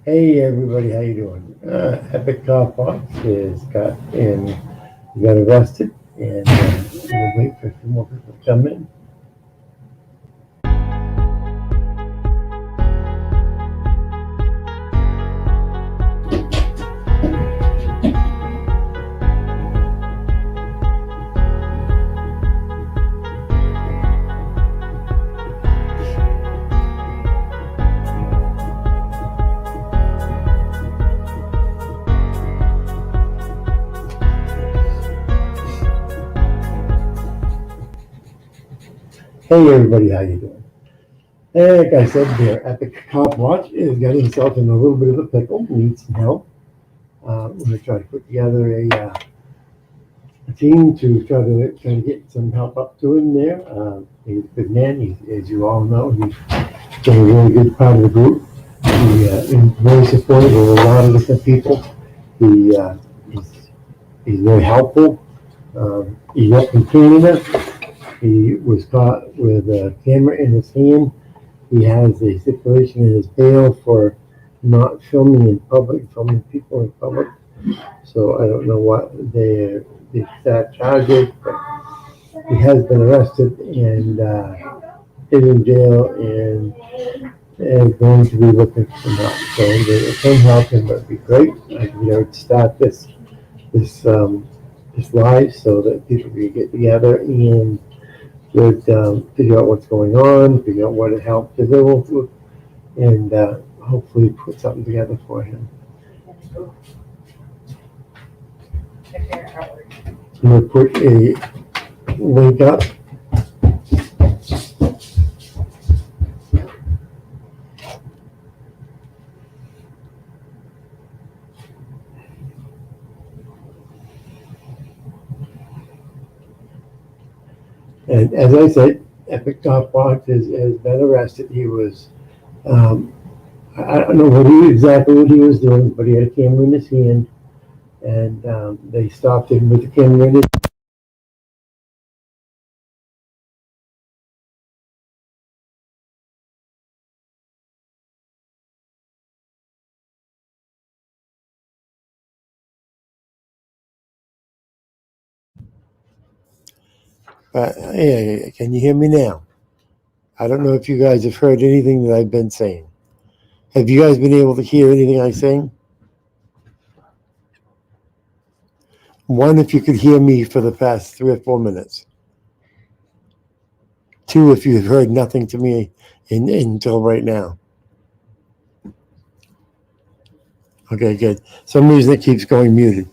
Hey everybody, how you doing? Epic Cop Fox is got arrested, and we'll wait for a few more people to come in. Hey everybody, how you doing? Like I said, there, Epic Cop Watch has got himself in a little bit of a pickle, needs some help. We're gonna try to put together a team to try to get some help up to him there. He's a good man. As you all know, he's been a really good part of the group. He's very supportive of a lot of different people. He he's, he's very helpful. He's up in Canada. He was caught with a camera in his hand. He has a stipulation in his bail for not filming in public, filming people in public. So I don't know what the exact charge is, but he has been arrested and is in jail and is going to be looking for some help. So if some help him, that'd be great. I can start this this live so that people can get together and would figure out what's going on, figure out what it helped to do, and hopefully put something together for him. I'm going to put a link up. And as I said, Epic Top Box has been arrested. He was, I don't know exactly what he was doing, but he had a camera in his hand, and they stopped him with the camera in his yeah, can you hear me now? I don't know if you guys have heard anything that I've been saying. Have you guys been able to hear anything I'm saying? One, if you could hear me for the past 3 or 4 minutes. Two, if you've heard nothing to me until right now. Okay, good. Some reason it keeps going muted.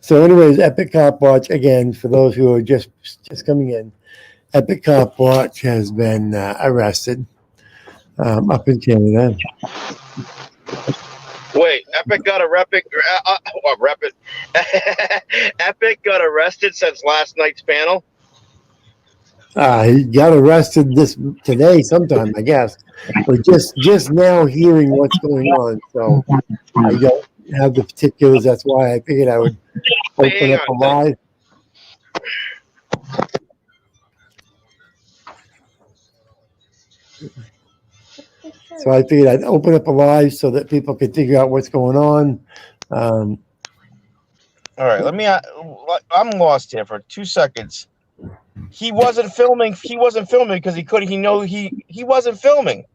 So anyways, Epic Cop Watch, again, for those who are just coming in, Epic Cop Watch has been arrested up in Canada. Wait, Epic got Epic got arrested since last night's panel? He got arrested today sometime, I guess. We're just now hearing what's going on, so I don't have the particulars. That's why I figured I would open up a live. So I figured I'd open up a live so that people could figure out what's going on. All right, I'm lost here for 2 seconds. He wasn't filming. He wasn't filming because he couldn't. He wasn't filming.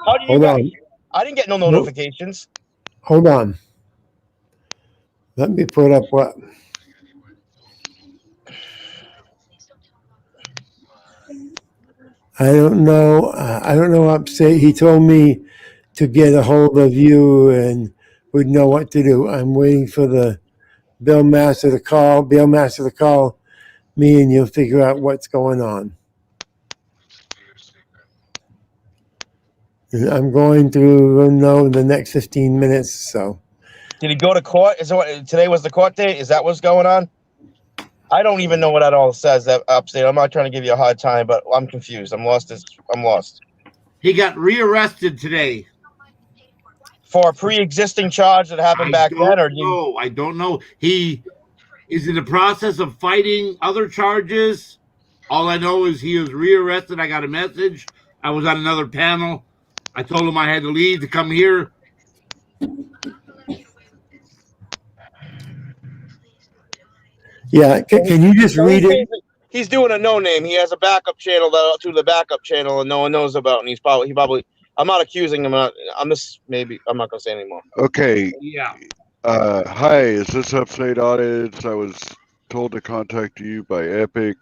How do you guys? I didn't get no notifications. Hold on. Let me put up what. I don't know. I don't know what to say. He told me to get a hold of you and would know what to do. I'm waiting for the bail master to call. Bail master to call me, and you'll figure out what's going on. I'm going to know in the next 15 minutes. So. Did he go to court? Today was the court date? Is that what's going on? I don't even know what that all says upstate. I'm not trying to give you a hard time, but I'm confused. I'm lost. He got rearrested today for a pre-existing charge that happened back then, or no? I don't know. He is in the process of fighting other charges. All I know is he was rearrested. I got a message. I was on another panel. I told him I had to leave to come here. Yeah, can you just So read it? he's doing a no name. He has a backup channel to the backup channel, and no one knows about. And he probably. I'm not accusing him. I'm just maybe. I'm not gonna say anymore. Okay. Yeah. Hi, is this Upstate Audience? I was told to contact you by Epic.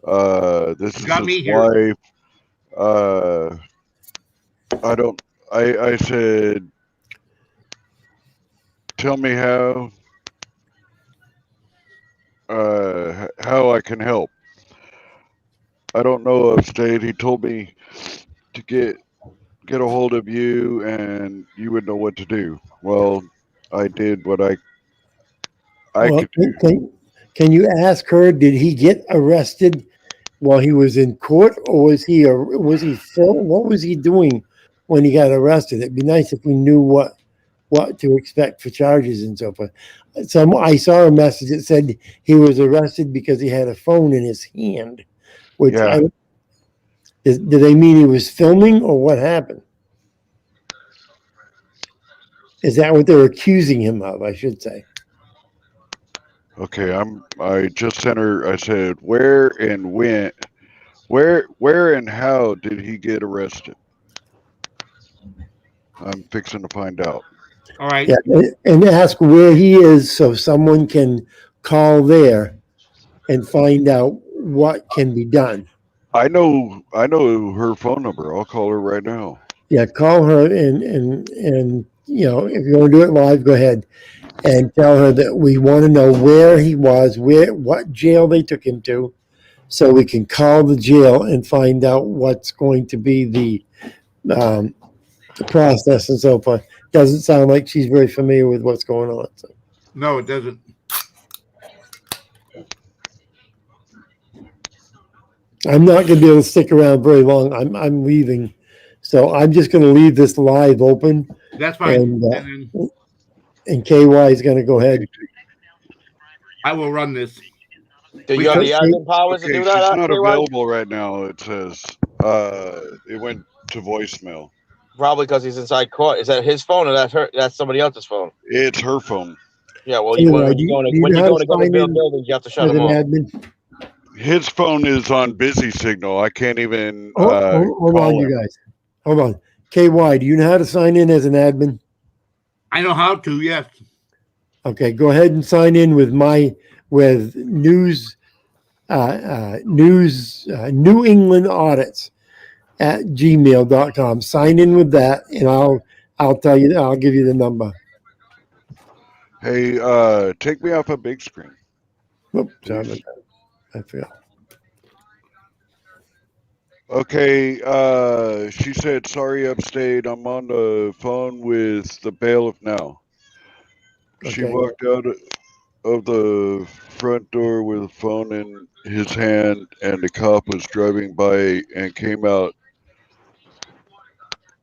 This is Got me his here. wife. I said, tell me how I can help. I don't know Upstate. He told me to get a hold of you and you would know what to do. Well, I did what I Well, could do. can you ask her? Did he get arrested while he was in court, or was he still? What was he doing when he got arrested? It'd be nice if we knew what to expect for charges and so forth. I saw a message that said he was arrested because he had a phone in his hand. Which Yeah. did they mean he was filming, or what happened? Is that what they're accusing him of? I should say. Okay, I just sent her. I said, where and when, where and how did he get arrested? I'm fixing to find out. All right. Yeah, and ask where he is so someone can call there and find out what can be done. I know her phone number. I'll call her right now. Yeah, call her and you know, if you want to do it live, go ahead and tell her that we want to know where he was, what jail they took him to, so we can call the jail and find out what's going to be the process and so forth. Doesn't sound like she's very familiar with what's going on. So. No, it doesn't. I'm not going to be able to stick around very long. I'm leaving, so I'm just going to leave this live open, That's fine. and KY is going to go ahead. I will run this. Do you have the admin powers to Okay, do that? she's not KY? available right now. It says it went to voicemail. Probably because he's inside court. Is that his phone or that's somebody else's phone? It's her phone. Yeah, well, Anyway, when you go to government buildings, you have to shut As them an off. admin, His phone is on busy signal. I can't even hold call on, him. you guys. Hold on. KY, do you know how to sign in as an admin? I know how to. Yes. Okay, go ahead and sign in with New England Audits at gmail.com. Sign in with that, and I'll tell you. I'll give you the number. Hey, take me off a big screen. Oops, sorry about that. I forgot. Okay, she said, sorry, Upstate. I'm on the phone with the bailiff now. She Okay. walked out of the front door with a phone in his hand, and the cop was driving by and came out.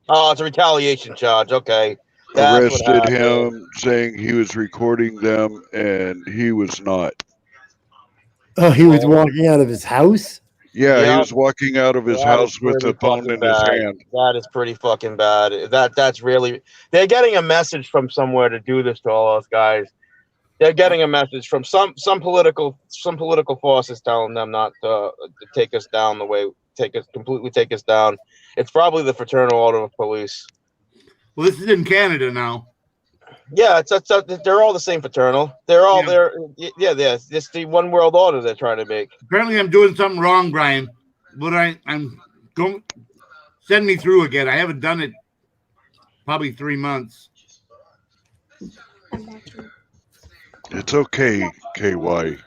Oh, it's a retaliation charge. Okay. That's what Arrested happened. him, saying he was recording them, and he was not. Oh, he was walking out of his house? Yeah, he Yep. was walking out of his That house is with the pretty phone fucking in his bad. hand. That is pretty fucking bad. That's really they're getting a message from somewhere to do this to all us guys. They're getting a message from some political forces telling them not to take us down the way completely take us down. It's probably the Fraternal Order of Police. Well, this is in Canada now. Yeah, they're all the same fraternal. They're all it's the one world order they're trying to make. Apparently, I'm doing something wrong, Brian. But I'm going. Send me through again. I haven't done it probably 3 months. It's okay, KY.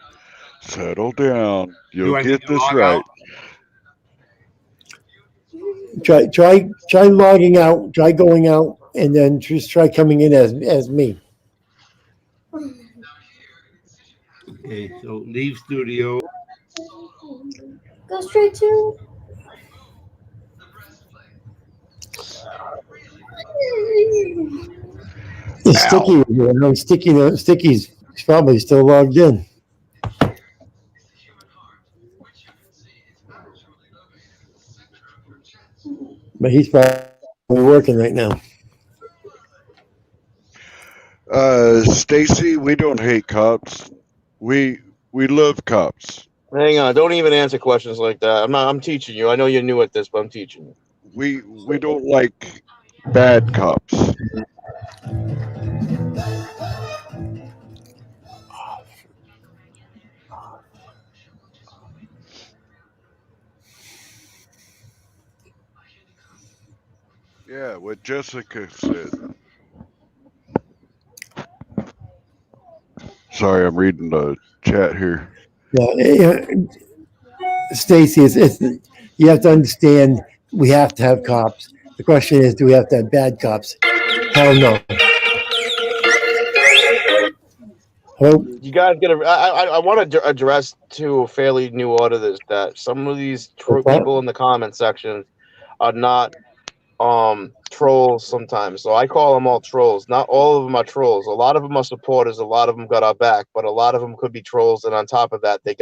Settle down. You'll get this log right. out? Try logging out. Try going out, and then just try coming in as me. Okay, so leave studio. Go straight to. It's Sticky with you. I know Sticky's probably still logged in. But he's probably working right now. Stacy, we don't hate cops. We love cops. Hang on, don't even answer questions like that. I'm teaching you. I know you're new at this, but I'm teaching you. We don't like bad cops. Yeah, what Jessica said. Sorry, I'm reading the chat here. Yeah, Stacy, it's you have to understand we have to have cops. The question is, do we have to have bad cops? Hell no. Hello? You gotta get a. I want to address to a fairly new order that some of these What's that? people in the comment section are not trolls sometimes. So I call them all trolls. Not all of them are trolls. A lot of them are supporters. A lot of them got our back, but a lot of them could be trolls. And on top of that, they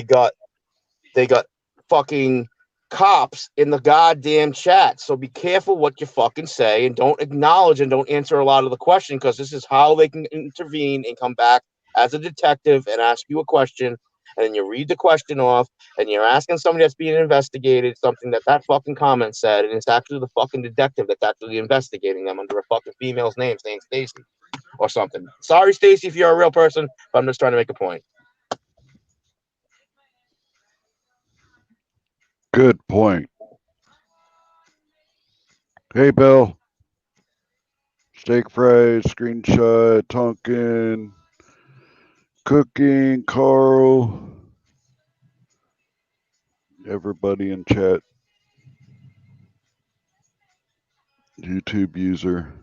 got fucking cops in the goddamn chat. So be careful what you fucking say and don't acknowledge and don't answer a lot of the question, because this is how they can intervene and come back as a detective and ask you a question. And then you read the question off and you're asking somebody that's being investigated something that fucking comment said. And it's actually the fucking detective that's actually investigating them under a fucking female's name saying Stacy or something. Sorry, Stacy, if you're a real person, but I'm just trying to make a point. Good point. Hey, Bill. Steak fries, screenshot, Tonkin, cooking, Carl. Everybody in chat. YouTube user.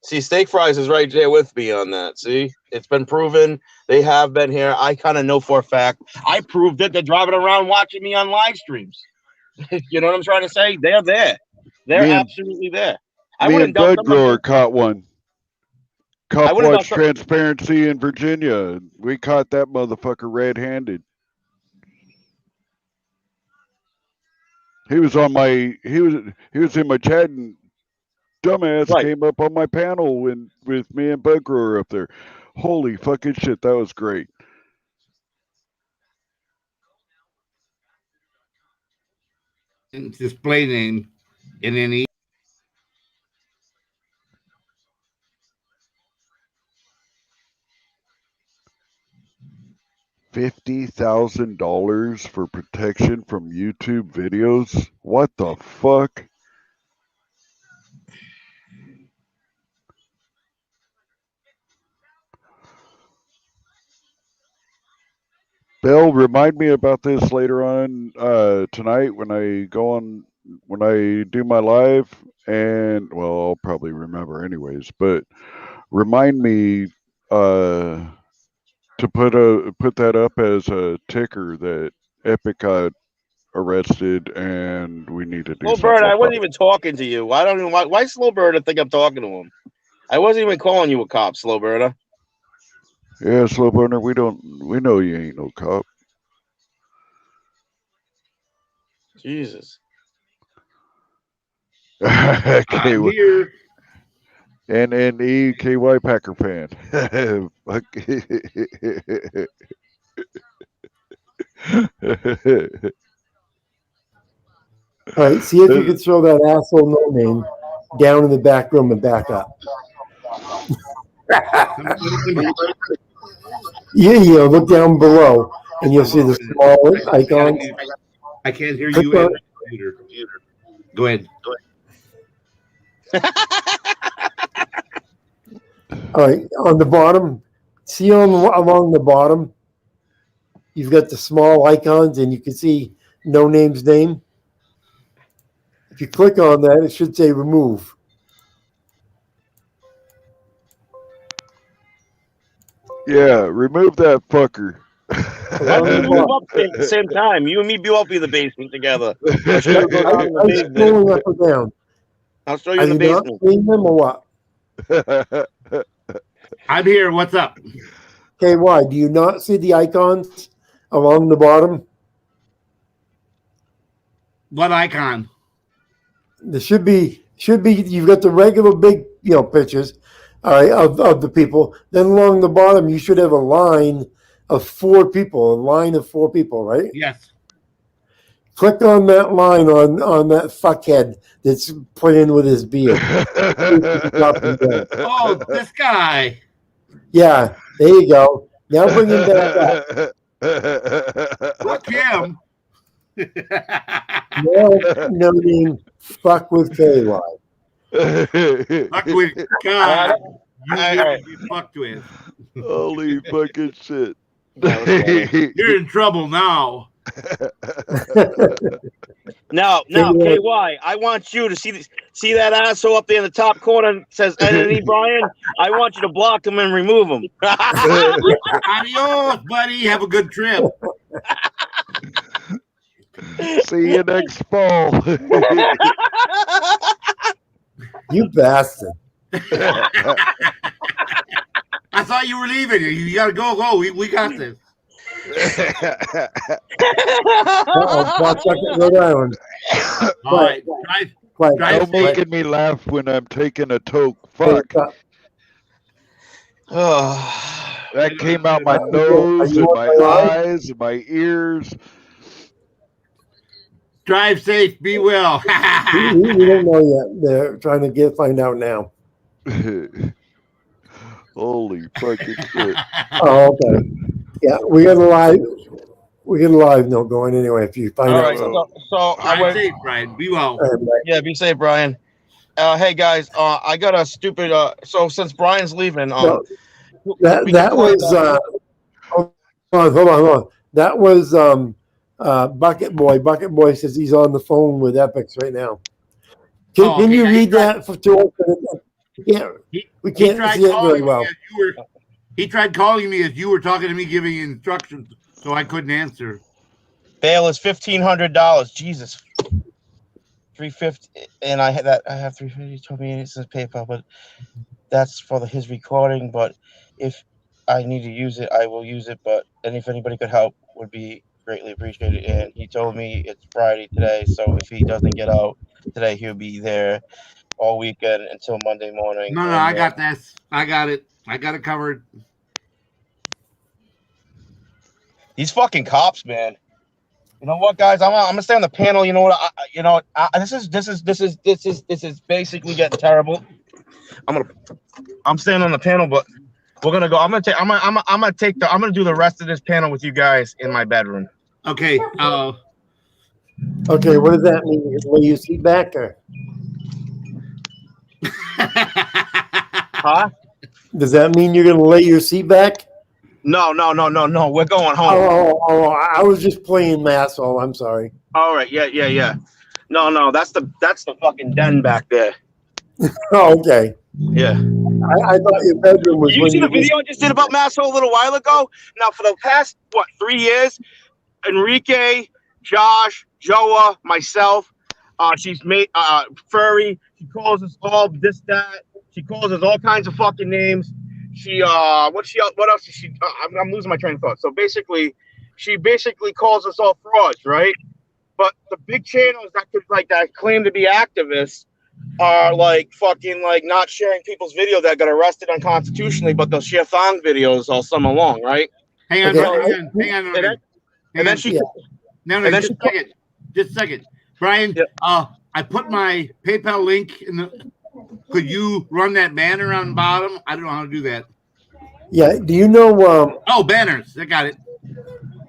See, Steak Fries is right there with me on that. See, it's been proven. They have been here. I kind of know for a fact. I proved it. They're driving around watching me on live streams. You know what I'm trying to say? They're there. They're Me and- absolutely there. I Me wouldn't and doubt Bud them. Grower caught one. Cop wouldn't Watch doubt some- Transparency in Virginia. We caught that motherfucker red-handed. He was in my chat, and dumbass Right. came up on my panel with me and Bud Grower up there. Holy fucking shit, that was great. Display name and then he $50,000 for protection from YouTube videos? What the fuck? Bill, remind me about this later on tonight when I do my live, and well, I'll probably remember anyways, but remind me to put that up as a ticker that Epic got arrested and we need to do Slow something Bird, I about wasn't it. even talking to you. I don't even why Slow Bird I think I'm talking to him. I wasn't even calling you a cop, Slow Bird. Yeah, Slow Burner, we know you ain't no cop. Jesus. I'm here. NNEKY Packer fan. Fuck. All right, see if you can throw that asshole no name down in the back room and back up. Yeah, look down below and you'll see the small icon. I can't hear Click you on in the computer. Go ahead. All right, on the bottom, see along the bottom, you've got the small icons and you can see no name's name. If you click on that, it should say remove. Yeah, remove that fucker. Why don't we move up at the same time? You and me both be in the basement together. I'll show you go down in the I'm basement. scrolling up or down. I'll show you Are in the you not basement. seeing them or what? I'm here. What's up? Okay, why? Do you not see the icons along the bottom? What icon? There should be you've got the regular big pictures, all right, of the people. Then along the bottom you should have a line of 4 people, right? Yes. Click on that line on that fuckhead that's playing with his beard. Oh, this guy. Yeah, there you go. Now bring him back up. Fuck him. Now noting fuck with KY. Fuck with God. You All will right. be fucked with. Holy fucking shit. You're in trouble now. Now, KY, I want you to see that asshole up there in the top corner that says Enemy Brian. I want you to block him and remove him. Adios, buddy. Have a good trip. See you next fall. You bastard. I thought you were leaving. You gotta go. We got this. Watch out at Rhode Island. All right. Quiet. Drive Don't making me laugh when I'm taking a toke. Fuck. That came out my nose and my eyes and my ears. Drive safe. Be well. We don't know yet. They're trying to find out now. Holy fucking shit. Oh, okay. Yeah, we got a live note going anyway. If you find All out. right, so I Drive went. safe, Brian. Be well. All right, Yeah, be safe, Brian. Hey guys, I got a stupid. So since Brian's leaving, No, that was hold on. That was Bucket Boy. Bucket Boy says he's on the phone with Epics right now. Can you read that to us? We can't see it very well. He tried calling me as you were talking to me, giving instructions, so I couldn't answer. bail is $1,500. Jesus, $350, and I have $350. He told me it's his PayPal, but that's for his recording. But if I need to use it, I will use it. And if anybody could help, would be greatly appreciated. And he told me it's Friday today, so if he doesn't get out today, he'll be there all weekend until Monday morning. No, I got this. I got it. I got it covered. These fucking cops, man. You know what, guys? I'm gonna stay on the panel. You know what? This is basically getting terrible. I'm staying on the panel, but we're gonna go. I'm gonna do the rest of this panel with you guys in my bedroom. Okay. Okay, what does that mean? You lay your seat back, or Huh? does that mean you're gonna lay your seat back? No. We're going home. Oh, I was just playing asshole. I'm sorry. All right. Yeah. No. That's the fucking den back there. Oh, okay. Yeah. I thought your bedroom was. Did you see the video I just did about Masshole a little while ago? Now, for the past 3 years, Enrique, Josh, Joa, myself, she's made Furry. She calls us all this, that. She calls us all kinds of fucking names. She what else is she? I'm losing my train of thought. So basically, she calls us all frauds, right? But the big channels that claim to be activists are fucking not sharing people's video that got arrested unconstitutionally, but they'll share thong videos all summer long, right? Hang on. Just a second. Brian, I put my PayPal link in the. Could you run that banner on the bottom? I don't know how to do that. Yeah. Do you know? Banners. I got it.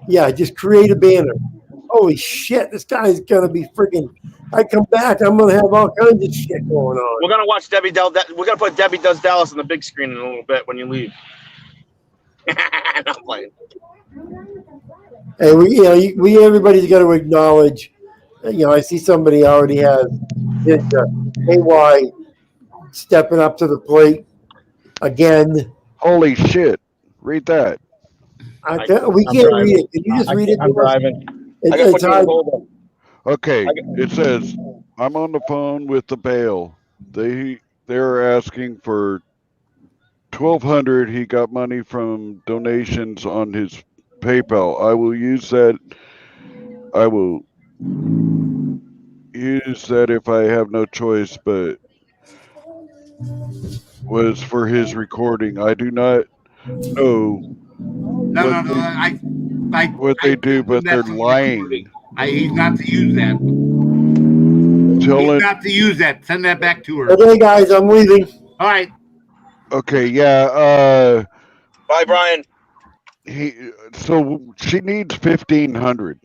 Yeah. Just create a banner. Holy shit! This guy's gonna be freaking. I come back, I'm gonna have all kinds of shit going on. We're gonna watch Debbie We're gonna put Debbie Does Dallas on the big screen in a little bit when you leave. Not playing. Hey, we everybody's got to acknowledge. I see somebody already has his AY stepping up to the plate again. Holy shit. Read that. We can't read it. Can you just read it? I'm driving. It's hard. Okay. It says, I'm on the phone with the bail. They're asking for $1,200. He got money from donations on his PayPal. I will use that. I will use that if I have no choice, but was for his recording. I do not know No, what no, no. what they do, but they're that's his recording. lying. He's not to use that. Tell He's it. not to use that. Send that back to her. Okay, guys, I'm leaving. All right. Okay, yeah. Bye, Brian. So she needs 1,500.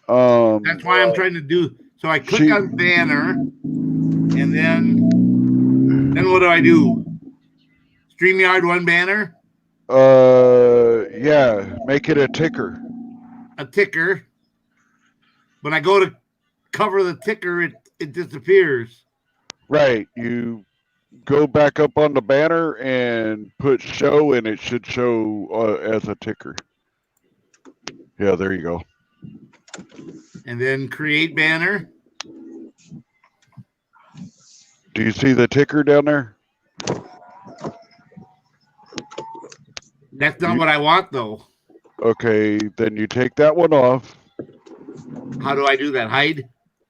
That's why I'm trying to do. So I click on banner, and then what do I do? StreamYard one banner, Yeah, make it a ticker. a ticker. When I go to cover the ticker, it disappears. Right. You go back up on the banner and put show, and it should show as a ticker. Yeah, there you go. And then create banner. Do you see the ticker down there? That's not what I want, though. Okay, then you take that one off. How do I do that? Hide?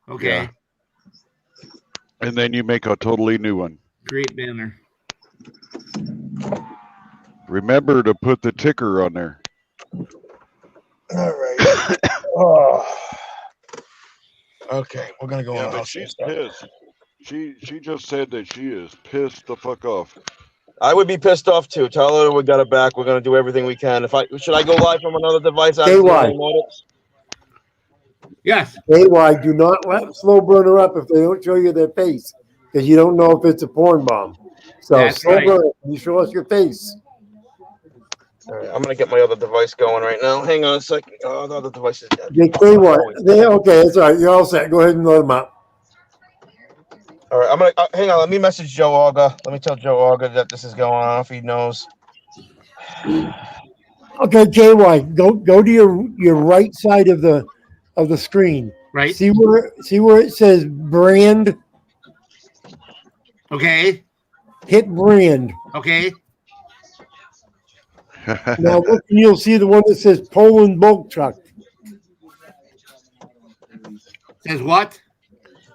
Okay. Yeah. And then you make a totally new one. Create banner. Remember to put the ticker on there. All right. Oh. Okay, we're gonna go Yeah, on. but she's pissed. She just said that she is pissed the fuck off. I would be pissed off too. Tell her we got it back. We're gonna do everything we can. Should I go live from another device? KY. Yes. KY, do not let Slow Burner up if they don't show you their face, because you don't know if it's a porn bomb. So That's Slow right. Burner, you show us your face. All right, I'm gonna get my other device going right now. Hang on a second. Oh, the other device is dead. Okay, KY, okay, that's all right. You're all set. Go ahead and load them up. All right, I'm gonna hang on. Let me message Joe Auga. Let me tell Joe Auga that this is going on if he knows. Okay, KY, go to your right side of the screen. Right. See where it says brand. Okay. Hit brand. Okay. Now look, and you'll see the one that says Poland bulk truck. Says what?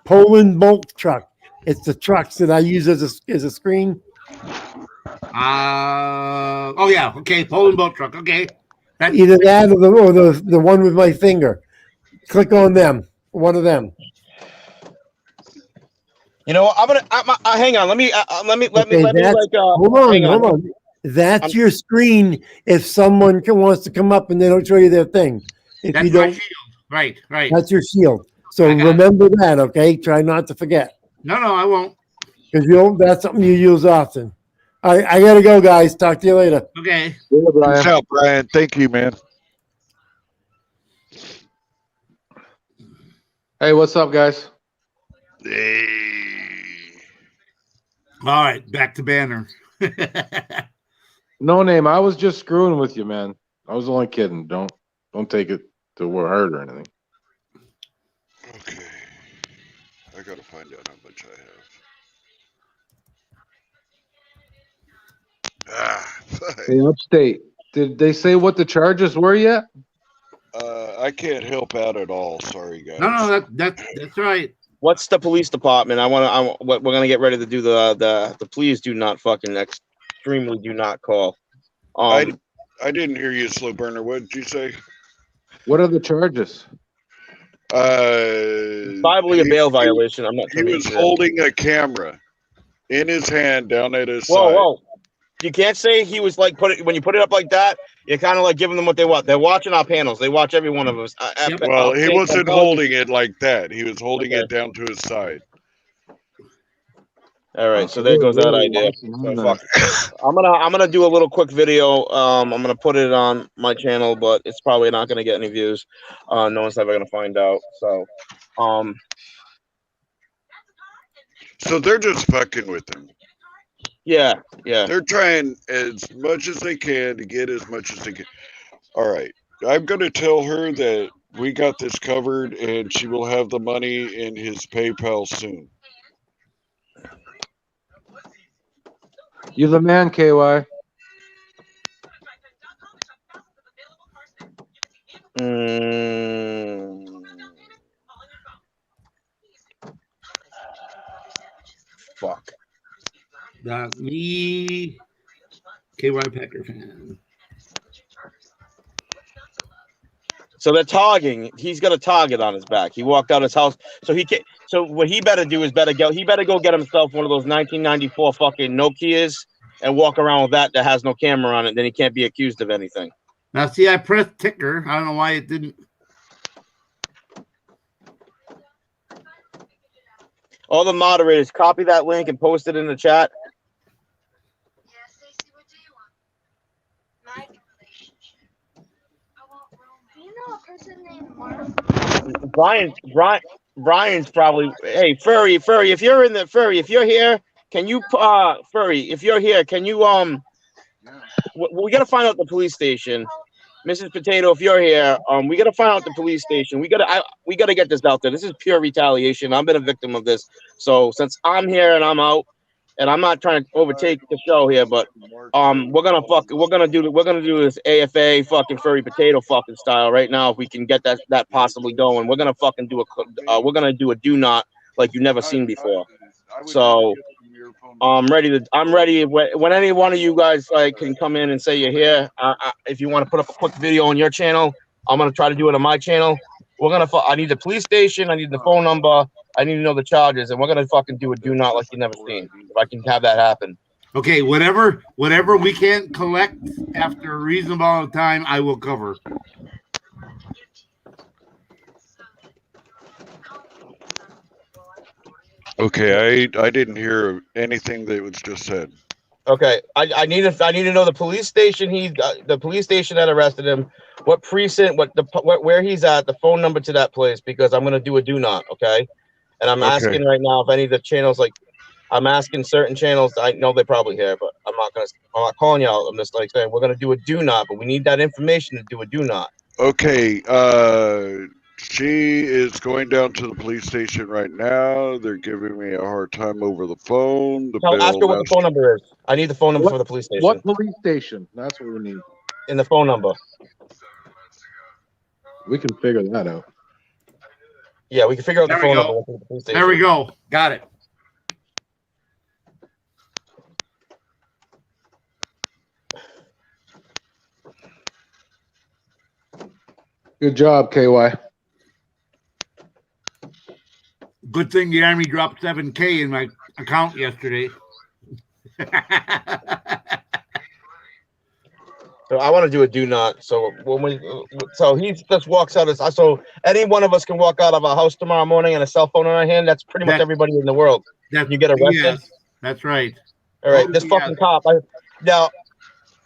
Poland bulk truck. It's the trucks that I use as a screen. Oh yeah. Okay. Poland boat truck. Okay. Either that or the one with my finger. Click on them. One of them. You know, I'm gonna hang on. Let me hold on. That's your screen. If someone wants to come up and they don't show you their thing, if That's you don't, my shield. Right. Right. that's your shield. So I got it. remember that. Okay, try not to forget, No, I won't. because that's something you use often. All right, I gotta go, guys. Talk to you later. Okay. Peace out, Brian. Thank you, man. Hey, what's up, guys? Hey. All right. Back to banner. No name. I was just screwing with you, man. I was only kidding. Don't take it to heart or anything. Okay. I gotta find out how much I have. Fuck. Hey, Upstate. Did they say what the charges were yet? I can't help out at all. Sorry, guys. No, that's right. What's the police department? We're gonna get ready to do the please do not fucking extremely do not call. I didn't hear you, Slow Burner. What did you say? What are the charges? Probably a bail violation. I'm not He sure. was holding a camera in his hand down at his side. Whoa! You can't say he was like when you put it up like that. You're kind of like giving them what they want. They're watching our panels. They watch every one of us. Well, he wasn't holding it like that. He was holding it down to his side. All right, so there goes that idea. So fuck. I'm gonna do a little quick video. I'm gonna put it on my channel, but it's probably not gonna get any views. No one's ever gonna find out. So, So they're just fucking with him. yeah. They're trying as much as they can to get as much as they can. All right. I'm going to tell her that we got this covered and she will have the money in his PayPal soon. You the man, KY. fuck. Me, KY Packer fan. So they're targeting. He's got a target on his back. He walked out his house. So he can. So what he better do is he better go get himself one of those 1994 fucking Nokias and walk around with that has no camera on it. Then he can't be accused of anything. Now, see, I pressed ticker. I don't know why it didn't. All the moderators, copy that link and post it in the chat. You know a person named Mark? Brian's probably. Hey, Furry, if you're in the Furry, if you're here, can you Furry, if you're here, can you we gotta find out the police station. Mrs. Potato, if you're here, we gotta find out the police station. We gotta get this out there. This is pure retaliation. I've been a victim of this. So since I'm here and I'm out, and I'm not trying to overtake the show here, but we're gonna do this AFA fucking Furry Potato fucking style right now. If we can get that possibly going, we're gonna fucking do a do not like you've never seen before. So I'm ready. When any one of you guys like can come in and say you're here, if you want to put up a quick video on your channel, I'm gonna try to do it on my channel. I need the police station. I need the phone number. I need to know the charges, and we're gonna fucking do a do not like you never seen. If I can have that happen. Okay, whatever we can't collect after a reasonable amount of time, I will cover. Okay, I didn't hear anything that was just said. Okay, I need to know the police station. The police station that arrested him, what precinct, where he's at, the phone number to that place, because I'm gonna do a do not. Okay, and I'm asking right now if any of the channels I'm asking certain channels. I know they're probably here, but I'm not calling you out. I'm just like saying we're gonna do a do not, but we need that information to do a do not. Okay, she is going down to the police station right now. They're giving me a hard time over the phone. Ask her what the phone number is. I need the phone number for the police station. What police station? That's what we need. In the phone number. We can figure that out. Yeah, we can figure out the There phone we number go. for the police station. There we go. Got it. Good job, KY. Good thing the Army dropped 7K in my account yesterday. So I want to do a do not. So he just walks out. So any one of us can walk out of our house tomorrow morning and a cell phone in our hand. That's pretty much everybody in the world. You get arrested. Yes, that's right. All right, this fucking cop.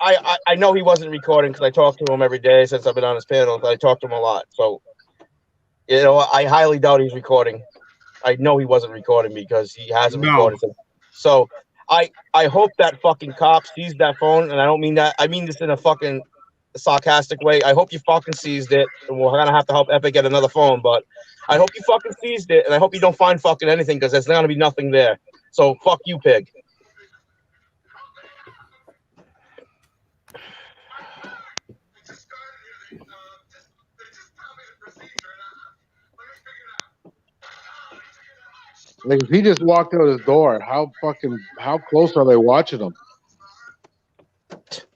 I know he wasn't recording because I talked to him every day since I've been on his panel. I talked to him a lot. So, I highly doubt he's recording. I know he wasn't recording because he hasn't recorded. So I hope that fucking cop sees that phone, and I don't mean that. I mean this in a fucking sarcastic way. I hope you fucking seized it, and we're gonna have to help Epic get another phone. But I hope you fucking seized it, and I hope you don't find fucking anything because there's gonna be nothing there. So fuck you, pig. Like, if he just walked out his door, how close are they watching him?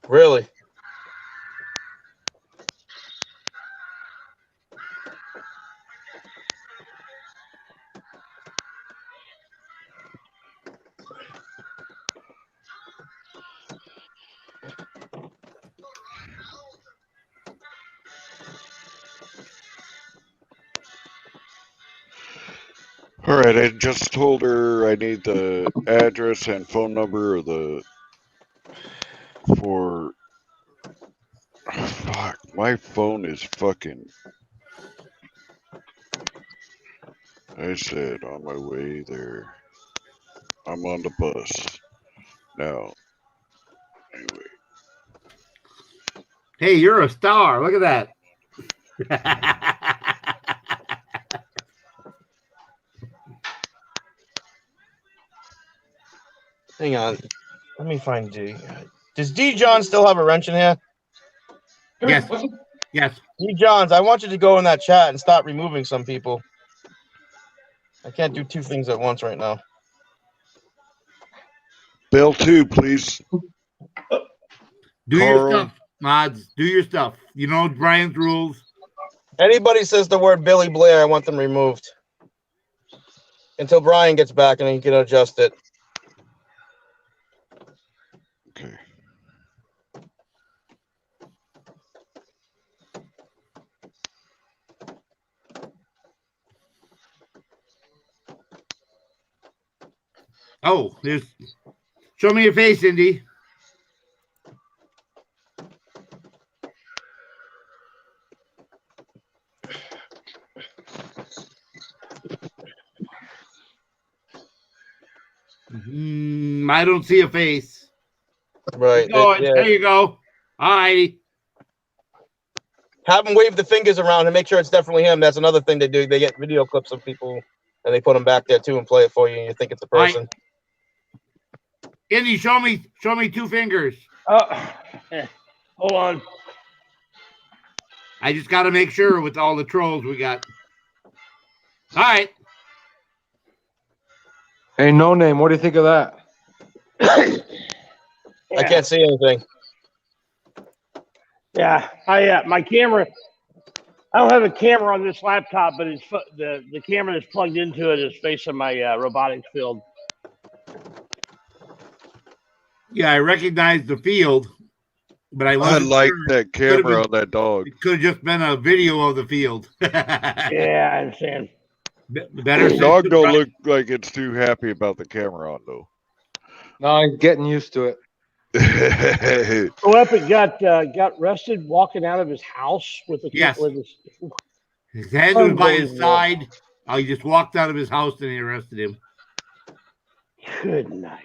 Really? All right, I just told her I need the address and phone number for. Fuck, my phone is fucking. I said on my way there. I'm on the bus now. Anyway. Hey, you're a star. Look at that. Hang on. Let me find D. Does D John still have a wrench in here? Yes. Yes. D Johns, I want you to go in that chat and start removing some people. I can't do two things at once right now. Bill 2, please. Do your Carl. stuff, mods. Do your stuff. You know Brian's rules. Anybody says the word Billy Blair, I want them removed. Until Brian gets back and he can adjust it. Okay. Oh, there's. Show me your face, Indy. I don't see a face. Right. There you go. Hi. Have him wave the fingers around and make sure it's definitely him. That's another thing they do. They get video clips of people and they put them back there too and play it for you, and you think it's the person. Indy, show me 2 fingers. Hold on. I just got to make sure with all the trolls we got. All right. Hey, No Name, what do you think of that? I can't see anything. Yeah, my camera. I don't have a camera on this laptop, but it's the camera that's plugged into it is facing my robotics field. Yeah, I recognize the field, but I like sure. that camera on that dog. It could have just been a video of the field. Yeah, I understand. Better. The dog don't look like it's too happy about the camera on though. No, I'm getting used to it. So Epic got arrested walking out of his house with the Yes. with his, His hand was by his side. Oh, he just walked out of his house and they arrested him. Good night.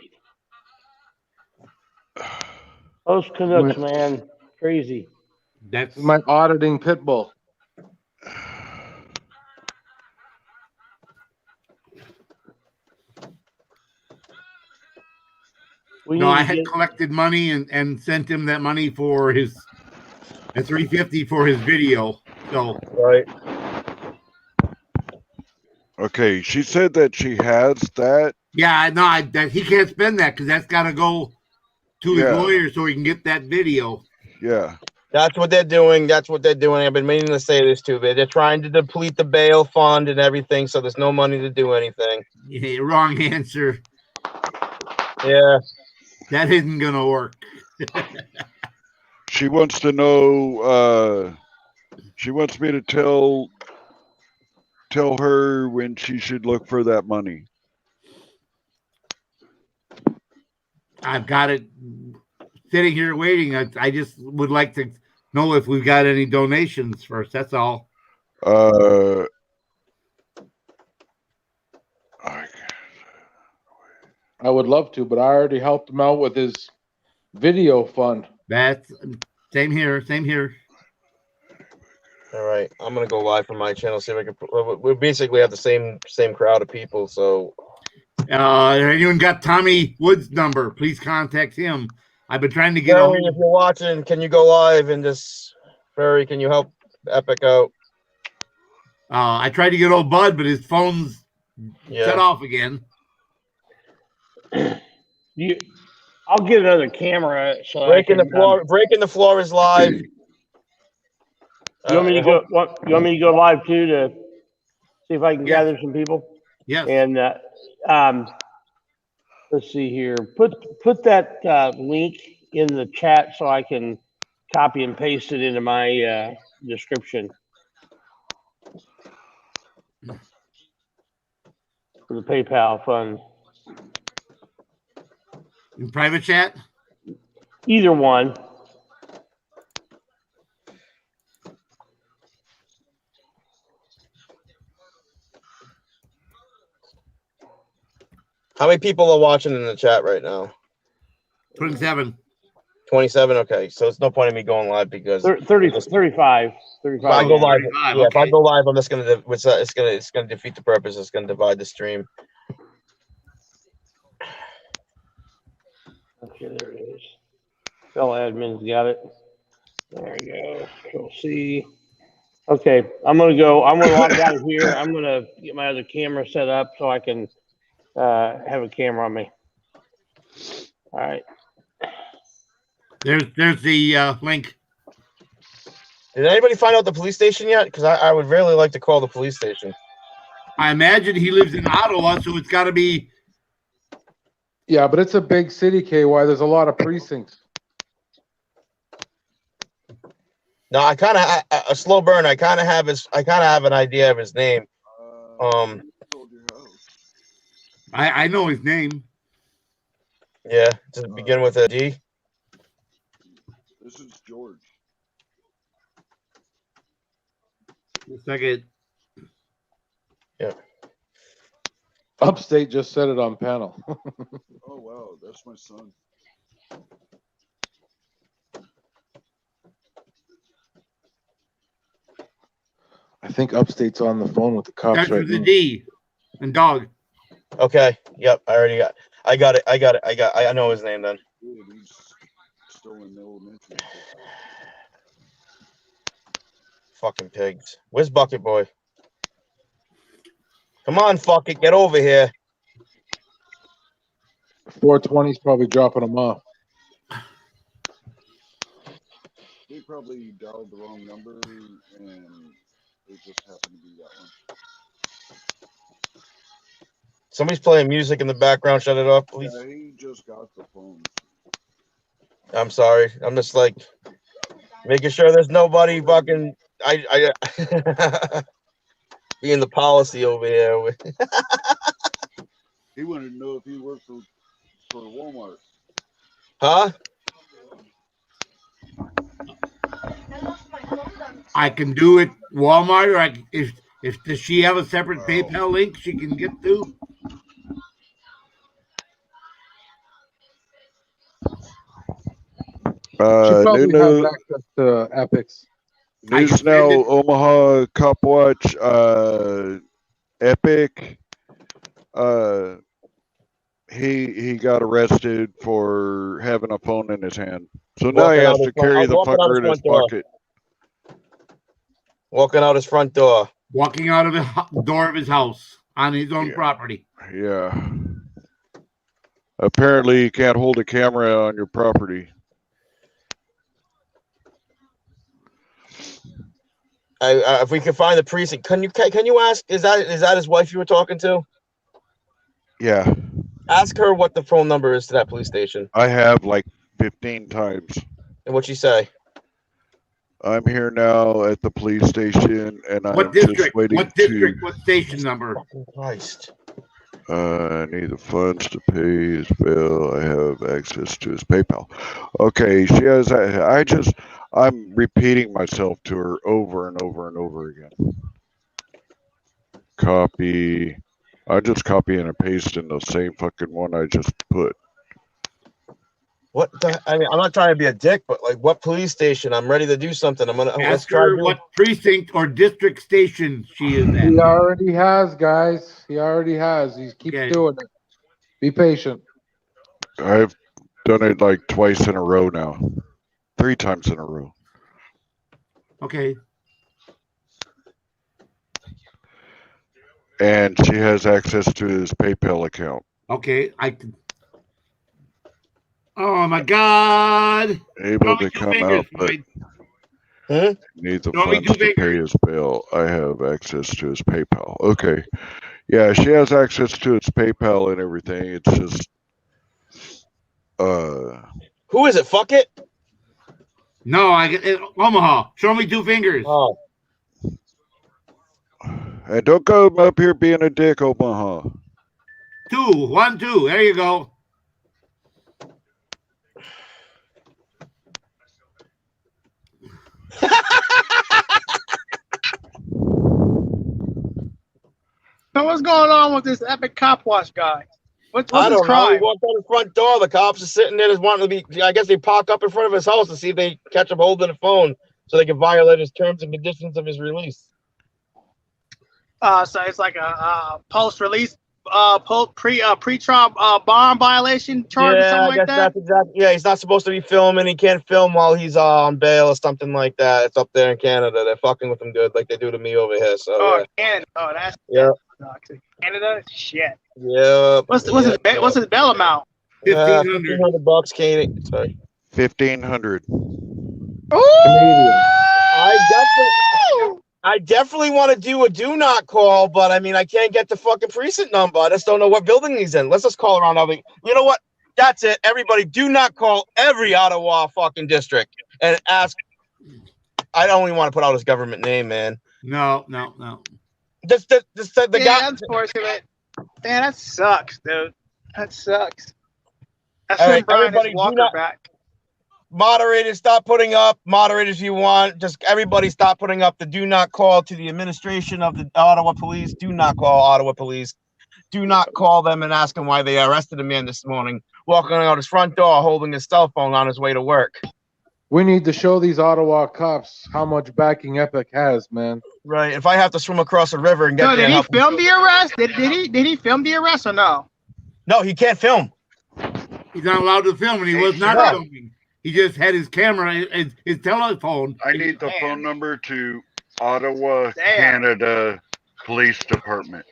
Those Canucks, man, crazy. That's My auditing pit bull. I had collected money and sent him that money for his $350 for his video. So Right. Okay, she said that she has that. yeah, no, that he can't spend that because that's got to go to his lawyer so he can get that video. Yeah. That's what they're doing. I've been meaning to say this too, but they're trying to deplete the bail fund and everything, so there's no money to do anything. Yeah, wrong answer. Yeah. That isn't gonna work. She wants to know. She wants me to tell her when she should look for that money. I've got it sitting here waiting. I just would like to know if we've got any donations first. That's all. I would love to, but I already helped him out with his video fund. That's same here. Same here. All right. I'm gonna go live from my channel. See if I can. We basically have the same crowd of people. So. Anyone got Tommy Wood's number? Please contact him. I've been trying to get Barry, if you're watching, can you go live and just Barry? Can you help Epic out? I tried to get old Bud, but his phone's shut off again. I'll get another camera. So Breaking the floor is live. You want me to go? You want me to go live too to see if I can gather some people? Yes. And let's see here. Put that link in the chat so I can copy and paste it into my description for the PayPal fund. In private chat? Either one. How many people are watching in the chat right now? 27. 27. Okay, so it's no point in me going live because 35. If I go live, 35, if I okay. go live, I'm just gonna. It's gonna defeat the purpose. It's gonna divide the stream. Okay, there it is. Fellow admin's got it. There we go. Control C. Okay, I'm gonna log out of here. I'm gonna get my other camera set up so I can have a camera on me. All right. There's the link. Did anybody find out the police station yet? Because I would really like to call the police station. I imagine he lives in Ottawa, so it's got to be. Yeah, but it's a big city, KY. There's a lot of precincts. No, I kind of a slow burn. I kind of have an idea of his name. I know his name. Yeah, to begin with a D. This is George. A second. Yeah. Upstate just said it on panel. Oh wow, that's my son. I think Upstate's on the phone with the cops Starts right with a now. D. And dog. Okay. Yep. I got it. I know his name then. Dude, he's still in elementary. Fucking pigs. Where's Bucket Boy? Come on, fuck it. Get over here. 420's probably dropping them off. They probably dialed the wrong number and it just happened to be that one. Somebody's playing music in the background. Shut it off, please. Yeah, he just got the phone. I'm sorry. I'm just like making sure there's nobody fucking. I being the policy over here. He wanted to know if he worked for Walmart. Huh? I can do it Walmart, or if does she have a separate PayPal link she can get to? She probably New has access to Epics. News Now, Omaha, Cop Watch, Epic. He got arrested for having a phone in his hand. So now he has to carry the fucker in his pocket. Walking out his front door. Walking out of the door of his house on his own property. Yeah. Apparently, you can't hold a camera on your property. If we can find the precinct, can you ask? Is that his wife you were talking to? Yeah. Ask her what the phone number is to that police station. I have like 15 times. And what'd she say? I'm here now at the police station, and I'm What just district? waiting What district? What station number? Fucking Christ. I need the funds to pay his bill. I have access to his PayPal. Okay, she has. I'm repeating myself to her over and over and over again. Copy. I just copy and paste in the same fucking one I just put. What the? I mean, I'm not trying to be a dick, but like, what police station? I'm ready to do something. Let's Ask try. her what precinct or district station she is at. He already has, guys. He already has. He keeps Okay. doing it. Be patient. I've done it like twice in a row now. 3 times in a row. Okay. And she has access to his PayPal account. Okay. I can. Oh my God! Able Show me to 2 come fingers, out, but Floyd. need the Show me funds 2 to fingers. pay his bill. I have access to his PayPal. Okay. Yeah, she has access to his PayPal and everything. It's just Who is it? Fuck it. No, I get Omaha. Show me 2 fingers. Oh, and don't go up here being a dick, Omaha. 2, 1, 2. There you go. So what's going on with this Epic Cop Watch guy? What's I his don't know. He crime? walked out the front door. The cops are sitting there, just wanting to be. I guess they park up in front of his house to see if they catch him holding the phone, so they can violate his terms and conditions of his release. So it's like a post-release, pre-trial bond violation charge or Yeah, I something guess like that. that's exactly. Yeah, he's not supposed to be filming. He can't film while he's on bail or something like that. It's up there in Canada. They're fucking with him good, like they do to me over here. So Oh, Canada. Oh, that's yeah, Canada. Shit. yeah. What's his bail amount? $1,500. $1,500, Katie. Sorry. 1,500. I definitely want to do a do not call, but I mean, I can't get the fucking precinct number. I just don't know what building he's in. Let's just call around. You know what? That's it. Everybody, do not call every Ottawa fucking district and ask. I don't even want to put out his government name, man. No. Just the guy. That's fortunate. Man, that sucks, dude. That sucks. That's All when right, Brian everybody, is Walker back. Moderators, stop putting up. Moderators, if you want, just everybody stop putting up the do not call to the administration of the Ottawa Police. Do not call Ottawa Police. Do not call them and ask them why they arrested a man this morning, walking out his front door, holding his cell phone on his way to work. We need to show these Ottawa cops how much backing Epic has, man. Right. If I have to swim across a river and get No, there, did he film the arrest? Did he film the arrest or no? No, he can't film. He's not allowed to film, and he was not filming. He just had his camera and his telephone. I need the phone number to Ottawa, Canada Police Department.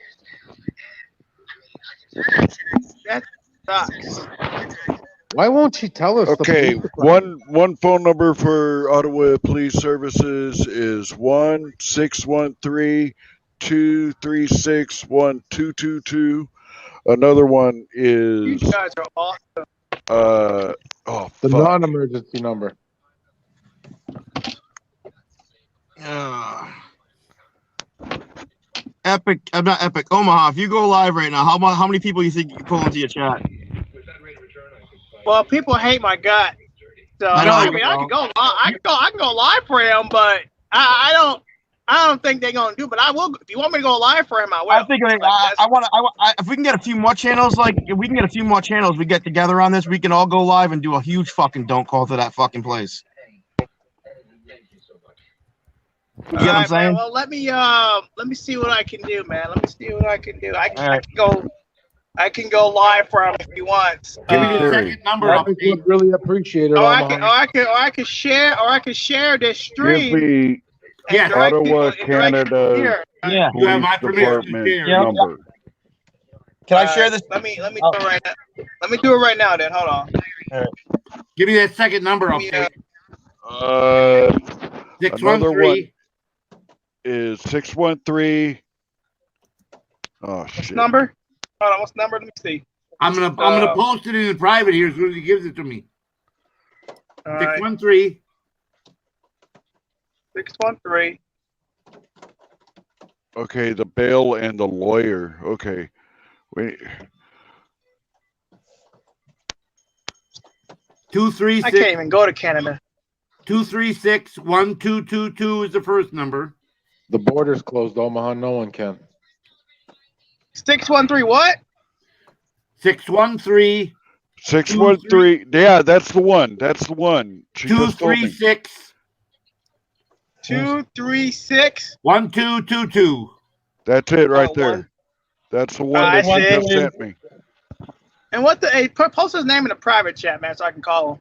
That sucks. Why won't she tell us? Okay, one phone number for Ottawa Police Services is 1-613-236-1222. Another one is You guys are awesome. The non-emergency number. Epic. I'm not Epic. Omaha. If you go live right now, how many people you think you can pull into your chat? Well, people hate my gut, so I mean, I can go live for him, but I don't think they're gonna do. But I will. If you want me to go live for him, I will. I think if we can get a few more channels, we get together on this, we can all go live and do a huge fucking don't call to that fucking place. You get what I'm saying? Man, well, let me see what I can do, man. Let me see what I can do. I can go live for him if he wants. Give me the second number. I think we'd really appreciate it. I can share this stream. Yeah, Ottawa, Canada. Yeah, you have my permission to share. Number. Can I share this? Let me do it right now. Let me do it right now. Then hold on. All right. Give me that second number. I'll take. 613 is 613. Oh shit. What's number? Hold on. What's the number? Let me see. I'm gonna post it in the private here as soon as he gives it to me. 613. 613. Okay, the bail and the lawyer. Okay, wait. 236. I can't even go to Canada. 236-1222 is the first number. The border's closed, Omaha. No one can. 613 what? 613. 613. Yeah, that's the one. That's the one. She just told me. 236. 236 1222. That's it right there. That's the one that I you see. just sent me. And what the hey, post his name in the private chat, man, so I can call him.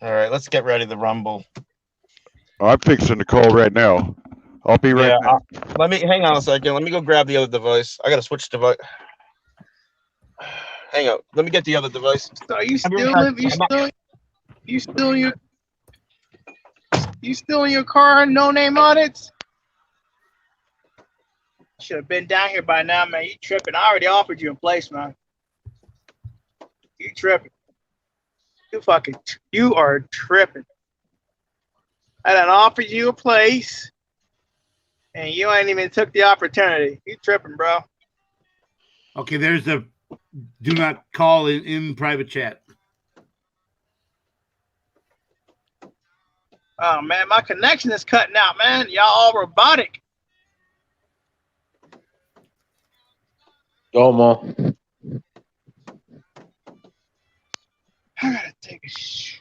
All right, let's get ready to rumble. I'm fixing the call right now. I'll be right back. Let me hang on a second. Let me go grab the other device. I gotta switch device. Hang on. Let me get the other device. So are you still in your car, no name audits? Should have been down here by now, man. You tripping. I already offered you a place, man. You tripping. You are tripping. I done offered you a place, and you ain't even took the opportunity. You tripping, bro. Okay, there's a do not call in private chat. Oh, man, my connection is cutting out, man. Y'all all robotic. Domo. I gotta take a shit.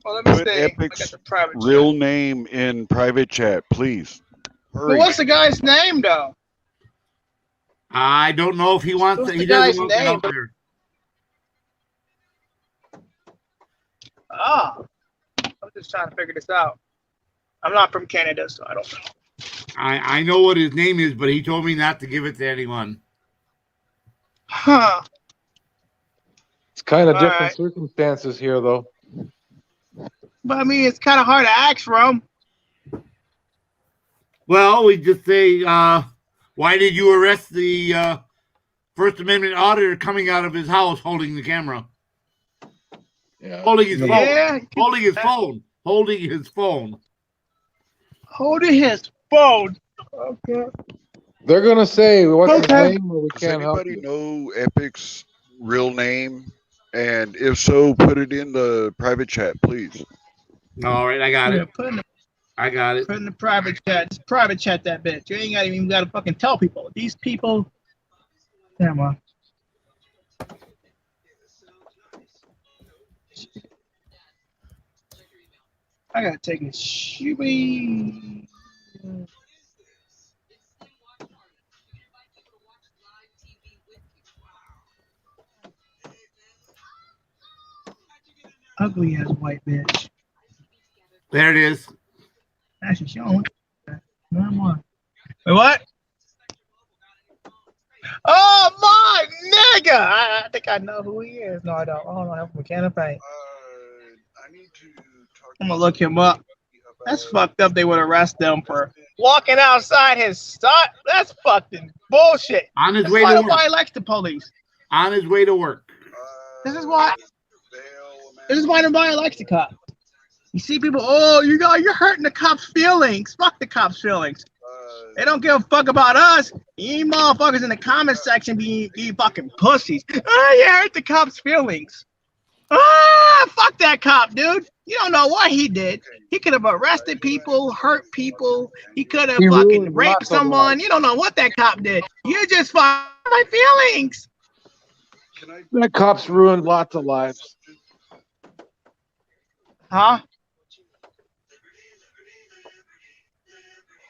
Well, let me Put stay. Epic's I got the private real chat. name in private chat, please. But Hurry. what's the guy's name, though? I don't know if he wants What's it. the He doesn't guy's want it name? out there. Ah, I'm just trying to figure this out. I'm not from Canada, so I don't know. I know what his name is, but he told me not to give it to anyone. Huh. It's kind of All different right. circumstances here, though. But I mean, it's kind of hard to ask from. Well, we just say, why did you arrest the First Amendment auditor coming out of his house holding the camera? Yeah. Holding his phone. Yeah. Holding his phone. Holding his phone. Holding his phone. Okay. They're gonna say what's Okay. his name, or we Does can't help anybody you. know Epic's real name? And if so, put it in the private chat, please. All right, I got Yeah, it. put in the I got it. Put in the private chat. Just private chat that bitch. You ain't even got to fucking tell people. These people. Damn, well. I gotta take a shooby. Ugly ass white bitch. There it is. Actually, she don't look like that. No more. Wait, what? Oh my nigga! I think I know who he is. No, I don't. Oh no, I'm from Canada. I need to talk. I'm gonna look him up. That's fucked up. They would arrest them for walking outside his side. That's fucking bullshit. On his That's way why to work. nobody likes the police. On his way to work. This is why. This is why nobody likes the cops. You see people. Oh, you're hurting the cops' feelings. Fuck the cops' feelings. They don't give a fuck about us. You motherfuckers in the comment section be fucking pussies. Oh, you hurt the cops' feelings. Ah, fuck that cop, dude. You don't know what he did. He could have arrested people, hurt people. He could have He fucking ruined raped lots of someone. lives. You don't know what that cop did. You just fuck my feelings. That cop's ruined lots of lives. Huh?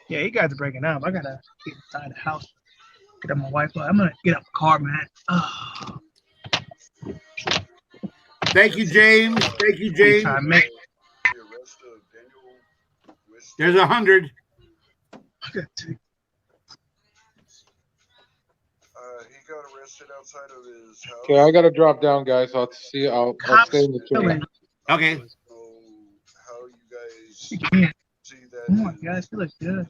Yeah, you guys are breaking up. I gotta get inside the house. Get up my Wi-Fi. I'm gonna get up the car, man. Oh, Thank you, James. Thank you, James. time, mate. There's 100. I gotta take- He got arrested outside of his house. Okay, I gotta drop down, guys. I'll see. I'll stay in the chat. Okay. How you guys You can't. see that? Oh my gosh, you look good.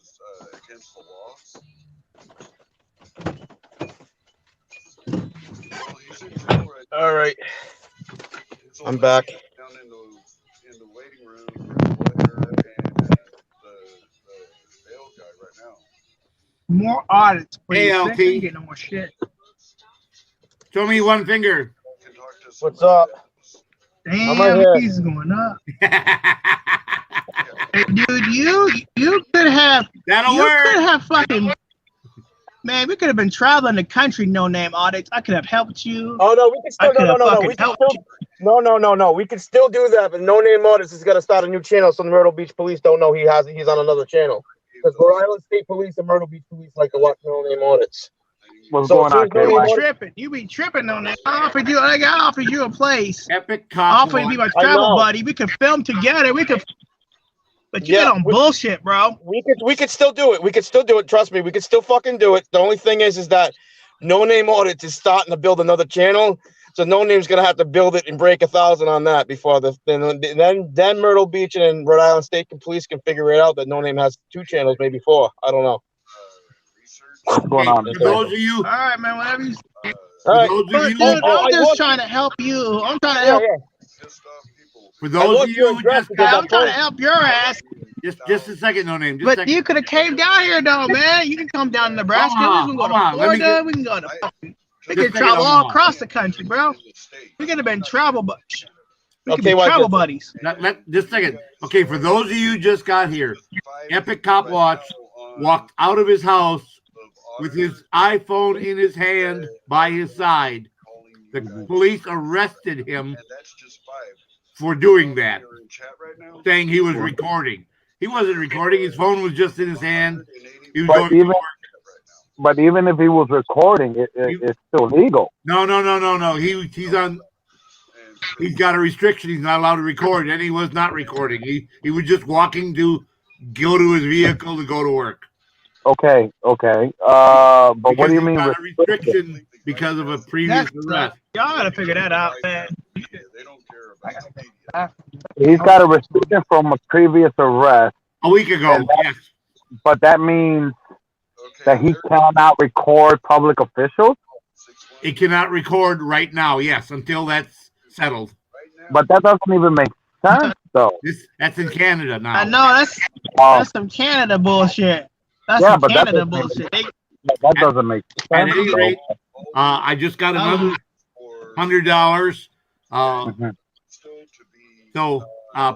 Against the law. Well, he's in jail right now. All right. It's I'm only back. Down in the waiting room with the lawyer and the bail guy right now. More audits, please. Hey, I LT. ain't getting no more shit. Show me one finger. Can talk to What's up? Damn, right here. fees is going up. Hey, dude, you could have That'll you work. could have fucking man. We could have been traveling the country, no name audits. I could have helped you. Oh no, we can I still could have no. fucking We can helped still you. no. We can still do that, but No Name Audits has got to start a new channel so the Myrtle Beach Police don't know he's on another channel. Because Rhode Island State Police and Myrtle Beach Police like to watch No Name Audits. What's So going on, choose No Name You be Audits. tripping. You be tripping on that. I offered you a place. Epic I cop. offered to be my I travel know. buddy. We could film together. We could. But you Yeah, get on bullshit, bro. We could still do it. We could still do it. Trust me, we could still fucking do it. The only thing is that No Name Audits is starting to build another channel. So No Name's gonna have to build it and break 1,000 on that before then Myrtle Beach and Rhode Island State Police can figure it out that No Name has 2 channels, maybe 4. I don't know. What's going on? For those of you, All right, man. Whatever you. All for right. those of But you, dude, Oh, I'm I just want trying to help you. I'm trying to Yeah, help. yeah. for I those want of your you who address just because got, I'm trying to help your ass. just a second, No Name. Just a But second. you could have came down here, though, man. You can come down to Nebraska. Omaha, We can go Omaha. to Let me Florida. get- We can go to. We Just can a travel second, all Omaha. across the country, bro. We could have been travel buddies. We could Okay, be why travel just- buddies. Just a second. Okay, for those of you who just got here, Epic Cop Watch walked out of his house with his iPhone in his hand by his side. The police arrested him for doing that, saying he was recording. He wasn't recording. His phone was just in his hand. He was But going to even work. but even if he was recording, it's still legal. No. He's on. He's got a restriction. He's not allowed to record, and he was not recording. He was just walking to go to his vehicle to go to work. Okay. But Because what do you he's mean got a restricted? restriction because of a previous arrest. Y'all gotta figure that out, man. He's got a restriction from a previous arrest, A week ago, And that- yes. but that means that he cannot record public officials. It cannot record right now, yes, until that's settled. But that doesn't even make sense, though. That's in Canada now. I know that's some Canada bullshit. That's Yeah, some but that Canada doesn't- bullshit. That doesn't make At sense. any though. rate, I just got another $100. Mhm. So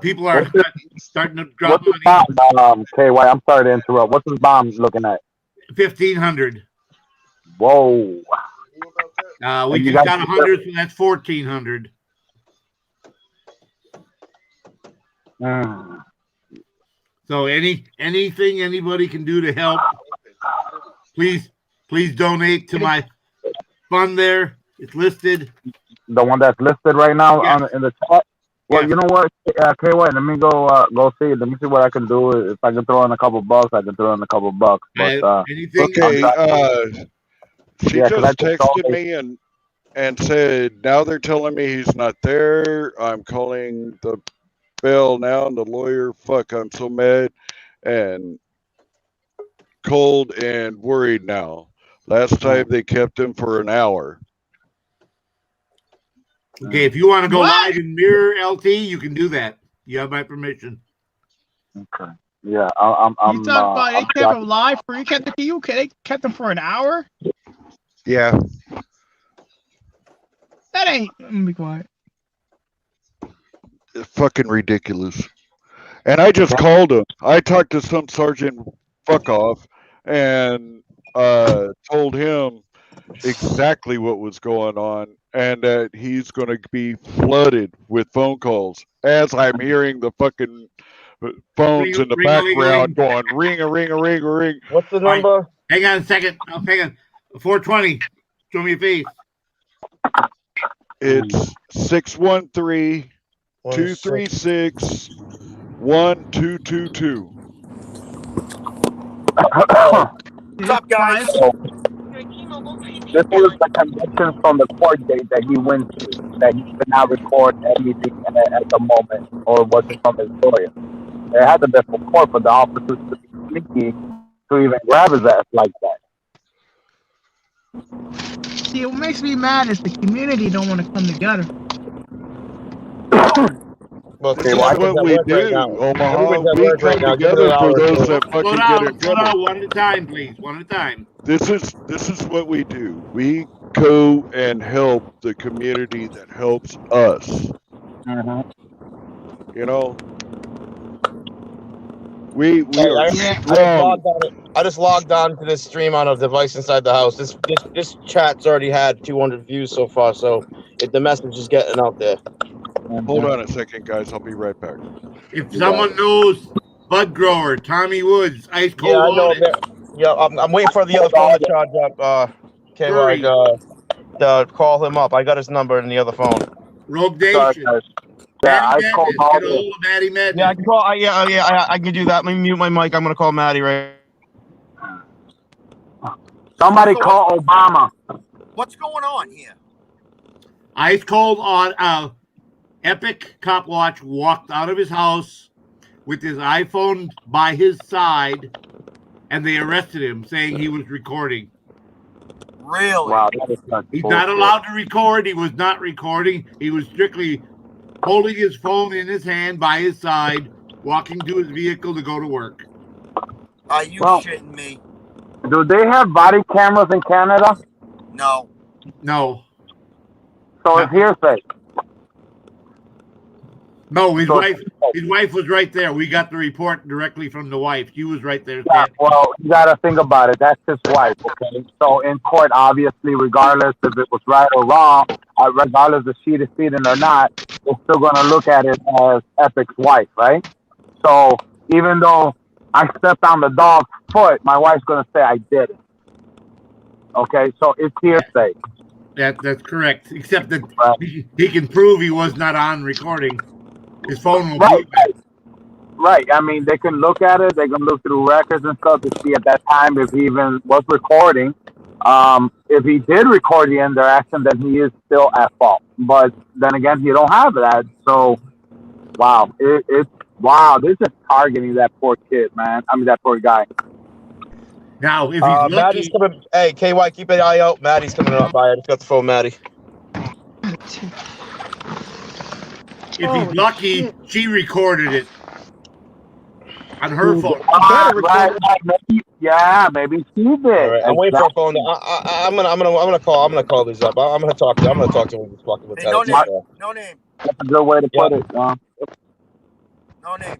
people are What's starting to drop What's his money. bomb, KY? I'm sorry to interrupt. What's his bomb looking at? 1,500. Whoa. We And you just guys- got 100, so that's 1,400. Mm. So anything anybody can do to help, please donate to my fund there. It's listed. The one that's listed right now Yes. in the chat. Well, Yes. you know what, KY? Let me go see. Let me see what I can do. If I can throw in a couple bucks, I can throw in a couple bucks. But Anything? Okay, she Yeah, 'cause I just just texted saw me and said now they're telling me he's not there. I'm calling the bell now and the lawyer. Fuck, I'm so mad and cold and worried now. Last time they kept him for an hour. Okay, if you want to go What? live in Mirror LT, you can do that. You have my permission. okay. Yeah, I'm. You talk about they I'm kept shocked. him live for you kept the UK. They kept him for an hour. Yeah. That ain't. Let me be quiet. It's fucking ridiculous. And I just called him. I talked to some sergeant fuck off and told him exactly what was going on and that he's going to be flooded with phone calls as I'm hearing the fucking phones in the background going ring a ring a ring a ring. What's the number? Hang on a second. Hang on. 420. Show me your face. It's 613-236-1222. What's up, guys? This was the conviction from the court date that he went to, that he could not record anything at the moment, or was it from his lawyer? It had to be from court for the officers to be sneaky to even grab his ass like that. See, what makes me mad is the community don't want to come together. Well, This is what we do, Omaha. We come together for those that fucking Slow get down, in slow down. trouble. One at a time, please. One at a time. This is what we do. We go and help the community that helps us. You know, we are strong. I just logged on to this stream on a device inside the house. This chat's already had 200 views so far, so the message is getting out there. Hold on a second, guys. I'll be right back. If someone knows Bud Grower, Tommy Woods, Ice Cold Yeah, I know. Audit, Yeah, I'm waiting for the other phone to charge up. KY, to call him up. I got his number in the other phone. Rogue Nation. Yeah, Ice Cold Audit. Maddie Madness. Yeah, I can call. I can do that. Let me mute my mic. I'm gonna call Maddie right. Somebody call Obama. What's going on here? Ice Cold on Epic Cop Watch walked out of his house with his iPhone by his side, and they arrested him, saying he was recording. Really? Wow, that is He's not allowed to record. He was not recording. He was strictly holding his phone in his hand by his side, walking to his vehicle to go to work. Are you shitting me? Do they have body cameras in Canada? No. No. So it's hearsay. No, his wife was right there. We got the report directly from the wife. She was right there. Yeah, well, you got to think about it. That's his wife, okay? So in court, obviously, regardless if it was right or wrong, regardless if she deceded or not, they're still going to look at it as Epic's wife, right? So even though I stepped on the dog's foot, my wife's going to say I did it. Okay, so it's hearsay. That's correct. Except that he can prove he was not on recording. His phone will prove it. Right. I mean, they can look at it. They can look through records and stuff to see at that time if he even was recording. If he did record the interaction, then he is still at fault. But then again, he don't have that. So, wow, it's wow. This is targeting that poor kid, man. I mean, that poor guy. Now, if he's Maddie's lucky, coming. Hey, KY, keep an eye out. Maddie's coming up by. I just got the phone, Maddie. if he's lucky, she recorded it on her phone. Right. Maybe she did. All right, I'm waiting for a phone. I'm gonna call these up. I'm gonna talk to him with this fucking Hey, no lieutenant. name. No name. That's a good way to put it. No name.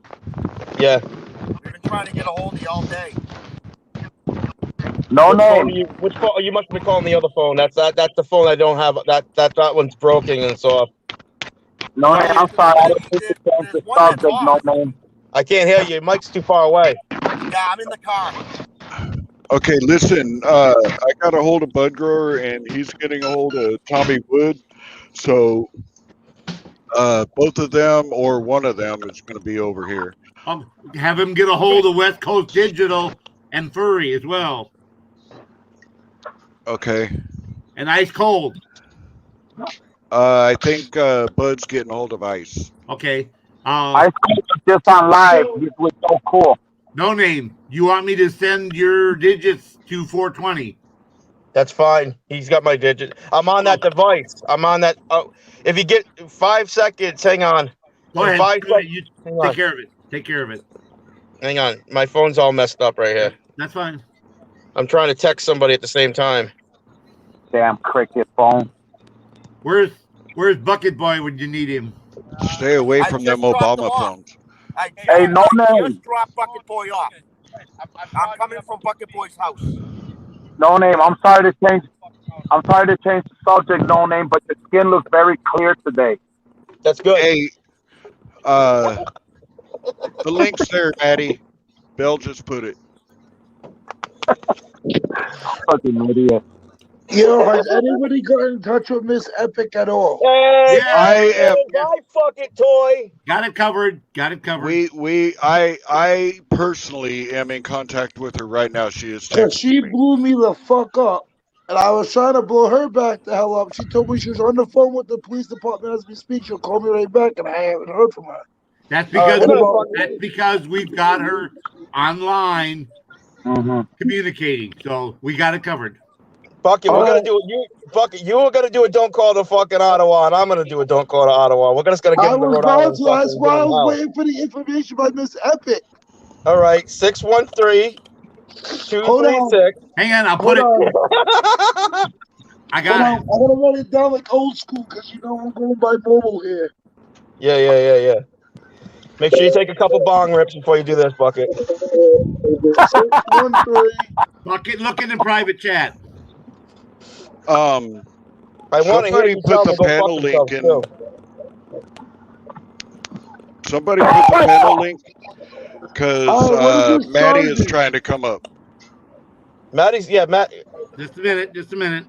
Yeah. We've been trying to get a hold of you all day. No Which phone name. which phone? You must be calling the other phone. That's the phone I don't have. That one's broken and so No name. I'm sorry. I didn't think to change the subject. No name. I can't hear you. Mike's too far away. Yeah, I'm in the car. Okay, listen. I got a hold of Bud Grower, and he's getting a hold of Tommy Wood. So both of them or one of them is going to be over here. Have him get a hold of West Coast Digital and Furry as well. Okay. And Ice Cold. I think Bud's getting a hold of Ice. Okay. Ice Cold is just on live. This was so cool. No name. You want me to send your digits to 420? That's fine. He's got my digit. I'm on that device. I'm on that. Oh, if you get 5 seconds, hang on. Go ahead. 5 Go ahead. seconds. You Hang on. take care of it. Take care of it. Hang on. My phone's all messed up right here. That's fine. I'm trying to text somebody at the same time. Damn cricket phone. Where's Bucket Boy when you need him? Stay away from them Obama phones. Hey, no name. Just drop Bucket Boy off. I'm coming from Bucket Boy's house. No name. I'm sorry to change the subject. No name, but your skin looks very clear today. That's good. Hey, the link's there, Maddie. Bell just put it. Fucking idiot. Yo, has anybody got in touch with Miss Epic at all? Hey, I am. my fucking toy. Got it covered. Got it covered. I personally am in contact with her right now. She is Cause she texting me. blew me the fuck up. And I was trying to blow her back the hell up. She told me she was on the phone with the police department as we speak. She'll call me right back, and I haven't heard from her. That's because we've got her online communicating. So we got it covered. Fuck it, we're gonna do it. You were gonna do it. Don't call the fucking Ottawa, and I'm gonna do it. Don't call to Ottawa. We're just gonna give I them the was Rhode about Island. to. That's why I was fucking waiting for the information by Miss Epic. All right, 613-236. Hang on, I'll put it. I got it. I'm gonna run it down like old school because you know I'm going by mobile here. Yeah. Make sure you take a couple bong rips before you do this, Bucket. 613. Bucket, look in the private chat. I want to hear Somebody you put tell the them to go panel fuck link themselves, in. Somebody put the panel link because Maddie is trying to come up. Matt. Just a minute.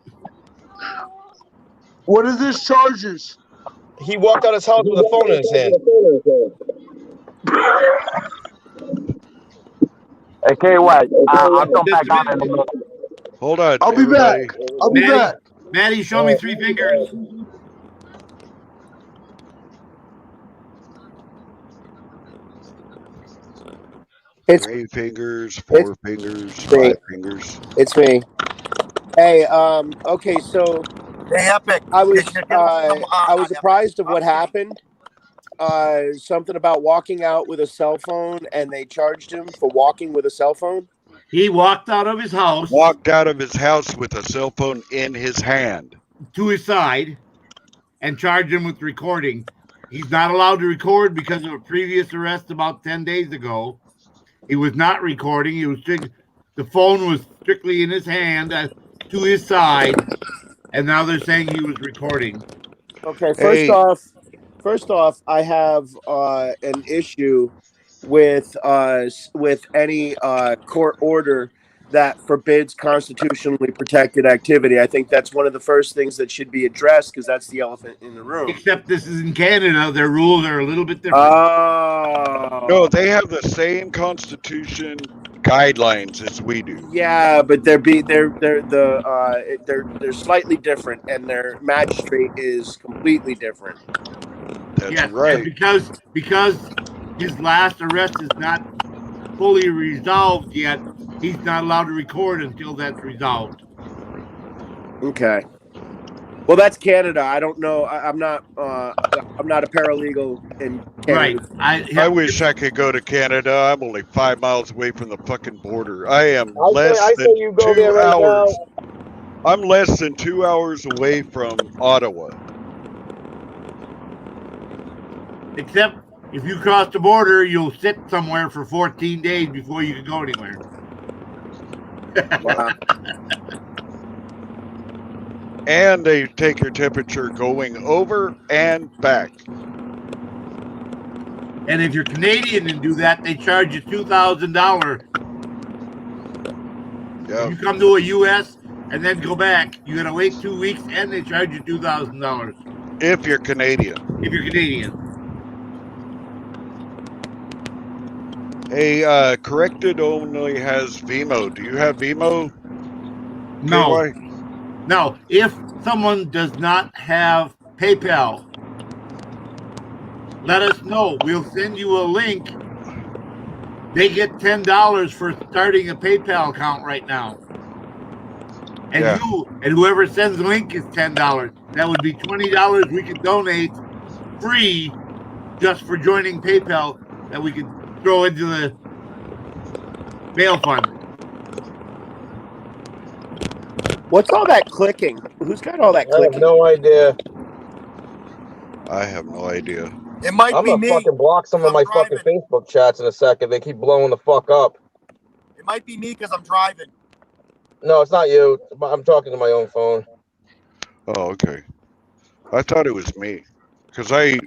What is this charges? He walked out his house with a phone in his hand. Okay, what? I'll come back on in a minute. Hold on. I'll be back. I'll be back. Maddie, show me 3 fingers. It's 3 fingers, 4 fingers, 5 fingers. It's me. Hey, okay, so Hey, Epic. I was surprised of what happened. Something about walking out with a cell phone, and they charged him for walking with a cell phone. He walked out of his house. Walked out of his house with a cell phone in his hand. To his side and charged him with recording. He's not allowed to record because of a previous arrest about 10 days ago. He was not recording. The phone was strictly in his hand to his side, and now they're saying he was recording. Okay, first off, I have an issue with any court order that forbids constitutionally protected activity. I think that's one of the first things that should be addressed because that's the elephant in the room. Except this is in Canada. Their rules are a little bit different. Oh. No, they have the same constitution guidelines as we do. Yeah, but they're slightly different, and their magistrate is completely different. That's Yes, right. and because his last arrest is not fully resolved yet, he's not allowed to record until that's resolved. Okay. Well, that's Canada. I don't know. I'm not a paralegal in Canada. Right. I wish I could go to Canada. I'm only 5 miles away from the fucking border. I am I less say than you go 2 there right hours. I'm less than 2 hours away from Ottawa. Except if you cross the border, you'll sit somewhere for 14 days before you can go anywhere. Wow. And they take your temperature going over and back. And if you're Canadian and do that, they charge you $2,000. Yeah. If you come to a U.S. and then go back, you got to wait 2 weeks, and they charge you $2,000. If you're Canadian. If you're Canadian. Hey, Corrected only has Vimo. Do you have Vimo? No. KY? No. If someone does not have PayPal, let us know. We'll send you a link. They get $10 for starting a PayPal account right now. And Yeah. whoever sends the link is $10. That would be $20 we could donate free just for joining PayPal that we could throw into the bail fund. What's all that clicking? Who's got all that I have clicking? no idea. I have no idea. It might I'm be gonna me. fucking block some of my fucking Facebook chats in a second. They keep blowing the fuck up. It might be me because I'm driving. No, it's not you. I'm talking to my own phone. Oh, okay. I thought it was me. Because I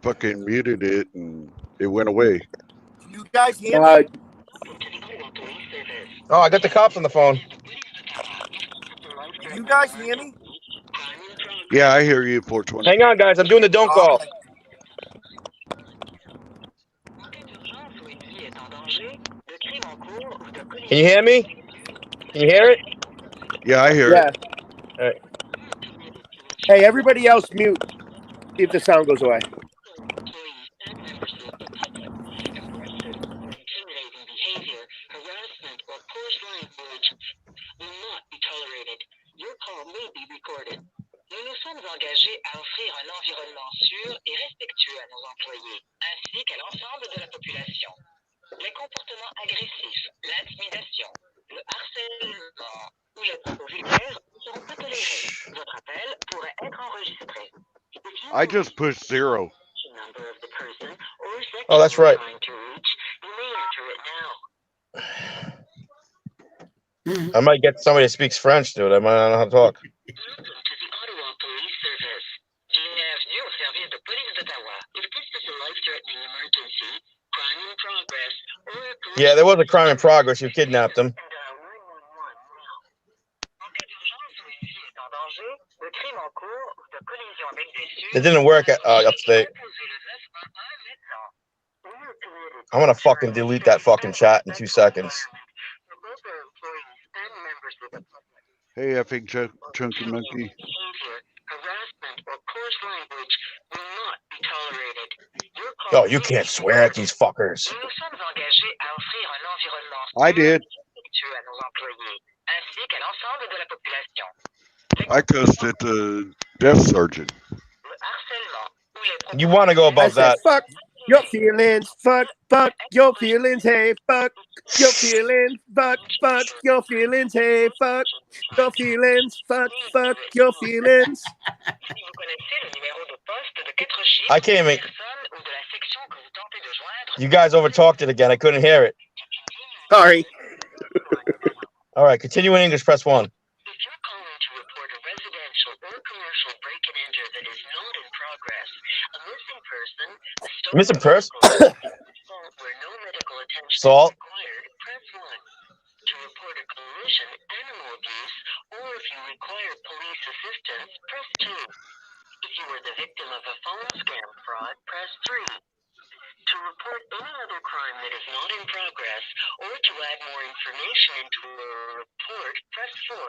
fucking muted it and it went away. Can you guys hear me? Oh, I got the cops on the phone. Can you guys hear me? Yeah, I hear you, 420. Hang on, guys. I'm doing the don't call. Can you hear me? Can you hear it? Yeah, I hear Yeah. it. All right. Hey, everybody else mute. See if the sound goes away. Nous nous sommes engagés à offrir un environnement sûr et respectueux à nos employés, ainsi qu'à l'ensemble de la population. Les comportements agressifs, l'intimidation, le harcèlement ou les propos vulgaires ne seront pas tolérés. Votre appel pourrait être enregistré. I just pushed 0. Oh, that's right. I might get somebody that speaks French, dude. I might not know how to talk. Bienvenue au service de police d'Ottawa. If this is a life-threatening emergency, crime in progress, or Yeah, there was a crime in progress. You kidnapped him. It didn't work at upstate. I'm gonna fucking delete that fucking chat in 2 seconds. Hey, effing chunky monkey. Yo, you can't swear at these fuckers. I did. I cussed at the death sergeant. You want to go I above said, that? fuck your feelings. Fuck your feelings. Hey, fuck your feelings. Fuck your feelings. Hey, fuck your feelings. Fuck your feelings. I can't even. You guys overtalked it again. I couldn't hear it. Sorry. All right, continue in English. Press 1. Missing purse? Salt? To report any other crime that is not in progress, or to add more information into a report, press 4.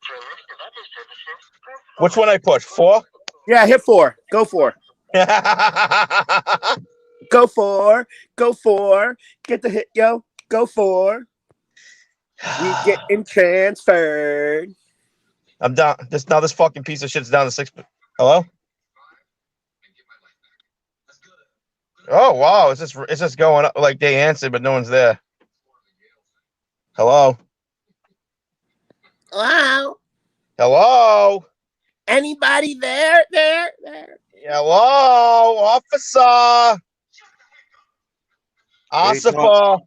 For a list of other services, press 5. Which one I push? 4? Yeah, hit 4. Go 4. Go 4. Go 4. Get the hit, yo. Go 4. We getting transferred. I'm down. This fucking piece of shit's down to 6. Hello? Oh wow, it's just going up like they answered, but no one's there. Hello? Hello? Hello? Anybody there? There? Hello, officer. Ossifer.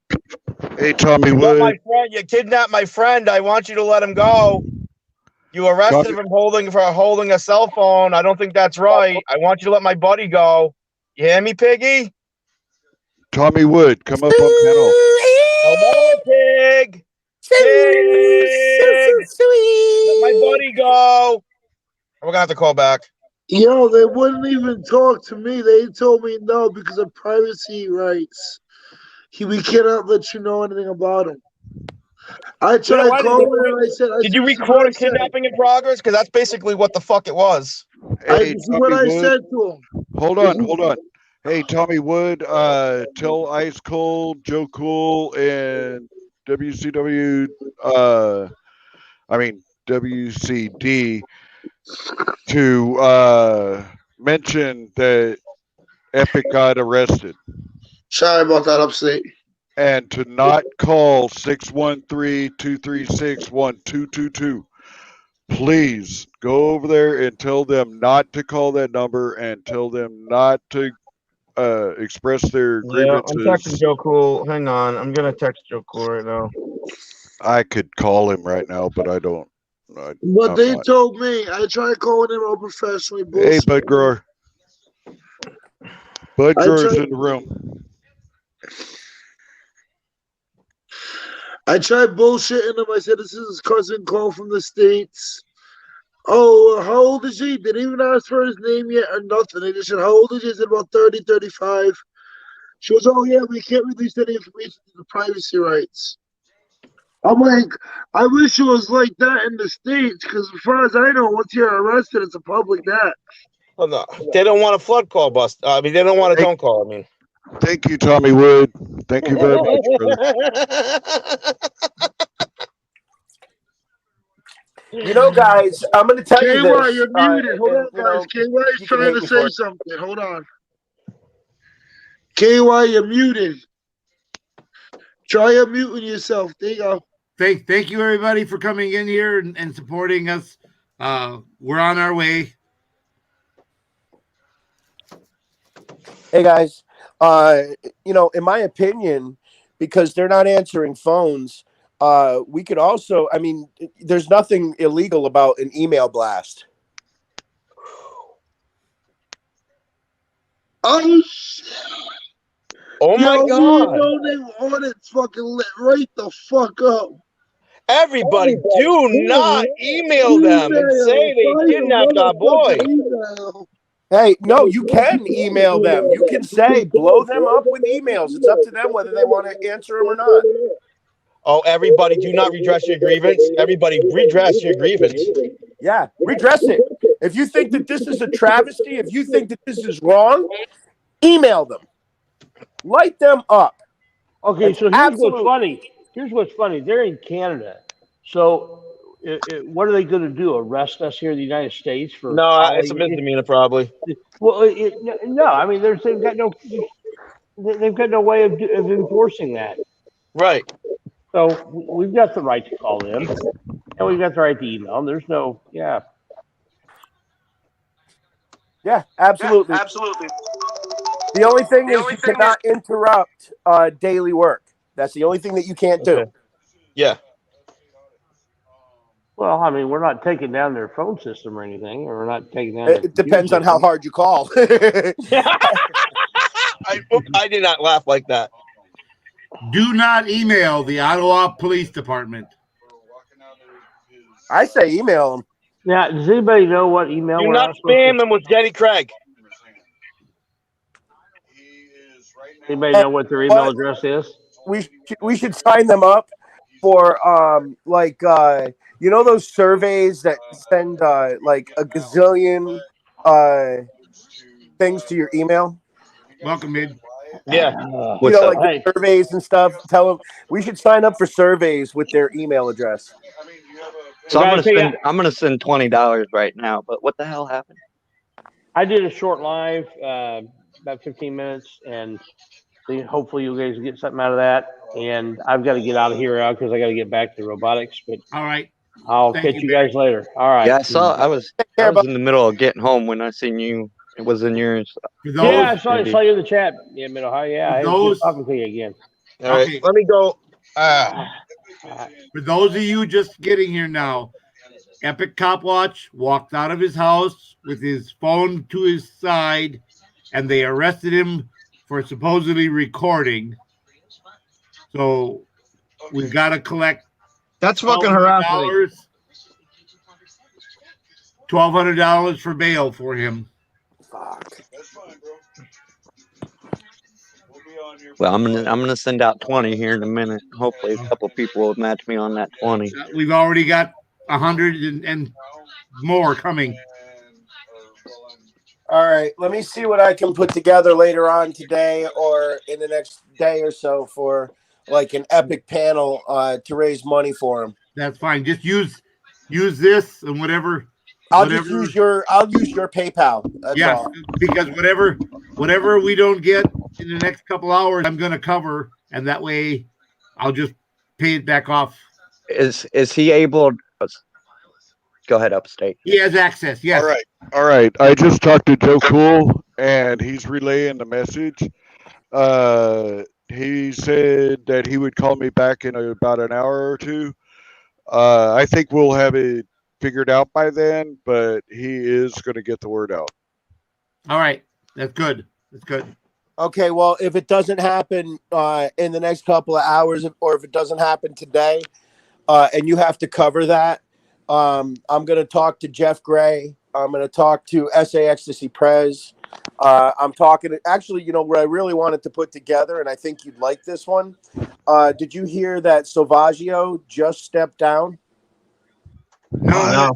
Hey, Tommy You got Wood. my friend. You kidnapped my friend. I want you to let him go. You arrested him for holding a cell phone. I don't think that's right. I want you to let my buddy go. You hear me, Piggy? Tommy Wood, come up on panel. Hello, Pig. Pig. Let my buddy go. We're gonna have to call back. Yo, they wouldn't even talk to me. They told me no because of privacy rights. We cannot let you know anything about him. I tried calling him. I said, "Did you record a kidnapping in progress?" Because that's basically what the fuck it was. Hey, This is what I said to him. Hold on. Hey, Tommy Wood, tell Ice Cold, Joe Cool, and WCD to mention that Epic got arrested. Sorry about that, Upstate. And to not call 613-236-1222. Please go over there and tell them not to call that number and tell them not to express their grievances. I'm texting Joe Cool. Hang on. I'm going to text Joe Cool right now. I could call him right now, but I don't. But they told me. I tried calling him unprofessionally. Hey, Bud Grower. Bud Grower's in the room. I tried bullshitting him. I said, this is his cousin call from the States. Oh, how old is he? Didn't even ask for his name yet or nothing. They just said, how old is he? I said, about 30, 35. She goes, oh, yeah, we can't release any information to the privacy rights. I'm like, I wish it was like that in the States, because as far as I know, once you're arrested, it's a public net. Oh, no. They don't want a flood call bust. They don't want a don't call. Thank you, Tommy Wood. Thank you very much, brother. You know, guys, I'm going to tell you this. KY, you're muted. Hold on, guys. KY is trying to say something. Hold on. KY, you're muted. Try unmuting yourself. There you go. Thank you, everybody, for coming in here and supporting us. We're on our way. Hey, guys. In my opinion, because they're not answering phones, we could also, there's nothing illegal about an email blast. Oh my God. You know they want it fucking lit right the fuck up. Everybody, do not email them and say they kidnapped our boy. Hey, no, you can email them. You can say, blow them up with emails. It's up to them whether they want to answer them or not. Oh, everybody, do not redress your grievance. Everybody, redress your grievance. Yeah, redress it. If you think that this is a travesty, if you think that this is wrong, email them. Light them up. Okay, so here's what's funny. Here's what's funny. They're in Canada. So what are they going to do? Arrest us here in the United States for? No, it's a misdemeanor, probably. Well, no. I mean, they've got no way of enforcing that. Right. So we've got the right to call them, and we've got the right to email them. There's no, Yeah, absolutely. Absolutely. The only thing is you cannot interrupt daily work. That's the only thing that you can't do. Yeah. Well, I mean, we're not taking down their phone system or anything, or we're not taking down. It depends on how hard you call. I did not laugh like that. Do not email the Ottawa Police Department. I say email them. Now, does anybody know what email? Do not spam them with Jenny Craig. Anybody know what their email address is? We should sign them up for you know those surveys that send like a gazillion things to your email. Welcome in. Yeah. You know, like the surveys and stuff. Tell them we should sign up for surveys with their email address. So I'm gonna send $20 right now. But what the hell happened? I did a short live, about 15 minutes, and hopefully you guys get something out of that. And I've got to get out of here because I got to get back to robotics. But all right, I'll catch you guys later. All right. Yeah, I was in the middle of getting home when I seen you. It was in yours. Yeah, I saw you in the chat. Yeah, middle. Yeah, I was talking to you again. All right, let me go. For those of you just getting here now, Epic Cop Watch walked out of his house with his phone to his side, and they arrested him for supposedly recording. So we've got to collect. That's fucking harassment. $1,200 for bail for him. Fuck. Well, I'm gonna send out 20 here in a minute. Hopefully, a couple people will match me on that 20. We've already got 100 and more coming. All right, let me see what I can put together later on today or in the next day or so for like an epic panel to raise money for him. That's fine. Just use this and whatever. I'll use your PayPal. That's all. Because whatever we don't get in the next couple hours, I'm gonna cover, and that way I'll just pay it back off. Is he able? Go ahead, Upstate. He has access. Yes. All right. I just talked to Joe Cool, and he's relaying the message. He said that he would call me back in about an hour or two. I think we'll have it figured out by then, but he is going to get the word out. All right. That's good. That's good. Okay, well, if it doesn't happen in the next couple of hours, or if it doesn't happen today, and you have to cover that, I'm going to talk to Jeff Gray. I'm going to talk to SA Ecstasy Prez. I'm talking actually, you know, what I really wanted to put together, and I think you'd like this one. Did you hear that Salvaggio just stepped down? No.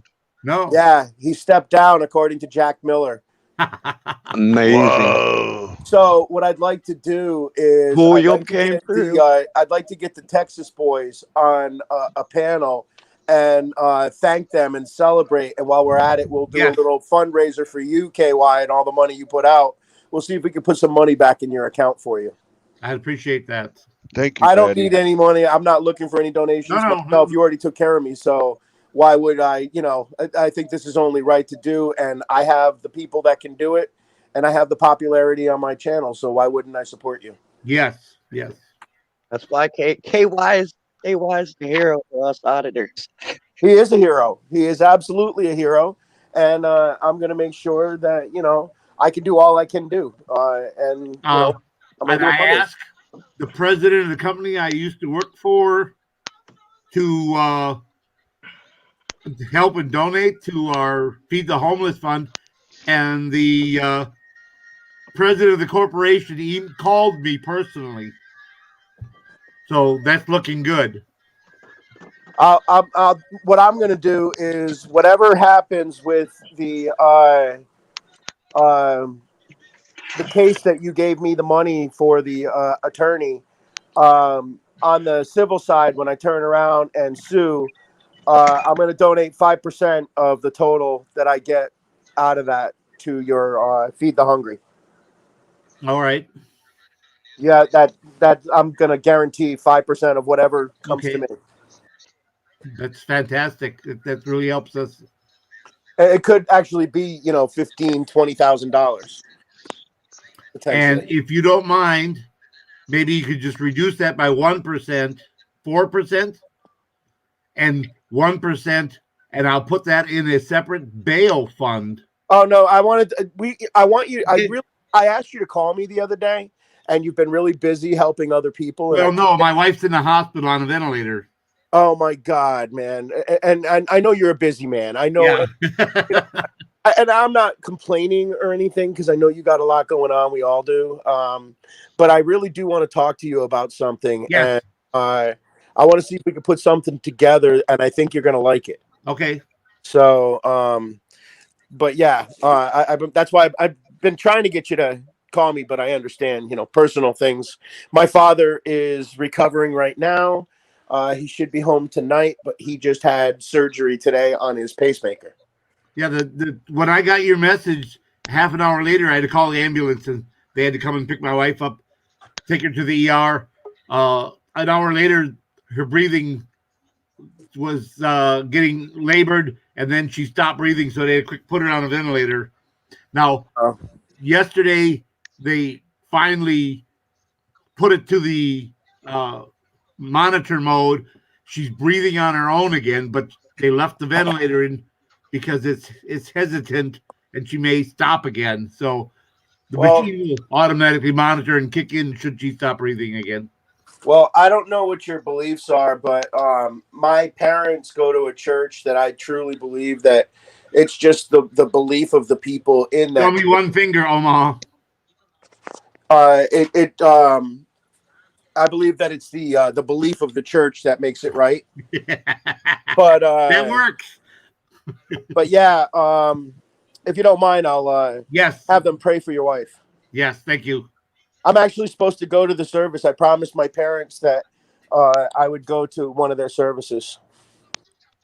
Yeah, he stepped down according to Jack Miller. Amazing. Whoa. So what I'd like to do is I'd like to get the Texas boys on a panel and thank them and celebrate. And while we're at it, we'll do a little fundraiser for you, KY, and all the money you put out. We'll see if we can put some money back in your account for you. I appreciate that. Thank you. I don't need any money. I'm not looking for any donations. No, if you already took care of me. So why would I, you know, I think this is only right to do. And I have the people that can do it. And I have the popularity on my channel. So why wouldn't I support you? Yes. That's why KY is the hero for us auditors. He is a hero. He is absolutely a hero. And I'm going to make sure that, you know, I can do all I can do. And I asked the president of the company I used to work for to help and donate to our Feed the Homeless Fund. And the president of the corporation even called me personally. So that's looking good. What I'm going to do is whatever happens with the case that you gave me the money for the attorney on the civil side, when I turn around and sue, I'm going to donate 5% of the total that I get out of that to your Feed the Hungry. All right. Yeah, that I'm going to guarantee 5% of whatever comes to me. That's fantastic. That really helps us. It could actually be, you know, $15,000, $20,000. And if you don't mind, maybe you could just reduce that by 1%, 4%, and 1%, and I'll put that in a separate bail fund. Oh no, I asked you to call me the other day, and you've been really busy helping other people. Well, no, my wife's in the hospital on a ventilator. Oh my God, man! And I know you're a busy man. I know. Yeah. And I'm not complaining or anything because I know you got a lot going on. We all do. But I really do want to talk to you about something. Yes. And I want to see if we can put something together, and I think you're going to like it. Okay. So, but yeah, that's why I've been trying to get you to call me, but I understand, personal things. My father is recovering right now. He should be home tonight, but he just had surgery today on his pacemaker. Yeah, when I got your message, half an hour later, I had to call the ambulance, and they had to come and pick my wife up, take her to the ER. An hour later, her breathing was getting labored, and then she stopped breathing, so they had to put her on a ventilator. Now, yesterday, they finally put it to the monitor mode. She's breathing on her own again, but they left the ventilator in because it's hesitant and she may stop again. So the machine will automatically monitor and kick in should she stop breathing again. Well, I don't know what your beliefs are, but my parents go to a church that I truly believe that it's just the belief of the people in that. Show me one finger, Omaha. I believe that it's the belief of the church that makes it right. But that works. But yeah, if you don't mind, I'll yes have them pray for your wife. Yes, thank you. I'm actually supposed to go to the service. I promised my parents that I would go to one of their services.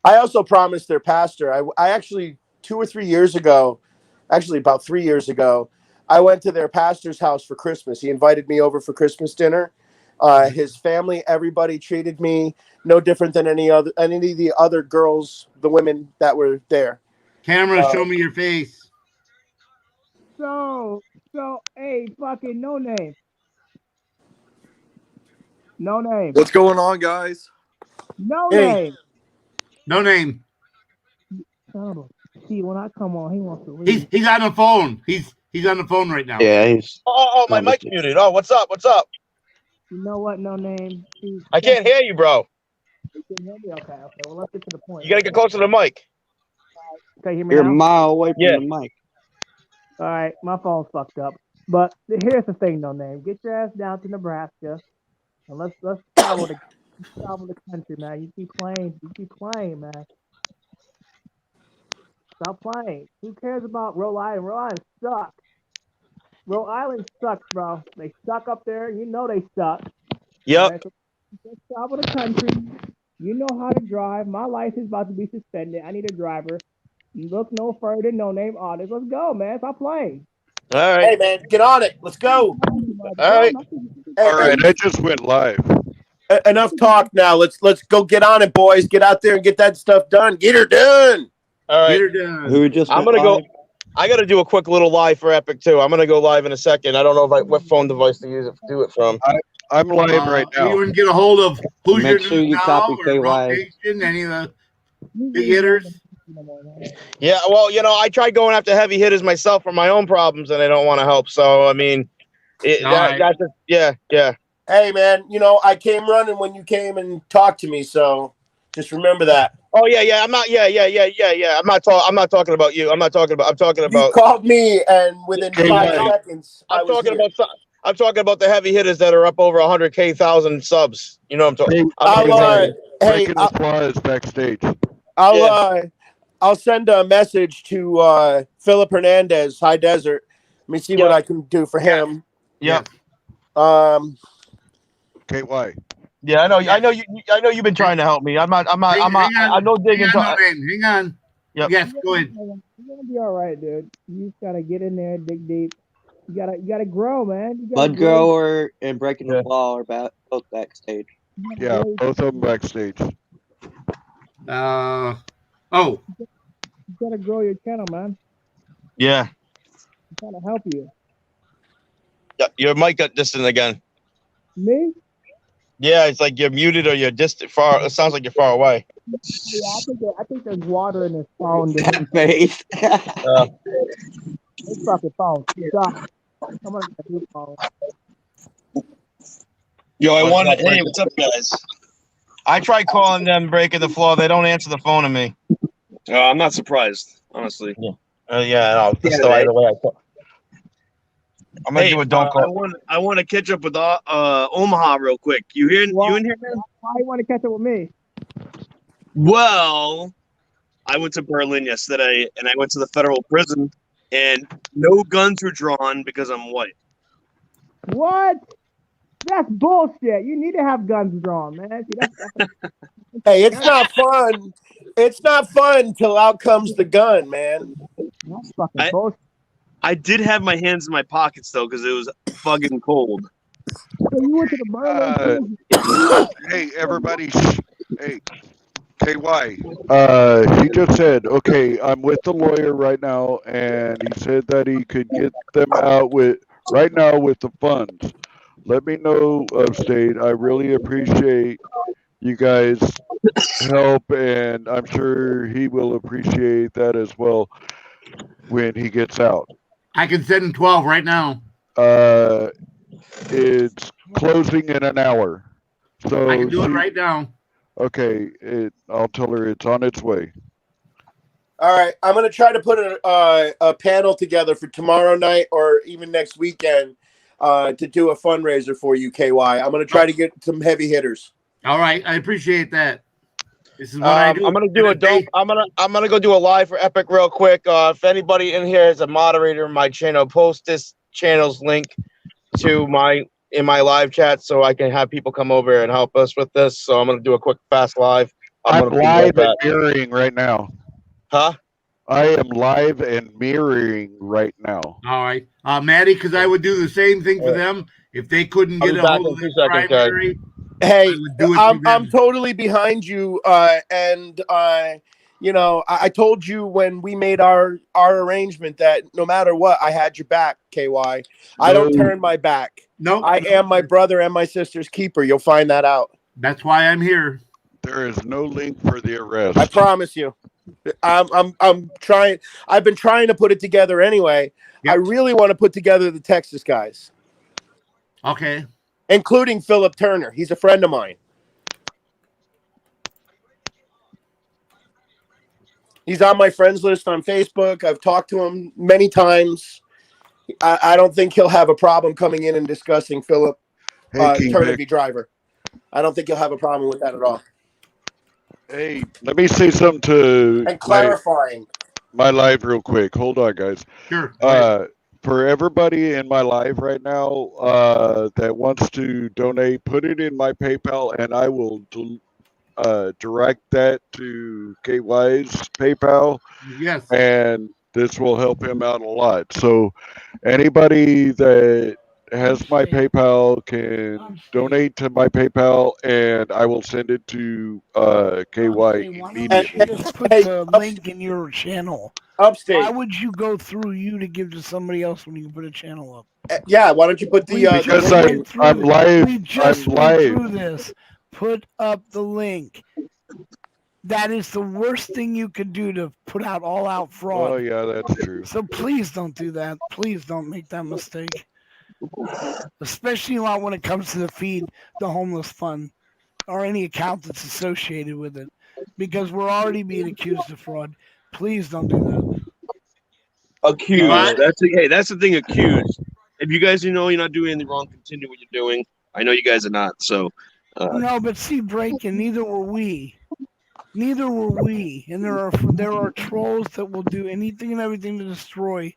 I also promised their pastor. I actually 2 or 3 years ago, actually about 3 years ago, I went to their pastor's house for Christmas. He invited me over for Christmas dinner. His family, everybody treated me no different than any of the other girls, the women that were there. Camera, show me your face. So, hey, fucking no name. No name. What's going on, guys? No Hey. name. No name. See, when I come on, he wants to leave. He's on the phone. He's on the phone right now. Yeah, he's. Oh, my mic's muted. Oh, what's up? What's up? You know what? No name. I can't hear you, bro. You can hear me? Okay. Well, let's get to the point. You gotta get closer to the mic. Can you hear me You're now? a mile away from Yeah. the mic. All right, my phone's fucked up. But here's the thing, no name. Get your ass down to Nebraska, and let's travel the country, man. You keep playing, man. Stop playing. Who cares about Rhode Island? Rhode Island sucks. Rhode Island sucks, bro. They suck up there. You know they suck. Yep. Okay, so let's travel the country. You know how to drive. My license is about to be suspended. I need a driver. You look no further, no name artist. Let's go, man. Stop playing. All right. Hey, man, get on it. Let's go. All right. All right, I just went live. Enough talk now. Let's go get on it, boys. Get out there and get that stuff done. Get her done. All right. Get her done. Who just I'm went gonna go. live? I gotta do a quick little live for Epic too. I'm gonna go live in a second. I don't know what phone device to do it from. I'm live right now. You wouldn't get a hold of who's Make your sure news you now copy or KY. Rotation, any of the big hitters. Yeah, well, I tried going after heavy hitters myself for my own problems, and they don't want to help. So, I mean, that's just, yeah. Hey, man, I came running when you came and talked to me, so just remember that. Oh yeah. I'm not. Yeah. I'm not talking about you. I'm talking You about. called me, and within 5 seconds, I'm talking about the heavy hitters that are up over 100,000 subs. You know what I'm talking. Breaking the flies backstage. I'll send a message to Philip Hernandez, High Desert. Let me see what I can do for him. Yep. KY. Yeah, I know you've been trying to help me. I'm not digging. Hang on. Yep. Yes, go ahead. You're gonna be all right, dude. You just gotta get in there, dig deep. You gotta grow, man. You gotta Bud Grower and Breaking the Law are both backstage. Yeah, both of them backstage. You gotta grow your channel, man. Yeah. I'm trying to help you. Yeah, your mic got distant again. Me? Yeah, it's like you're muted or you're distant. Far. It sounds like you're far away. Yeah, I think there's water in this phone. Face. This fucking phone. Stop. I'm gonna get a new phone. Yo, hey, what's up, guys? I tried calling them, Breaking the Floor. They don't answer the phone to me. I'm not surprised, honestly. Yeah. Yeah, no, that's Yeah, the right. way I thought. I'm gonna Hey, do a don't I call. want to catch up with Omaha real quick. You in here, man? Why you want to catch up with me? Well, I went to Berlin yesterday, and I went to the federal prison, and no guns were drawn because I'm white. What? That's bullshit. You need to have guns drawn, man. See, that's Hey, it's not fun. It's not fun till out comes the gun, man. That's fucking bullshit. I did have my hands in my pockets though, because it was fucking cold. So you went to the Berlin Hey, everybody. Hey, KY. He just said, okay, I'm with the lawyer right now, and he said that he could get them out right now with the funds. Let me know, Upstate. I really appreciate you guys' help, and I'm sure he will appreciate that as well when he gets out. I can send him 12 right now. It's closing in an hour. So I can do it right now. Okay, I'll tell her it's on its way. All right, I'm gonna try to put a panel together for tomorrow night or even next weekend to do a fundraiser for you, KY. I'm gonna try to get some heavy hitters. All right, I appreciate that. This is what I do. I'm gonna do a don't. I'm gonna go do a live for Epic real quick. If anybody in here is a moderator in my channel, post this channel's link to in my live chat so I can have people come over and help us with this. So I'm gonna do a quick fast live. I'm gonna live and mirroring right now. Huh? I am live and mirroring right now. All right, Maddie, because I would do the same thing for them if they couldn't I'll get be a back hold in of 2 the seconds, guys. primary. Hey, do it I'm totally behind you. And you know, I told you when we made our arrangement that no matter what, I had your back, KY. I don't turn my back. No, I am my brother and my sister's keeper. You'll find that out. That's why I'm here. There is no link for the arrest. I promise you. I'm trying. I've been trying to put it together anyway. I really want to put together the Texas guys. Okay. Including Philip Turner. He's a friend of mine. He's on my friends list on Facebook. I've talked to him many times. I don't think he'll have a problem coming in and discussing Philip Turner v. Driver. I don't think he'll have a problem with that at all. Hey, let me say something to And clarifying. my live real quick. Hold on, guys. Sure. For everybody in my live right now that wants to donate, put it in my PayPal, and I will direct that to KY's PayPal. Yes. And this will help him out a lot. So anybody that has my PayPal can donate to my PayPal, and I will send it to KY immediately. Just put the link in your channel. Upstate. Why would you go through you to give to somebody else when you can put a channel up? Yeah, why don't you put the because went through I'm this. live. We just I'm went live. through this. Put up the link. That is the worst thing you could do to put out all-out fraud. Oh yeah, that's true. So please don't do that. Please don't make that mistake. Especially not when it comes to the Feed the Homeless Fund or any account that's associated with it, because we're already being accused of fraud. Please don't do that. Accused. That's the thing. Accused. If you guys know you're not doing anything wrong, continue what you're doing. I know you guys are not. So. No, but see, Breaking, neither were we. Neither were we. And there are trolls that will do anything and everything to destroy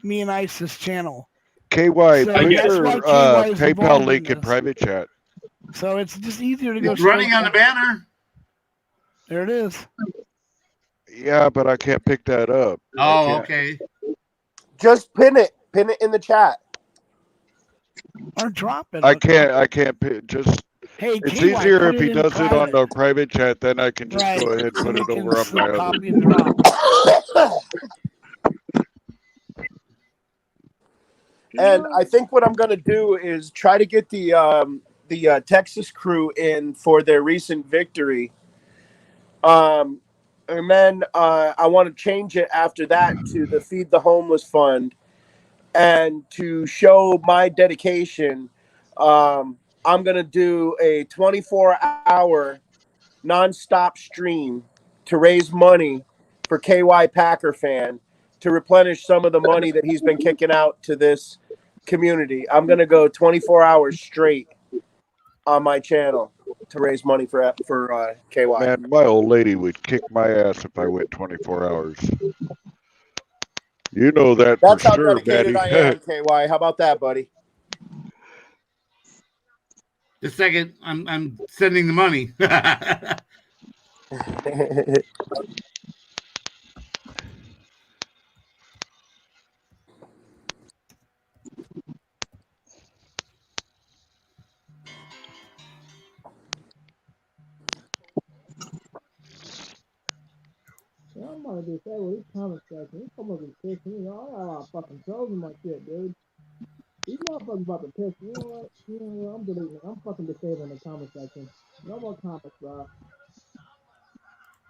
me and Isis channel. KY, So put that's your why KY is PayPal involved link in in private chat. So it's just easier to go. It's running on the banner. There it is. Yeah, but I can't pick that up. Oh, okay. Just pin it. Pin it in the chat. Or drop it. I can't pick. Just. Hey, It's KY, easier put if it he in does it on private. the private chat, then I can just Right. go ahead and So put we it can over on my other. copy and drop. And I think what I'm going to do is try to get the Texas crew in for their recent victory. And then I want to change it after that to the Feed the Homeless Fund. And to show my dedication, I'm going to do a 24-hour nonstop stream to raise money for KY Packer Fan to replenish some of the money that he's been kicking out to this community. I'm going to go 24 hours straight on my channel to raise money for KY. Man, my old lady would kick my ass if I went 24 hours. You know that That's for how sure, dedicated Maddie. I am, KY. How about that, buddy? Just a second, I'm sending the money. Yeah, I'm about to just say, well, these comment section, these motherfuckers piss me off. I got a lot of fucking trolls in my shit, dude. These motherfuckers about to piss me. You know what? You know what? I'm deleting it. I'm fucking disabling the comment section. No more comments, bro.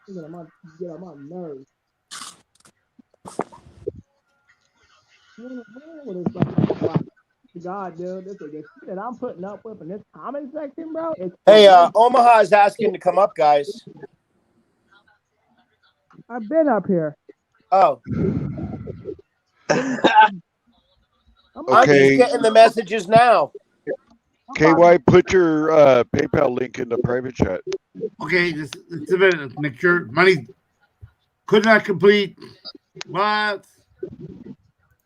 Get on my nerves. What is fucking God, dude, this is the shit that I'm putting up with in this comment section, bro. It's Hey, Omaha is asking to come up, guys. I've been up here. Oh. I'm just Okay, getting the messages now. KY, put your PayPal link in the private chat. Okay, just a minute. Make sure money could not complete. What?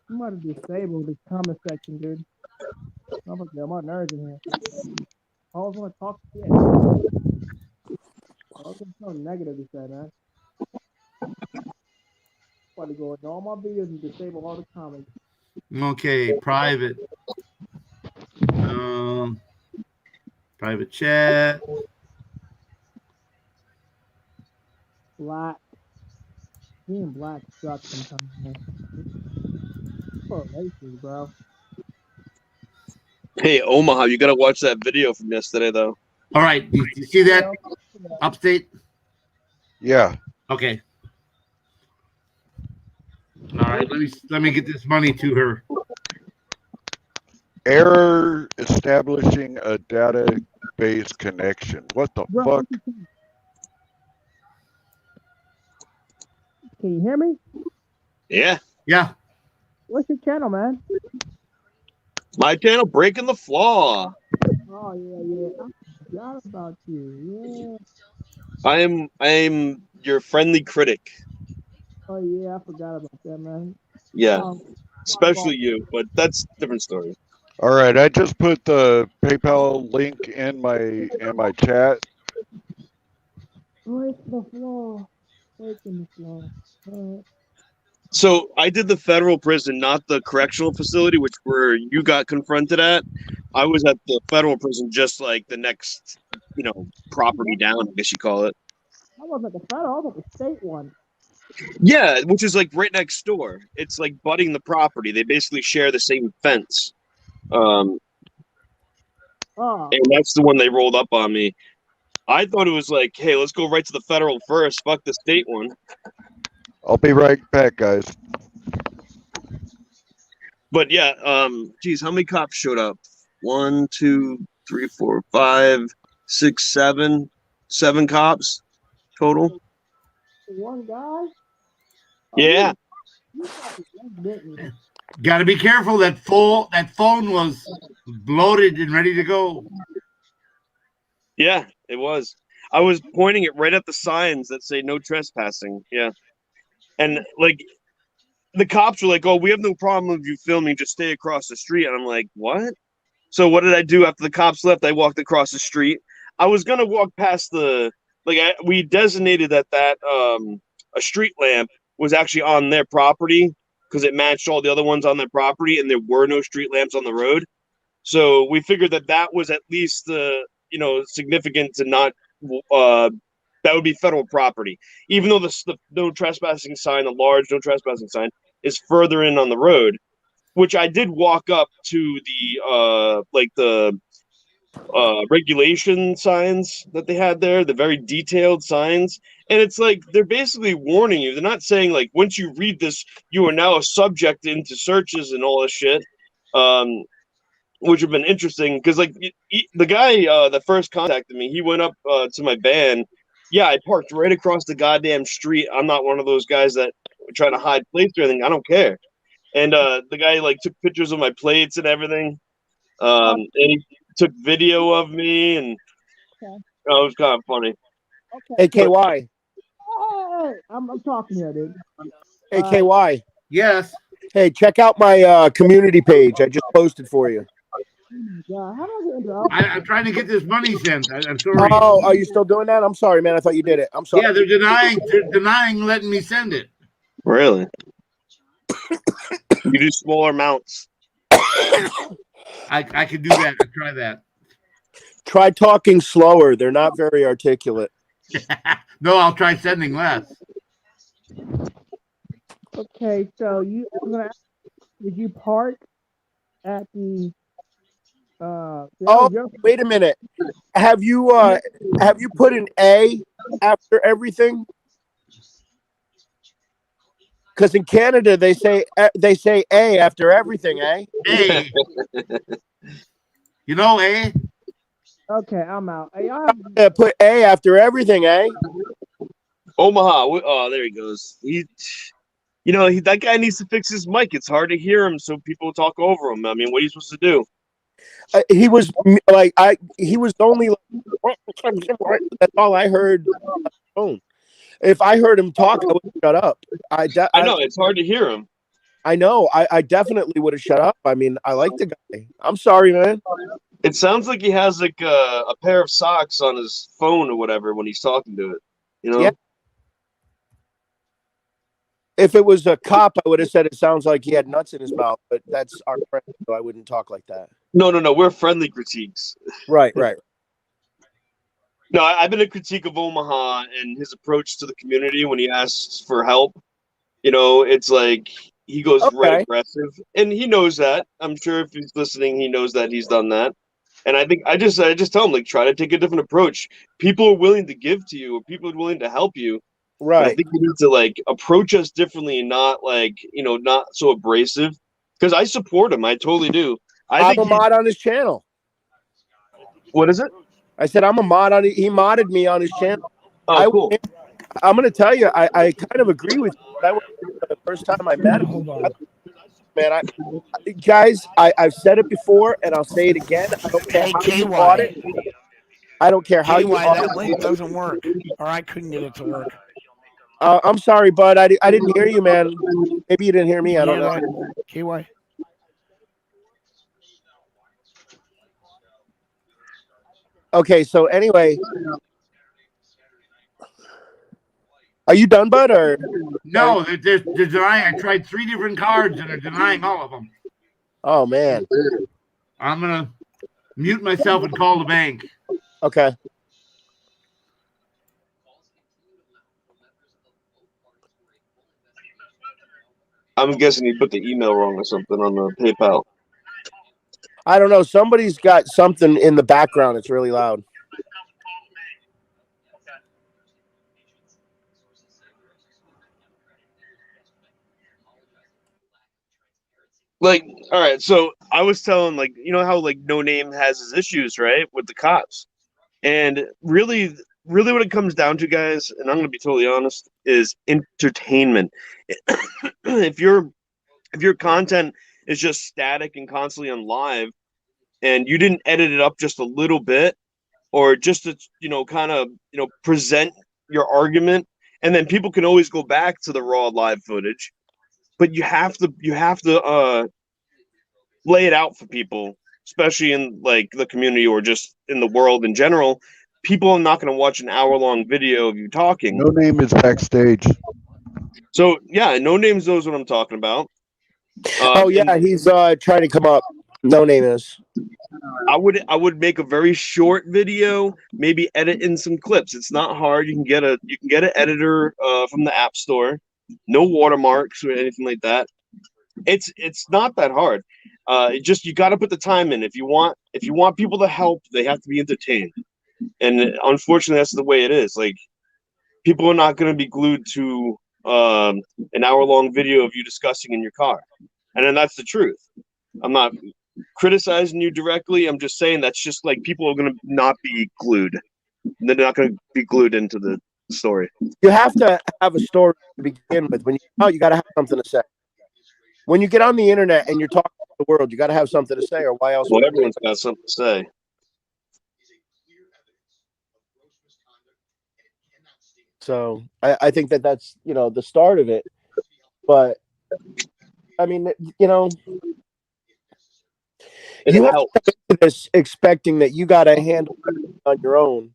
I'm about to disable this comment section, dude. I'm gonna get my nerves in here. I always want to talk shit. I was so negative, he said, man. About to go into all my videos and disable all the comments. Okay, private. Private chat. Black. Being black sucks sometimes, man. Oh, racist, bro. Hey, Omaha, you gotta watch that video from yesterday, though. All right, you see that? Upstate? Yeah. Okay. All right, let me get this money to her. Error establishing a database connection. What the fuck? Can you hear me? Yeah. Yeah. What's your channel, man? My channel, Breaking the Flaw. Oh, yeah. I forgot about you. Yeah. I am your friendly critic. Oh, yeah, I forgot about that, man. Yeah. Especially you, but that's a different story. All right, I just put the PayPal link in my chat. Break the flaw. Breaking the flaw. So I did the federal prison, not the correctional facility, which where you got confronted at. I was at the federal prison, just like the next, property down, I guess you call it. I wasn't at the federal, I was at the state one. Yeah, which is like right next door. It's like butting the property. They basically share the same fence. And that's the one they rolled up on me. I thought it was like, hey, let's go right to the federal first. Fuck the state one. I'll be right back, guys. But yeah, geez, how many cops showed up? 1, 2, 3, 4, 5, 6, 7. 7 cops total. One guy? Yeah. Got to be careful. That phone was bloated and ready to go. Yeah, it was. I was pointing it right at the signs that say no trespassing. Yeah. And like the cops were like, "Oh, we have no problem with you filming. Just stay across the street." And I'm like, "What?" So what did I do after the cops left? I walked across the street. I was gonna walk past we designated that a street lamp was actually on their property because it matched all the other ones on their property, and there were no street lamps on the road. So we figured that was at least significant to not. That would be federal property, even though the no trespassing sign, the large no trespassing sign, is further in on the road, which I did walk up to the regulation signs that they had there, the very detailed signs. And it's like, they're basically warning you. They're not saying like, once you read this, you are now a subject into searches and all this shit. Which have been interesting because like the guy that first contacted me, he went up to my van. Yeah, I parked right across the goddamn street. I'm not one of those guys that trying to hide plates or anything. I don't care. And the guy like took pictures of my plates and everything. And he took video of me, and it was kind of funny. Hey, KY. Hey, I'm talking here, dude. Hey, KY. Yes. Hey, check out my community page. I just posted for you. Yeah, how do I get into it? I'm trying to get this money sent. I'm sorry. Oh, are you still doing that? I'm sorry, man. I thought you did it. I'm sorry. Yeah, they're denying letting me send it. Really? You do smaller amounts. I could do that. I'll try that. Try talking slower. They're not very articulate. No, I'll try sending less. Okay, so I'm gonna ask, did you park at the Oh, wait a minute. Have you put an A after everything? Because in Canada they say A after everything, eh? A. You know, A. Okay, I'm out. Hey, Put A after everything, eh? Omaha. Oh, there he goes. That guy needs to fix his mic. It's hard to hear him, so people talk over him. I mean, what are you supposed to do? He was like, he was only like, that's all I heard on the phone. If I heard him talk, I would shut up. I know it's hard to hear him. I know. I definitely would have shut up. I mean, I like the guy. I'm sorry, man. It sounds like he has like a pair of socks on his phone or whatever when he's talking to it. You know? Yeah. If it was a cop, I would have said it sounds like he had nuts in his mouth, but that's our friend, so I wouldn't talk like that. No. We're friendly critiques. Right. No, I've been a critique of Omaha and his approach to the community when he asks for help. It's like he goes right aggressive, and he knows that. I'm sure if he's listening, he knows that he's done that. And I think I just tell him, like, try to take a different approach. People are willing to give to you, or people are willing to help you. Right. But I think you need to like approach us differently, and not like not so abrasive. Because I support him, I totally do. I'm a mod on his channel. What is it? I said I'm a mod on. He modded me on his channel. Oh, cool. I'm going to tell you, I kind of agree with you. That was the first time I met him. Man, guys, I've said it before, and I'll say it again. I don't care how you bought it. I don't care how you bought that it. link doesn't work, or I couldn't get it to work. I'm sorry, bud. I didn't hear you, man. Maybe you didn't hear me. I don't know. KY. Okay, so anyway, are you done, bud? Or no? They're denying. I tried 3 different cards, and they're denying all of them. Oh man, I'm gonna mute myself and call the bank. Okay. I'm guessing he put the email wrong or something on the PayPal. I don't know. Somebody's got something in the background. It's really loud. Like, all right, so I was telling, like, how like No Name has his issues, right, with the cops, and really what it comes down to, guys, and I'm gonna be totally honest, is entertainment. If your content is just static and constantly on live, and you didn't edit it up just a little bit, or just to kind of present your argument, and then people can always go back to the raw live footage. But you have to lay it out for people, especially in like the community or just in the world in general. People are not going to watch an hour-long video of you talking. No Name is backstage. So yeah, No Names knows what I'm talking about. Oh yeah, he's trying to come up. No Name is. I would make a very short video, maybe edit in some clips. It's not hard. You can get an editor from the App Store. No watermarks or anything like that. It's not that hard. You got to put the time in. If you want people to help, they have to be entertained. And unfortunately, that's the way it is. Like, people are not going to be glued to an hour-long video of you discussing in your car. And then that's the truth. I'm not criticizing you directly. I'm just saying that's just like people are going to not be glued. They're not going to be glued into the story. You have to have a story to begin with. When you come out, you got to have something to say. When you get on the internet and you're talking to the world, you got to have something to say, or why else Well, would everyone's got something to say. So I think that's the start of it. But I mean, you have to come into this expecting that you got to handle it on your own,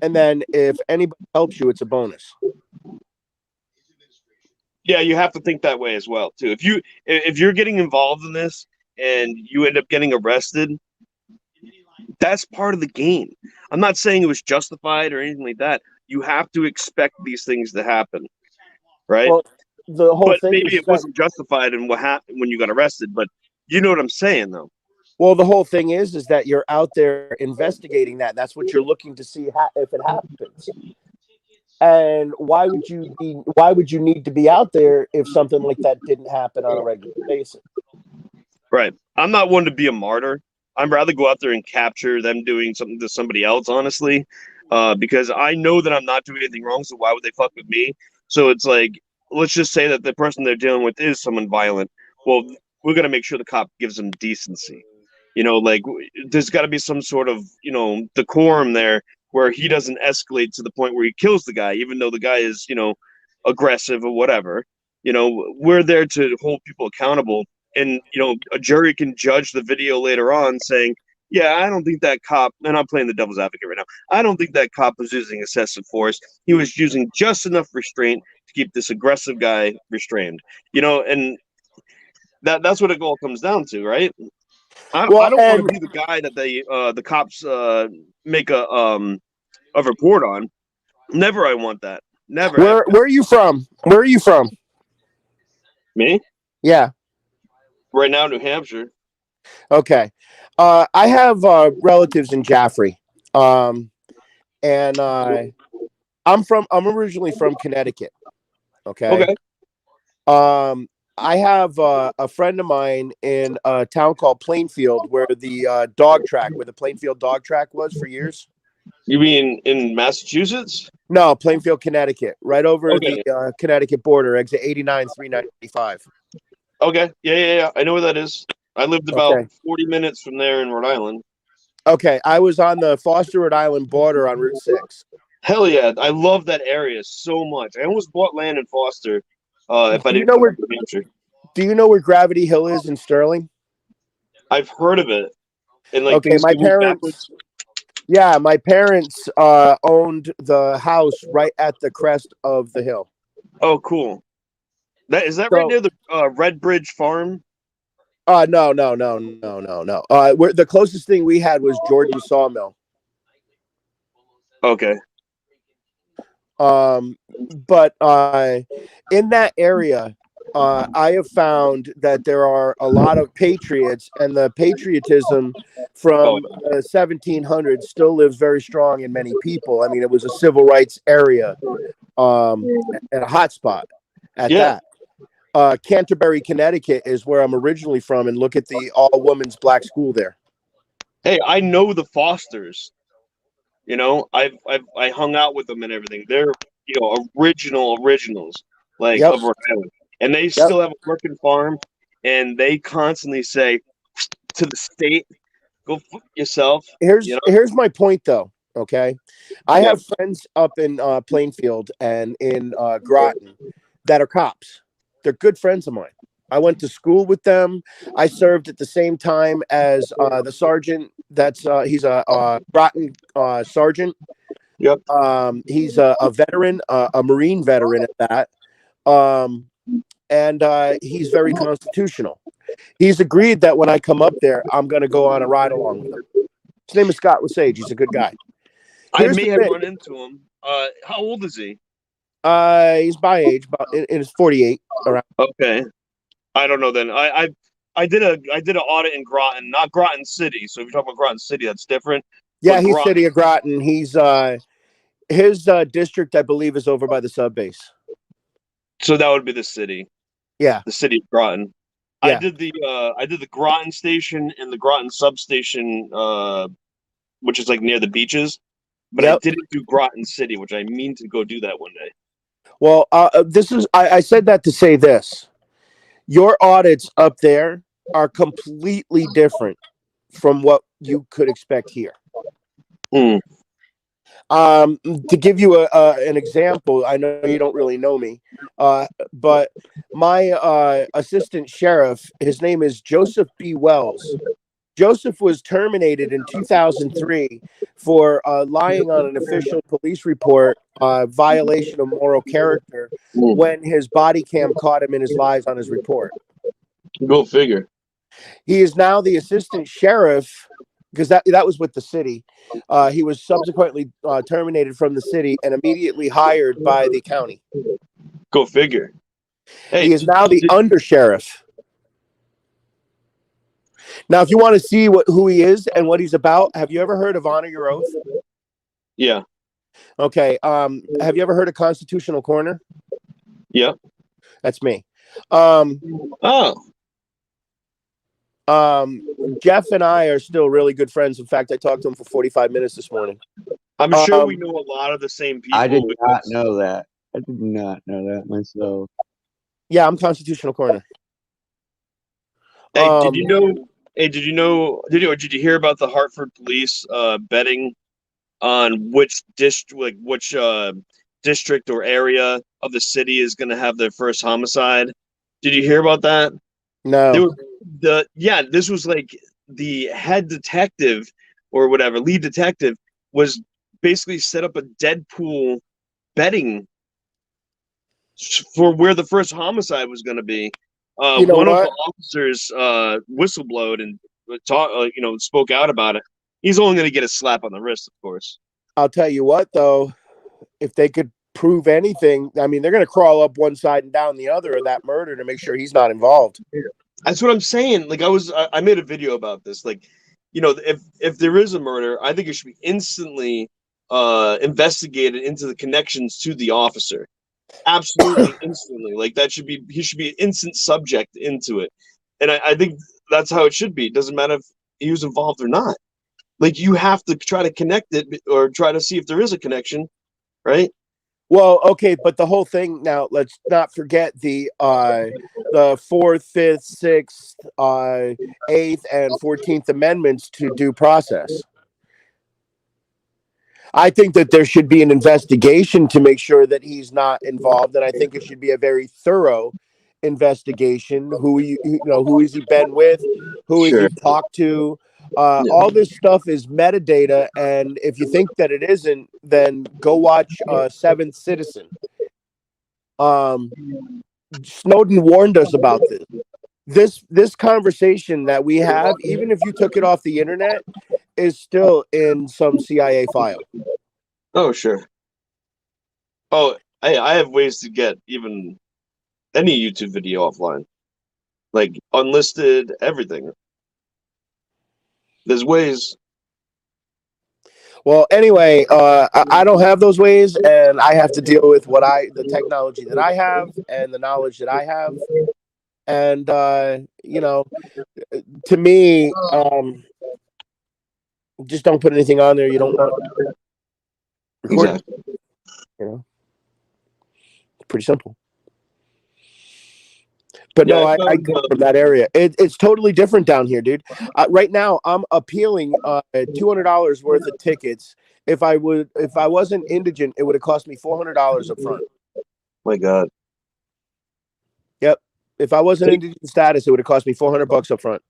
and then if anybody helps you, it's a bonus. Yeah, you have to think that way as well too. If you're getting involved in this and you end up getting arrested, that's part of the game. I'm not saying it was justified or anything like that. You have to expect these things to happen, right? Well, the whole but thing maybe is it wasn't justified in what happened when you got arrested. But you know what I'm saying, though. Well, the whole thing is that you're out there investigating that. That's what you're looking to see if it happens. And why would you need to be out there if something like that didn't happen on a regular basis? Right. I'm not one to be a martyr. I'd rather go out there and capture them doing something to somebody else, honestly, because I know that I'm not doing anything wrong. So why would they fuck with me? So it's like, let's just say that the person they're dealing with is someone violent. Well, we're going to make sure the cop gives them decency. Like there's got to be some sort of, decorum there where he doesn't escalate to the point where he kills the guy, even though the guy is, aggressive or whatever. We're there to hold people accountable. And, a jury can judge the video later on saying, yeah, I don't think that cop, and I'm playing the devil's advocate right now, I don't think that cop was using excessive force. He was using just enough restraint to keep this aggressive guy restrained. And that's what it all comes down to, right? I don't want to be the guy that the cops make a report on. Never I want that. Never. Where are you from? Where are you from? Me? Yeah. Right now, New Hampshire. Okay. I have relatives in Jaffrey. And I'm originally from Connecticut. Okay. I have a friend of mine in a town called Plainfield where the the Plainfield dog track was for years. You mean in Massachusetts? No, Plainfield, Connecticut, right over the Connecticut border, exit 89, 395. Okay. Yeah. I know where that is. I lived about 40 minutes from there in Rhode Island. Okay. I was on the Foster, Rhode Island border on Route 6. Hell yeah. I love that area so much. I almost bought land in Foster if I didn't know go to New Hampshire. Do you know where Gravity Hill is in Sterling? I've heard of it. And my parents. Yeah, my parents owned the house right at the crest of the hill. Oh, cool. Is that right near the Red Bridge Farm? No. The closest thing we had was Jordan Sawmill. Okay. But in that area, I have found that there are a lot of patriots, and the patriotism from the 1700s still lives very strong in many people. I mean, it was a civil rights area and a hot spot at that. Canterbury, Connecticut is where I'm originally from, and look at the all-women's black school there. Hey, I know the Fosters. I hung out with them and everything. They're originals of Rhode Island. And they still have a working farm, and they constantly say to the state, "Go fuck yourself." Here's my point, though. Okay, I have friends up in Plainfield and in Groton that are cops. They're good friends of mine. I went to school with them. I served at the same time as the sergeant. He's a Groton sergeant. Yep. He's a veteran, a Marine veteran at that. And he's very constitutional. He's agreed that when I come up there, I'm going to go on a ride along with him. His name is Scott Lesage. He's a good guy. I may have run into him. How old is he? He's my age, about in his 48. Around. Okay. I don't know then. I did an audit in Groton, not Groton City. So if you're talking about Groton City, that's different. Yeah, he's City of Groton. He's his district, I believe, is over by the sub base. So that would be the city. Yeah, the city of Groton. Yeah. I did the Groton station and the Groton substation, which is like near the beaches. but I didn't do Groton City, which I mean to go do that one day. Well, I said that to say this. Your audits up there are completely different from what you could expect here. To give you an example, I know you don't really know me, but my assistant sheriff, his name is Joseph B. Wells. Joseph was terminated in 2003 for lying on an official police report, violation of moral character, when his body cam caught him in his lies on his report. Go figure. He is now the assistant sheriff, because that was with the city. He was subsequently terminated from the city and immediately hired by the county. Go figure. Hey, he is now the under sheriff. Now, if you want to see who he is and what he's about, have you ever heard of Honor Your Oath? Yeah. Okay. Have you ever heard of Constitutional Corner? Yeah. That's me. Jeff and I are still really good friends. In fact, I talked to him for 45 minutes this morning. I'm sure we know a lot of the same people. I did not know that. I did not know that myself. Yeah, I'm Constitutional Corner. Hey, did you know? Hey, did you hear about the Hartford police betting on which district or area of the city is going to have their first homicide? Did you hear about that? No. This was like the head detective or whatever, lead detective, was basically set up a Deadpool betting for where the first homicide was going to be. One of the officers whistleblowed and spoke out about it. He's only going to get a slap on the wrist, of course. I'll tell you what, though, if they could prove anything, I mean, they're going to crawl up one side and down the other of that murder to make sure he's not involved. That's what I'm saying. Like I made a video about this. Like, if there is a murder, I think it should be instantly investigated into the connections to the officer. Absolutely instantly. Like he should be an instant subject into it. And I think that's how it should be. It doesn't matter if he was involved or not. Like you have to try to connect it or try to see if there is a connection, right? Well, okay, but the whole thing now, let's not forget the 4th, 5th, 6th, 8th, and 14th Amendments to due process. I think that there should be an investigation to make sure that he's not involved, and I think it should be a very thorough investigation. Who has he been with? Who has he talked to? All this stuff is metadata, and if you think that it isn't, then go watch Seventh Citizen. Snowden warned us about this. This conversation that we have, even if you took it off the internet, is still in some CIA file. Oh, sure. Oh, I have ways to get even any YouTube video offline, like unlisted, everything. There's ways. Well, anyway, I don't have those ways, and I have to deal with the technology that I have and the knowledge that I have. And to me, just don't put anything on there you don't want to record. Exactly. It's pretty simple. But no, I come from that area. It's totally different down here, dude. Right now, I'm appealing $200 worth of tickets. If I wasn't indigent, it would have cost me $400 up front. My God. Yep. If I wasn't indigent status, it would have cost me $400 up front.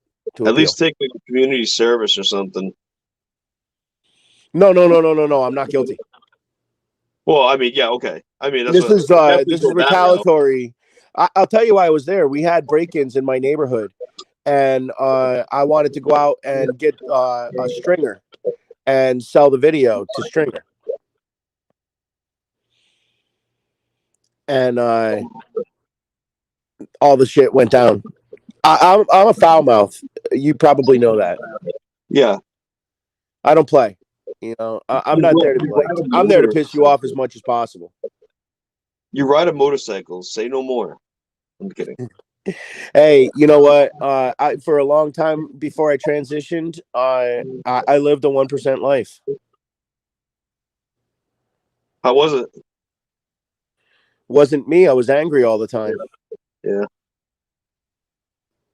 At least take like community service or something. No. I'm not guilty. Well, I mean, yeah, okay. I mean, this is retaliatory. I'll tell you why I was there. We had break-ins in my neighborhood, and I wanted to go out and get a stringer and sell the video to Stringer. And all the shit went down. I'm a foul mouth. You probably know that. Yeah. I don't play. I'm not there to be liked. I'm there to piss you off as much as possible. You ride a motorcycle. Say no more. I'm kidding. Hey, you know what? For a long time before I transitioned, I lived a 1% life. How was it? Wasn't me. I was angry all the time. Yeah.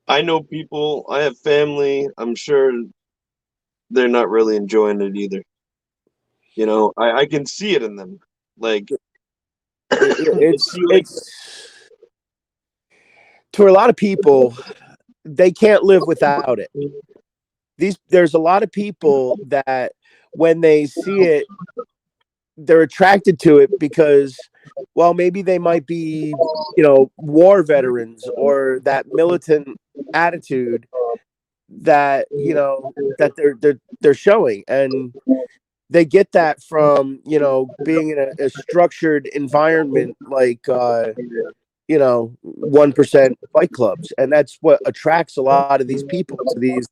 I know people. I have family. I'm sure they're not really enjoying it either. You know, I can see it in them. Like it's to a lot of people, they can't live without it. There's a lot of people that when they see it, they're attracted to it because, well, maybe they might be, war veterans or that militant attitude that that they're showing, and they get that from being in a structured environment like 1% bike clubs, and that's what attracts a lot of these people to these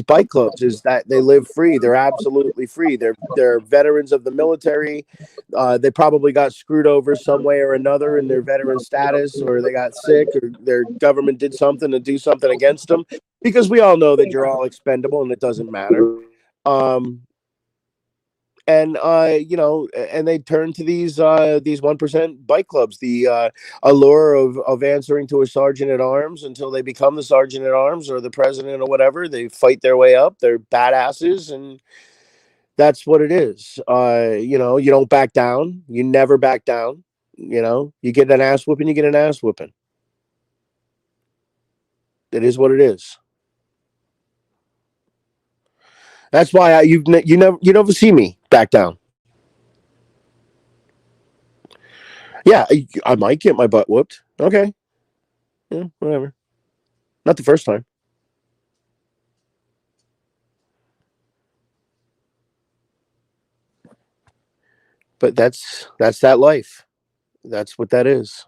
bike clubs, is that they live free. They're absolutely free. They're veterans of the military. They probably got screwed over some way or another in their veteran status, or they got sick, or their government did something to do something against them, because we all know that you're all expendable and it doesn't matter. And they turn to these 1% bike clubs, the allure of answering to a sergeant at arms until they become the sergeant at arms or the president or whatever. They fight their way up. They're badasses, and that's what it is. You don't back down. You never back down. You get an ass whooping. You get an ass whooping. It is what it is. That's why you never see me back down. Yeah, I might get my butt whooped. Okay. Yeah, whatever. Not the first time. But that's that life. That's what that is.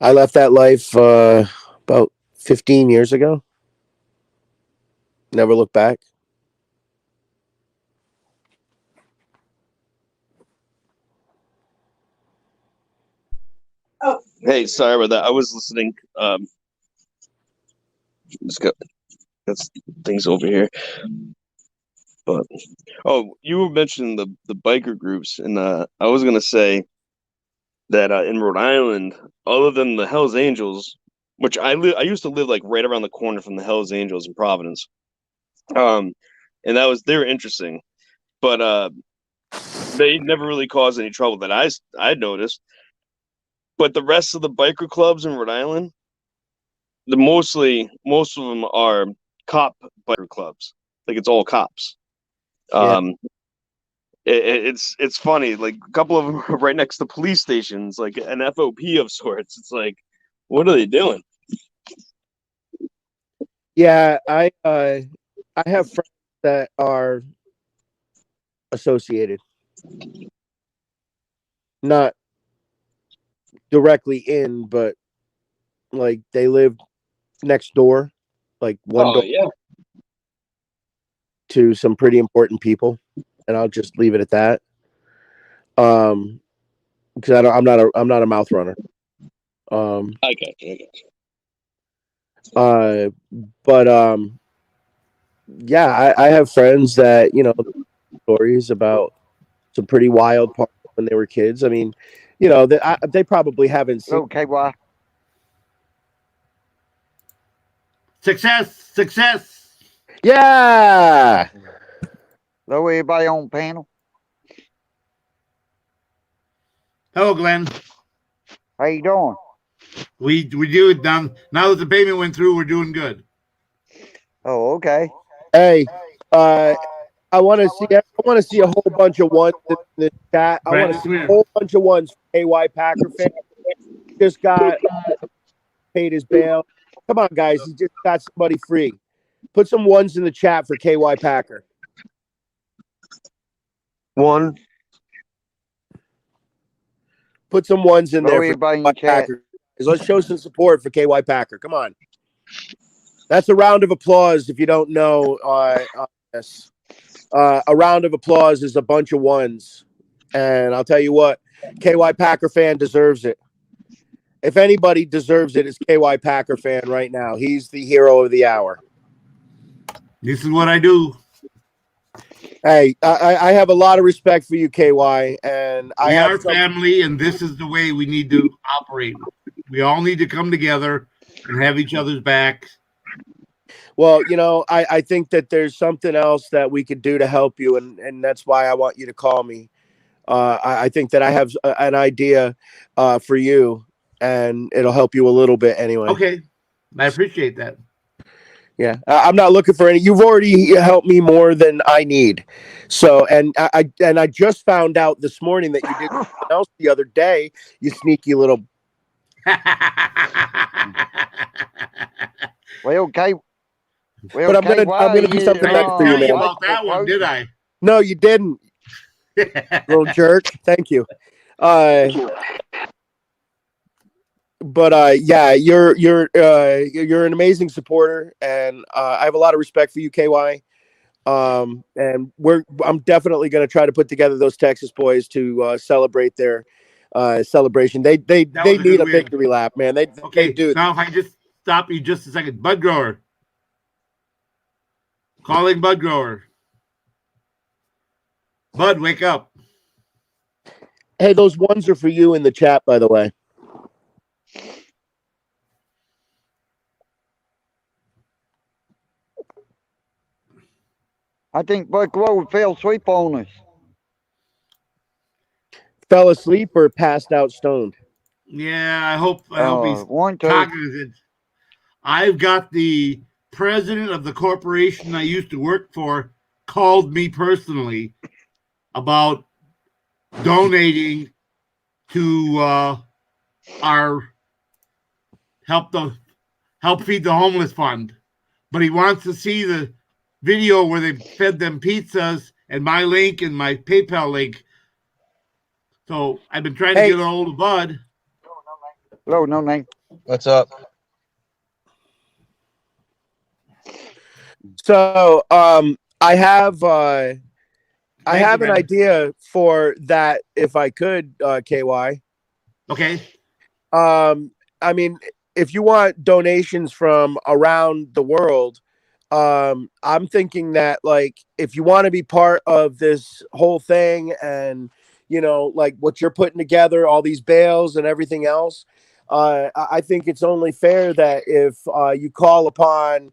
I left that life about 15 years ago. Never looked back. Hey, sorry about that. I was listening. Let's go. That's things over here. But you were mentioning the biker groups, and I was gonna say that in Rhode Island, other than the Hells Angels, which I used to live like right around the corner from the Hells Angels in Providence, and they were interesting, but they never really caused any trouble that I noticed. But the rest of the biker clubs in Rhode Island, most of them are cop biker clubs. Like it's all cops. It's funny. Like a couple of them are right next to police stations, like an FOP of sorts. It's like, what are they doing? Yeah, I have friends that are associated, not directly in, but like they live next door, like one door to some pretty important people, and I'll just leave it at that. Because I'm not a mouth runner. I got you. But yeah, I have friends that stories about some pretty wild parts when they were kids. I mean, they probably haven't seen. Okay, why? Success. Yeah. Hello, everybody on panel. Hello, Glenn. How you doing? We do it now that the payment went through. We're doing good. Oh, okay. Hey, I want to see a whole bunch of ones in the chat. I want to see a whole bunch of ones. KY Packer fan just got paid his bail. Come on, guys, he just got somebody free. Put some ones in the chat for KY Packer. One. Put some ones in there for everybody in KY the chat. Packer. Let's show some support for KY Packer. Come on. That's a round of applause if you don't know this. A round of applause is a bunch of ones. And I'll tell you what, KY Packer fan deserves it. If anybody deserves it, it's KY Packer fan right now. He's the hero of the hour. This is what I do. Hey, I have a lot of respect for you, KY, and I We have are family, and this is the way we need to operate. We all need to come together and have each other's backs. Well, you know, I think that there's something else that we could do to help you, and that's why I want you to call me. I think that I have an idea for you, and it'll help you a little bit anyway. Okay, I appreciate that. Yeah, I'm not looking for any. You've already helped me more than I need. So, and I just found out this morning that you did something else the other day. You sneaky little. Well, okay. Well, But I'm gonna do something I next didn't for you, tell you man. about that one, did I? No, you didn't. Little jerk. Thank you. But yeah, you're an amazing supporter, and I have a lot of respect for you, KY. And I'm definitely going to try to put together those Texas boys to celebrate their celebration. They That was a need good a win. victory lap, man. They do. Now, if I just stop you just a second, Bud Grower. Calling Bud Grower. Bud, wake up. Hey, those ones are for you in the chat, by the way. I think Buck Rowe fell asleep on us. Fell asleep or passed out stoned? Yeah, I hope he's one, two. cognizant. I've got the president of the corporation I used to work for called me personally about donating to our help feed the homeless fund, but he wants to see the video where they fed them pizzas and my link and my PayPal link. So I've been trying to get a hold of Bud. Hello, no name. What's up? So I have an idea for that if I could, KY. Okay. I mean, if you want donations from around the world, I'm thinking that, like, if you want to be part of this whole thing and, you know, like what you're putting together, all these bales and everything else, I think it's only fair that if you call upon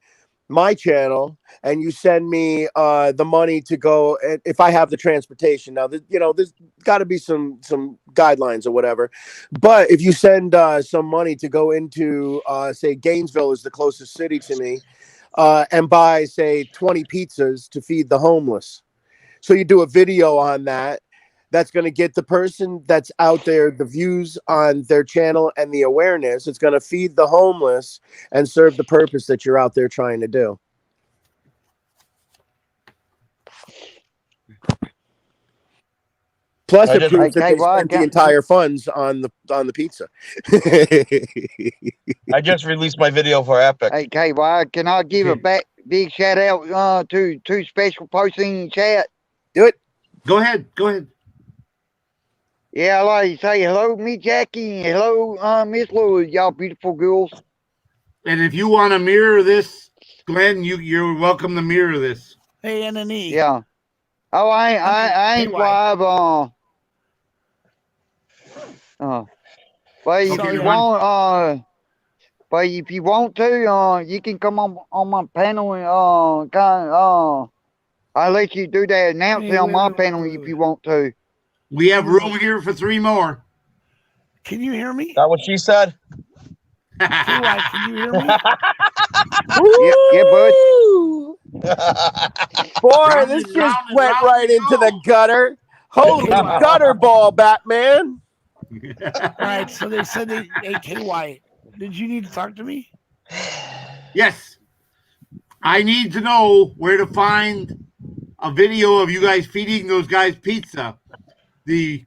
my channel and you send me the money to go, and if I have the transportation. Now, you know, there's got to be some guidelines or whatever, but if you send some money to go into say Gainesville is the closest city to me, and buy say 20 pizzas to feed the homeless, so you do a video on that. That's going to get the person that's out there the views on their channel and the awareness. It's going to feed the homeless and serve the purpose that you're out there trying to do. Plus, it proves that they spent the entire funds on the pizza. I just released my video for Epic. Hey, KY, can I give a big shout out to two special posting in the chat? Do it. Go ahead. Go ahead. Yeah, I'd like to say hello, me Jackie, and hello, Miss Louie, y'all beautiful girls. And if you want to mirror this, Glenn, you're welcome to mirror this. Hey, N&E. Yeah. Oh, I ain't live. But if you want, but if you want to, you can come on my panel and I'll let you do that announcing on my panel if you want to. We have room here for 3 more. Can you hear me? Is that what she said? Can you hear me? Yeah, bud. Boy, this just went right into the gutter. Holy gutter ball, Batman. All right, so they said hey, KY, did you need to talk to me? Yes. I need to know where to find a video of you guys feeding those guys pizza. The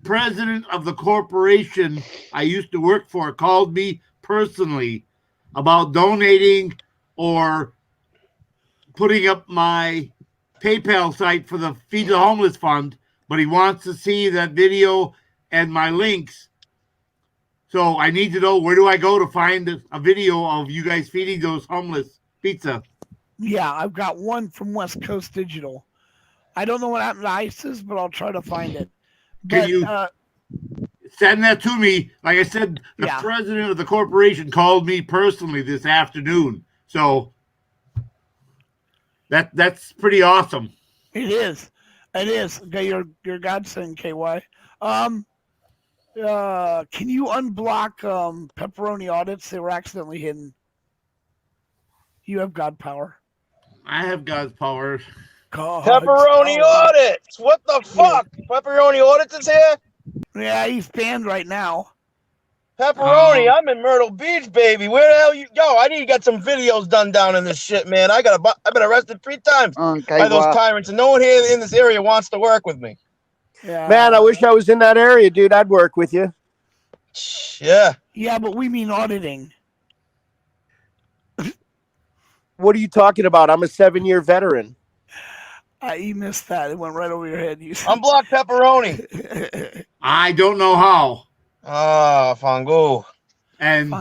president of the corporation I used to work for called me personally about donating or putting up my PayPal site for the Feed the Homeless Fund, but he wants to see that video and my links. So I need to know, where do I go to find a video of you guys feeding those homeless pizza? Yeah, I've got one from West Coast Digital. I don't know what happened to ISIS, but I'll try to find it. Can But, you send that to me? Like I said, the president of the corporation called me personally this afternoon. So that's pretty awesome. It is. It is. Okay, your godsend, KY. Can you unblock pepperoni audits? They were accidentally hidden. You have God power. I have God's power. Pepperoni audits. What the fuck? Pepperoni audits is here. Yeah, he's banned right now. Pepperoni, I'm in Myrtle Beach, baby. Where the hell you go? I need to get some videos done down in this shit, man. I've been arrested 3 times by those tyrants, and no one here in this area wants to work with me. Yeah. Man, I wish I was in that area, dude. I'd work with you. Yeah. Yeah, but we mean auditing. What are you talking about? I'm a 7-year veteran. You missed that. It went right over your head. You unblock Pepperoni. I don't know how. Fango. And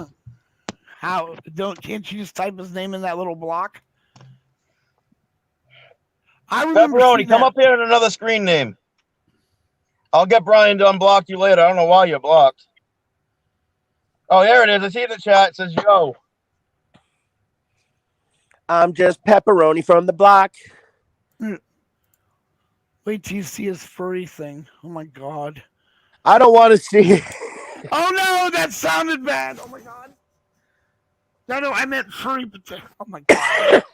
how? Can't you just type his name in that little block? I remember Pepperoni, come up here in another screen name. I'll get Brian to unblock you later. I don't know why you're blocked. Oh, there it is. I see in the chat. It says, yo. I'm just Pepperoni from the block. Wait till you see his furry thing. Oh my god. I don't want to see it. Oh no, that sounded bad. Oh my god. No, I meant furry. Oh my god.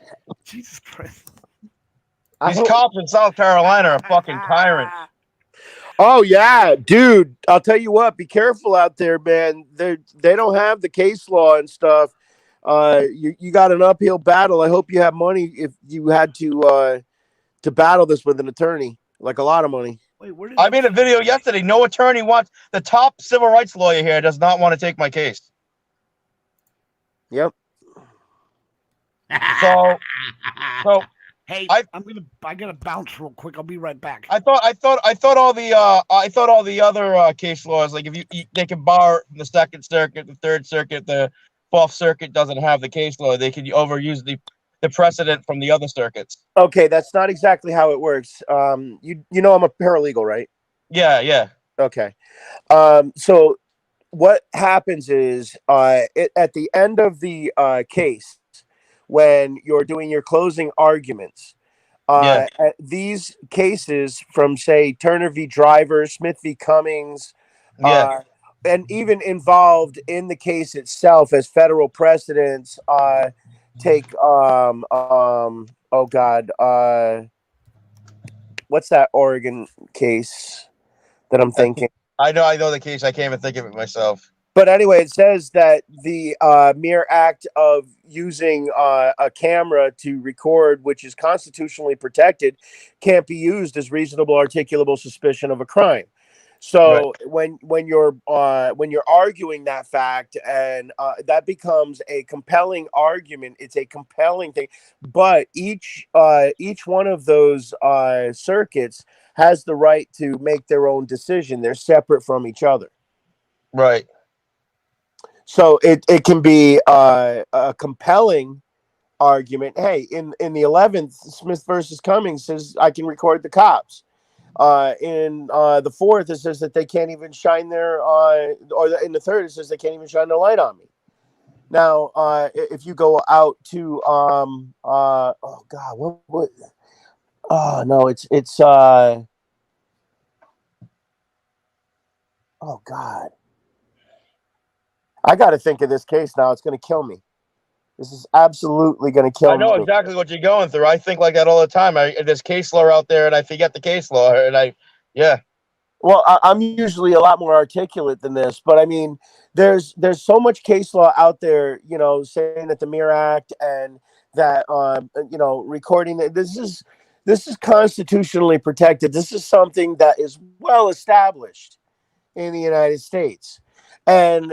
Jesus Christ. These cops in South Carolina are fucking tyrants. Oh yeah, dude. I'll tell you what. Be careful out there, man. They don't have the case law and stuff. You got an uphill battle. I hope you have money if you had to battle this with an attorney, like a lot of money. Wait, where did I made a video yesterday. No attorney wants the top civil rights lawyer here does not want to take my case. Yep. So hey, I gotta bounce real quick. I'll be right back. I thought all the other case laws, like if they can bar the Second Circuit, the Third Circuit, the Fourth Circuit doesn't have the case law. They can overuse the precedent from the other circuits. Okay, that's not exactly how it works. You know I'm a paralegal, right? Yeah. Okay. So what happens is at the end of the case, when you're doing your closing arguments, these cases from, say, Turner v. Driver, Smith v. Cummings, and even involved in the case itself as federal precedents, take oh god, what's that Oregon case that I'm thinking? I know the case. I can't even think of it myself. But anyway, it says that the mere act of using a camera to record, which is constitutionally protected, can't be used as reasonable articulable suspicion of a crime. So when you're arguing that fact, and that becomes a compelling argument, it's a compelling thing. But each one of those circuits has the right to make their own decision. They're separate from each other. Right. So it can be a compelling argument. Hey, in the 11th, Smith versus Cummings says I can record the cops. In the 4th, it says that they can't even shine their in the 3rd, it says they can't even shine their light on me. Now, if you go out to oh god, what? Oh no, it's oh god. I got to think of this case now. It's going to kill me. This is absolutely going to kill me. I know exactly what you're going through. I think like that all the time. There's case law out there, and I forget the case law, and Well, I'm usually a lot more articulate than this, but I mean, there's so much case law out there, saying that the Mere Act and that recording. This is constitutionally protected. This is something that is well established in the United States. And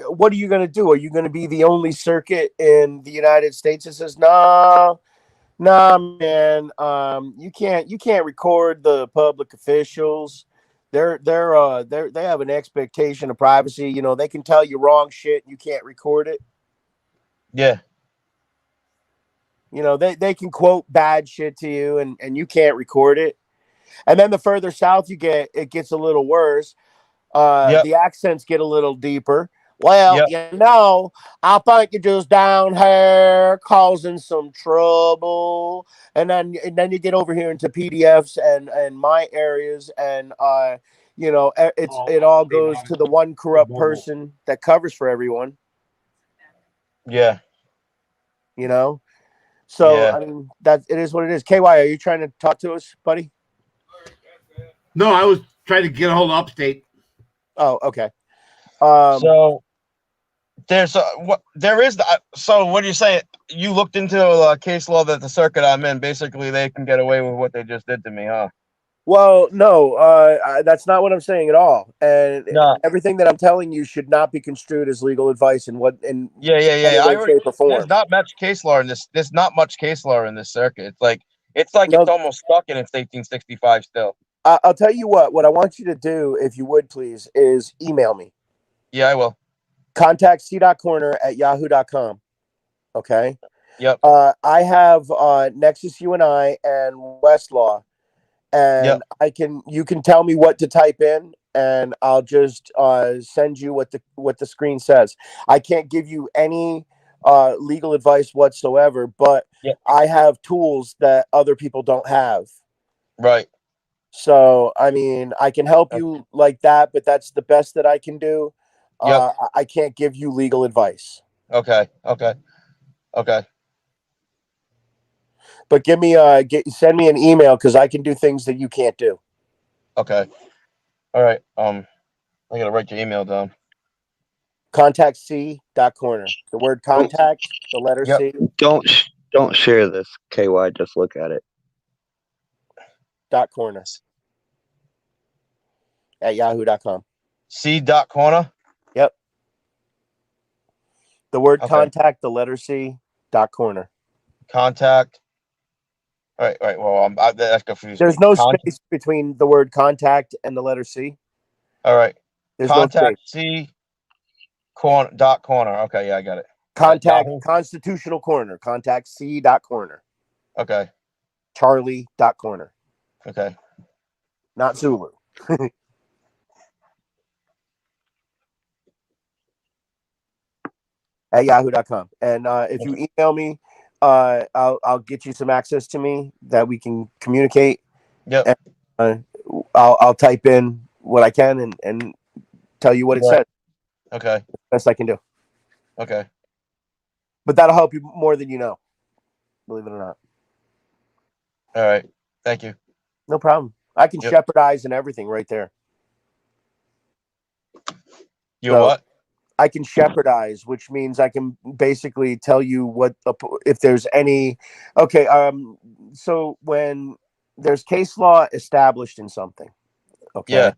what are you going to do? Are you going to be the only circuit in the United States that says, nah, man, you can't record the public officials. They have an expectation of privacy. They can tell you wrong shit and you can't record it. Yeah. You know, they can quote bad shit to you and you can't record it. And then the further south you get, it gets a little worse. The accents get a little deeper. Well, you know, I think you're just down here causing some trouble. And then you get over here into PDFs and my areas, and you know, it all goes to the one corrupt person that covers for everyone. Yeah. You know? So Yeah. I mean that it is what it is. KY, are you trying to talk to us, buddy? No, I was trying to get a hold of Upstate. Oh, okay. So there's so what are you saying? You looked into a case law that the circuit I'm in, basically they can get away with what they just did to me, huh? Well, no, that's not what I'm saying at all. And everything that I'm telling you should not be construed as legal advice in any Yeah. way, shape, or form. There's not much case law in this. There's not much case law in this circuit. It's almost stuck in its 1865 still. I'll tell you what I want you to do, if you would please, is email me. Yeah, I will. Contact c.corner@yahoo.com. Okay. Yep. I have Nexus UNI and Westlaw, and you can tell me what to type in, and I'll just send you what the screen says. I can't give you any legal advice whatsoever, but I have tools that other people don't have. Right. So, I mean, I can help you like that, but that's the best that I can do. I can't give you legal advice. Okay. But send me an email, because I can do things that you can't do. Okay. All right. I gotta write your email down. Contact c.corner. The word contact, the letter C. Don't share this, KY. Just look at it. .corner @yahoo.com. C.corner. Yep. The word contact, the letter C. .corner. Contact. All right. Well, that's confusing. There's no space between the word contact and the letter C. All right. There's Contact no space. C. Corner. Okay, yeah, I got it. Contact Constitutional Corner. Contact C.corner. Okay. Charlie.corner. Okay. Not Zulu. @yahoo.com. And if you email me, I'll get you some access to me that we can communicate. Yep. And, I'll type in what I can and tell you what it says. Okay. Best I can do. Okay. But that'll help you more than you know, believe it or not. All right. Thank you. No problem. I can shepherdize and everything right there. What? I can shepherdize, which means I can basically tell you if there's any. Okay. So when there's case law established in something, okay,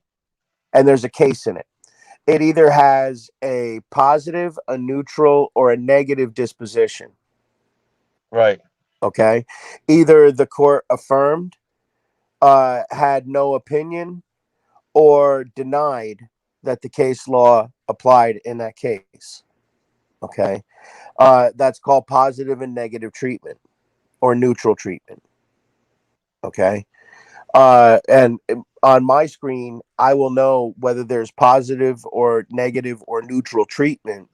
and there's a case in it, it either has a positive, a neutral, or a negative disposition. Right. Okay. Either the court affirmed, had no opinion, or denied that the case law applied in that case. Okay. That's called positive and negative treatment, or neutral treatment. Okay. And on my screen, I will know whether there's positive or negative or neutral treatment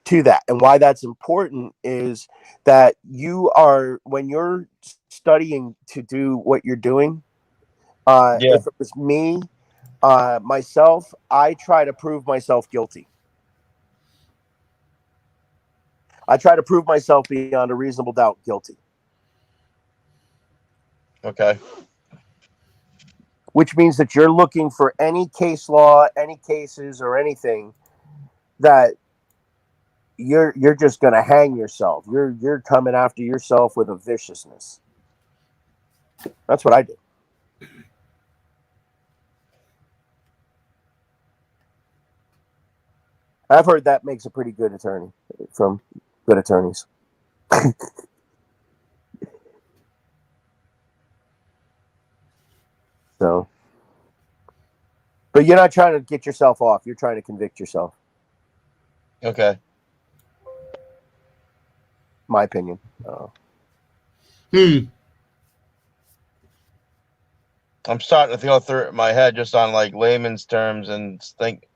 to that. And why that's important is that when you're studying to do what you're doing, if it was me, myself, I try to prove myself guilty. I try to prove myself beyond a reasonable doubt guilty. Okay. Which means that you're looking for any case law, any cases, or anything that you're just going to hang yourself. You're coming after yourself with a viciousness. That's what I do. I've heard that makes a pretty good attorney from good attorneys. So, but you're not trying to get yourself off. You're trying to convict yourself. Okay. My opinion. I'm starting to go through my head just on like layman's terms and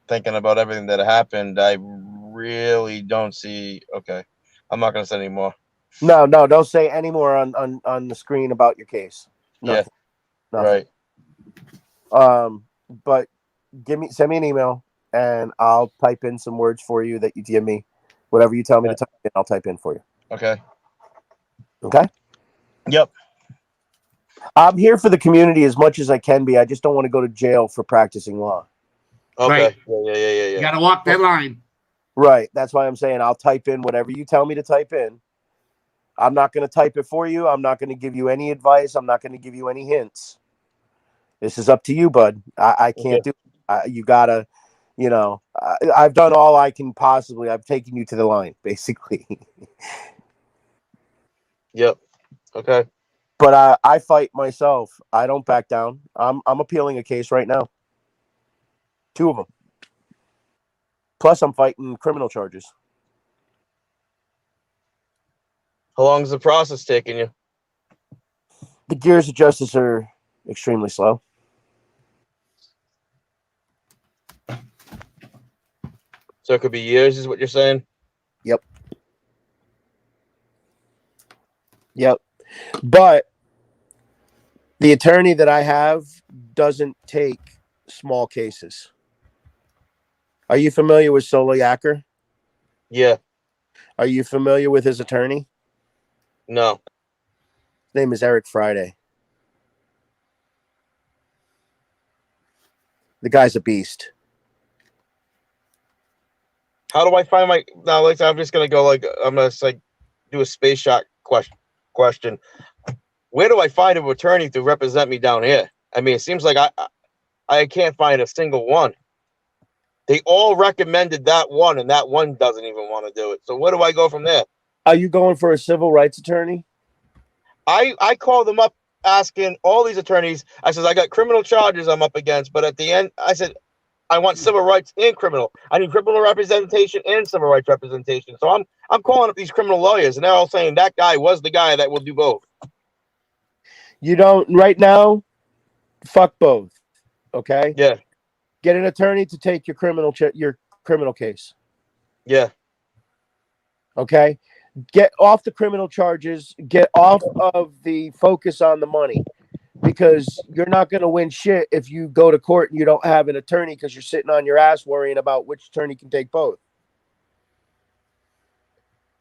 thinking about everything that happened. I really don't see. Okay, I'm not gonna say anymore. No, don't say any more on the screen about your case. Nothing. Yeah, Nothing. right. But send me an email and I'll type in some words for you that you give me. Whatever you tell me to type in, I'll type in for you. Okay. Okay? Yep. I'm here for the community as much as I can be. I just don't want to go to jail for practicing law. Okay. Right. Yeah. You got to walk that line. Right. That's why I'm saying I'll type in whatever you tell me to type in. I'm not going to type it for you. I'm not going to give you any advice. I'm not going to give you any hints. This is up to you, bud. I can't do it. You got to, I've done all I can possibly. I've taken you to the line, basically. Yep. Okay. But I fight myself. I don't back down. I'm appealing a case right now. 2 of them. Plus, I'm fighting criminal charges. How long is the process taking you? The gears of justice are extremely slow. So it could be years, is what you're saying? Yep. But the attorney that I have doesn't take small cases. Are you familiar with Solo Yacker? Yeah. Are you familiar with his attorney? No. His name is Eric Friday. The guy's a beast. How do I find my now? Like, I'm just gonna go I'm gonna do a space shot question. Where do I find an attorney to represent me down here? I mean, it seems like I can't find a single one. They all recommended that one, and that one doesn't even want to do it. So where do I go from there? Are you going for a civil rights attorney? I called them up asking all these attorneys. I said, I got criminal charges I'm up against, but at the end, I said, I want civil rights and criminal. I need criminal representation and civil rights representation. So I'm calling up these criminal lawyers, and they're all saying that guy was the guy that will do both. You don't right now. Fuck both. Okay. Yeah. Get an attorney to take your criminal case. Yeah. Okay. Get off the criminal charges. Get off of the focus on the money, because you're not going to win shit if you go to court and you don't have an attorney because you're sitting on your ass worrying about which attorney can take both.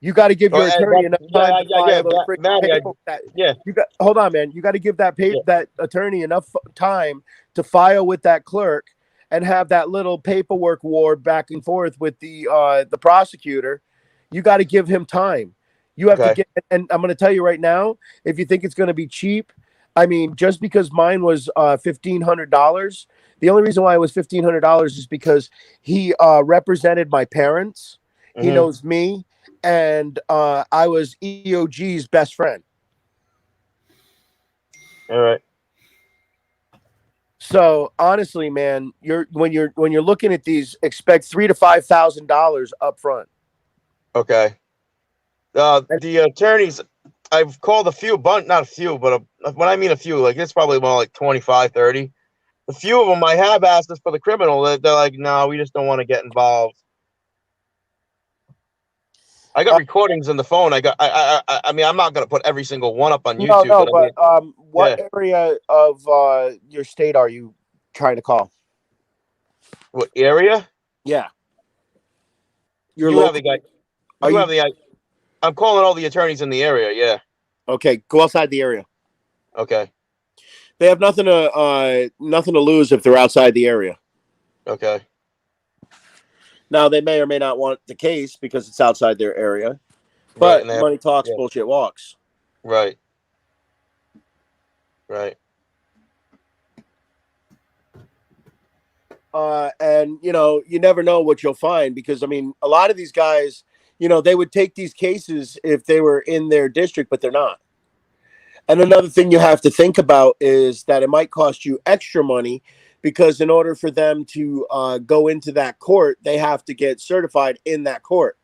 You got to give your attorney enough time to file those freaking paperwork. Hold on, man. You got to give that attorney enough time to file with that clerk and have that little paperwork war back and forth with the prosecutor. You got to give him time. You have to get, and I'm going to tell you right now, if you think it's going to be cheap, I mean, just because mine was $1,500, the only reason why it was $1,500 is because he represented my parents. Mm-hmm. He knows me, and I was EOG's best friend. All right. So honestly, man, when you're looking at these, expect $3,000 to $5,000 up front. Okay. The attorneys, I've called a few, not a few, but when I mean a few, like it's probably more like 25, 30. A few of them I have asked us for the criminal. They're like, no, we just don't want to get involved. I got recordings in the phone. I mean, I'm not going to put every single one up on YouTube. What area of your state are you trying to call? What area? Yeah. You have the guy. I'm calling all the attorneys in the area. Yeah. Okay, go outside the area. Okay. They have nothing to lose if they're outside the area. Okay. Now they may or may not want the case because it's outside their area, but money talks, bullshit walks. Right. Right. And you never know what you'll find, because I mean, a lot of these guys, they would take these cases if they were in their district, but they're not. And another thing you have to think about is that it might cost you extra money, because in order for them to go into that court, they have to get certified in that court.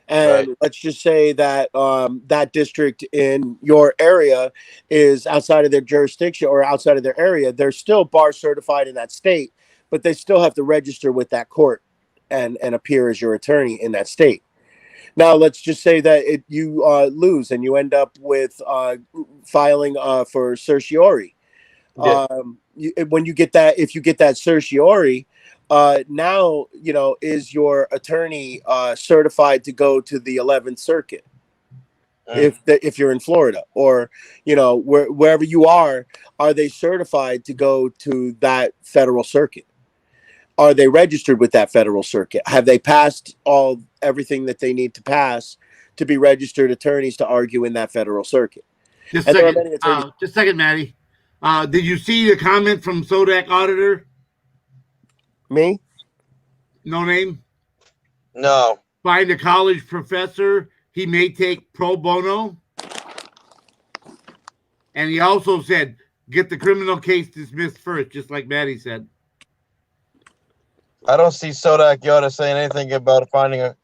And let's just say that that district in your area is outside of their jurisdiction or outside of their area. They're still bar certified in that state, but they still have to register with that court and appear as your attorney in that state. Now, let's just say that you lose and you end up with filing for certiorari. When you get that, if you get that certiorari, now, is your attorney certified to go to the 11th Circuit? If you're in Florida or, wherever you are they certified to go to that federal circuit? Are they registered with that federal circuit? Have they passed everything that they need to pass to be registered attorneys to argue in that federal circuit? Just a second, Maddie. Did you see the comment from Sodak Auditor? Me? No name? No. Find a college professor. He may take pro bono. And he also said, get the criminal case dismissed first, just like Maddie said. I don't see Sodak Yoda saying anything about finding a.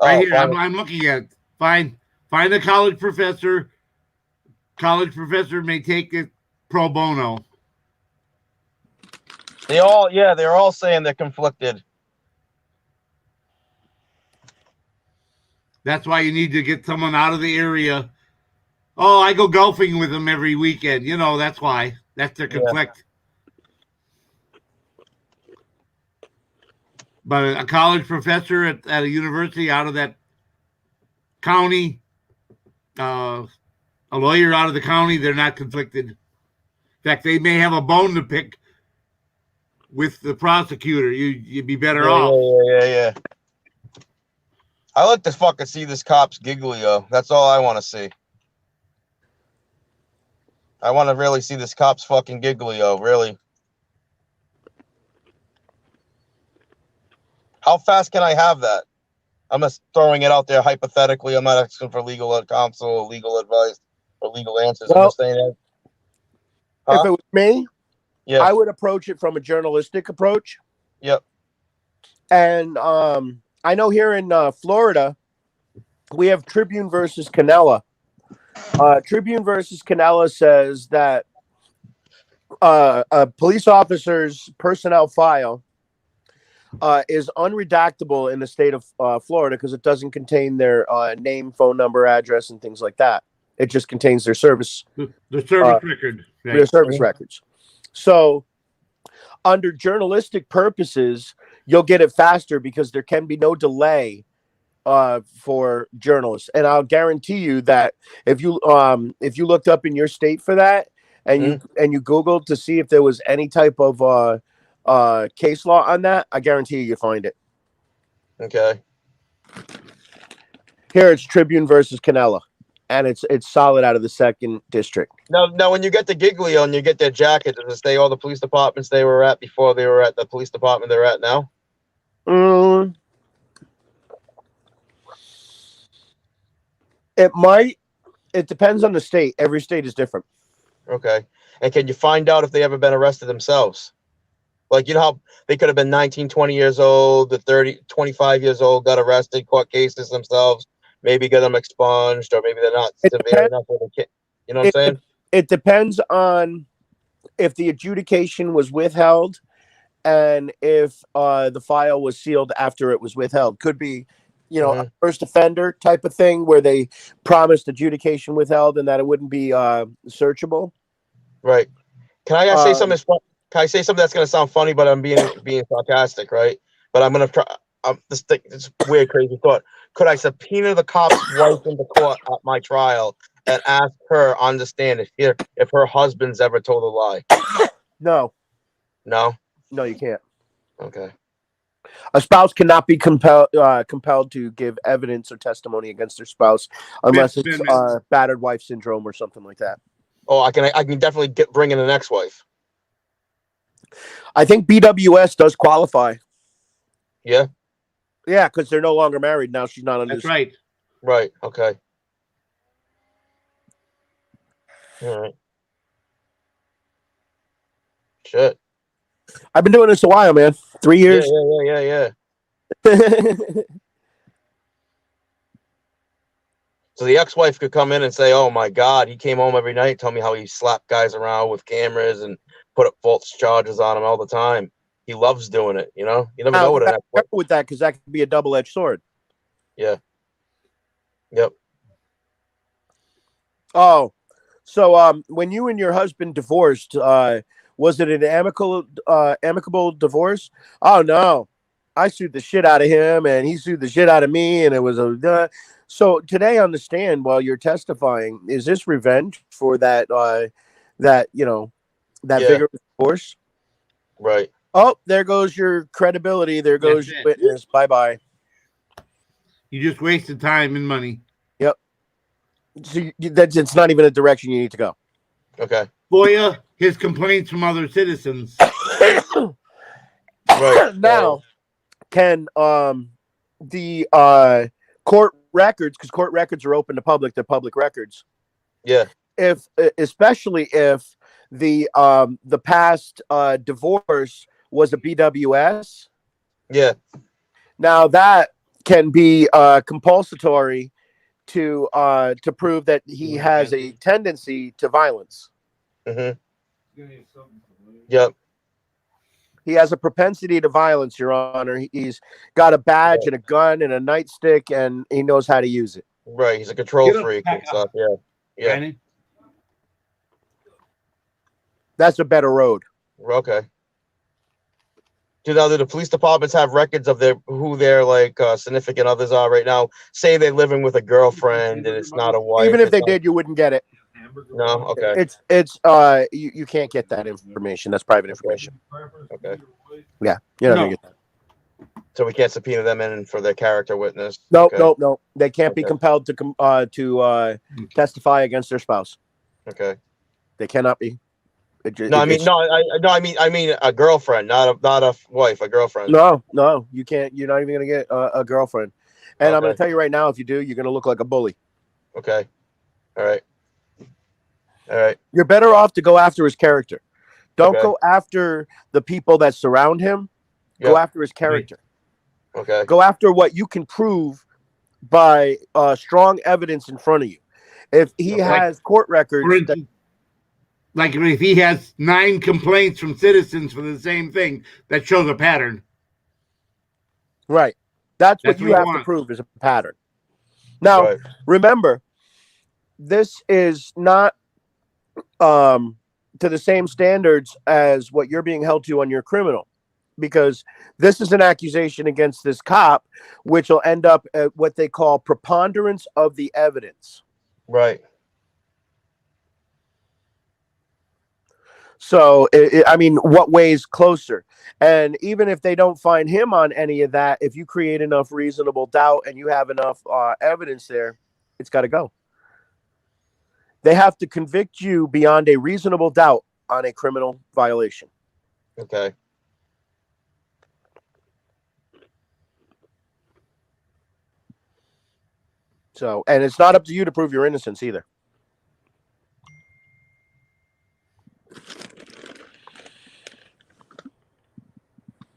Right here, I'm looking at it. Find a college professor. College professor may take it pro bono. They're all saying they're conflicted. That's why you need to get someone out of the area. Oh, I go golfing with them every weekend. That's why. That's their conflict. But a college professor at a university out of that county, a lawyer out of the county, they're not conflicted. In fact, they may have a bone to pick with the prosecutor. You'd be better off. Yeah. I like to fucking see this cop's giglio. That's all I want to see. I want to really see this cop's fucking giglio, really. How fast can I have that? I'm just throwing it out there hypothetically. I'm not asking for legal counsel or legal advice or legal answers. I'm just saying that. If it was me, I would approach it from a journalistic approach. Yep. And I know here in Florida, we have Tribune versus Canella. Tribune versus Canella says that a police officer's personnel file is unredactable in the state of Florida because it doesn't contain their name, phone number, address, and things like that. It just contains their service. The service record. Right. Their service records. So under journalistic purposes, you'll get it faster because there can be no delay for journalists. And I'll guarantee you that if you looked up in your state for that and you Googled to see if there was any type of case law on that, I guarantee you find it. Okay. Here it's Tribune versus Canella, and it's solid out of the 2nd district. Now, when you get the giglio and you get their jacket, does it say all the police departments they were at before they were at the police department they're at now? It might. It depends on the state. Every state is different. Okay. And can you find out if they ever been arrested themselves? Like, how they could have been 19, 20 years old, 30, 25 years old, got arrested, caught cases themselves, maybe get them expunged, or maybe they're not severe enough with a kid. You know what I'm saying? It depends on if the adjudication was withheld and if the file was sealed after it was withheld. Could be, a first offender type of thing where they promised adjudication withheld and that it wouldn't be searchable. Right. Can I say something? Can I say something that's gonna sound funny, but I'm being sarcastic, right? But I'm gonna try. This weird, crazy thought. Could I subpoena the cop's wife into court at my trial and ask her on the stand if her husband's ever told a lie? No. No, you can't. Okay. A spouse cannot be compelled to give evidence or testimony against their spouse unless it's battered wife syndrome or something like that. Oh, I can definitely bring in an ex-wife. I think BWS does qualify. Yeah. Yeah, because they're no longer married now. She's not on. That's right. Right. Okay. All right. Shit. I've been doing this a while, man. 3 years. Yeah. So the ex-wife could come in and say, "Oh my God, he came home every night, tell me how he slapped guys around with cameras and put up false charges on him all the time. He loves doing it, you know. You never know what an ex-wife." Careful with that because that could be a double-edged sword. Yeah. Yep. Oh, so when you and your husband divorced, was it an amicable divorce? Oh no, I sued the shit out of him, and he sued the shit out of me, and it was a. So today on the stand, while you're testifying, is this revenge for that? That vigorous divorce? Right. Oh, there goes your credibility. There goes your witness. Bye bye. You just wasted time and money. Yep. So it's not even a direction you need to go. Okay. FOIA his complaints from other citizens. Right. Now, can the court records, because court records are open to public, they're public records. Yeah. Especially if the past divorce was a BWS. Yeah. Now that can be compulsory to prove that he has a tendency to violence. Mm-hmm. Yep. He has a propensity to violence, Your Honor. He's got a badge and a gun and a nightstick, and he knows how to use it. Right. He's a control freak and stuff. Yeah. Yeah. That's a better road. Okay. Do the police departments have records of who their like significant others are right now? Say they're living with a girlfriend and it's not a wife. Even if they did, you wouldn't get it. No. Okay. It's you can't get that information. That's private information. Okay. Yeah, you're not gonna get that. So we can't subpoena them in for their character witness. Nope, Okay. nope. They can't be compelled to testify against their spouse. Okay. They cannot be. I mean a girlfriend, not a wife, a girlfriend. No, you can't. You're not even gonna get a girlfriend. And I'm gonna tell you right now, if you do, you're gonna look like a bully. Okay. All right. All right. You're better off to go after his character. Don't Okay. go after the people that surround him. Go Yep. after his character. Okay. Go after what you can prove by strong evidence in front of you. If he has court records, Like if he has 9 complaints from citizens for the same thing, that shows a pattern. right? That's what That's you what you have to want. prove is a pattern. Now, remember, this is not to the same standards as what you're being held to on your criminal, because this is an accusation against this cop, which will end up at what they call preponderance of the evidence. Right. So, I mean, what weighs closer? And even if they don't find him on any of that, if you create enough reasonable doubt and you have enough evidence there, it's got to go. They have to convict you beyond a reasonable doubt on a criminal violation. Okay. So, and it's not up to you to prove your innocence either.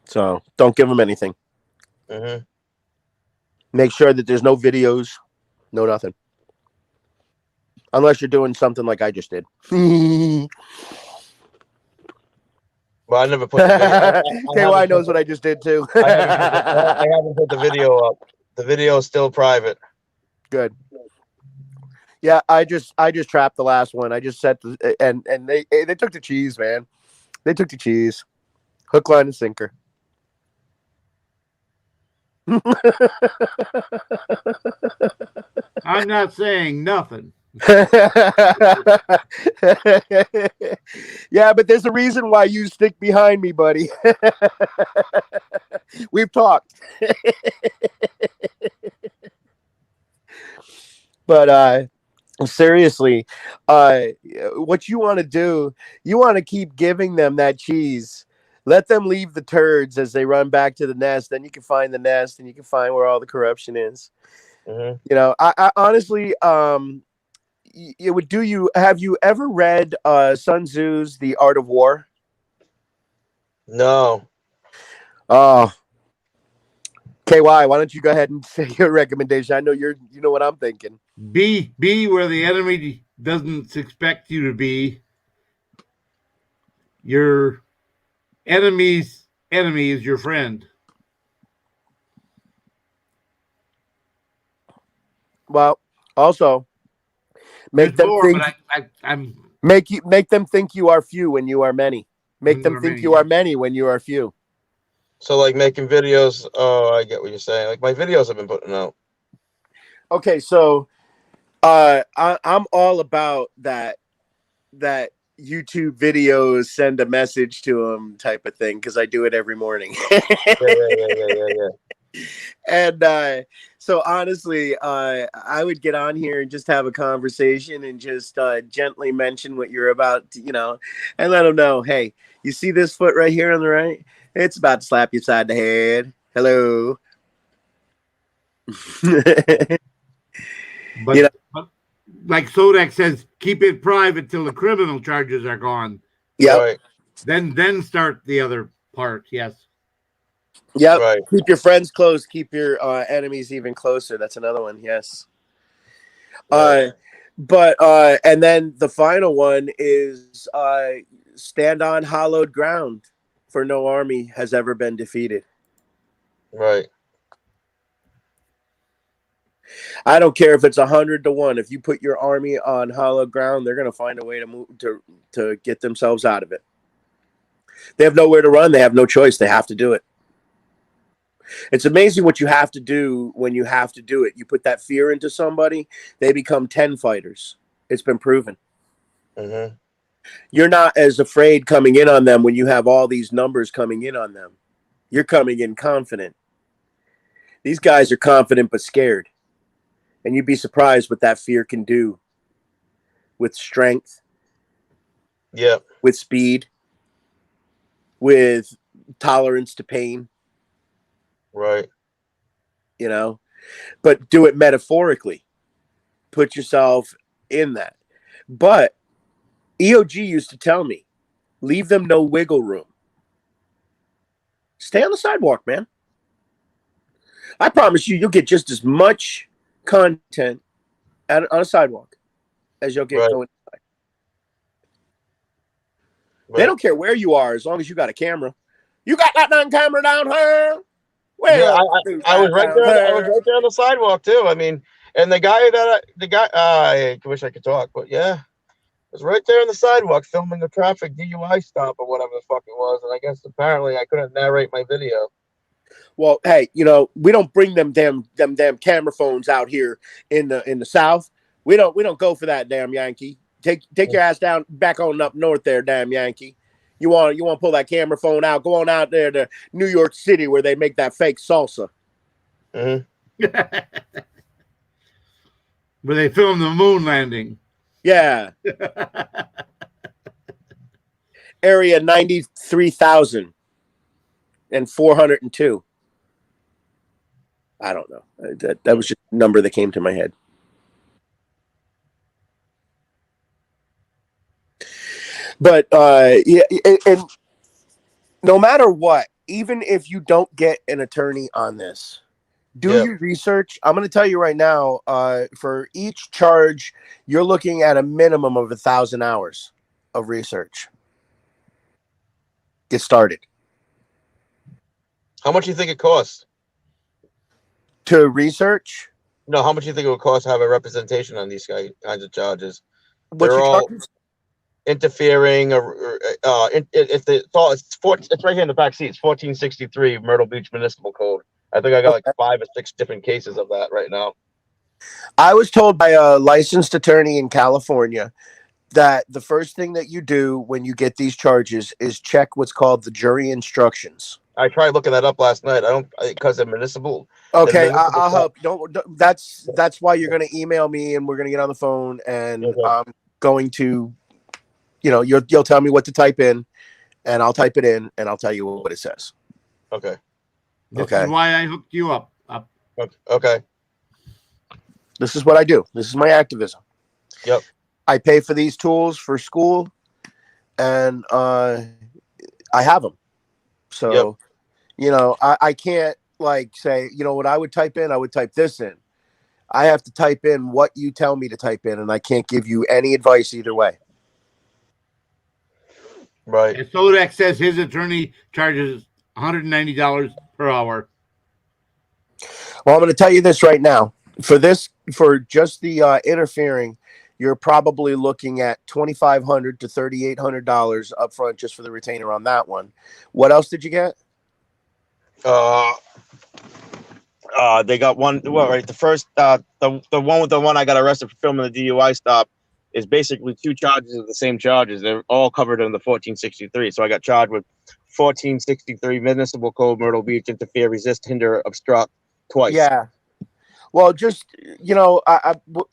So don't give them anything. Mm-hmm. Make sure that there's no videos, no nothing. Unless you're doing something like I just did. Well, I never put the video. KY knows what I just did too. I haven't put the video up. The video is still private. Good. Yeah, I just trapped the last one. I just set the and they took the cheese, man. They took the cheese. Hook, line, and sinker. I'm not saying nothing. Yeah, but there's a reason why you stick behind me, buddy. We've talked. But seriously, what you want to do, you want to keep giving them that cheese. Let them leave the turds as they run back to the nest. Then you can find the nest and you can find where all the corruption is. Mm-hmm. You know, I honestly, it would do you. Have you ever read Sun Tzu's The Art of War? No. Oh, KY, why don't you go ahead and say your recommendation? I know you know what I'm thinking. Be where the enemy doesn't expect you to be. Your enemy's enemy is your friend. Well, also make There's them more, think but I'm make them think you are few when you are many. Make When them you are think many, you are many when you are few. So like making videos. Oh, I get what you're saying. Like my videos have been putting out. Okay, so I'm all about that YouTube videos send a message to them type of thing because I do it every morning. Yeah. And so honestly, I would get on here and just have a conversation and just gently mention what you're about to, and let them know, hey, you see this foot right here on the right? It's about to slap you side the head. Hello. But, but like Sodak says, keep it private till the criminal charges are gone. Yep. Right. Then start the other part. Yes. Yep. Right. Keep your friends close. Keep your enemies even closer. That's another one. Yes. Right. And then the final one is stand on hallowed ground, for no army has ever been defeated. Right. I don't care if it's 100-1. If you put your army on hallowed ground, they're going to find a way to move to get themselves out of it. They have nowhere to run. They have no choice. They have to do it. It's amazing what you have to do when you have to do it. You put that fear into somebody, they become 10 fighters. It's been proven. Mm-hmm. You're not as afraid coming in on them when you have all these numbers coming in on them. You're coming in confident. These guys are confident but scared. And you'd be surprised what that fear can do with strength. Yeah. With speed. With tolerance to pain. Right. But do it metaphorically. Put yourself in that. But EOG used to tell me, leave them no wiggle room. Stay on the sidewalk, man. I promise you'll get just as much content on a sidewalk as you'll get going inside. They don't care where you are as long as you got a camera. You got that damn camera down here? Yeah, I was right there. I was right there on the sidewalk too. I mean, and the guy I wish I could talk, but yeah, I was right there on the sidewalk filming a traffic DUI stop or whatever the fuck it was, and I guess apparently I couldn't narrate my video. Well, hey, we don't bring them damn camera phones out here in the South. We don't go for that, damn Yankee. Take your ass down back on up north there, damn Yankee. You want to pull that camera phone out? Go on out there to New York City where they make that fake salsa. Mm-hmm. Where they filmed the moon landing. Yeah. Area 93,402. I don't know. That was just a number that came to my head. But yeah, and no matter what, even if you don't get an attorney on this, do your research. I'm going to tell you right now, for each charge, you're looking at a minimum of 1,000 hours of research. Get started. How much do you think it costs? To research? No, how much do you think it would cost to have a representation on these kinds of charges? What's They're your all charges? interfering, it's right here in the back seat. It's 1463 Myrtle Beach Municipal Code. I think I got like 5 or 6 different cases of that right now. I was told by a licensed attorney in California that the first thing that you do when you get these charges is check what's called the jury instructions. I tried looking that up last night. Because they're municipal. Okay, I'll help. Don't. That's why you're going to email me and we're going to get on the phone and I'm going to, you'll tell me what to type in and I'll type it in and I'll tell you what it says. Okay. This is why I hooked you up. Okay. This is what I do. This is my activism. Yep. I pay for these tools for school and I have them. So, I can't like say, you know what I would type in? I would type this in. I have to type in what you tell me to type in, and I can't give you any advice either way. Right. And Sodak says his attorney charges $190 per hour. Well, I'm going to tell you this right now. For just the interfering, you're probably looking at $2,500 to $3,800 up front just for the retainer on that one. What else did you get? They got one. Well, right. The first, the one I got arrested for filming the DUI stop is basically two charges of the same charges. They're all covered in the 1463. So I got charged with 1463 Municipal Code, Myrtle Beach, interfere, resist, hinder, obstruct twice. Yeah. Well, just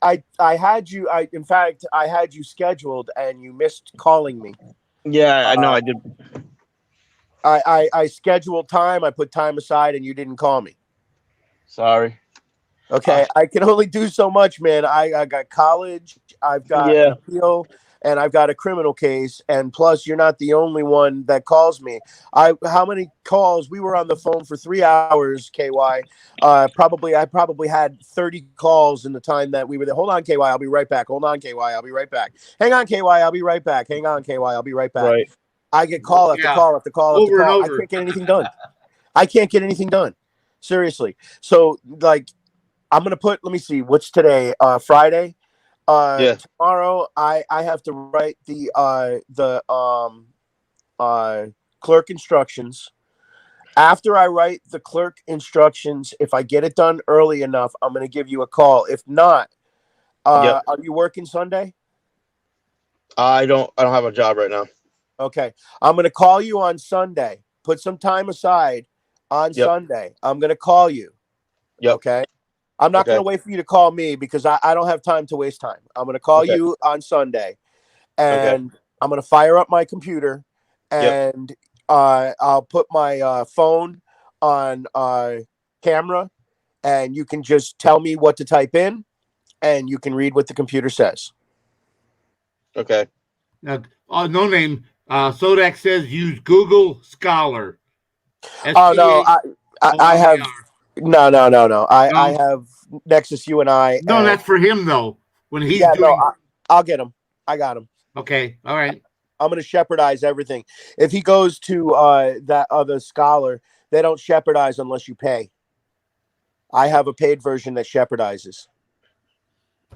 I had you. In fact, I had you scheduled, and you missed calling me. Yeah, I know. I did. I scheduled time. I put time aside, and you didn't call me. Sorry. Okay, I can only do so much, man. I got college, I've got an appeal, and I've got a criminal case. And plus, you're not the only one that calls me. How many calls? We were on the phone for 3 hours, KY. I probably had 30 calls in the time that we were there. Hold on, KY, I'll be right back. Hold on, KY, I'll be right back. Hang on, KY, I'll be right back. Hang on, KY, I'll be right back. Right. I get call after call after call after call. I can't get anything done. I can't get anything done. Seriously. So, like, I'm gonna put. Let me see. What's today? Friday. Tomorrow, I have to write the clerk instructions. After I write the clerk instructions, if I get it done early enough, I'm gonna give you a call. If not, are you working Sunday? I don't have a job right now. Okay, I'm gonna call you on Sunday. Put some time aside on Sunday. I'm gonna call you. Okay. I'm not going to wait for you to call me because I don't have time to waste time. I'm going to call you on Sunday, and I'm going to fire up my computer, and I'll put my phone on camera, and you can just tell me what to type in, and you can read what the computer says. Okay. Now, no name. Sodak says use Google Scholar. Oh no, I have. No. I have Nexus UNI. No, that's for him though. When he's doing. No, I'll get him. I got him. Okay. All right. I'm going to shepherdize everything. If he goes to that other Scholar, they don't shepherdize unless you pay. I have a paid version that shepherdizes.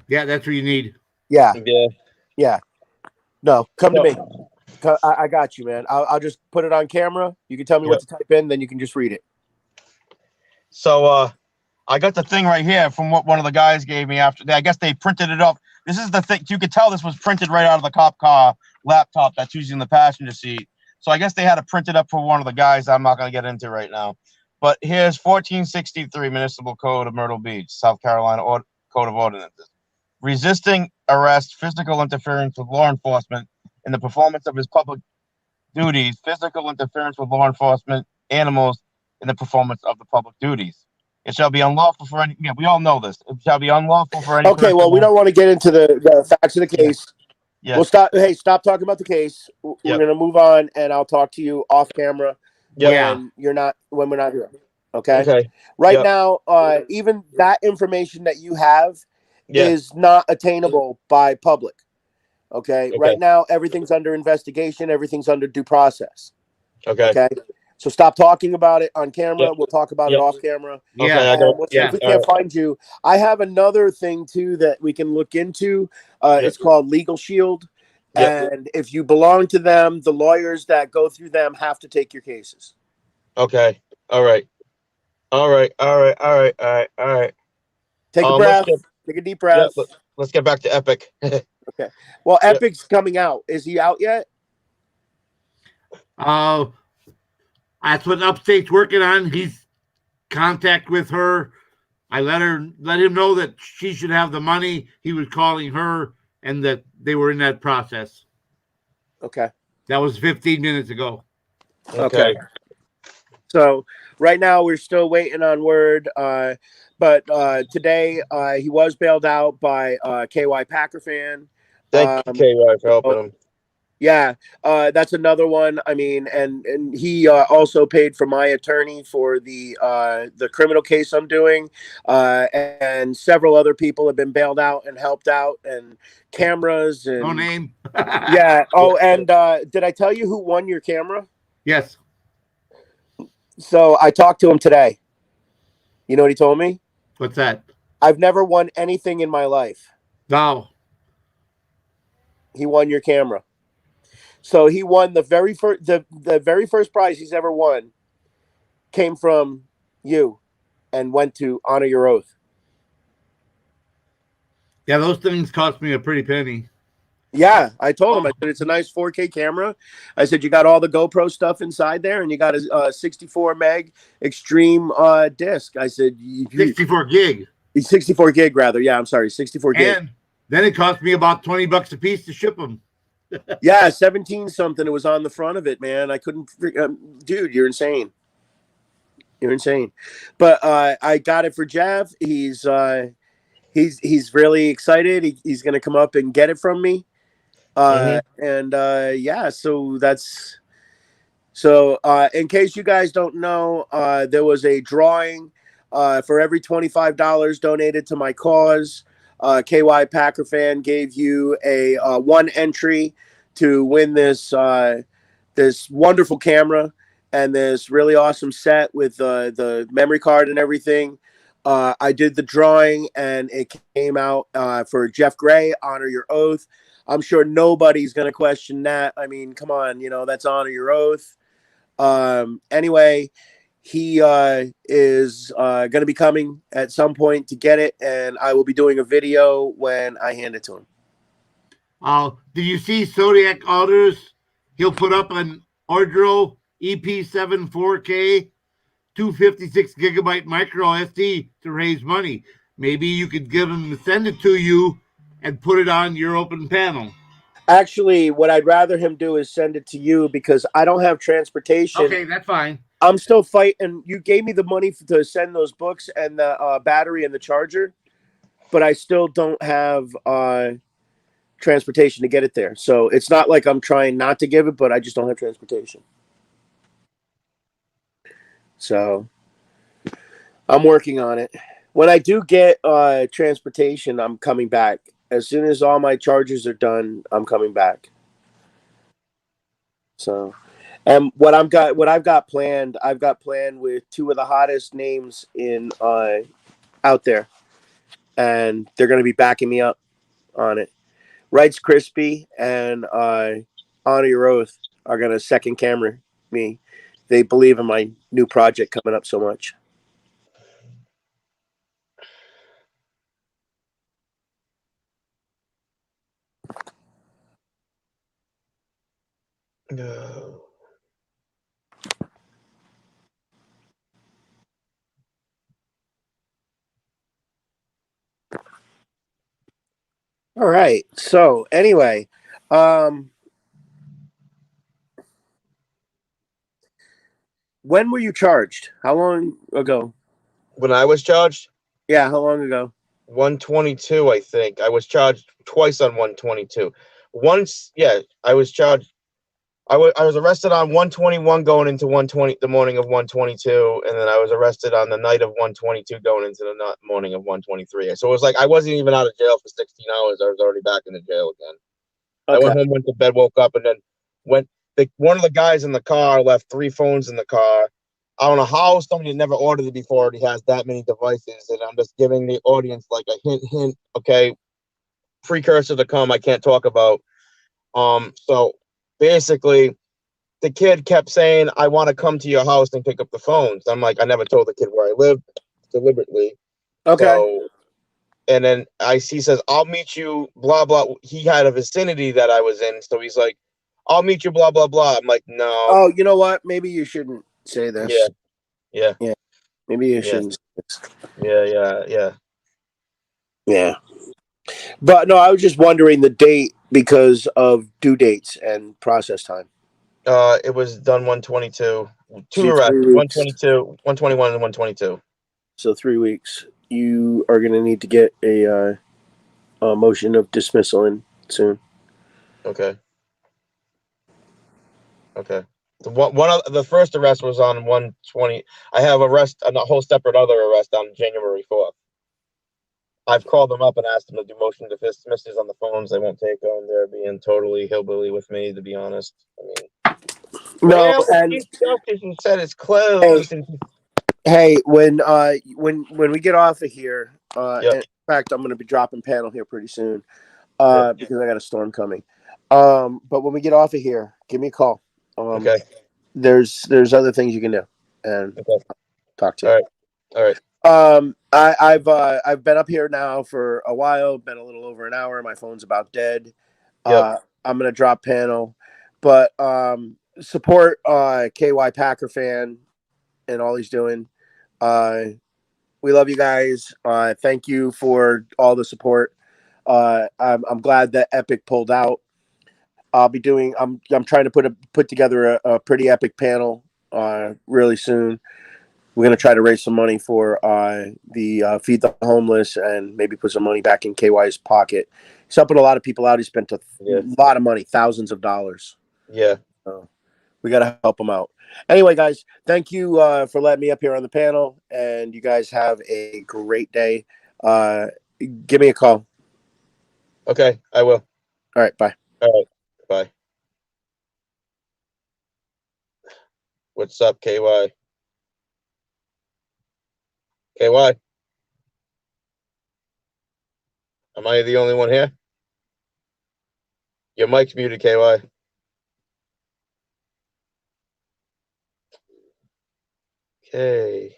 Yeah, that's what you need. Yeah. No, come to me. I got you, man. I'll just put it on camera. You can tell me what to type in, then you can just read it. So I got the thing right here from what one of the guys gave me after. I guess they printed it up. This is the thing. You could tell this was printed right out of the cop car laptop that's using the passenger seat. So I guess they had to print it up for one of the guys I'm not going to get into right now. But here's 1463 Municipal Code of Myrtle Beach, South Carolina Code of Ordinances. Resisting arrest, physical interference with law enforcement in the performance of his public duties, physical interference with law enforcement animals in the performance of the public duties. It shall be unlawful for any. Yeah, we all know this. It shall be unlawful for any. Okay, well, we don't want to get into the facts of the case. Yeah. We'll stop. Hey, stop talking about the case. We're gonna move on, and I'll talk to you off camera when we're not here. Okay. Right now, even that information that you have is not attainable by public. Okay. Right now, everything's under investigation. Everything's under due process. Okay. So stop talking about it on camera. We'll talk about it off camera. If we can't find you, I have another thing too that we can look into. It's called Legal Shield. And if you belong to them, the lawyers that go through them have to take your cases. Okay. All right. Take a breath. Take a deep breath. Let's get back to Epic. Okay. Well, Epic's coming out. Is he out yet? That's what Upstate's working on. He's contact with her. I let him know that she should have the money. He was calling her and that they were in that process. Okay. That was 15 minutes ago. Okay. So right now we're still waiting on word. But today he was bailed out by KY Packer fan. Thank you, KY, for helping him. Yeah, that's another one. I mean, and he also paid for my attorney for the criminal case I'm doing, and several other people have been bailed out and helped out, and cameras and No name. yeah. Oh, and did I tell you who won your camera? Yes. So I talked to him today. You know what he told me? What's that? I've never won anything in my life. No. He won your camera. So he won the very first the very first prize he's ever won came from you and went to Honor Your Oath. Yeah, those things cost me a pretty penny. Yeah, I told him. I said, it's a nice 4K camera. I said, you got all the GoPro stuff inside there, and you got a 64 meg extreme disc. I said, 64 gig. 64 gig, rather. Yeah, I'm sorry, 64 gig. And then it cost me about $20 a piece to ship them. Yeah, 17 something. It was on the front of it, man. I couldn't, dude, you're insane. You're insane. But I got it for Jeff. He's really excited. He's going to come up and get it from me. And yeah, so that's in case you guys don't know, there was a drawing for every $25 donated to my cause. KY Packer fan gave you a one entry to win this this wonderful camera and this really awesome set with the memory card and everything. I did the drawing and it came out for Jeff Gray, Honor Your Oath. I'm sure nobody's going to question that. I mean, come on, that's Honor Your Oath. Anyway, he is going to be coming at some point to get it, and I will be doing a video when I hand it to him. Did you see Zodiac Alders? He'll put up an Ordro EP7 4K 256 gigabyte micro SD to raise money. Maybe you could get him to send it to you and put it on your open panel. Actually, what I'd rather him do is send it to you because I don't have transportation. Okay, that's fine. I'm still fighting. You gave me the money to send those books and the battery and the charger, but I still don't have transportation to get it there. So it's not like I'm trying not to give it, but I just don't have transportation. So I'm working on it. When I do get transportation, I'm coming back. As soon as all my charges are done, I'm coming back. So, and what I've got planned with two of the hottest names in out there, and they're going to be backing me up on it. Rights Crispy and Honor Your Oath are going to second camera me. They believe in my new project coming up so much. No. All right. So anyway, when were you charged? How long ago? When I was charged? Yeah, how long ago? 122, I think. I was charged twice on 122. Once, yeah, I was charged. I was arrested on 121 going into 120, the morning of 122, and then I was arrested on the night of 122 going into the morning of 123. So it was like I wasn't even out of jail for 16 hours. I was already back in the jail again. Okay. I went home, went to bed, woke up, and then one of the guys in the car left 3 phones in the car. I don't know how somebody never ordered it before already has that many devices, and I'm just giving the audience like a hint, okay, precursor to come I can't talk about. So basically, the kid kept saying, I want to come to your house and pick up the phones. I'm like, I never told the kid where I lived deliberately. Okay. So, and then he says, I'll meet you, blah, blah. He had a vicinity that I was in. So he's like, I'll meet you, blah, blah, blah. I'm like, no. Oh, you know what? Maybe you shouldn't say this. Yeah. Maybe you shouldn't say this. Yeah. But no, I was just wondering the date because of due dates and process time. It was done 122. 2 arrests, 122, 121, and 122. So 3 weeks. You are going to need to get a motion of dismissal in soon. Okay. Okay. The first arrest was on 120. I have a whole separate other arrest on January 4th. I've called them up and asked them to do motion to dismiss on the phones. They won't take them. They're being totally hillbilly with me, to be honest. I mean, No, and Chief Justice said it's closed. hey, when we get off of here, Yep. in fact, I'm going to be dropping panel here pretty soon, Yep. because I got a storm coming. But when we get off of here, give me a call. Okay. There's other things you can do, and Okay. talk to you. All right. I've been up here now for a while, been a little over an hour. My phone's about dead. Yep. I'm gonna drop panel, but support KY Packer fan and all he's doing. We love you guys. Thank you for all the support. I'm glad that Epic pulled out. I'm trying to put together a pretty epic panel really soon. We're going to try to raise some money for the Feed the Homeless and maybe put some money back in KY's pocket. He's helping a lot of people out. He spent a lot of money, thousands of dollars. Yeah. So we got to help him out. Anyway, guys, thank you for letting me up here on the panel. And you guys have a great day. Give me a call. Okay, I will. All right, bye. All right, bye. What's up, KY? KY? Am I the only one here? Your mic's muted, KY. Okay.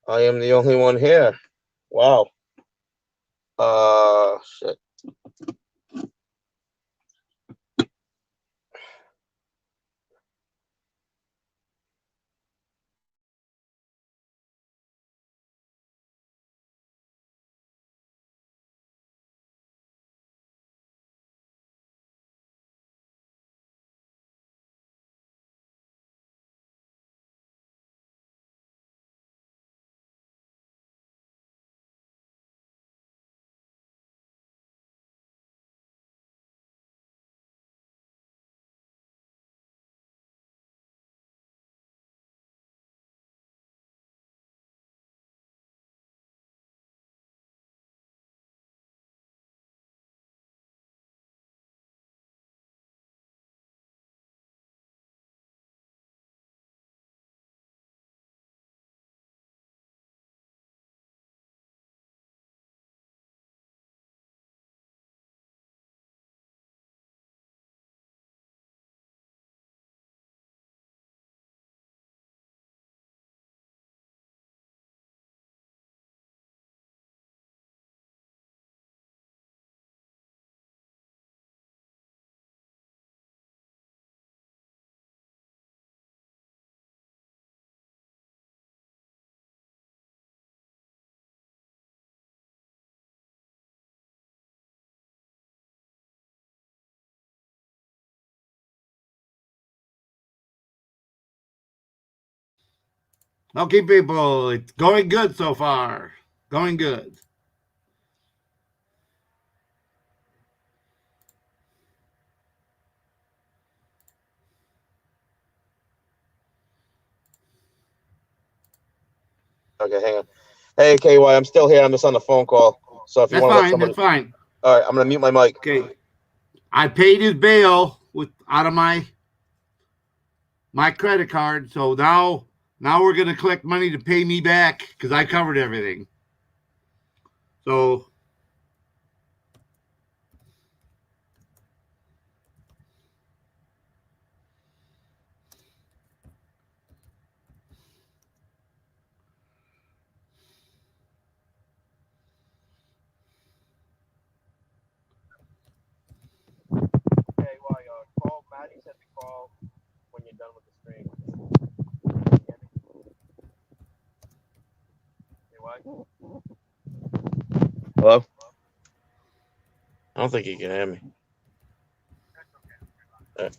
I am the only one here. Wow. Shit. Okay, people, it's going good so far. Going good. Okay, hang on. Hey, KY, I'm still here. I'm just on the phone call. So if you That's want to let fine. somebody. That's fine. All right, I'm gonna mute my mic. Okay. I paid his bail out of my credit card, so now we're gonna collect money to pay me back because I covered everything. So Call Maddie said to call when you're done with the stream. Hello? I don't think he can hear me. All right.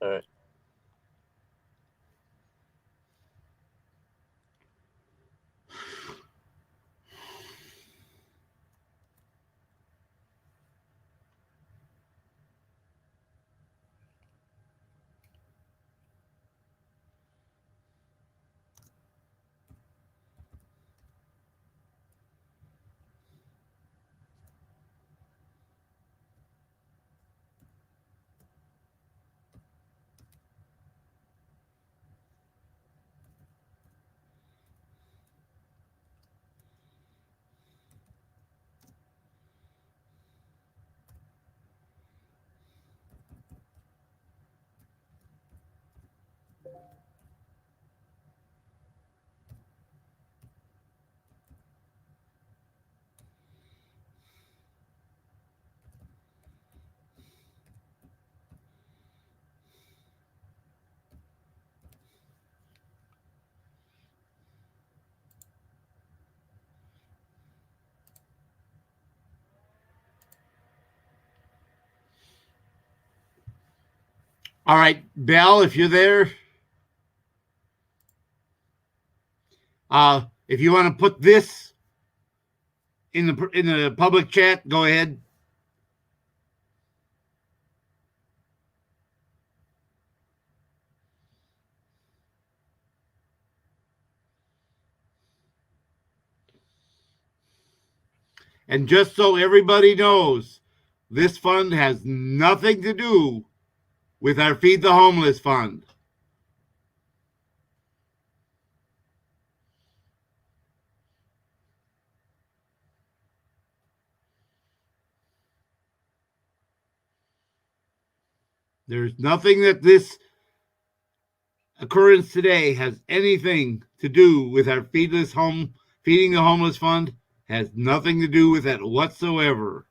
All right. All right, Belle, if you're there, if you want to put this in the public chat, go ahead. And just so everybody knows, this fund has nothing to do with our Feed the Homeless fund. There's nothing that this occurrence today has anything to do with our Feeding the Homeless fund. Has nothing to do with that whatsoever.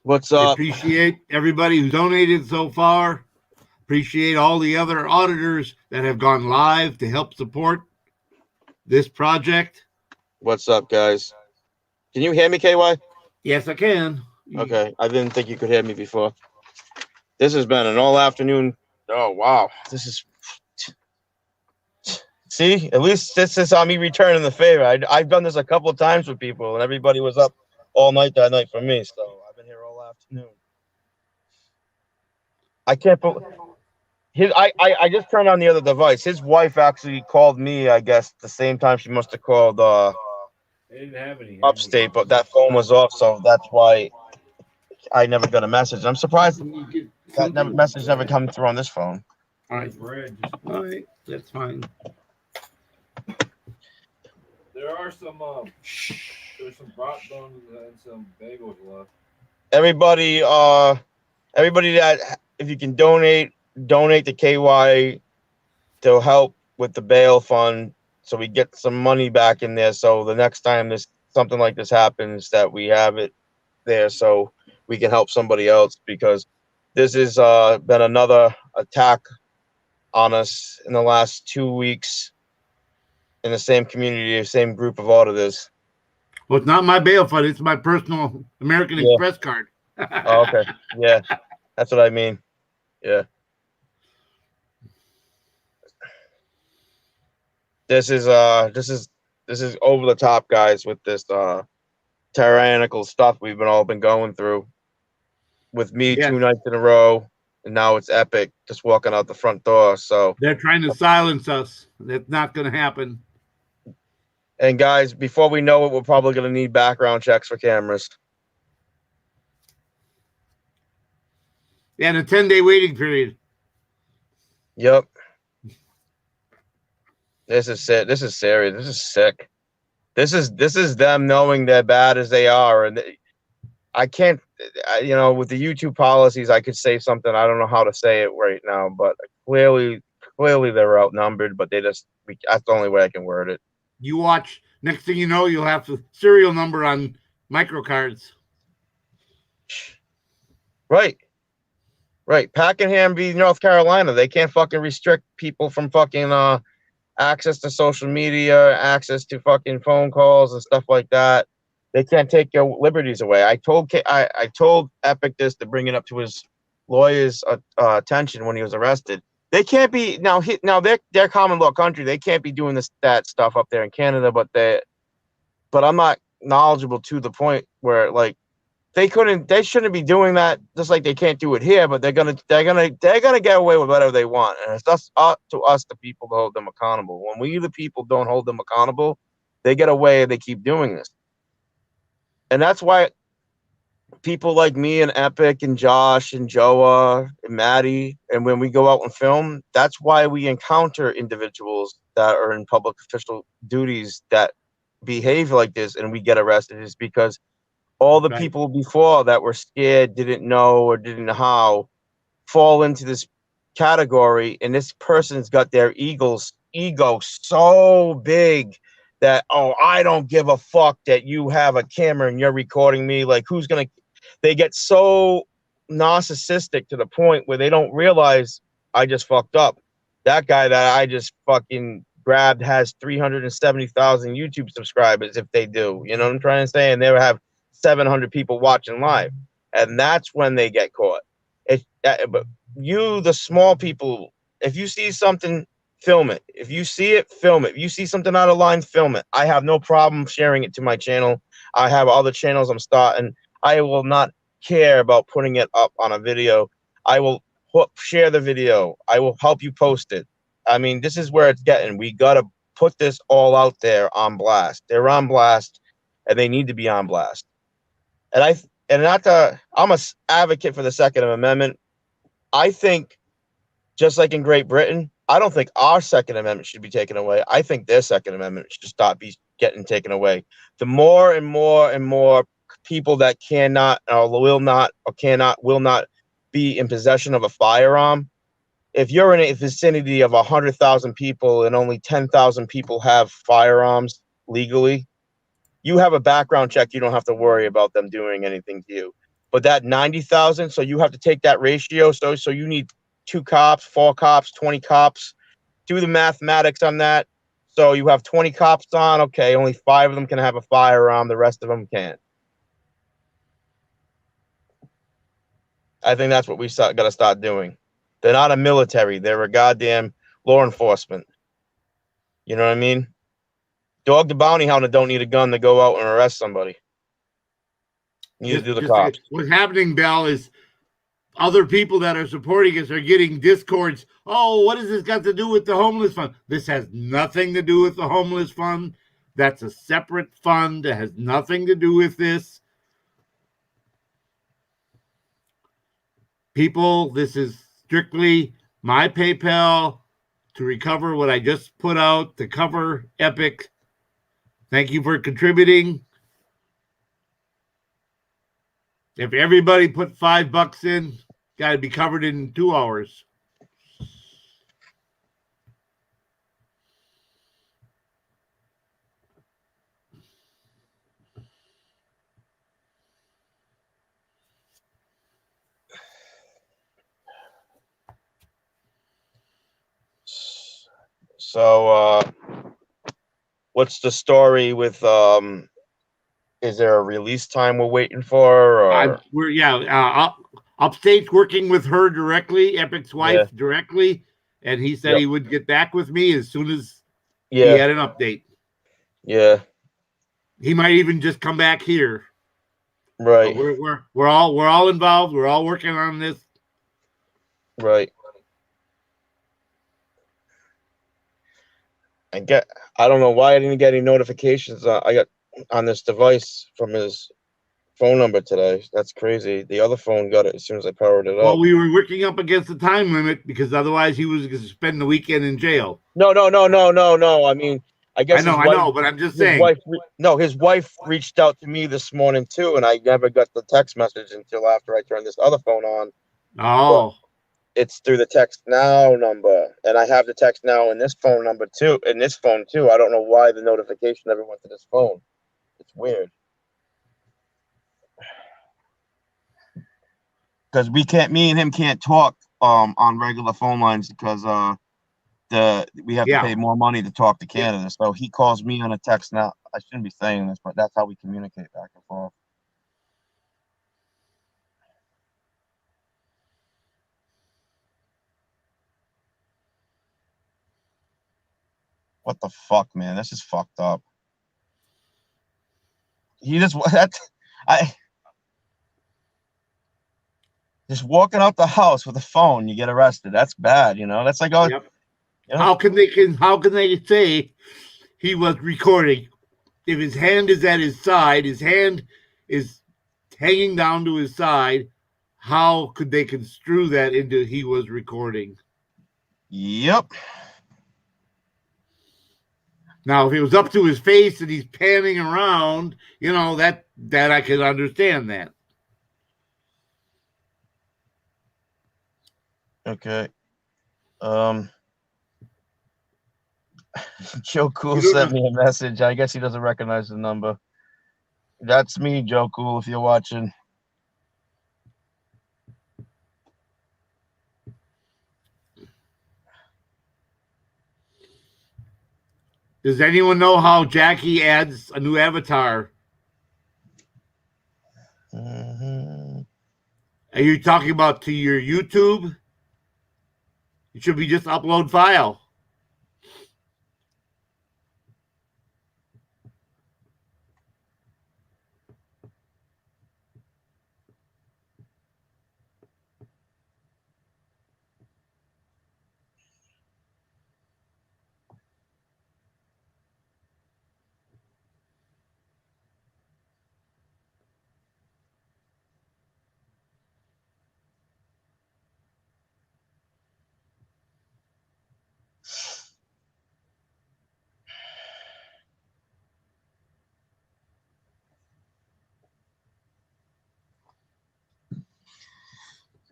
What's I up? appreciate everybody who donated so far. Appreciate all the other auditors that have gone live to help support this project. What's up, guys? Can you hear me, KY? Yes, I can. Okay, I didn't think you could hear me before. This has been an all-afternoon. Oh, wow. This is... See, at least this is on me returning the favor. I've done this a couple of times with people, and everybody was up all night that night for me, so I've been here all afternoon. I can't believe... I just turned on the other device. His wife actually called me, I guess, the same time she must have called They didn't have any. Upstate, but that phone was off, so that's why I never got a message. I'm surprised that message never come through on this phone. All right, all right, that's fine. There are some there's some brat bones and some bagels left. Everybody that if you can donate to KY to help with the bail fund so we get some money back in there, so the next time something like this happens that we have it there so we can help somebody else, because this has been another attack on us in the last 2 weeks in the same community, the same group of auditors. Well, it's not my bail fund, it's my personal American Express card. Oh, okay. Yeah, that's what I mean. Yeah. This is over the top, guys, with this tyrannical stuff we've all been going through. With me 2 nights in a row, and now it's Epic just walking out the front door. So they're trying to silence us. That's not going to happen. And guys, before we know it, we're probably going to need background checks for cameras. And a 10-day waiting period. Yep. This is it. This is serious. This is sick. This is them knowing they're bad as they are, and I can't. With the YouTube policies, I could say something. I don't know how to say it right now, but clearly they're outnumbered. But that's the only way I can word it. You watch. Next thing you know, you'll have the serial number on microcards. Right. Pakenham v. North Carolina. They can't fucking restrict people from fucking access to social media, access to fucking phone calls and stuff like that. They can't take your liberties away. I told Epic this to bring it up to his lawyer's attention when he was arrested. They can't be now. They're common law country. They can't be doing that stuff up there in Canada. But I'm not knowledgeable to the point where they shouldn't be doing that. Just like they can't do it here. But they're gonna get away with whatever they want. And it's up to us, the people, to hold them accountable. When we, the people, don't hold them accountable, they get away and they keep doing this. And that's why people like me and Epic and Josh and Joa and Maddie, and when we go out and film, that's why we encounter individuals that are in public official duties that behave like this and we get arrested, is because all the people before that were scared, didn't know, or didn't know how, fall into this category, and this person's got their ego so big that, oh, I don't give a fuck that you have a camera and you're recording me. Like, who's going to, they get so narcissistic to the point where they don't realize I just fucked up. That guy that I just fucking grabbed has 370,000 YouTube subscribers if they do. You know what I'm trying to say? And they have 700 people watching live. And that's when they get caught. But you, the small people, if you see something, film it. If you see it, film it. If you see something out of line, film it. I have no problem sharing it to my channel. I have other channels I'm starting. I will not care about putting it up on a video. I will share the video. I will help you post it. I mean, this is where it's getting. We got to put this all out there on blast. They're on blast, and they need to be on blast. And I'm an advocate for the Second Amendment. I think, just like in Great Britain, I don't think our Second Amendment should be taken away. I think their Second Amendment should stop getting taken away. The more and more and more people that cannot or will not be in possession of a firearm, if you're in a vicinity of 100,000 people and only 10,000 people have firearms legally, you have a background check. You don't have to worry about them doing anything to you. But that 90,000, so you have to take that ratio. So you need 2 cops, 4 cops, 20 cops. Do the mathematics on that. So you have 20 cops on. Okay, only 5 of them can have a firearm. The rest of them can't. I think that's what we got to start doing. They're not a military. They're a goddamn law enforcement. You know what I mean? Dog the bounty hunter don't need a gun to go out and arrest somebody. You need to do the cops. What's happening, Bell, is other people that are supporting us are getting discords. Oh, what has this got to do with the homeless fund? This has nothing to do with the homeless fund. That's a separate fund that has nothing to do with this. People, this is strictly my PayPal to recover what I just put out to cover Epic. Thank you for contributing. If everybody put $5 in, got to be covered in 2 hours. So, what's the story with is there a release time we're waiting for? Or Upstate's working with her directly, Epic's wife directly, and he said he would get back with me as soon as he had an update. Yeah, he might even just come back here. Right. But we're all involved. We're all working on this. Right. I don't know why I didn't get any notifications. I got on this device from his phone number today. That's crazy. The other phone got it as soon as I powered it up. Well, we were working up against the time limit because otherwise he was going to spend the weekend in jail. No. I mean, I guess I know, but I'm just saying. His wife reached out to me this morning too, and I never got the text message until after I turned this other phone on. Oh. It's through the text now number, and I have the text now in this phone number too. In this phone too, I don't know why the notification never went to this phone. It's weird because me and him can't talk on regular phone lines because we have to pay more money to talk to Canada. So he calls me on a text now. I shouldn't be saying this, but that's how we communicate back and forth. What the fuck, man? This is fucked up. Just walking out the house with a phone, you get arrested. That's bad, you know. That's like, oh, yep. How can they say he was recording if his hand is at his side, his hand is hanging down to his side? How could they construe that into he was recording? Yep. Now, if it was up to his face and he's panning around, you know, that I could understand that. Okay. Joe Cool You don't sent know- me a message. I guess he doesn't recognize the number. That's me, Joe Cool, if you're watching. Does anyone know how Jackie adds a new avatar? Mm-hmm. Are you talking about to your YouTube? It should be just upload file.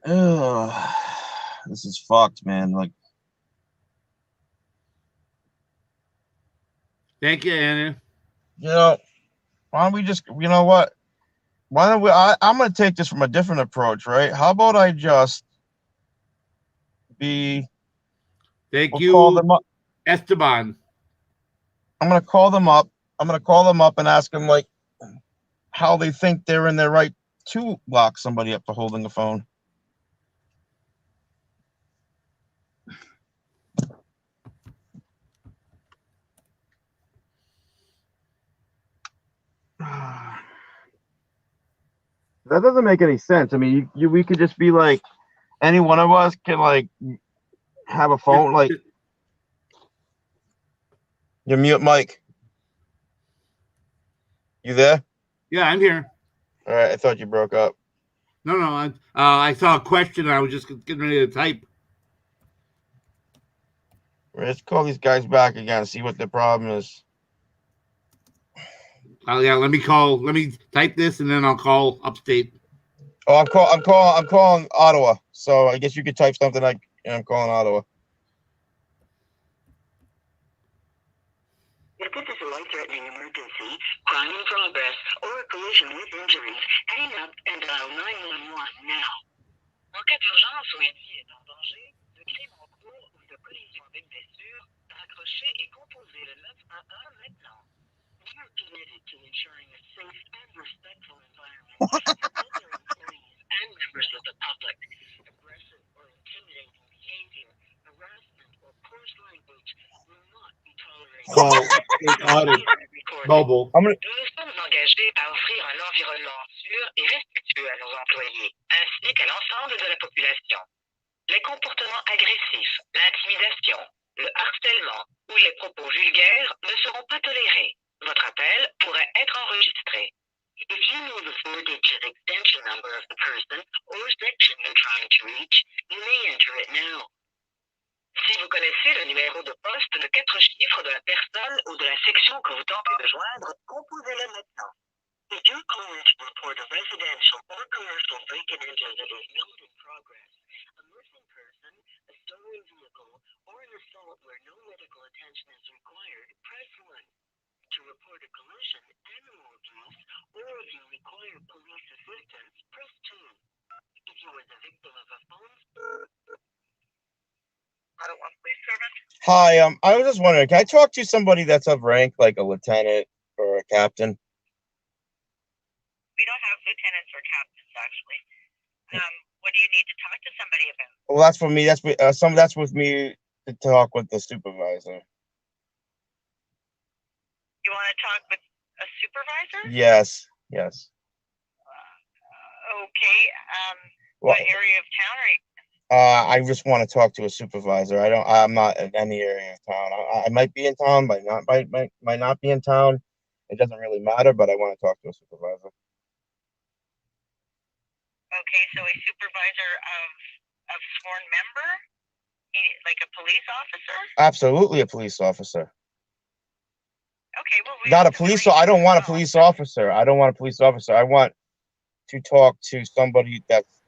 Ugh, this is fucked, man. Like, Thank you, Anna. you know, why don't we just, you know what? Why don't we, I'm going to take this from a different approach, right? How about I just be, Thank we'll you, call them up. Esteban. I'm going to call them up. I'm going to call them up and ask them, like, how they think they're in their right to lock somebody up for holding the phone. That doesn't make any sense. I mean, we could just be like, any one of us can like have a phone. Like, you're mute, Mike. You there? Yeah, I'm here. All right, I thought you broke up. No. I saw a question. I was just getting ready to type. Let's call these guys back again, see what the problem is. Yeah, let me type this and then I'll call upstate. Oh, I'm calling Ottawa. So I guess you could type something like, I'm calling Ottawa. If this is a life-threatening emergency, crime in progress, or a collision with injuries, hang up and dial 911 now. En cas d'urgence où une vie est en danger, de crime en cours ou de collision avec blessure, raccrochez et composez le 911 maintenant. We are committed to ensuring a safe and respectful environment for both our employees and members of the public. Aggressive or intimidating behavior, harassment, or coarse language will not be tolerated. Call upstate mobile. Nous nous sommes engagés à offrir un environnement sûr et respectueux à nos employés, ainsi qu'à l'ensemble de la population. Les comportements agressifs, l'intimidation, le harcèlement ou les propos vulgaires ne seront pas tolérés. Votre appel pourrait être enregistré. If you know the four-digit extension number of the person or section you're trying to reach, you may enter it now. Si vous connaissez le numéro de poste de 4 chiffres de la personne ou de la section que vous tentez de joindre, composez-le maintenant. If you're calling to report a residential or commercial break-and-enter that is not in progress, a missing person, a stolen vehicle, or an assault where no medical attention is required, press 1. To report a collision, animal abuse, or if you require police assistance, press 2. If you are the victim of a phone... Ottawa Police Service? Hi, I was just wondering, can I talk to somebody that's of rank, like a lieutenant or a captain? We don't have lieutenants or captains, actually. What do you need to talk to somebody about? Well, that's for me. That's with me to talk with the supervisor. You want to talk with a supervisor? Yes. Okay. What area of town are you? I just want to talk to a supervisor. I'm not in any area of town. I might be in town, might not be in town. It doesn't really matter, but I want to talk to a supervisor. Okay, so a supervisor of sworn member? Like a police officer? Absolutely a police officer. Okay, well, Not a police. I don't want a police officer. I want to talk to somebody that's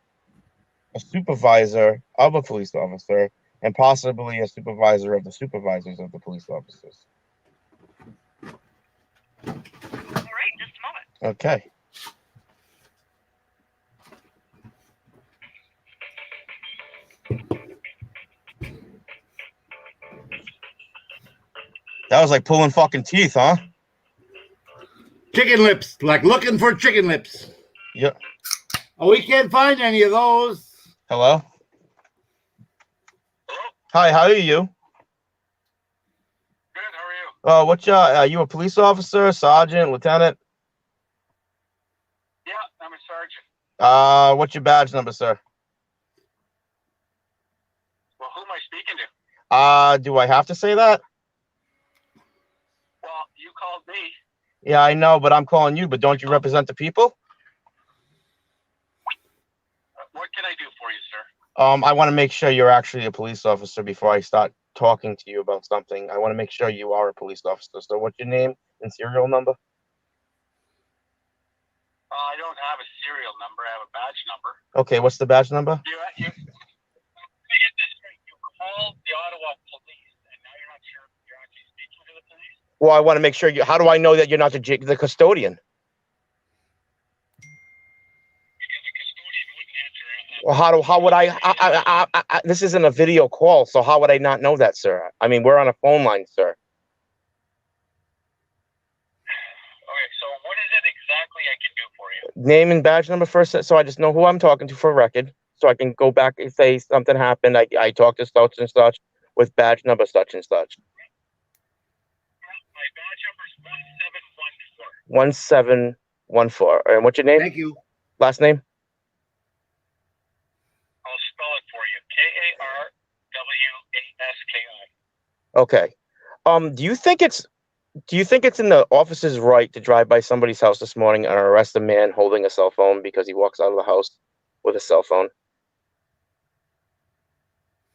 a supervisor of a police officer and possibly a supervisor of the supervisors of the police officers. Okay. That was like pulling fucking teeth, huh? Chicken lips, like looking for chicken lips. Yep. Oh, we can't find any of those. Hello? Hi, how are you? Good, how are you? What's are you a police officer, sergeant, lieutenant? Yeah, I'm a sergeant. What's your badge number, sir? Well, who am I speaking to? Do I have to say that? Well, you called me. Yeah, I know, but I'm calling you, but don't you represent the people? What can I do for you, sir? I want to make sure you're actually a police officer before I start talking to you about something. I want to make sure you are a police officer. So what's your name and serial number? I don't have a serial number. I have a badge number. Okay, what's the badge number? You let me get this straight. You called the Ottawa police, and now you're not sure if you're actually speaking to the police? Well, I want to make sure you. How do I know that you're not the custodian? Well, how would I this isn't a video call, so how would I not know that, sir? I mean, we're on a phone line, sir. Okay, so what is it exactly I can do for you? Name and badge number first, so I just know who I'm talking to for a record, so I can go back and say something happened. I talked to such and such with badge number such and such. My badge number is 1714. 1714. And what's your name? Thank you. Last name? I'll spell it for you. Karwaski. Okay. Do you think it's in the officer's right to drive by somebody's house this morning and arrest a man holding a cell phone because he walks out of the house with a cell phone?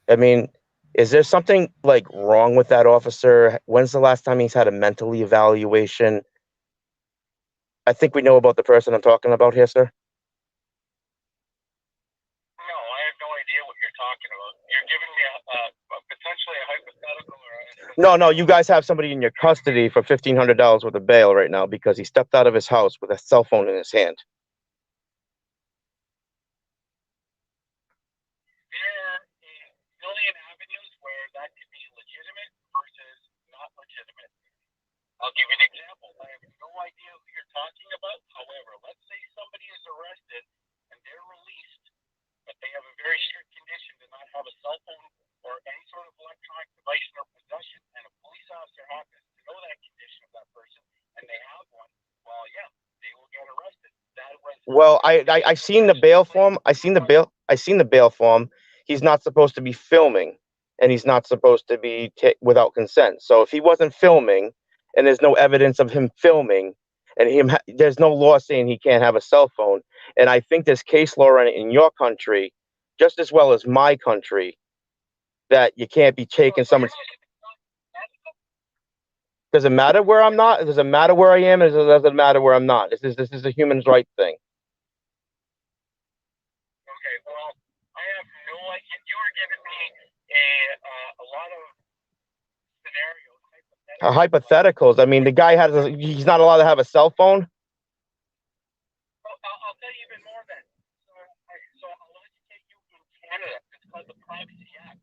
I mean, is there something like wrong with that officer? When's the last time he's had a mental evaluation? I think we know about the person I'm talking about here, sir. No, I have no idea what you're talking about. You're giving me potentially a hypothetical or No, you guys have somebody in your custody for $1,500 worth of bail right now because he stepped out of his house with a cell phone in his hand. There are a million avenues where that could be legitimate versus not legitimate. I'll give you an example. I have no idea who you're talking about. However, let's say somebody is arrested and they're released, but they have a very strict condition to not have a cell phone or any sort of electronic device in their possession, and a police officer happens to know that condition of that person, and they have one, well, yeah, they will get arrested. That was Well, I seen the bail form. I seen the bail form. He's not supposed to be filming, and he's not supposed to be without consent. So if he wasn't filming, and there's no evidence of him filming, and there's no law saying he can't have a cell phone. And I think there's case law in your country, just as well as my country, that you can't be taking someone's. Does it matter where I'm not? Does it matter where I am? Or does it matter where I'm not? This is a human rights thing. okay. Well, I have no idea. You were giving me a lot of scenarios. Hypotheticals. I mean, the guy he's not allowed to have a cell phone. I'll tell you even more then. So I'll educate you in Canada. It's called the Privacy Act.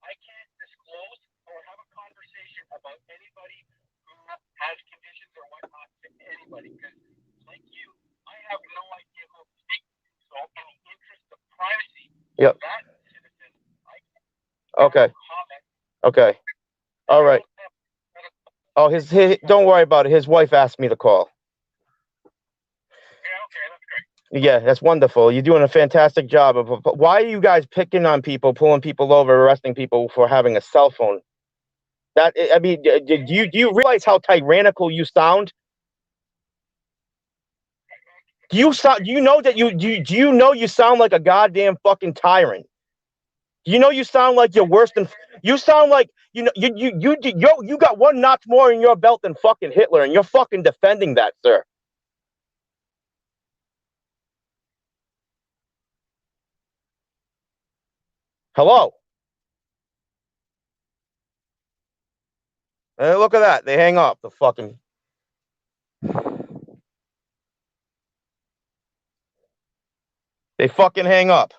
I can't disclose or have a conversation about anybody who has conditions or whatnot to anybody. Because, like you, I have no idea who I'm speaking to. So, in the interest of privacy, Yep. that citizen, I can't Okay. comment. Okay. All right. Oh, his don't worry about it. His wife asked me to call. Yeah, okay, that's great. Yeah, that's wonderful. You're doing a fantastic job of. Why are you guys picking on people, pulling people over, arresting people for having a cell phone? I mean, do you realize how tyrannical you sound? Do you know that do you know you sound like a goddamn fucking tyrant? Do you know you sound like you're worse than you sound like you got one notch more in your belt than fucking Hitler, and you're fucking defending that, sir. Hello. Look at that. They hang up. The fucking. They fucking hang up.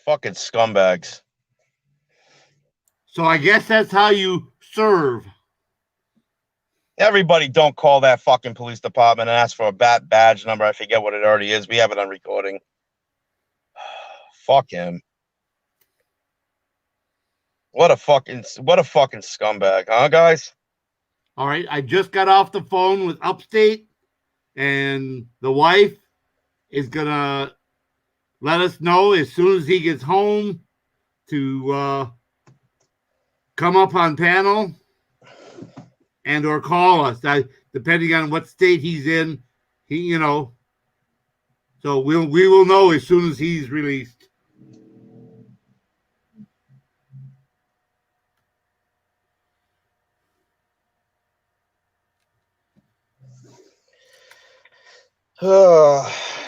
Fucking scumbags. So I guess that's how you serve. Everybody don't call that fucking police department and ask for a badge number. I forget what it already is. We have it on recording. Fuck him. What a fucking scumbag, huh, guys? All right, I just got off the phone with Upstate, and the wife is gonna let us know as soon as he gets home to come up on panel and or call us. Depending on what state he's in, so we will know as soon as he's released.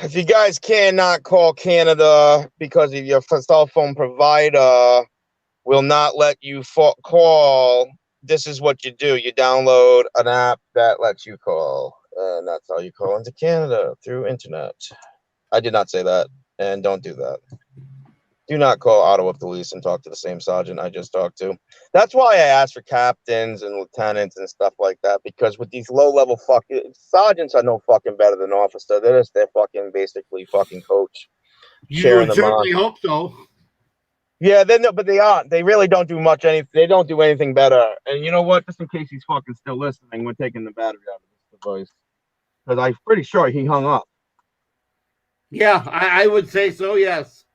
If you guys cannot call Canada because of your cell phone provider will not let you call, this is what you do. You download an app that lets you call, and that's how you call into Canada, through internet. I did not say that, and don't do that. Do not call Ottawa Police and talk to the same sergeant I just talked to. That's why I asked for captains and lieutenants and stuff like that, because with these low-level fucking sergeants are no fucking better than officer. They're fucking basically fucking coach. You would certainly hope so. Yeah, but they aren't. They really don't do much. They don't do anything better. And you know what? Just in case he's fucking still listening, we're taking the battery out of this device, because I'm pretty sure he hung up. Yeah, I would say so. Yes.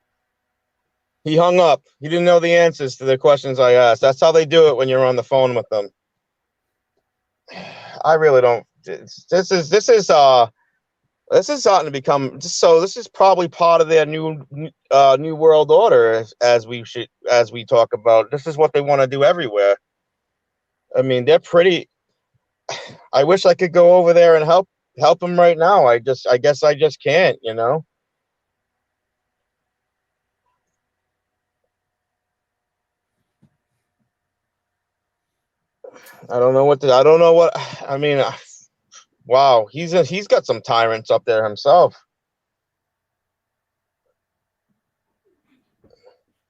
He hung up. He didn't know the answers to the questions I asked. That's how they do it when you're on the phone with them. I really don't. This is starting to become so. This is probably part of their new world order, as we talk about. This is what they want to do everywhere. I mean, they're pretty. I wish I could go over there and help them right now. I guess I just can't. You know. I don't know what. I mean, wow, he's got some tyrants up there himself.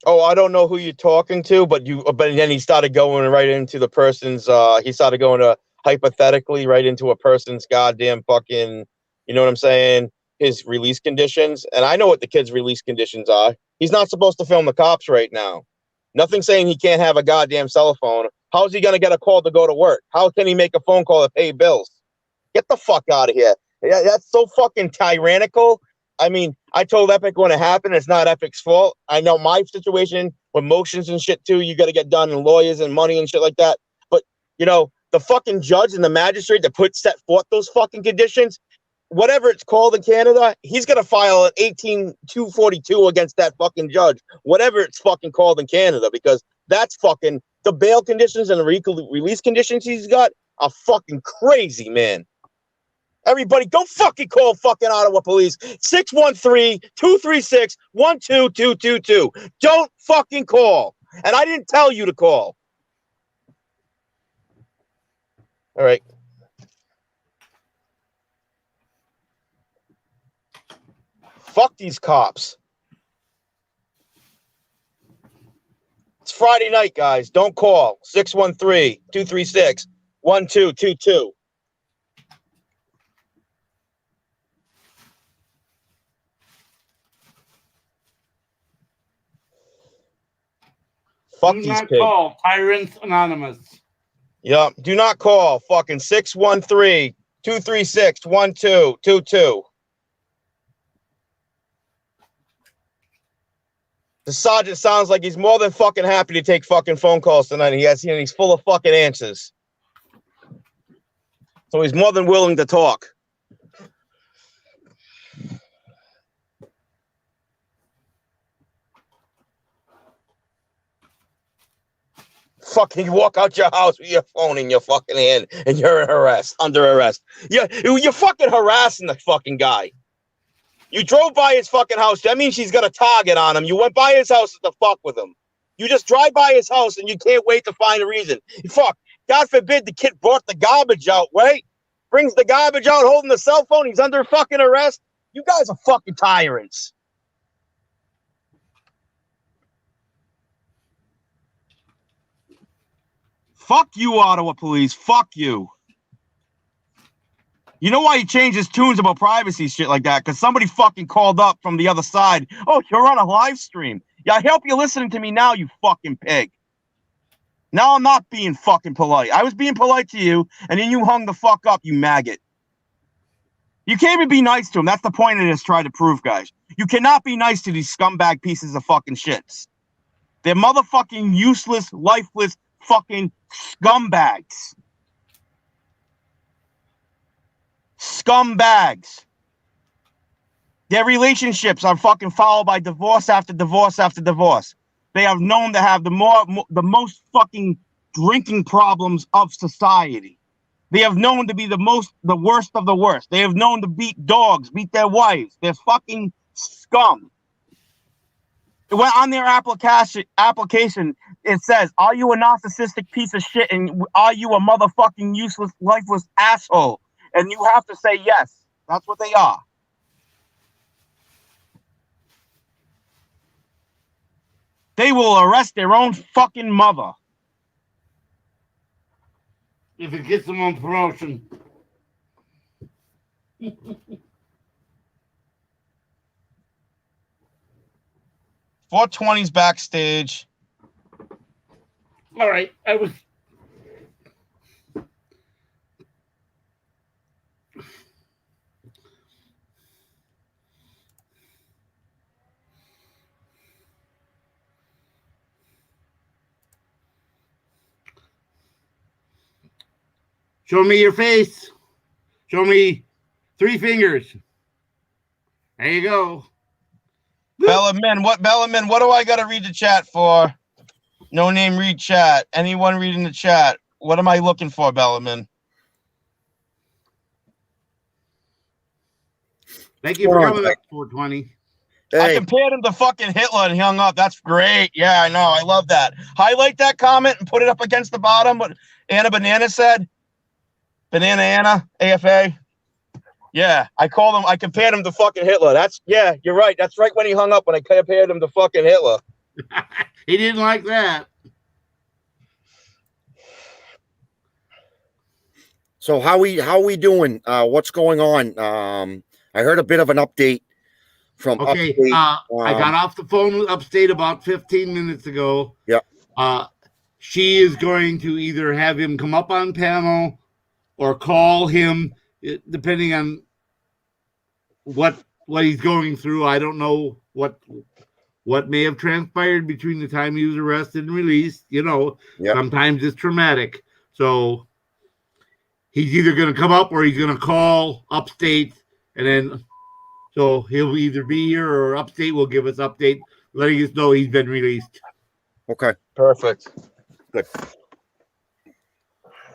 Oh, I don't know who you're talking to, but then he started going right into the person's. He started going to hypothetically right into a person's goddamn fucking. You know what I'm saying? His release conditions, and I know what the kid's release conditions are. He's not supposed to film the cops right now. Nothing saying he can't have a goddamn cell phone. How's he gonna get a call to go to work? How can he make a phone call to pay bills? Get the fuck out of here. Yeah, that's so fucking tyrannical. I mean, I told Epic when it happened, it's not Epic's fault. I know my situation with motions and shit too, you got to get done, and lawyers and money and shit like that. But, the fucking judge and the magistrate that set forth those fucking conditions, whatever it's called in Canada, he's going to file an 18242 against that fucking judge, whatever it's fucking called in Canada, because that's fucking, the bail conditions and the release conditions he's got are fucking crazy, man. Everybody, don't fucking call fucking Ottawa Police. 613-236-12222. Don't fucking call. And I didn't tell you to call. All right. Fuck these cops. It's Friday night, guys. Don't call. 613-236-1222. Fuck do these not pigs. call Tyrants Anonymous. Yep. Do not call. Fucking 613-236-1222. The sergeant sounds like he's more than fucking happy to take fucking phone calls tonight. He's full of fucking answers. So he's more than willing to talk. fucking walk out your house with your phone in your fucking hand and you're under arrest. You're fucking harassing the fucking guy. You drove by his fucking house. That means she's got a target on him. You went by his house to fuck with him. You just drive by his house and you can't wait to find a reason. Fuck. God forbid the kid brought the garbage out, right? Brings the garbage out holding the cell phone. He's under fucking arrest. You guys are fucking tyrants. Fuck you, Ottawa police. Fuck you. You know why he changed his tunes about privacy shit like that? Because somebody fucking called up from the other side. Oh, you're on a live stream. Yeah, I hope you're listening to me now, you fucking pig. Now I'm not being fucking polite. I was being polite to you, and then you hung the fuck up, you maggot. You can't even be nice to him. That's the point of this, try to prove, guys. You cannot be nice to these scumbag pieces of fucking shits. They're motherfucking useless, lifeless, fucking scumbags. Scumbags. Their relationships are fucking followed by divorce after divorce after divorce. They are known to have the most fucking drinking problems of society. They have known to be the worst of the worst. They have known to beat dogs, beat their wives. They're fucking scum. When on their application, it says, "Are you a narcissistic piece of shit? And are you a motherfucking useless, lifeless asshole?" And you have to say yes. That's what they are. They will arrest their own fucking mother. If it gets them on promotion. 420's backstage. All right, I was. Show me your face. Show me 3 fingers. There you go. Bellamin, what do I gotta read the chat for? No name read chat. Anyone reading the chat? What am I looking for, Bellamin? Thank you for coming back, 420. I compared him to fucking Hitler and he hung up. That's great. Yeah, I know. I love that. Highlight that comment and put it up against the bottom. What Anna Banana said. Banana Anna, AFA. Yeah, I compared him to fucking Hitler. Yeah, you're right. That's right when he hung up, when I compared him to fucking Hitler. He didn't like that. So how we doing? What's going on? I heard a bit of an update from Okay, Upstate. I got off the phone with Upstate about 15 minutes ago. Yeah. She is going to either have him come up on panel or call him, depending on what he's going through. I don't know what may have transpired between the time he was arrested and released. You know, Sometimes it's traumatic. So he's either going to come up or he's going to call Upstate, and then so he'll either be here or Upstate will give us update, letting us know he's been released. Okay. Perfect. Good.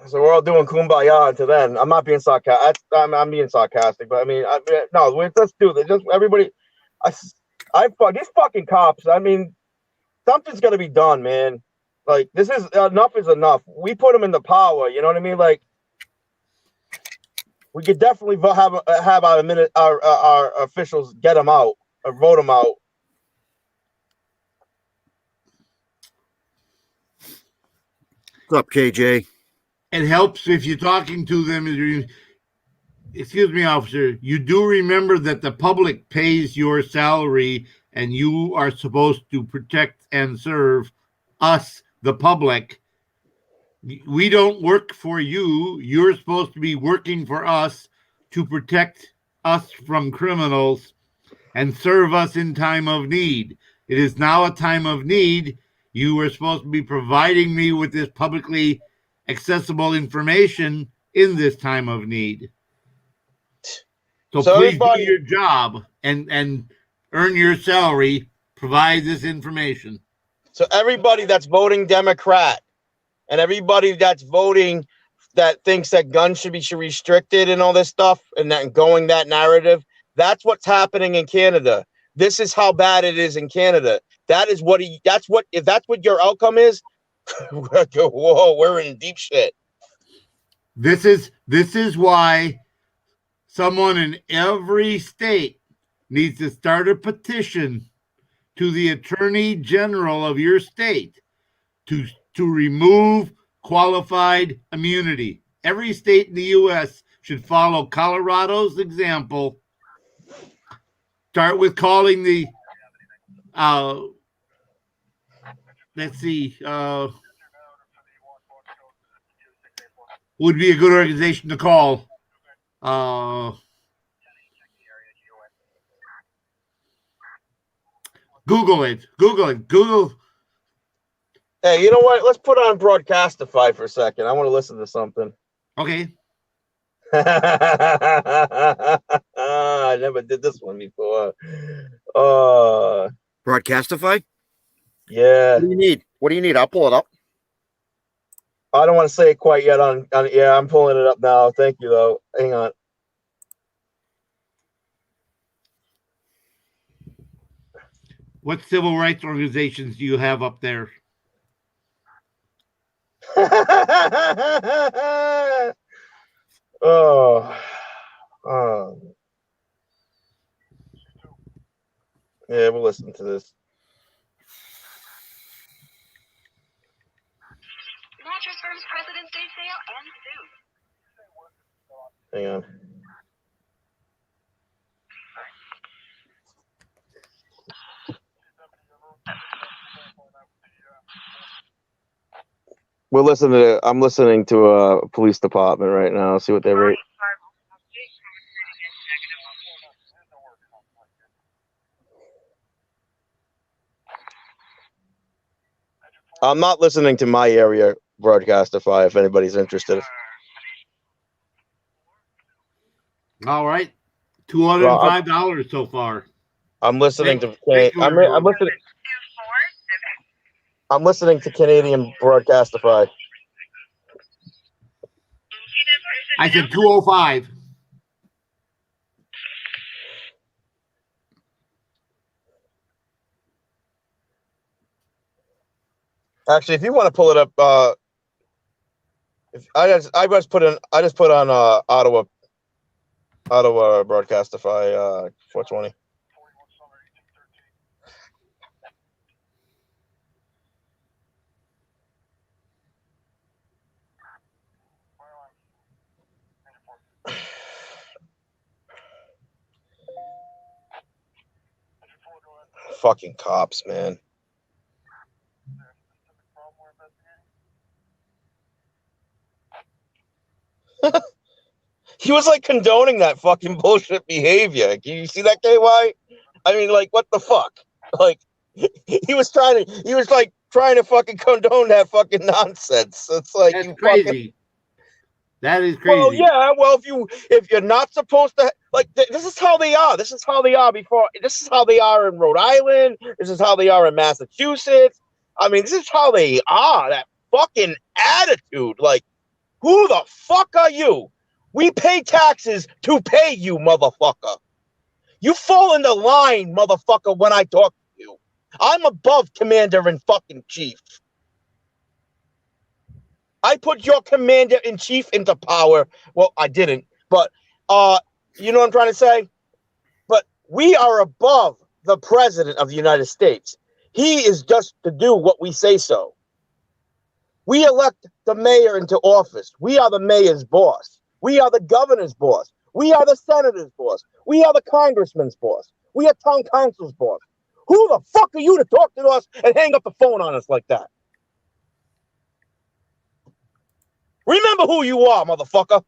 So we're all doing kumbaya until then. I'm not being sarcastic. I'm being sarcastic, but I mean, no. Let's do this. Just everybody. These fucking cops. I mean, something's gonna be done, man. Like this is enough is enough. We put them in the power. You know what I mean? Like we could definitely have our officials get them out or vote them out. What's up, KJ? It helps if you're talking to them. Excuse me, officer. You do remember that the public pays your salary, and you are supposed to protect and serve us, the public. We don't work for you. You're supposed to be working for us to protect us from criminals and serve us in time of need. It is now a time of need. You were supposed to be providing me with this publicly accessible information in this time of need. So please do your job and earn your salary. Provide this information. So everybody that's voting Democrat, and everybody that's voting that thinks that guns should be restricted and all this stuff and that going that narrative, that's what's happening in Canada. This is how bad it is in Canada. If that's what your outcome is, whoa, we're in deep shit. This is why someone in every state needs to start a petition to the Attorney General of your state to remove qualified immunity. Every state in the U.S. should follow Colorado's example. Start with calling the let's see, would be a good organization to call. Google it. Google. Hey, you know what? Let's put on Broadcastify for a second. I want to listen to something. Okay. I never did this one before. Broadcastify? Yeah. What do you need? I'll pull it up. I don't want to say it quite yet yeah, I'm pulling it up now. Thank you though. Hang on. What civil rights organizations do you have up there? Oh. Yeah, we'll listen to this. Mattress Firm's President's Day sale and soon. Hang on. I'm listening to a police department right now. See what they rate. I'm not listening to my area Broadcastify if anybody's interested. All right. $205 so far. I'm listening to I'm listening to Canadian Broadcastify. I said 205. Actually, if you want to pull it up, I just put on Ottawa Broadcastify 420. Fucking cops, man. He was like condoning that fucking bullshit behavior. Can you see that, KY? I mean, like, what the fuck? Like, he was trying to fucking condone that fucking nonsense. It's like, that's crazy. That is crazy. Well, yeah. Well, if you're not supposed to, like, this is how they are. This is how they are in Rhode Island. This is how they are in Massachusetts. I mean, this is how they are. That fucking attitude. Like, who the fuck are you? We pay taxes to pay you, motherfucker. You fall in the line, motherfucker, when I talk to you. I'm above commander and fucking chief. I put your commander in chief into power. Well, I didn't, but you know what I'm trying to say? But we are above the president of the United States. He is just to do what we say so. We elect the mayor into office. We are the mayor's boss. We are the governor's boss. We are the senator's boss. We are the congressman's boss. We are town council's boss. Who the fuck are you to talk to us and hang up the phone on us like that? Remember who you are, motherfucker.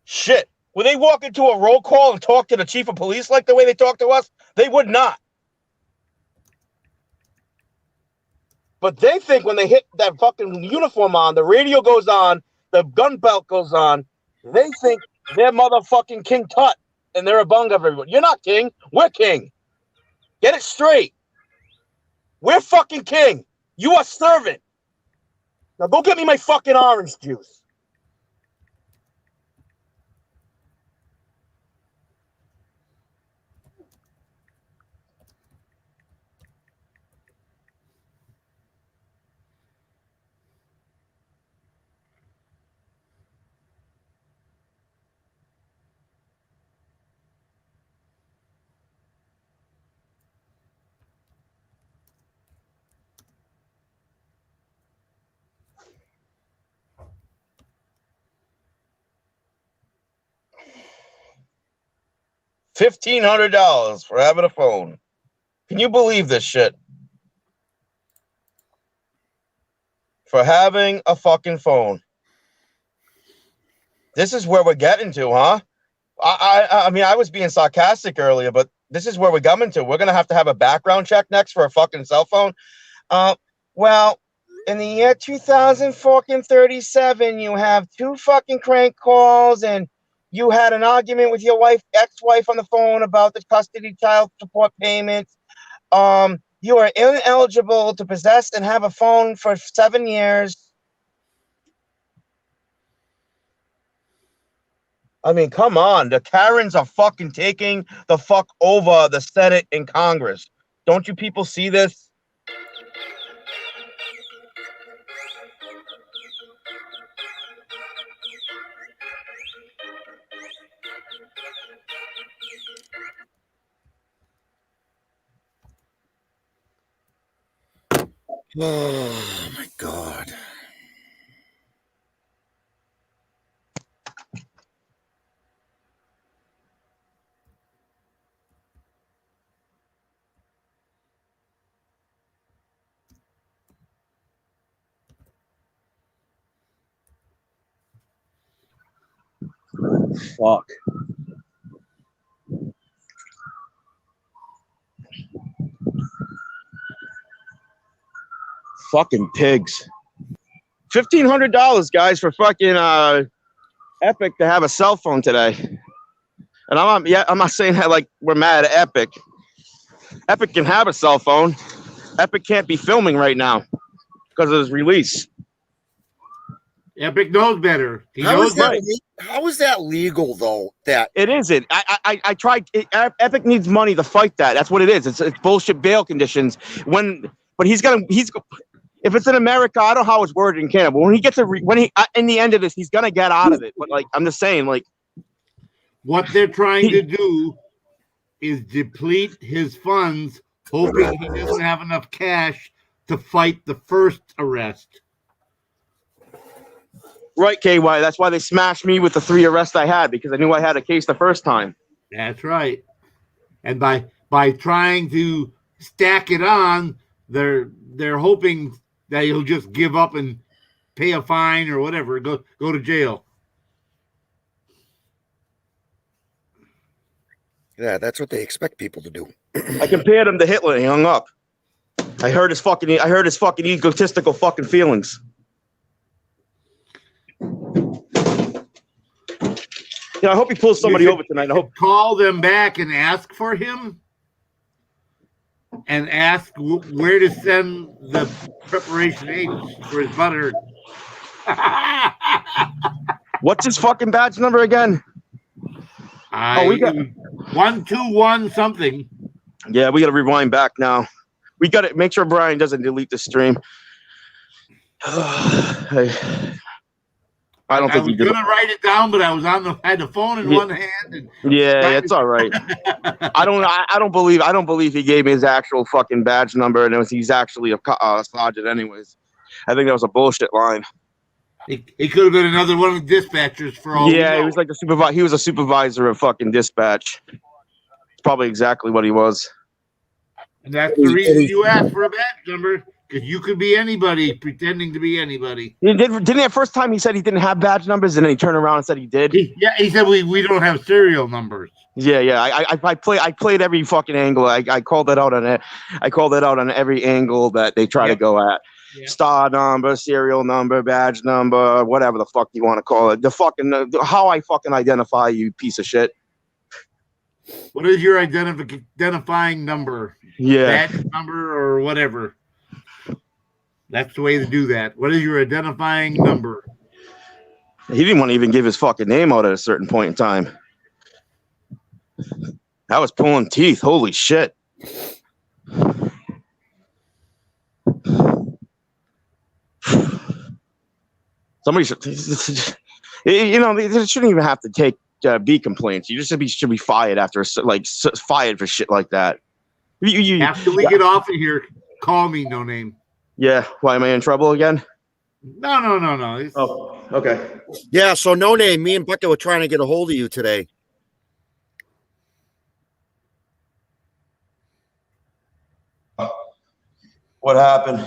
Shit. Would they walk into a roll call and talk to the chief of police like the way they talk to us? They would not. But they think when they hit that fucking uniform on, the radio goes on, the gun belt goes on, they think they're motherfucking King Tut and they're above everyone. You're not king. We're king. Get it straight. We're fucking king. You are servant. Now go get me my fucking orange juice. $1,500 for having a phone. Can you believe this shit? For having a fucking phone. This is where we're getting to, huh? I mean, I was being sarcastic earlier, but this is where we're coming to. We're gonna have to have a background check next for a fucking cell phone. Well, in the year 2037, you have 2 fucking crank calls, and you had an argument with your ex-wife on the phone about the custody child support payments. You are ineligible to possess and have a phone for 7 years. I mean, come on. The Karens are fucking taking the fuck over the Senate and Congress. Don't you people see this? Oh my God. Fuck. Fucking pigs. $1,500, guys, for fucking Epic to have a cell phone today. And I'm not saying that like we're mad at Epic. Epic can have a cell phone. Epic can't be filming right now because of his release. Epic knows better. How is that legal though? That it isn't. I tried. Epic needs money to fight that. That's what it is. It's bullshit bail conditions. But he's if it's in America, I don't know how it's worded in Canada. But when he gets in the end of this, he's gonna get out of it. But like I'm just saying, like what they're trying to do is deplete his funds, hoping he doesn't have enough cash to fight the first arrest. Right, KY. That's why they smashed me with the 3 arrests I had, because I knew I had a case the first time. That's right. And by trying to stack it on, they're hoping that he'll just give up and pay a fine or whatever, go to jail. Yeah, that's what they expect people to do. I compared him to Hitler and he hung up. I heard his fucking egotistical fucking feelings. Yeah, I hope he pulls somebody over tonight. I hope. Call them back and ask for him, and ask where to send the preparation agents for his butter. What's his fucking badge number again? We got 121 something. Yeah, we got to rewind back now. We got to make sure Brian doesn't delete the stream. I don't think he did. I was gonna write it down, but I was had the phone in one hand. And it's all right. I don't believe he gave me his actual fucking badge number, and he's actually a sergeant, anyways. I think that was a bullshit line. He could have been another one of the dispatchers for all. Yeah, he was like the supervisor. He was a supervisor of fucking dispatch. It's probably exactly what he was. And that's the reason you asked for a badge number. Because you could be anybody pretending to be anybody. Didn't he? At first time he said he didn't have badge numbers, and then he turned around and said he did. He said we don't have serial numbers. Yeah. I played every fucking angle. I called that out on it. I called it out on every angle that they try to go at. Yeah. Star number, serial number, badge number, whatever the fuck you want to call it. How I fucking identify you, piece of shit. What is your identifying number? Yeah. Badge number or whatever. That's the way to do that. What is your identifying number? He didn't want to even give his fucking name out at a certain point in time. I was pulling teeth. Holy shit. Somebody should, you know, they shouldn't even have to take be complaints. You just should be fired after fired for shit like that. After we get off of here, call me, No Name. Yeah. Why am I in trouble again? No. Oh, okay. Yeah, so No Name, me and Becca were trying to get a hold of you today. What happened?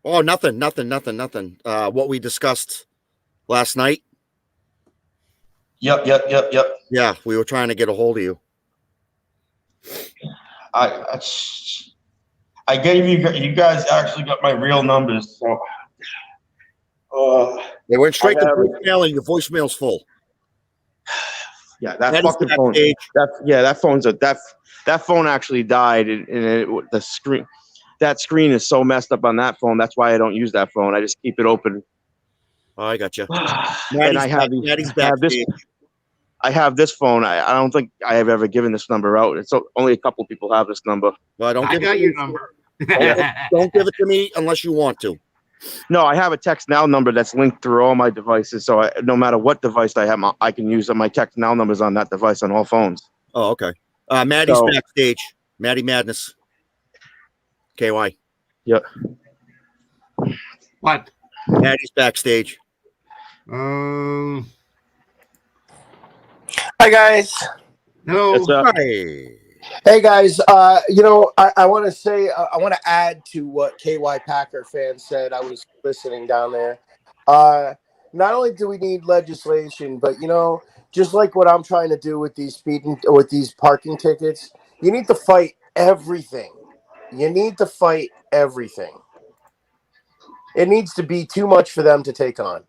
Oh, nothing. What we discussed last night. Yep. Yeah, we were trying to get a hold of you. I gave you guys actually got my real numbers. So They went straight to voicemail, and your voicemail's full. Yeah, that fucking phone. That phone actually died, and the screen. That screen is so messed up on that phone. That's why I don't use that phone. I just keep it open. Oh, I got you. And I have this phone. I don't think I have ever given this number out. It's only a couple people have this number. Well, I got your number. Don't give it to me unless you want to. No, I have a Text Now number that's linked through all my devices. So no matter what device I have, I can use my Text Now numbers on that device on all phones. Oh, okay. Maddie's backstage. Maddie Madness. KY. Yep. What? Maddie's backstage. Hi, guys. Hello. What's up? Hi. Hey, guys. You know, I want to say, I want to add to what KY Packer fan said. I was listening down there. Not only do we need legislation, but, you know, just like what I'm trying to do with these parking tickets, you need to fight everything. You need to fight everything. It needs to be too much for them to take on.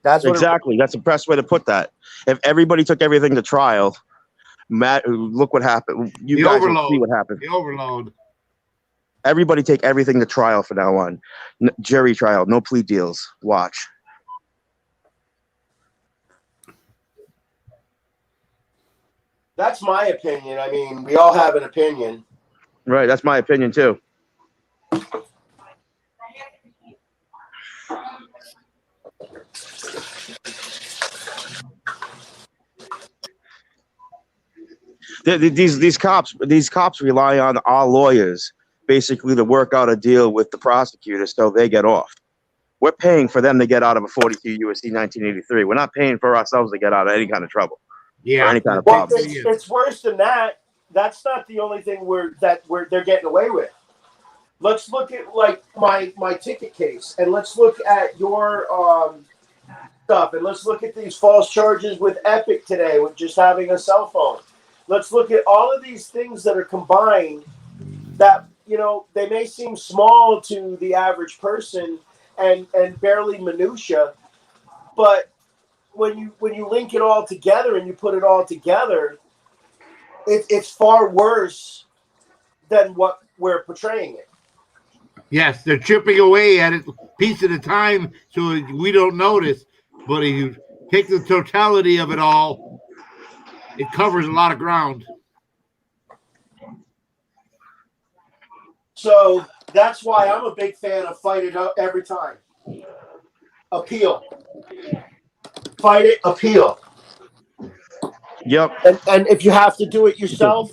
That's exactly. That's the best way to put that. If everybody took everything to trial, Matt, look what happened. You guys will see what happened. The overload. Everybody take everything to trial from now on. Jury trial, no plea deals. Watch. That's my opinion. I mean, we all have an opinion. Right. That's my opinion too. These cops rely on our lawyers basically to work out a deal with the prosecutors so they get off. We're paying for them to get out of a 42 U.S.C. 1983. We're not paying for ourselves to get out of any kind of trouble. Yeah. Or any kind of Well, problem. it's worse than that. That's not the only thing they're getting away with. Let's look at like my ticket case, and let's look at your stuff, and let's look at these false charges with Epic today with just having a cell phone. Let's look at all of these things that are combined that, you know, they may seem small to the average person and barely minutia, but when you link it all together and you put it all together, it's far worse than what we're portraying it. Yes, they're chipping away at it piece at a time so we don't notice. But if you take the totality of it all, it covers a lot of ground. So that's why I'm a big fan of fight it out every time. Appeal. Fight it, appeal. Yep. And if you have to do it yourself,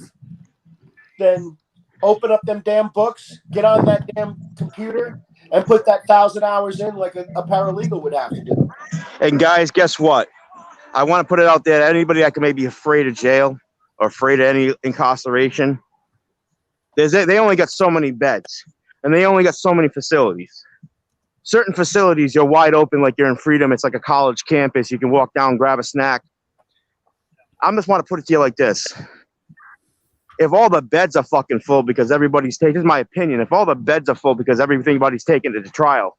then open up them damn books, get on that damn computer, and put that 1,000 hours in like a paralegal would have to do. And guys, guess what? I want to put it out there. Anybody that can maybe be afraid of jail or afraid of any incarceration, they only got so many beds, and they only got so many facilities. Certain facilities, you're wide open, like you're in freedom. It's like a college campus. You can walk down, grab a snack. I just want to put it to you like this. If all the beds are fucking full because everybody's taking, this is my opinion, if all the beds are full because everybody's taken to the trial,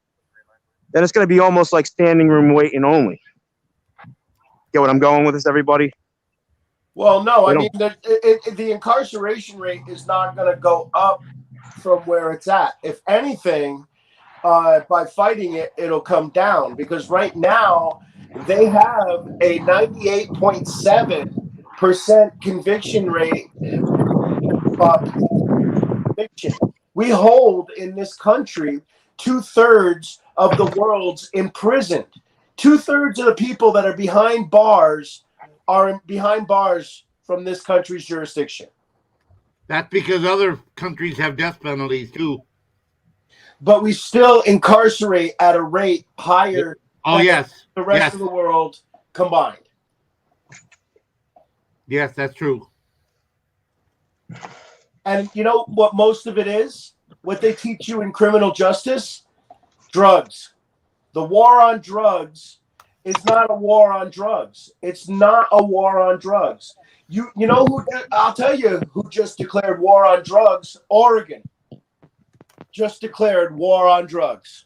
then it's going to be almost like standing room waiting only. Get what I'm going with this, everybody? Well, no, I They mean the incarceration rate is not going to go up from where it's at. If anything, by fighting it, it'll come down because right now they have a 98.7% conviction rate. Conviction. We hold in this country 2/3 of the world's imprisoned. 2/3 of the people that are behind bars are behind bars from this country's jurisdiction. That's because other countries have death penalties too. But we still incarcerate at a rate higher than the rest of the world combined. Yes, that's true. And you know what most of it is? What they teach you in criminal justice? Drugs. The war on drugs is not a war on drugs. It's not a war on drugs. You know who? I'll tell you who just declared war on drugs. Oregon just declared war on drugs.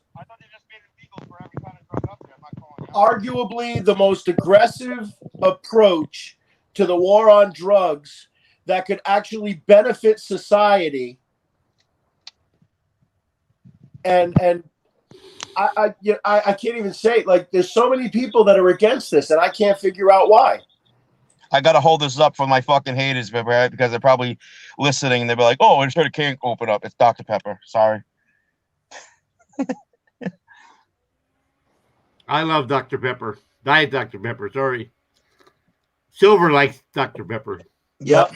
Arguably the most aggressive approach to the war on drugs that could actually benefit society. And I can't even say it. Like, there's so many people that are against this, and I can't figure out why. I gotta hold this up for my fucking haters, right? Because they're probably listening and they'll be like, "Oh, I sure can't open up." It's Dr. Pepper. Sorry. I love Dr. Pepper. Diet Dr. Pepper. Sorry. Silver likes Dr. Pepper. Yep.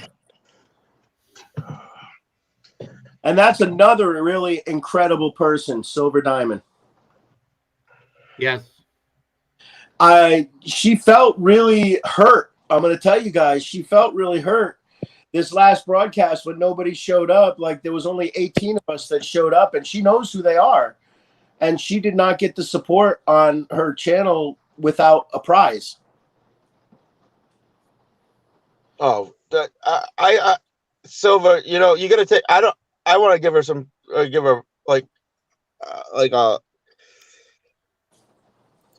And that's another really incredible person, Silver Diamond. Yes. She felt really hurt. I'm going to tell you guys, she felt really hurt this last broadcast when nobody showed up. Like, there was only 18 of us that showed up, and she knows who they are. And she did not get the support on her channel without a prize. Oh, I Silver, you know, you gotta take. I want to give her some, give her like a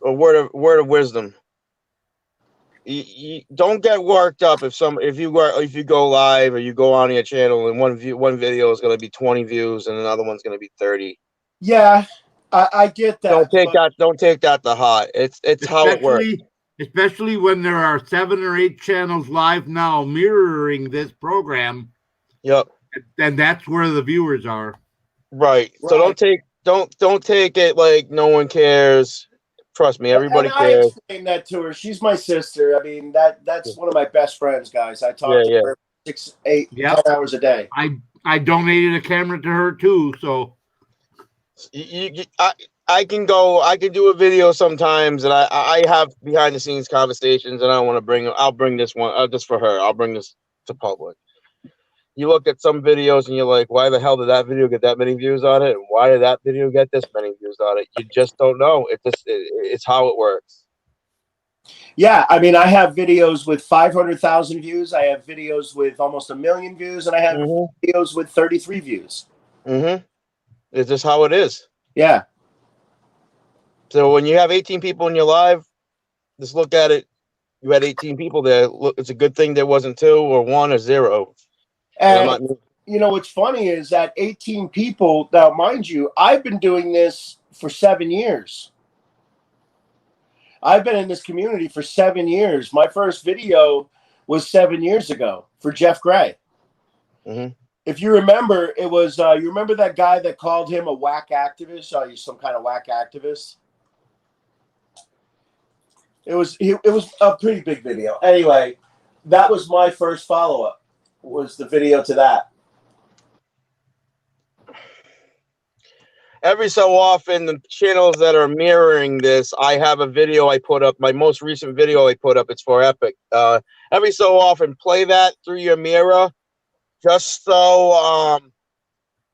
word of wisdom. You don't get worked up if you go live or you go on your channel and one video is going to be 20 views and another one's going to be 30. Yeah, I get that. Don't take that to heart. It's how it works. Especially when there are 7 or 8 channels live now mirroring this program. Yep. And that's where the viewers are. Right. So don't take it like no one cares. Trust me, everybody cares. I explained that to her. She's my sister. I mean, that's one of my best friends, guys. I talk to her 6, 8, 10 hours a day. I donated a camera to her too, so I can do a video sometimes, and I have behind the scenes conversations, and I'll bring this one just for her. I'll bring this to public. You look at some videos and you're like, why the hell did that video get that many views on it? And why did that video get this many views on it? You just don't know. It's how it works. Yeah, I mean, I have videos with 500,000 views. I have videos with almost 1 million views, and I have videos with 33 views. Mm-hmm. It's just how it is. Yeah. So when you have 18 people in your live, just look at it. You had 18 people there. Look, it's a good thing there wasn't 2 or 1 or 0. And you know what's funny is that 18 people. Now, mind you, I've been doing this for 7 years. I've been in this community for 7 years. My first video was 7 years ago for Jeff Gray. Mm-hmm. If you remember, it was you remember that guy that called him a whack activist? Oh, he's some kind of whack activist. It was a pretty big video. Anyway, that was my first follow-up. Was the video to that. Every so often, the channels that are mirroring this, I have a video I put up. My most recent video I put up, it's for Epic. Every so often, play that through your mirror, just so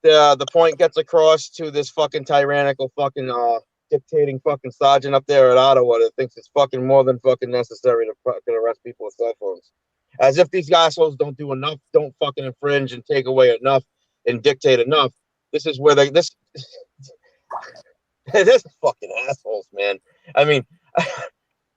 the point gets across to this fucking tyrannical fucking dictating fucking sergeant up there at Ottawa that thinks it's fucking more than fucking necessary to fucking arrest people with cell phones. As if these assholes don't do enough, don't fucking infringe and take away enough and dictate enough. This is where this fucking assholes, man. I mean,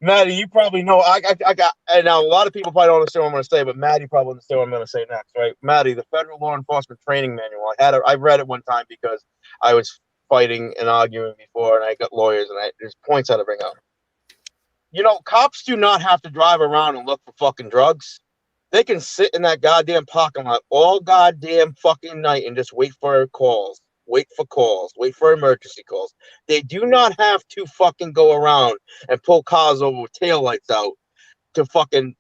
Maddie, you probably know. I got, and now a lot of people probably don't understand what I'm going to say, but Maddie probably understand what I'm going to say next, right? Maddie, the Federal Law Enforcement Training Manual. I read it one time because I was fighting and arguing before, and I got lawyers, and there's points I had to bring up. You know, cops do not have to drive around and look for fucking drugs. They can sit in that goddamn parking lot all goddamn fucking night and just wait for calls. Wait for emergency calls. They do not have to fucking go around and pull cars over with taillights out to fucking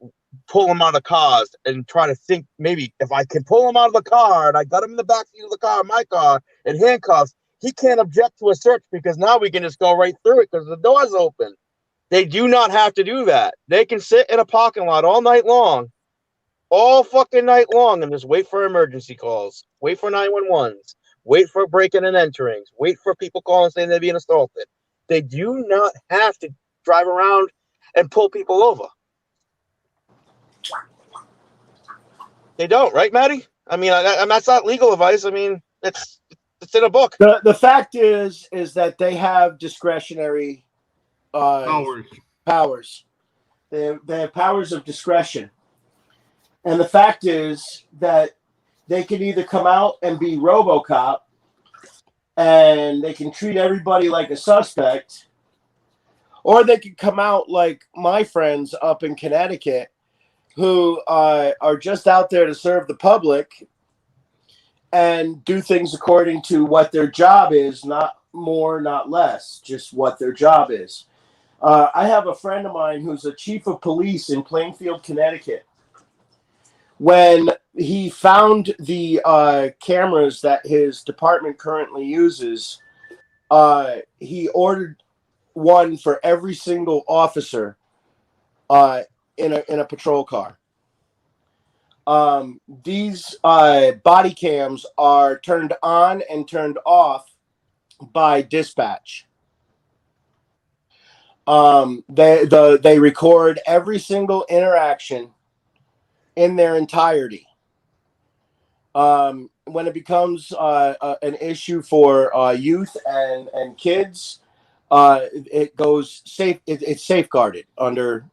pull them out of cars and try to think maybe if I can pull them out of the car and I got him in the backseat of the car, my car, in handcuffs, he can't object to a search because now we can just go right through it because the door's open. They do not have to do that. They can sit in a parking lot all night long, all fucking night long, and just wait for emergency calls, wait for 911s, wait for breaking and enterings, wait for people calling saying they're being assaulted. They do not have to drive around and pull people over. They don't, right, Maddie? I mean, that's not legal advice. I mean, it's in a book. The fact is that they have discretionary powers. They have powers of discretion. And the fact is that they can either come out and be RoboCop and they can treat everybody like a suspect, or they can come out like my friends up in Connecticut who are just out there to serve the public and do things according to what their job is, not more, not less, just what their job is. I have a friend of mine who's a chief of police in Plainfield, Connecticut. When he found the cameras that his department currently uses, he ordered one for every single officer in a patrol car. These body cams are turned on and turned off by dispatch. They record every single interaction in their entirety. When it becomes an issue for youth and kids, it goes safe. It's safeguarded under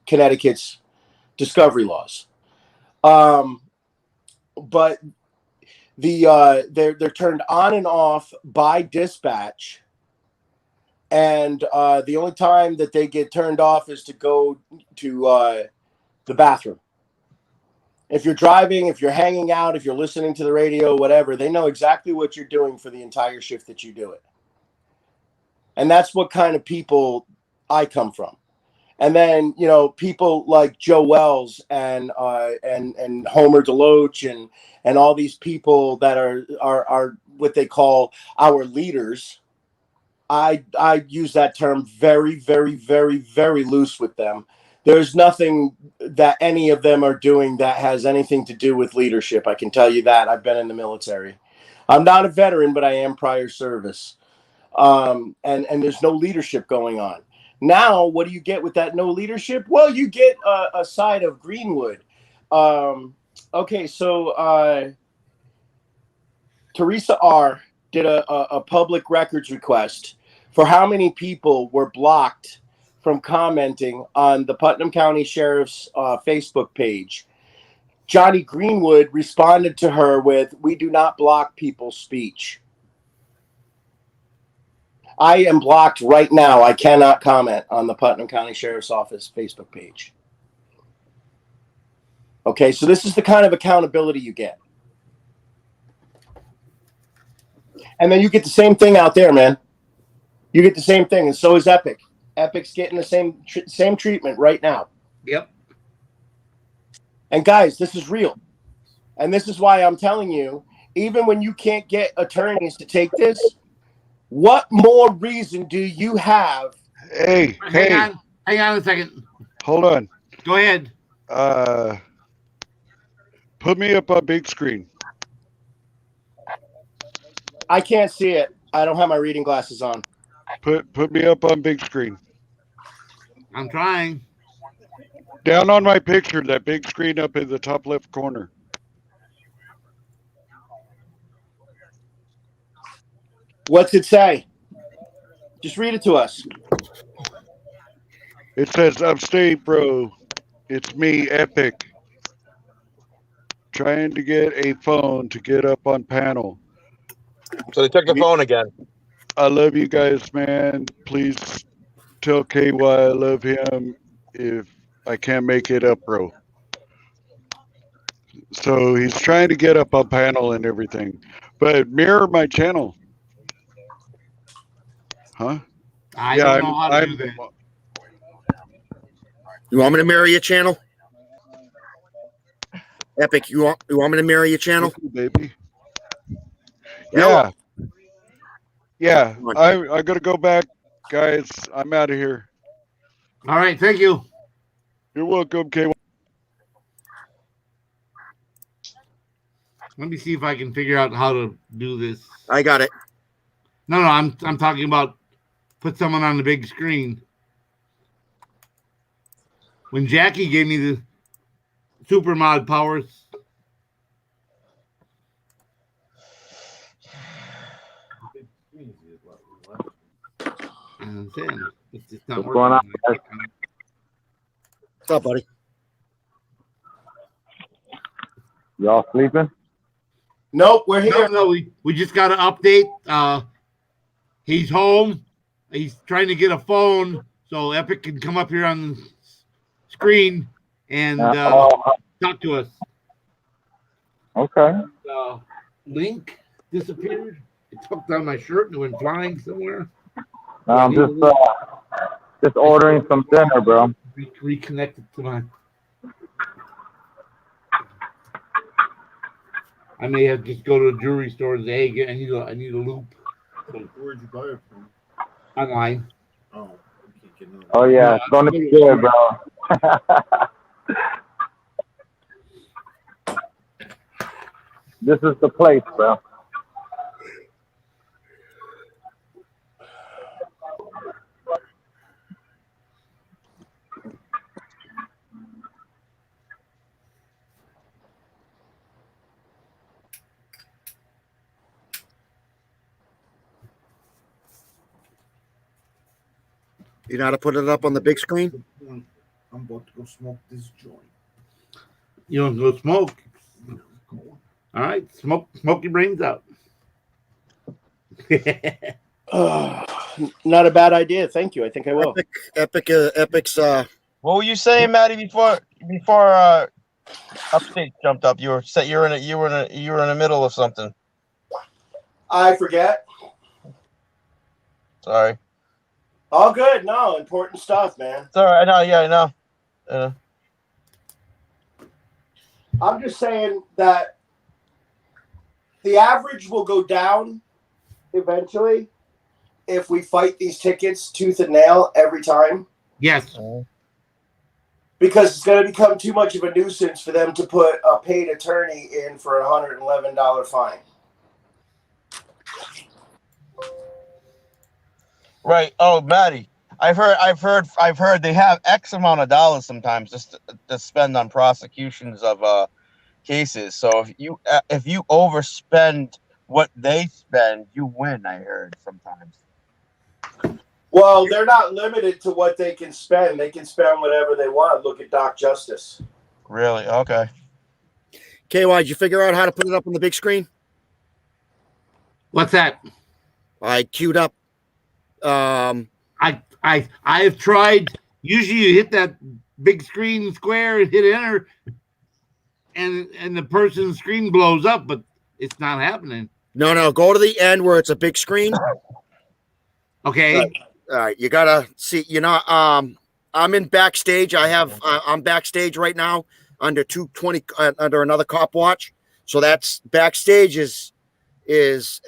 Connecticut's discovery laws. But they're turned on and off by dispatch. And the only time that they get turned off is to go to the bathroom. If you're driving, if you're hanging out, if you're listening to the radio, whatever, they know exactly what you're doing for the entire shift that you do it. And that's what kind of people I come from. And then, you know, people like Joe Wells and Homer DeLoach and all these people that are what they call our leaders. I use that term very, very, very, very loose with them. There's nothing that any of them are doing that has anything to do with leadership. I can tell you that. I've been in the military. I'm not a veteran, but I am prior service. And there's no leadership going on. Now, what do you get with that no leadership? Well, you get a side of Greenwood. Okay, so Teresa R. did a public records request for how many people were blocked from commenting on the Putnam County Sheriff's Facebook page. Johnny Greenwood responded to her with, "We do not block people's speech." I am blocked right now. I cannot comment on the Putnam County Sheriff's Office Facebook page. Okay, so this is the kind of accountability you get. And then you get the same thing out there, man. You get the same thing, and so is Epic. Epic's getting the same treatment right now. Yep. And guys, this is real. And this is why I'm telling you, even when you can't get attorneys to take this, what more reason do you have? Hey, Hang on a second. hold on. Go ahead. Put me up on big screen. I can't see it. I don't have my reading glasses on. Put me up on big screen. I'm trying. Down on my picture, that big screen up in the top left corner. What's it say? Just read it to us. It says upstate, bro. It's me, Epic, trying to get a phone to get up on panel. So they took the phone again. I love you guys, man. Please tell KY I love him if I can't make it up, bro. So he's trying to get up on panel and everything. But mirror my channel. Huh? I don't know how to do that. You want me to mirror your channel? Epic, you want me to mirror your channel? Baby. Yeah. Yeah. I gotta go back, guys. I'm out of here. All right, thank you. You're welcome, KY. Let me see if I can figure out how to do this. I got it. No, I'm talking about put someone on the big screen. When Jackie gave me the super mod powers, I'm saying it's just not What's going on, guys? What's up, buddy? Y'all sleeping? Nope, we're here. No, we just got an update. He's home. He's trying to get a phone so Epic can come up here on the screen and talk to us. Okay. Link disappeared. It tucked on my shirt and went flying somewhere. I'm just ordering some dinner, bro. Reconnected to my. I may have to just go to a jewelry store and say, "Hey, I need a loop." Where'd you buy it from? Online. Oh, Oh yeah, it's gonna be good, bro. This is the place, bro. You know how to put it up on the big screen? I'm about to go smoke this joint. You want to go smoke? All right, smoke your brains out. Not a bad idea. Thank you. I think I will. Epic's. What were you saying, Maddie? Before Upstate jumped up, you were in the middle of something. I forget. Sorry. All good. No, important stuff, man. It's all right. I know. I'm just saying that the average will go down eventually if we fight these tickets tooth and nail every time. Yes. Because it's going to become too much of a nuisance for them to put a paid attorney in for a $111 fine. Right. Oh, Maddie, I've heard they have X amount of dollars sometimes just to spend on prosecutions of cases. So if you overspend what they spend, you win. I heard sometimes. Well, they're not limited to what they can spend. They can spend whatever they want. Look at Doc Justice. Really? Okay. KY, did you figure out how to put it up on the big screen? What's that? I queued up. I have tried. Usually, you hit that big screen square and hit enter, and the person's screen blows up, but it's not happening. No. Go to the end where it's a big screen. Okay. All right. You gotta see. I'm in backstage. I'm backstage right now under 220 under another cop watch. So that's backstage is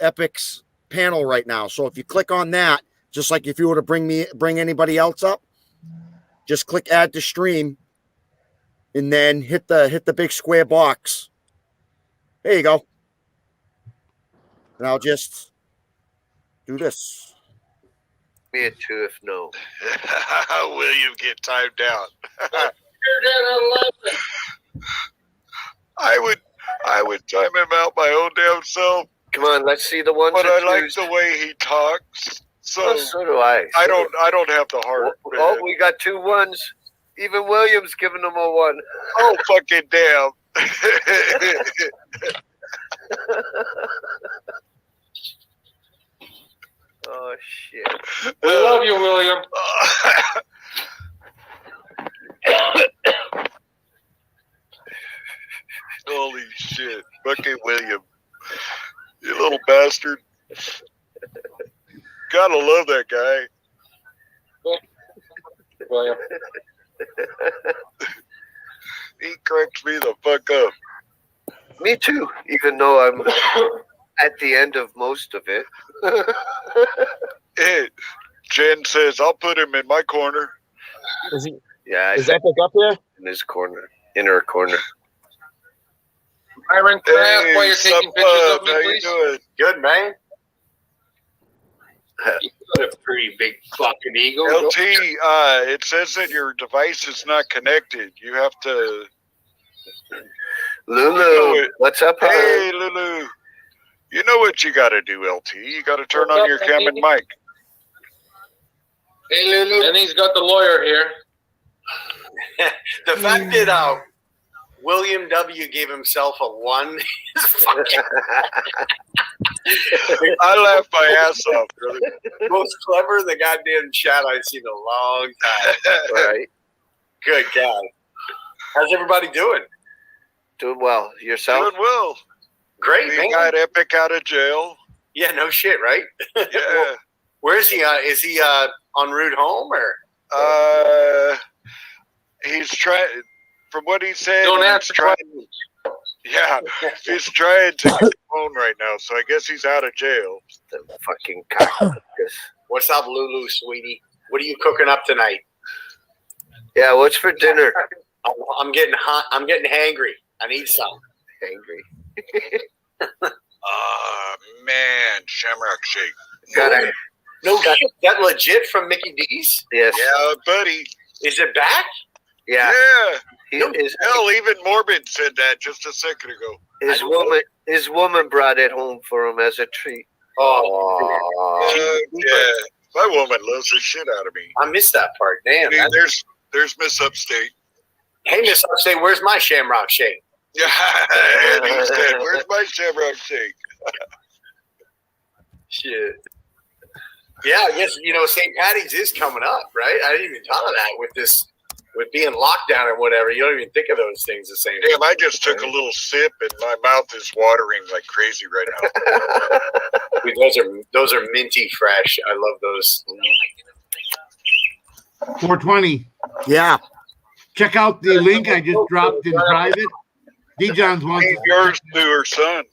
Epic's panel right now. So if you click on that, just like if you were to bring anybody else up, just click add to stream, and then hit the big square box. There you go. And I'll just do this. Me a two if no. William get timed out. I would time him out my own damn self. Come on, let's see the ones. But I like the way he talks. So do I. I don't have the heart. Oh, we got 2 1s. Even Williams giving them a 1. Oh, fucking damn. Oh, shit. We love you, William. Holy shit. Fucking William. You little bastard. Gotta love that guy. William. He cracks me the fuck up. Me too, even though I'm at the end of most of it. Hey, Jen says, I'll put him in my corner. Is he? Yeah. Is Epic up there? In his corner. Inner corner. Byron, can I ask why you're taking pictures of me, How please? you doing? Good, man. You got a pretty big fucking ego. LT, it says that your device is not connected. You have to... Lulu, what's up? Hey, Lulu. You know what you got to do, LT. You got to turn on your cam and mic. Hey, Lulu. And he's got the lawyer here. The fact that William W. gave himself a 1 is fucking... I laughed my ass off, brother. Most clever in the goddamn chat I've seen in a long time. Right. Good God. How's everybody doing? Doing well. Yourself? Doing well. Great, We man. got Epic out of jail. Yeah, no shit, right? Yeah. Where is he? Is he en route home or? He's trying. From what he said, Don't he's answer trying. Yeah, he's trying to get the phone right now, so I guess he's out of jail. The fucking cocksuckers. What's up, Lulu, sweetie? What are you cooking up tonight? Yeah, what's for dinner? I'm getting hot. I'm getting hangry. I need some. Hangry. Man, Shamrock Shake. No shit. That legit from Mickey D's? Yes. Yeah, buddy. Is it back? Yeah. Yeah. Hell, even Morbid said that just a second ago. His woman brought it home for him as a treat. Oh. Yeah. My woman loves the shit out of me. I missed that part. Damn. Dude, there's Miss Upstate. Hey, Miss Upstate, where's my Shamrock Shake? Yeah. And he said, where's my Shamrock Shake? Shit. Yeah, I guess, St. Patty's is coming up, right? I didn't even thought of that with being locked down or whatever. You don't even think of those things the same way. Damn, I just took a little sip and my mouth is watering like crazy right now. Dude, those are minty fresh. I love those. 420. Yeah. Check out the link I just dropped in private. D-John's wants yours to her son.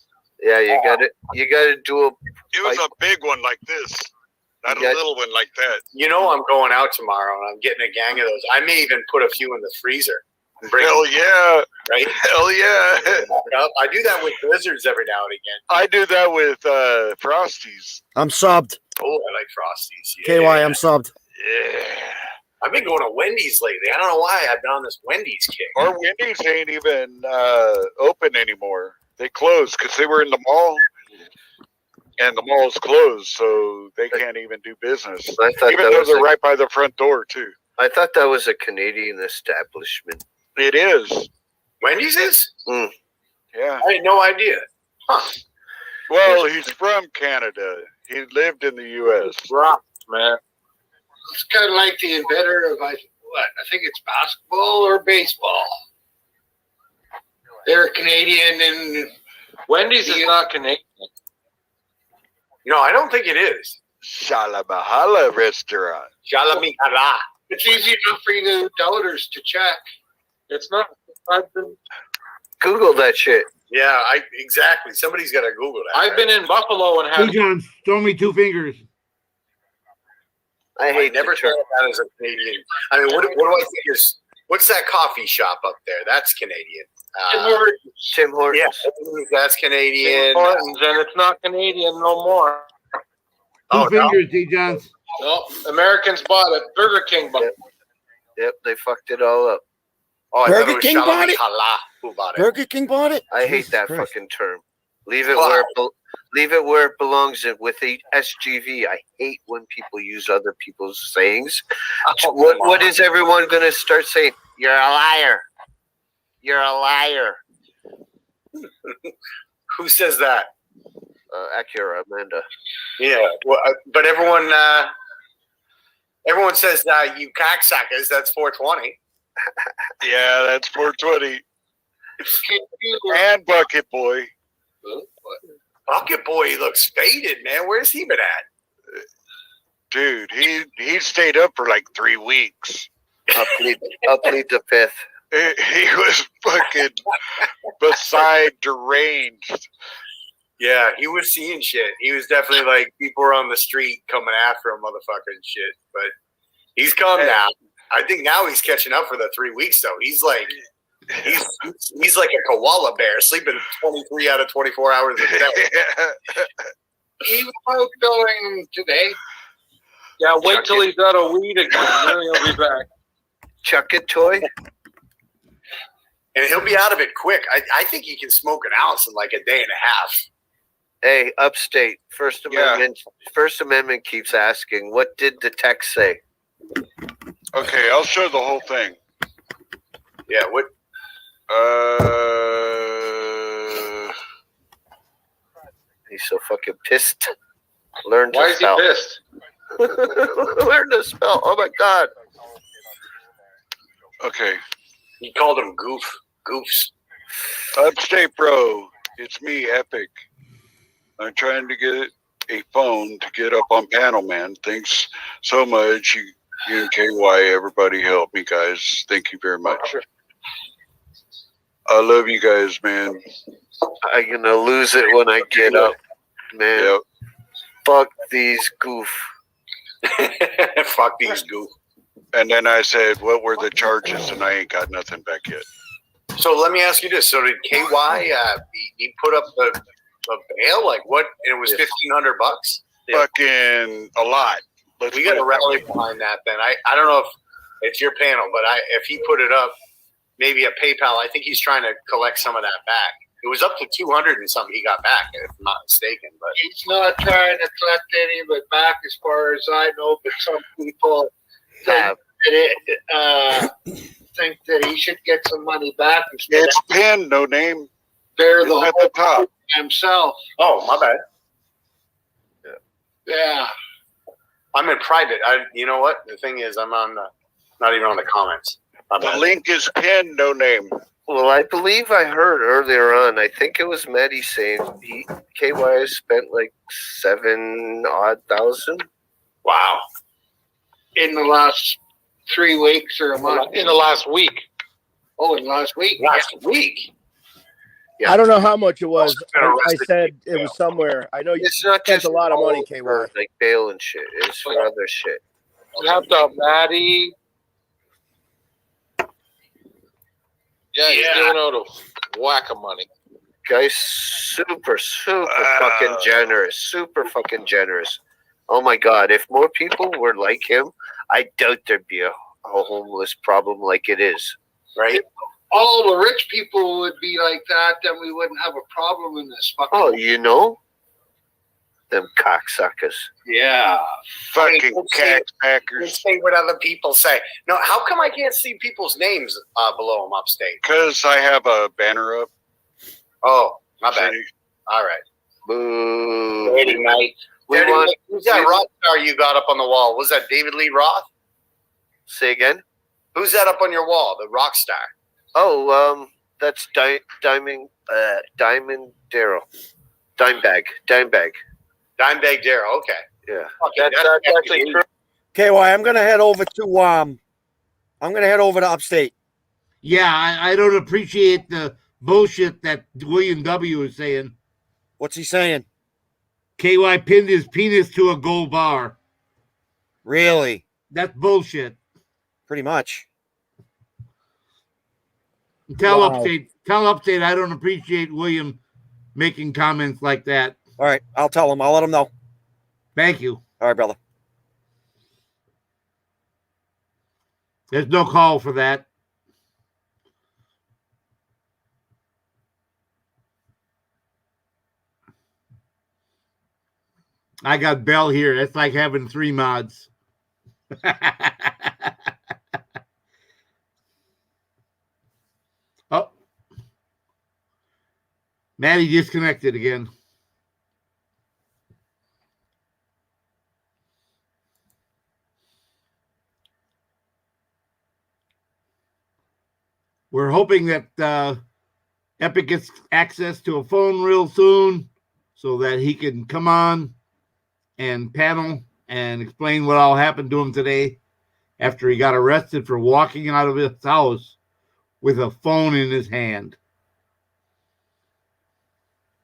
Yeah, you got it. You got to do It was a big one like this, not a little one like that. I'm going out tomorrow and I'm getting a gang of those. I may even put a few in the freezer. Hell yeah. Right? Hell yeah. I do that with blizzards every now and again. I do that with Frosties. I'm subbed. Oh, I like Frosties. KY, I'm subbed. Yeah. I've been going to Wendy's lately. I don't know why I've been on this Wendy's kick. Our Wendy's ain't even open anymore. They closed because they were in the mall, and the mall's closed, so they can't even do business. Even though they're right by the front door, too. I thought that was a Canadian establishment. It is. Wendy's is? Mm. Yeah. I had no idea. Huh. Well, he's from Canada. He lived in the U.S. Rock, man. It's kind of like the inventor of, I think it's basketball or baseball. They're Canadian, and Wendy's is not Canadian. I don't think it is. Shalabahala restaurant. Shalamihala. It's easy enough for you doubters to check. It's not. Google that shit. Yeah, exactly. Somebody's got to Google that. I've been in Buffalo and had. D-John, throw me 2 fingers. I never thought of that as a Canadian. I mean, what do I think is? What's that coffee shop up there? That's Canadian. Tim Hortons. Yeah, that's Canadian. Tim Hortons, and it's not Canadian no more. 2 fingers, D-John. No, Americans bought it. Burger King bought it. Yep, they fucked it all up. Oh, Burger King bought it? Who bought it? Burger King bought it? I hate Jesus that Christ. fucking term. Leave it where Leave it where it belongs with the SGV. I hate when people use other people's sayings. What is everyone going to start saying? You're a liar. You're a liar. Who says that? Acura, Amanda. Yeah, well, but everyone says you cocksuckers. That's 420. Yeah, that's 420. And Bucket Boy. Bucket Boy looks faded, man. Where's he been at? Dude, he stayed up for like 3 weeks. I'll plead the fifth. He was fucking beside deranged. Yeah, he was seeing shit. He was definitely like people were on the street coming after him, motherfucker and shit. But he's calm now. I think now he's catching up for the 3 weeks though. He's like he's like a koala bear, sleeping 23 out of 24 hours a day. He was going today. Yeah, wait till he's got a weed again, then he'll be back. Chuck it, toy. And he'll be out of it quick. I think he can smoke an ounce in like a day and a half. Hey, Upstate, First Amendment. First Amendment keeps asking, what did the text say? Okay, I'll show the whole thing. Yeah, what? He's so fucking pissed. Learn to Why is he spell. pissed? Learn to spell. Oh my God. Okay. He called him goofs. Upstate Bro, it's me, Epic. I'm trying to get a phone to get up on Panel Man. Thanks so much. You and KY, everybody help me, guys. Thank you very much. I love you guys, man. I'm gonna lose it when I get up, man. Yep. Fuck these goof. Fuck these goof. And then I said, what were the charges? And I ain't got nothing back yet. So let me ask you this. So did KY, he put up the bail? Like what? And it was $1,500? Fucking a lot. We got to rally behind that then. I don't know if it's your panel, but if he put it up, maybe a PayPal, I think he's trying to collect some of that back. It was up to 200 and something he got back, if I'm not mistaken. But He's not trying to collect any of it back as far as I know, but some people think that he should get some money back. It's pinned, no name. Bear It's the at whole the top. himself. Oh, my bad. Yeah. I'm in private. You know what? The thing is, I'm on not even on the comments. The link is pinned, no name. Well, I believe I heard earlier on, I think it was Maddie saying KY has spent like 7,000. Wow. In the last 3 weeks or a month. In the last week. Oh, in the last week. Last week. I don't know how much it was. I said it was somewhere. I know you It's not spent just a lot of money, KY. for, like bail and shit. It's for other shit. You have to have Maddie. Yeah, he's giving out a whack of money. Guy's super fucking generous. Super fucking generous. Oh my God. If more people were like him, I doubt there'd be a homeless problem like it is. Right? All the rich people would be like that, then we wouldn't have a problem in this fucking. Oh, you know? Them cocksuckers. Yeah. Fucking They cackpackers. say what other people say. No, how come I can't see people's names below them upstate? Because I have a banner up. Oh, my bad. All right. Boo. Late night. Who's that rock star you got up on the wall? Was that David Lee Roth? Say again? Who's that up on your wall? The rock star. Oh, that's Diamond Daryl. Dimebag. Dimebag Daryl. Okay. Yeah. That's actually true. KY, I'm gonna head over to upstate. Yeah, I don't appreciate the bullshit that William W. is saying. What's he saying? KY pinned his penis to a gold bar. Really? That's bullshit. Pretty much. Tell Upstate I don't appreciate William making comments like that. All right, I'll tell him. I'll let him know. Thank you. All right, brother. There's no call for that. I got Bell here. It's like having 3 mods. Oh. Maddie disconnected again. We're hoping that Epic gets access to a phone real soon so that he can come on and panel and explain what all happened to him today after he got arrested for walking out of his house with a phone in his hand.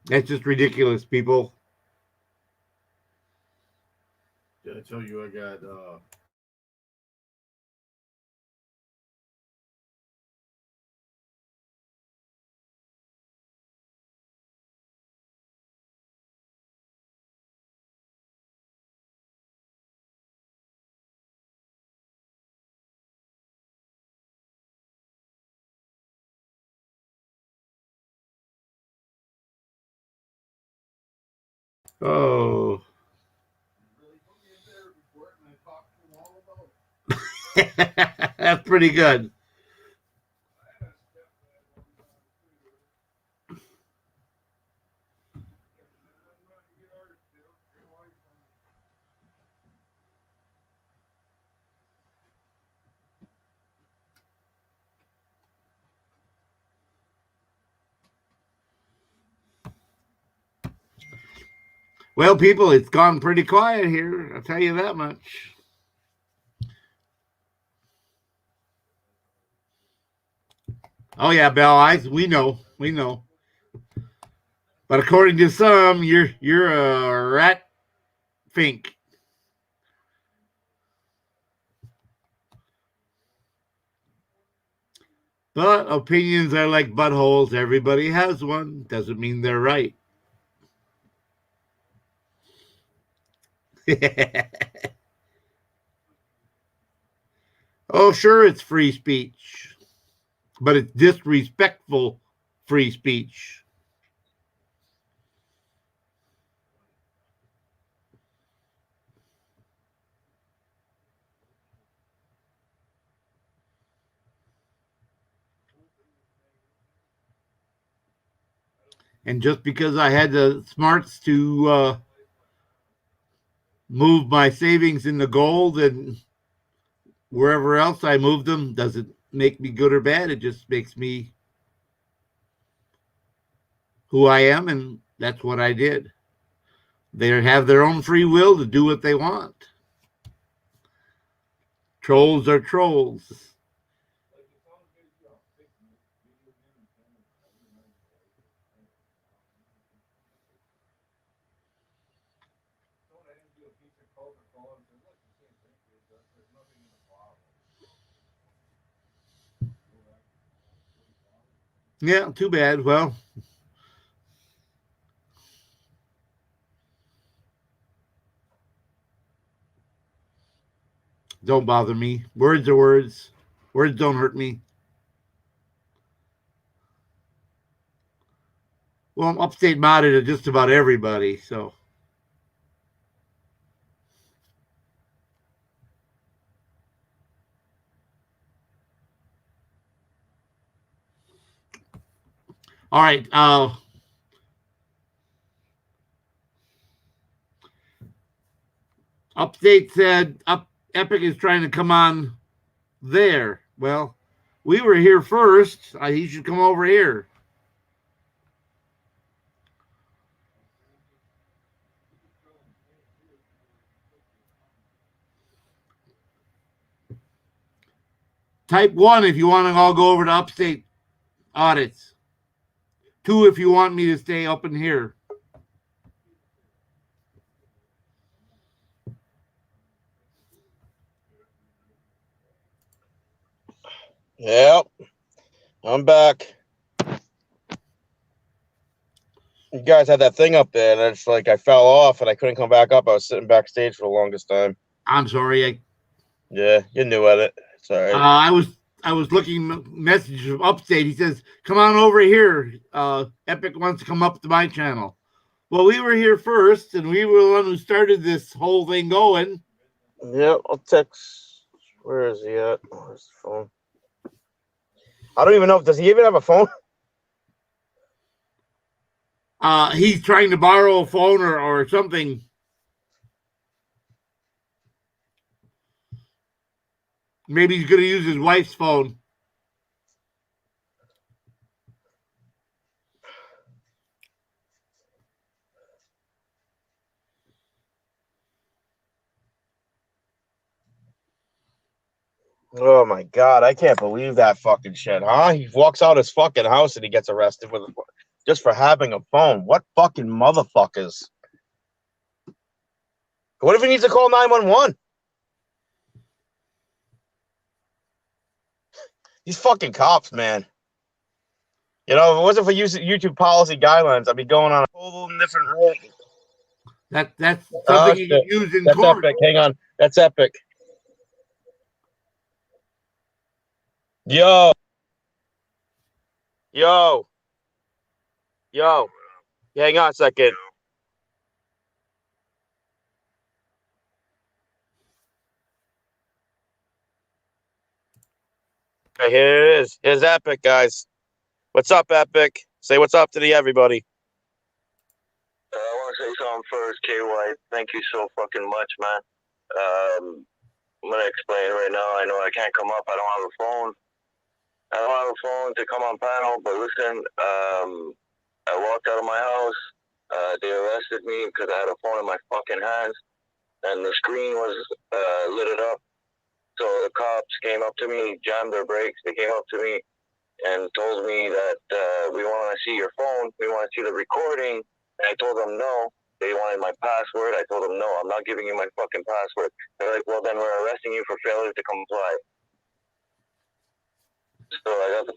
That's just ridiculous, people. Did I tell you I got Oh. That's pretty good. Well, people, it's gone pretty quiet here. I'll tell you that much. Oh yeah, Bell. We know. But according to some, you're a rat fink. But opinions are like buttholes. Everybody has one. Doesn't mean they're right. Oh, sure, it's free speech. But it's disrespectful free speech. And just because I had the smarts to move my savings into gold and wherever else I moved them doesn't make me good or bad. It just makes me who I am, and that's what I did. They have their own free will to do what they want. Trolls are trolls. Yeah, too bad. Well, don't bother me. Words are words. Words don't hurt me. Well, I'm upstate modded to just about everybody, so. All right. Update said Epic is trying to come on there. Well, we were here first. He should come over here. Type 1 if you want to all go over to upstate audits. 2 if you want me to stay up in here. Yep. I'm back. You guys had that thing up there, and it's like I fell off and I couldn't come back up. I was sitting backstage for the longest time. I'm sorry. Yeah, you're new at it. Sorry. I was looking message from upstate. He says, "Come on over here. Epic wants to come up to my channel." Well, we were here first, and we were the one who started this whole thing going. Yeah, I'll text. Where is he at? Where's the phone? I don't even know. Does he even have a phone? He's trying to borrow a phone or something. Maybe he's going to use his wife's phone. Oh my god, I can't believe that fucking shit, huh? He walks out his fucking house and he gets arrested with just for having a phone. What fucking motherfuckers? What if he needs to call 911? These fucking cops, man. You know, if it wasn't for YouTube policy guidelines, I'd be going on a whole different road. That's something you can use in That's court. epic. Hang on. That's epic. Yo. Hang on a second. Okay, here it is. Here's Epic, guys. What's up, Epic? Say what's up to everybody. I want to say something first, KY. Thank you so fucking much, man. I'm going to explain right now. I know I can't come up. I don't have a phone. I don't have a phone to come on panel, but listen, I walked out of my house. They arrested me because I had a phone in my fucking hands, and the screen was lit up. So the cops came up to me, jammed their brakes. They came up to me and told me that we want to see your phone. We want to see the recording. And I told them no. They wanted my password. I told them no, I'm not giving you my fucking password. They're like, well, then we're arresting you for failure to comply. So I got the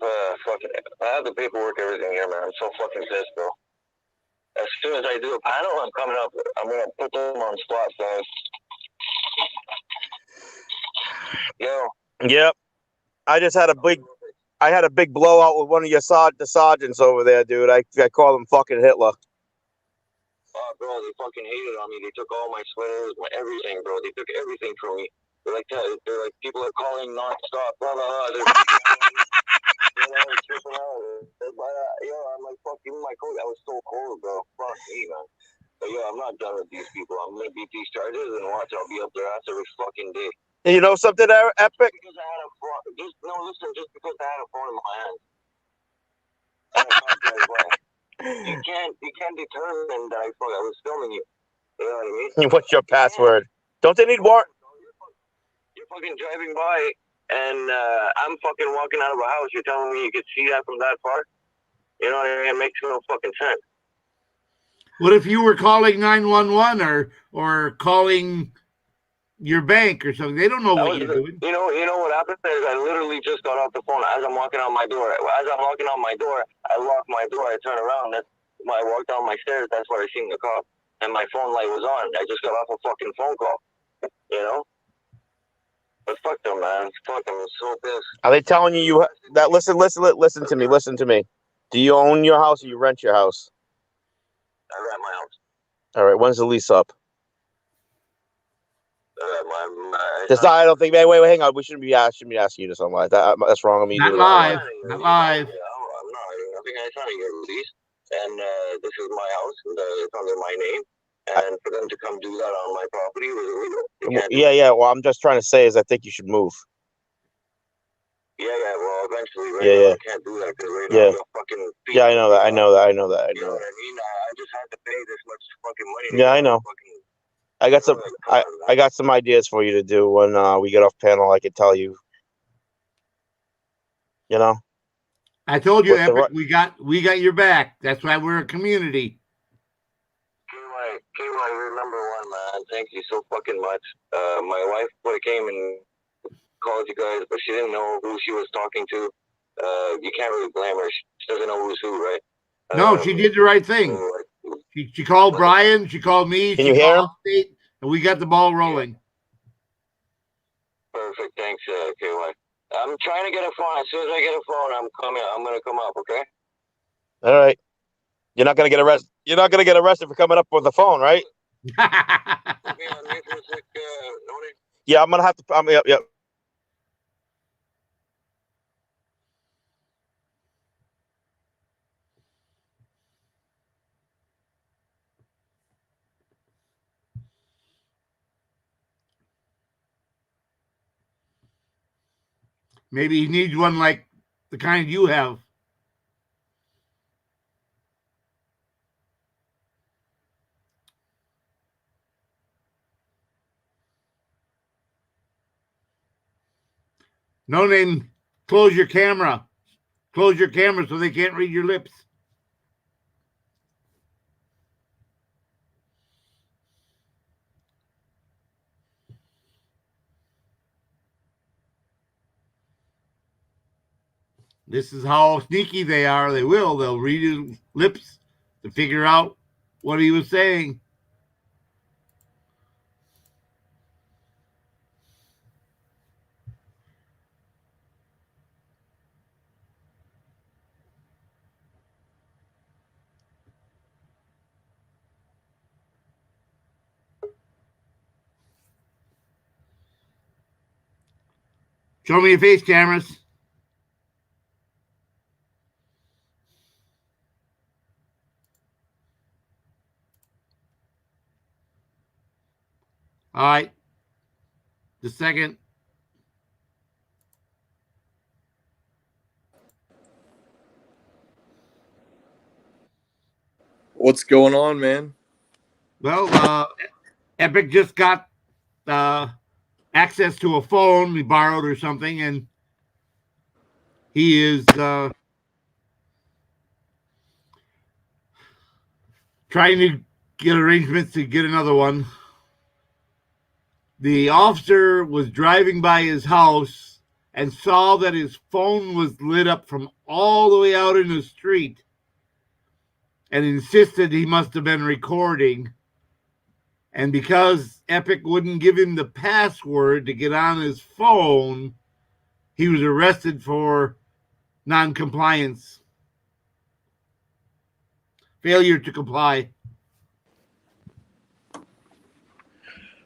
I have the paperwork, everything here, man. I'm so fucking pissed, bro. As soon as I do a panel, I'm coming up. I'm gonna put them on spot, guys. Yo. Yep. I had a big blowout with one of your the sergeants over there, dude. I call him fucking Hitler. Oh, bro, they fucking hated on me. They took all my sweaters, my everything, bro. They took everything from me. They're like, people are calling nonstop, blah, blah, blah. They're tripping out. Yo, I'm like, fuck, give me my coat. I was so cold, bro. Fuck me, man. But yo, I'm not done with these people. I'm gonna beat these charges and watch. I'll be up their ass every fucking day. And you know something, Epic? Because I had a phone. Just because I had a phone in my hand. You can't determine that I was filming you. You know what I mean? What's your password? Don't they need warrant? You're fucking driving by, and I'm fucking walking out of a house. You're telling me you could see that from that far? You know what I mean? It makes no fucking sense. What if you were calling 911 or calling your bank or something? They don't know what you're doing. You know what happened is I literally just got off the phone as I'm walking out my door. As I'm walking out my door, I lock my door. I turn around. That's when I walked down my stairs. That's where I seen the cop, and my phone light was on. I just got off a fucking phone call. You know. But fuck them, man. Fuck them. I'm so pissed. Are they telling you that? Listen to me. Do you own your house or you rent your house? I rent my house. All right. When's the lease up? I don't think. Wait, hang on. We shouldn't be asking you to something like that. That's wrong of me. Not live. I'm not. I think I signed your release, and this is my house. It's under my name, and for them to come do that on my property was illegal. Yeah. Well, I'm just trying to say is I think you should move. Yeah. Well, eventually, right Yeah. now, I can't do that because right now, I'm fucking. Yeah, I know that. You know what I mean? I just had to pay this much fucking money. Yeah, I know. I got some ideas for you to do when we get off panel. I could tell you. You know. I told you, Epic. We got your back. That's why we're a community. KY, remember one, man. Thank you so fucking much. My wife would have came and called you guys, but she didn't know who she was talking to. You can't really blame her. She doesn't know who's who, right? No, she did the right thing. She called Brian. She called me. Can you hear him? State, and we got the ball rolling. Perfect. Thanks, KY. I'm trying to get a phone. As soon as I get a phone, I'm coming. I'm gonna come up. Okay. All right. You're not gonna get arrested. You're not gonna get arrested for coming up with a phone, right? Yeah, I'm gonna have to. Yep. Maybe he needs one like the kind you have. No name. Close your camera. Close your camera so they can't read your lips. This is how sneaky they are. They'll read his lips to figure out what he was saying. Show me your face cameras. All right. The second. What's going on, man? Well, Epic just got access to a phone we borrowed or something, and he is trying to get arrangements to get another one. The officer was driving by his house and saw that his phone was lit up from all the way out in the street and insisted he must have been recording. And because Epic wouldn't give him the password to get on his phone, he was arrested for non-compliance. Failure to comply.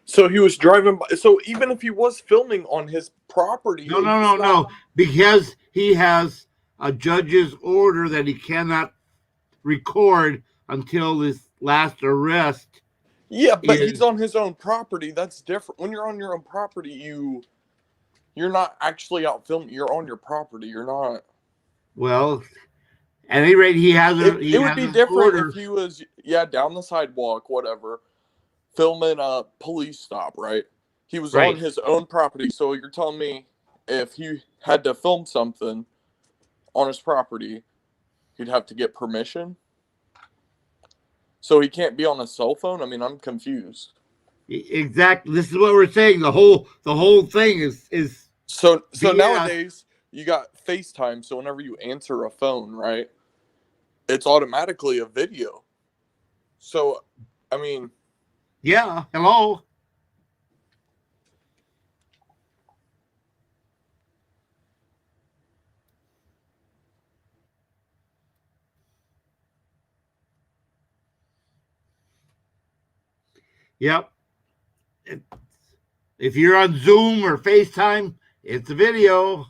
So he was driving by. So even if he was filming on his property, No. Because he has a judge's order that he cannot record until this last arrest. Yeah, but he's on his own property. That's different. When you're on your own property, you're not actually out filming. You're on your property. You're not. Well, at any rate, he has a. It would be different if he was, down the sidewalk, whatever, filming a police stop, right? He was on his own property. So you're telling me if he had to film something on his property, he'd have to get permission? So he can't be on a cell phone? I mean, I'm confused. Exactly. This is what we're saying. The whole thing is so nowadays you got FaceTime, so whenever you answer a phone, right, it's automatically a video. So, I mean, yeah, hello. Yep. If you're on Zoom or FaceTime, it's a video.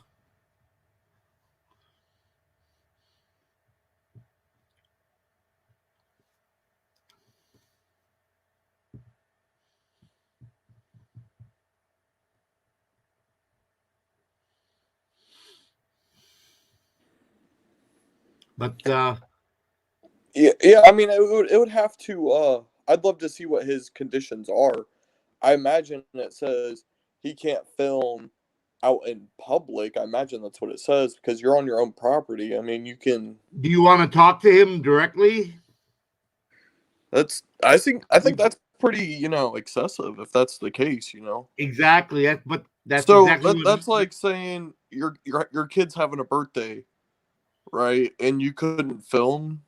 But yeah, I mean, it would have to. I'd love to see what his conditions are. I imagine it says he can't film out in public. I imagine that's what it says because you're on your own property. I mean, you can. Do you want to talk to him directly? I think that's pretty, excessive if that's the case, Exactly. That's so exactly that's like saying your kid's having a birthday, right? And you couldn't film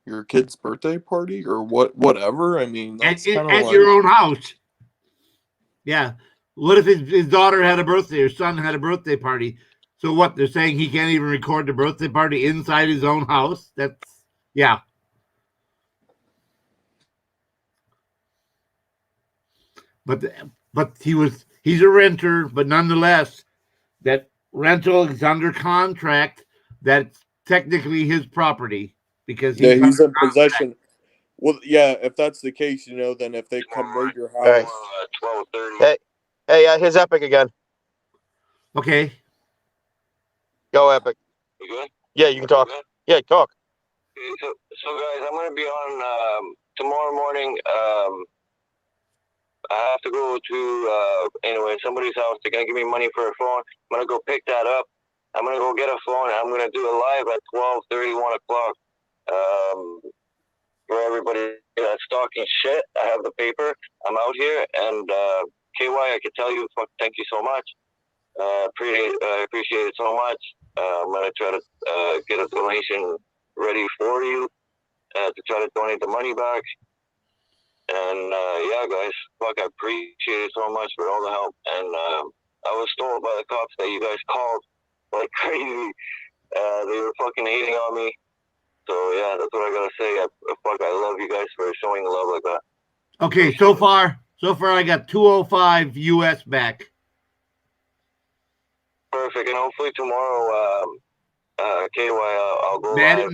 your kid's birthday party or whatever. I mean, that's at your own house. Yeah. What if his daughter had a birthday or son had a birthday party? So what? They're saying he can't even record the birthday party inside his own house? Yeah. But he's a renter, but nonetheless, that rental is under contract. That's technically his property because Yeah, he's in under contract. possession. Well, yeah, if that's the case, then if they come raid your Hey, house, 12:30. hey, here's Epic again. Okay. Go, Epic. You good? Yeah, you can talk. Yeah, talk. Okay, so guys, I'm gonna be on tomorrow morning. I have to go to anyway somebody's house. They're gonna give me money for a phone. I'm gonna go pick that up. I'm gonna go get a phone. I'm gonna do a live at 12:30, 1 o'clock. For everybody that's talking shit, I have the paper. I'm out here, and KY, I can tell you, thank you so much. I appreciate it so much. I'm gonna try to get a donation ready for you to try to donate the money back. And yeah, guys, I appreciate it so much for all the help. And I was told by the cops that you guys called like crazy. They were fucking hating on me. So yeah, that's what I gotta say. I love you guys for showing love like that. Okay, so far I got 205 US back. Perfect, and hopefully tomorrow, KY, I'll go live.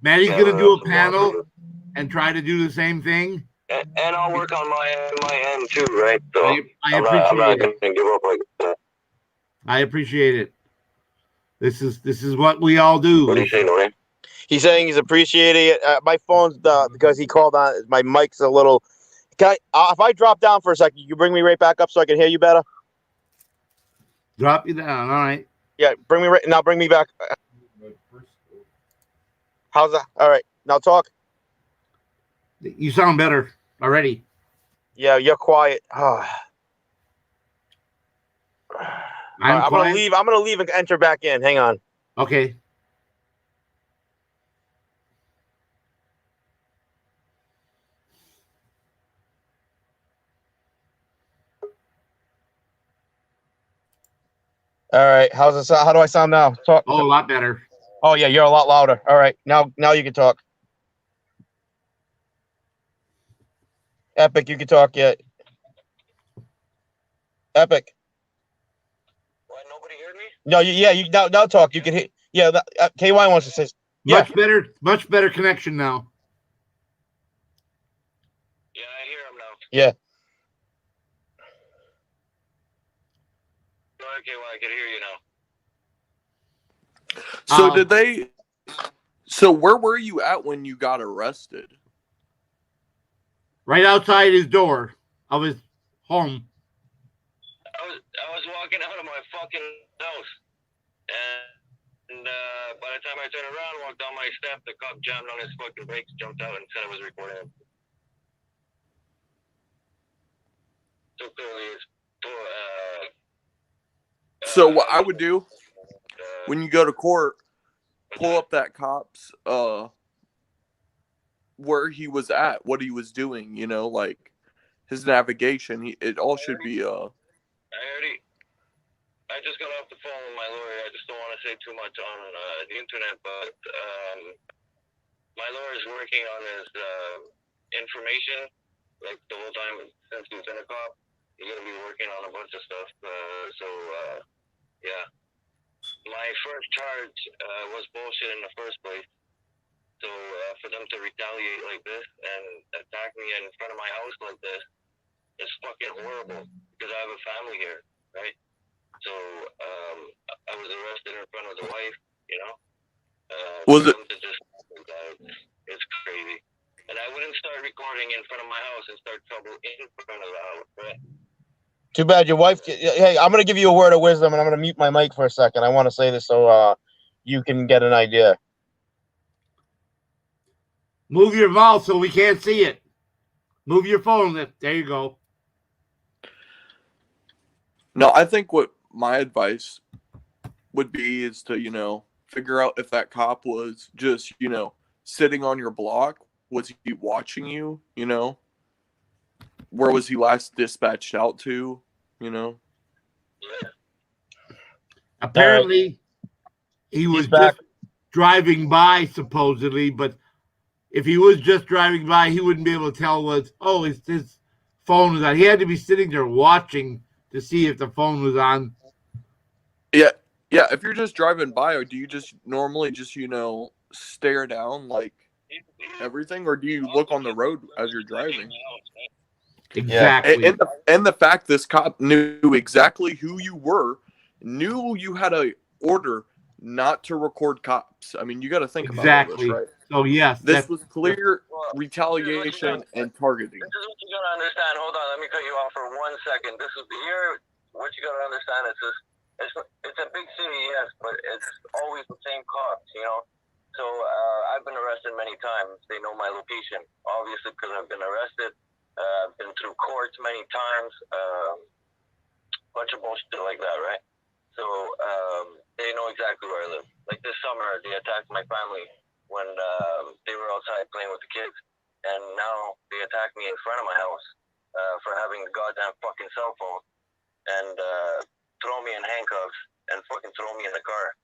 Maddie's gonna do a panel and try to do the same thing. And I'll work on my end too, right? So I'm not gonna give up like that. I appreciate it. This is what we all do. What do you say, Lorraine? He's saying he's appreciating it. My phone's because he called on. My mic's a little. Can if I drop down for a second, you bring me right back up so I can hear you better. Drop you down. All right. Yeah, bring me right now. Bring me back. How's that? All right, now talk. You sound better already. Yeah, you're quiet. I'm gonna leave. I'm gonna leave and enter back in. Hang on. Okay. All right. How's this? How do I sound now? Talk. Oh, a lot better. Oh yeah, you're a lot louder. All right. Now you can talk. Epic, you can talk yet. Epic. What, nobody heard me? No, you now talk. You can hear. Yeah, KY wants to say. Yeah. Much better connection now. Yeah, I hear him now. Yeah. Okay, well, I can hear you now. So did they? So where were you at when you got arrested? Right outside his door of his home. I was walking out of my fucking house, and by the time I turned around, walked down my step, the cop jammed on his fucking brakes, jumped out, and said I was recording him. So clearly, So what I would do when you go to court, pull up that cop's where he was at, what he was doing, like his navigation. It all should be I just got off the phone with my lawyer. I just don't want to say too much on the internet, but my lawyer's working on his information, like the whole time since he's been a cop. He's gonna be working on a bunch of stuff. Yeah. My first charge was bullshit in the first place. So for them to retaliate like this and attack me in front of my house like this is fucking horrible because I have a family here, right? So I was arrested in front of the wife, Was it? It's crazy. And I wouldn't start recording in front of my house and start trouble in front of the house, right? Too bad your wife. Hey, I'm gonna give you a word of wisdom, and I'm gonna mute my mic for a second. I want to say this so you can get an idea. Move your mouth so we can't see it. Move your phone. There you go. No, I think what my advice would be is to, figure out if that cop was just, sitting on your block. Was he watching you, Where was he last dispatched out to, Apparently, he was just driving by, supposedly, but if he was just driving by, he wouldn't be able to tell his phone was on. He had to be sitting there watching to see if the phone was on. Yeah, yeah. If you're just driving by, or do you just normally just stare down like everything, or do you look on the road as you're driving? Exactly. And the fact this cop knew exactly who you were, knew you had a order not to record cops. I mean, you got to think about all this, right? So yes, this was clear retaliation and targeting. This is what you gotta understand. Hold on, let me cut you off for 1 second. This is here. What you gotta understand is this. It's a big city, yes, but it's always the same cops, you know. So I've been arrested many times. They know my location, obviously, because I've been arrested. I've been through courts many times. Bunch of bullshit like that, right? So they know exactly where I live. Like this summer, they attacked my family when they were outside playing with the kids, and now they attacked me in front of my house for having a goddamn fucking cell phone, and throw me in handcuffs and fucking throw me in the car.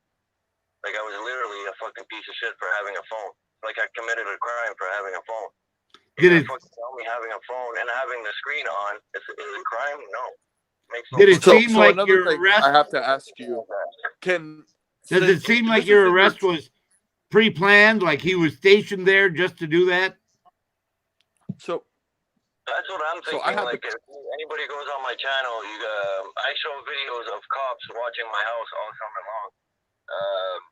Like I was literally a fucking piece of shit for having a phone. Like I committed a crime for having a phone. You fucking tell me having a phone and having the screen on is a crime? No. Makes no Did it sense. seem like another your thing arrest? I have to ask you, Does it seem like your arrest was pre-planned? Like he was stationed there just to do that? So that's what I'm thinking. Like if anybody goes on my channel, I show videos of cops watching my house all summer long.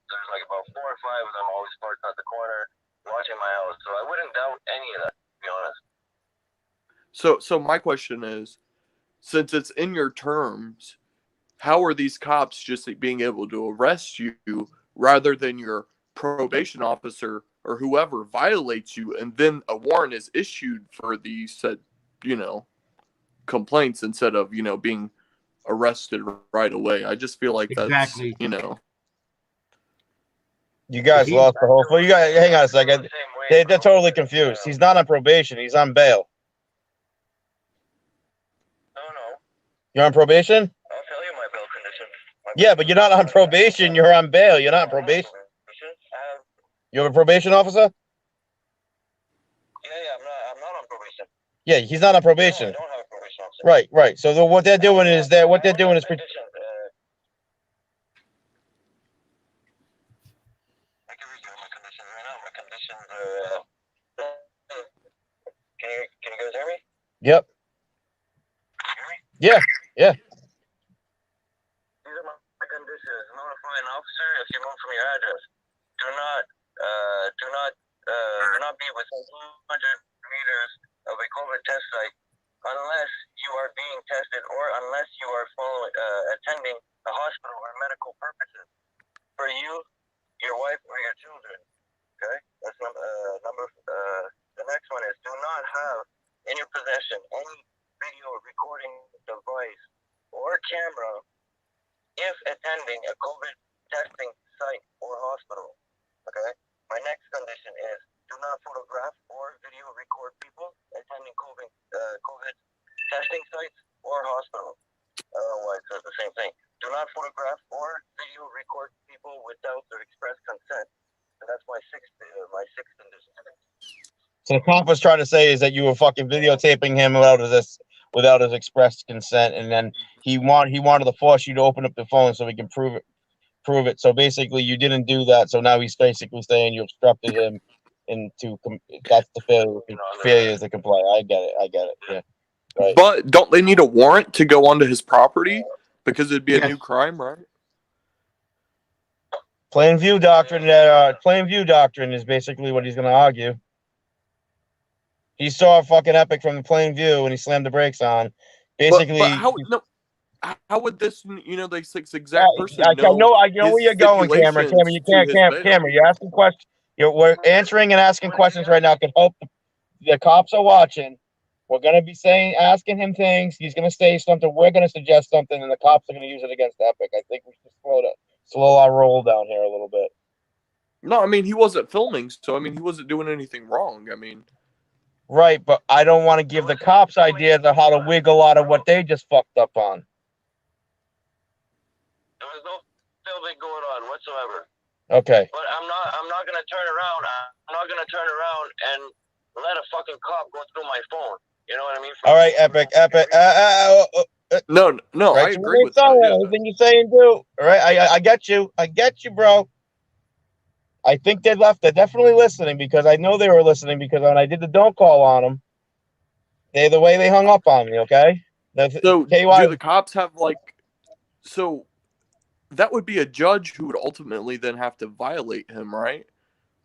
There's like about 4 or 5 of them always parked at the corner watching my house. So I wouldn't doubt any of that, to be honest. So my question is, since it's in your terms, how are these cops just being able to arrest you rather than your probation officer or whoever violates you, and then a warrant is issued for the said, complaints instead of, being arrested right away? I just feel like that's, Exactly. You guys lost the whole. You guys, hang on a second. They're totally confused. He's not on probation. He's on bail. You're on probation? I'll tell you my bail condition. Yeah, but you're not on probation. You're on bail. You're not on probation. You have a probation officer? Yeah, I'm not on probation. Yeah, he's not on probation. No, I don't have a probation officer. Right. So what they're doing is Can you guys hear me? Yep. Yeah. These are my conditions. Notify an officer if you move from your address. Do not be within 200 meters of a COVID test site unless you are being tested or unless you are attending a hospital or medical purposes for you, your wife, or your children. Okay, that's number. The next one is do not have in your possession any video recording device or camera if attending a COVID testing site or hospital. Okay. My next condition is do not photograph or video record people attending COVID testing sites or hospital. Otherwise, it's the same thing. Do not photograph or video record people without their express consent. And that's my sixth condition. So the cop was trying to say is that you were fucking videotaping him without his express consent, and then he wanted to force you to open up the phone so he can prove it. So basically, you didn't do that. So now he's basically saying you obstructed him, that's the failure to comply. I get it. Yeah. Right. But don't they need a warrant to go onto his property because it'd be a new crime, right? Plain view doctrine. Plain view doctrine is basically what he's going to argue. He saw a fucking Epic from the plain view and he slammed the brakes on. Basically, but how would this, this exact person I know where you're going, Cameron. Cameron, you're asking questions. We're answering and asking questions right now. Can help. The cops are watching. We're gonna be asking him things. He's gonna say something. We're gonna suggest something, and the cops are gonna use it against Epic. I think we should slow our roll down here a little bit. No, I mean he wasn't filming, so I mean he wasn't doing anything wrong. I mean. Right, but I don't want to give the cops ideas of how to wiggle out of what they just fucked up on. There was no filming going on whatsoever. Okay. But I'm not gonna turn around. I'm not gonna turn around and let a fucking cop go through my phone. You know what I mean? All right, Epic. No, I Right, agree with that. Yeah. everything you say and do. All right, I get you. I get you, bro. I think they left. They're definitely listening because I know they were listening because when I did the don't call on them, the way they hung up on me. Okay. So KY, do the cops have like? So that would be a judge who would ultimately then have to violate him, right?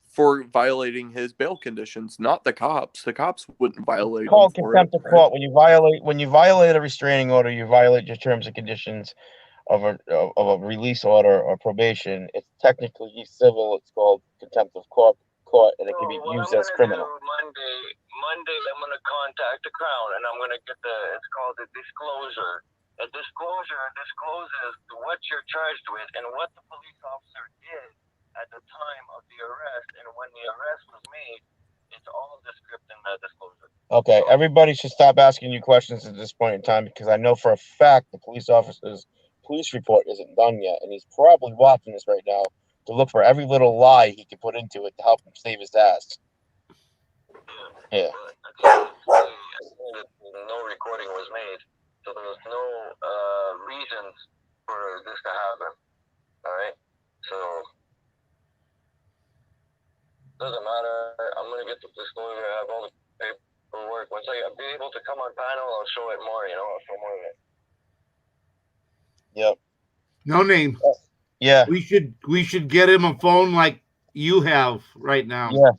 For violating his bail conditions, not the cops. The cops wouldn't violate him called for contempt it, of right? court. When you violate a restraining order, you violate your terms and conditions of a release order or probation. It's technically civil. It's called contempt of court, and it can be used as criminal. Monday, I'm going to contact the Crown, and I'm going to get it's called a disclosure. A disclosure discloses what you're charged with and what the police officer did at the time of the arrest, and when the arrest was made. It's all described in that disclosure. Okay, everybody should stop asking you questions at this point in time because I know for a fact the police officer's police report isn't done yet, and he's probably watching this right now to look for every little lie he can put into it to help him save his ass. Yeah. No recording was made, so there was no reasons for this to happen. All right, so doesn't matter. I'm gonna get the disclosure. I have all the paperwork. Once I be able to come on panel, I'll show it more. I'll show more of it. Yep. No name. Yeah. We should get him a phone like you have right now. Yeah.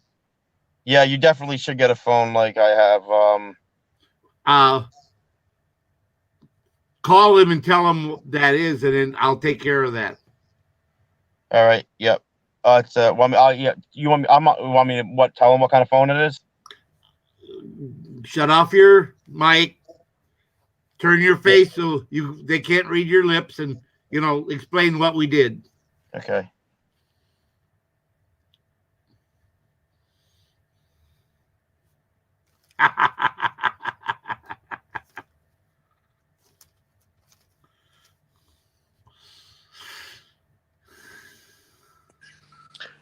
Yeah, you definitely should get a phone like I have. Call him and tell him what that is, and then I'll take care of that. All right. Yep. It's yeah. You want me to what? Tell him what kind of phone it is. Shut off your mic. Turn your face so they can't read your lips, and explain what we did. Okay.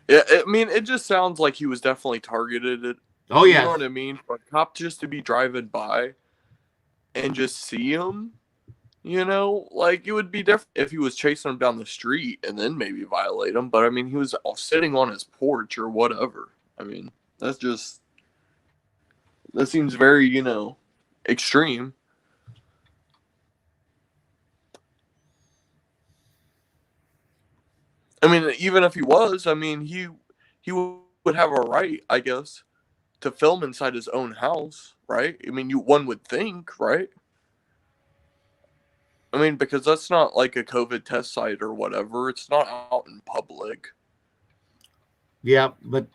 Yeah, I mean, it just sounds like he was definitely targeted. Oh, yeah. You know what I mean? For a cop just to be driving by and just see him, like it would be different if he was chasing him down the street and then maybe violate him. But I mean, he was sitting on his porch or whatever. I mean, that seems very, extreme. I mean, even if he was, I mean, he would have a right, I guess, to film inside his own house, right? I mean, one would think, right? I mean, because that's not like a COVID test site or whatever. It's not out in public. Yeah, but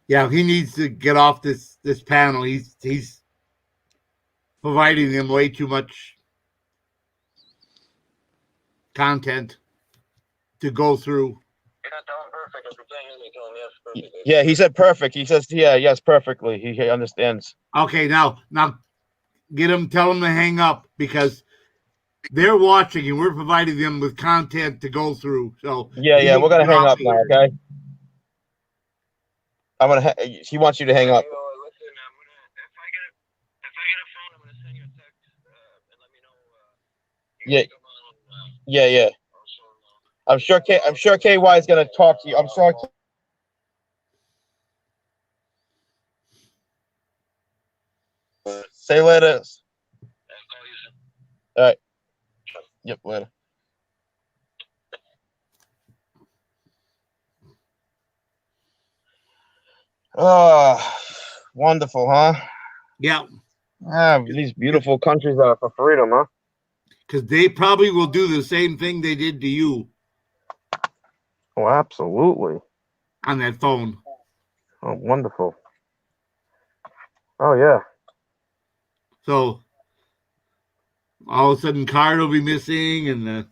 yeah, he needs to get off this panel. He's providing them way too much content to go through. Yeah, he said perfect. He says, yes, perfectly. He understands. Okay, now tell him to hang up because they're watching and we're providing them with content to go through. So yeah, we're gonna hang up now. Okay. He wants you to hang up. Yeah. I'm sure KY is gonna talk to you. I'm sorry. Say later. All right. Yep, later. Oh, wonderful, huh? Yeah. These beautiful countries are for freedom, huh? Because they probably will do the same thing they did to you. Oh, absolutely. On that phone. Oh, wonderful. Oh, yeah. So all of a sudden, card will be missing, and the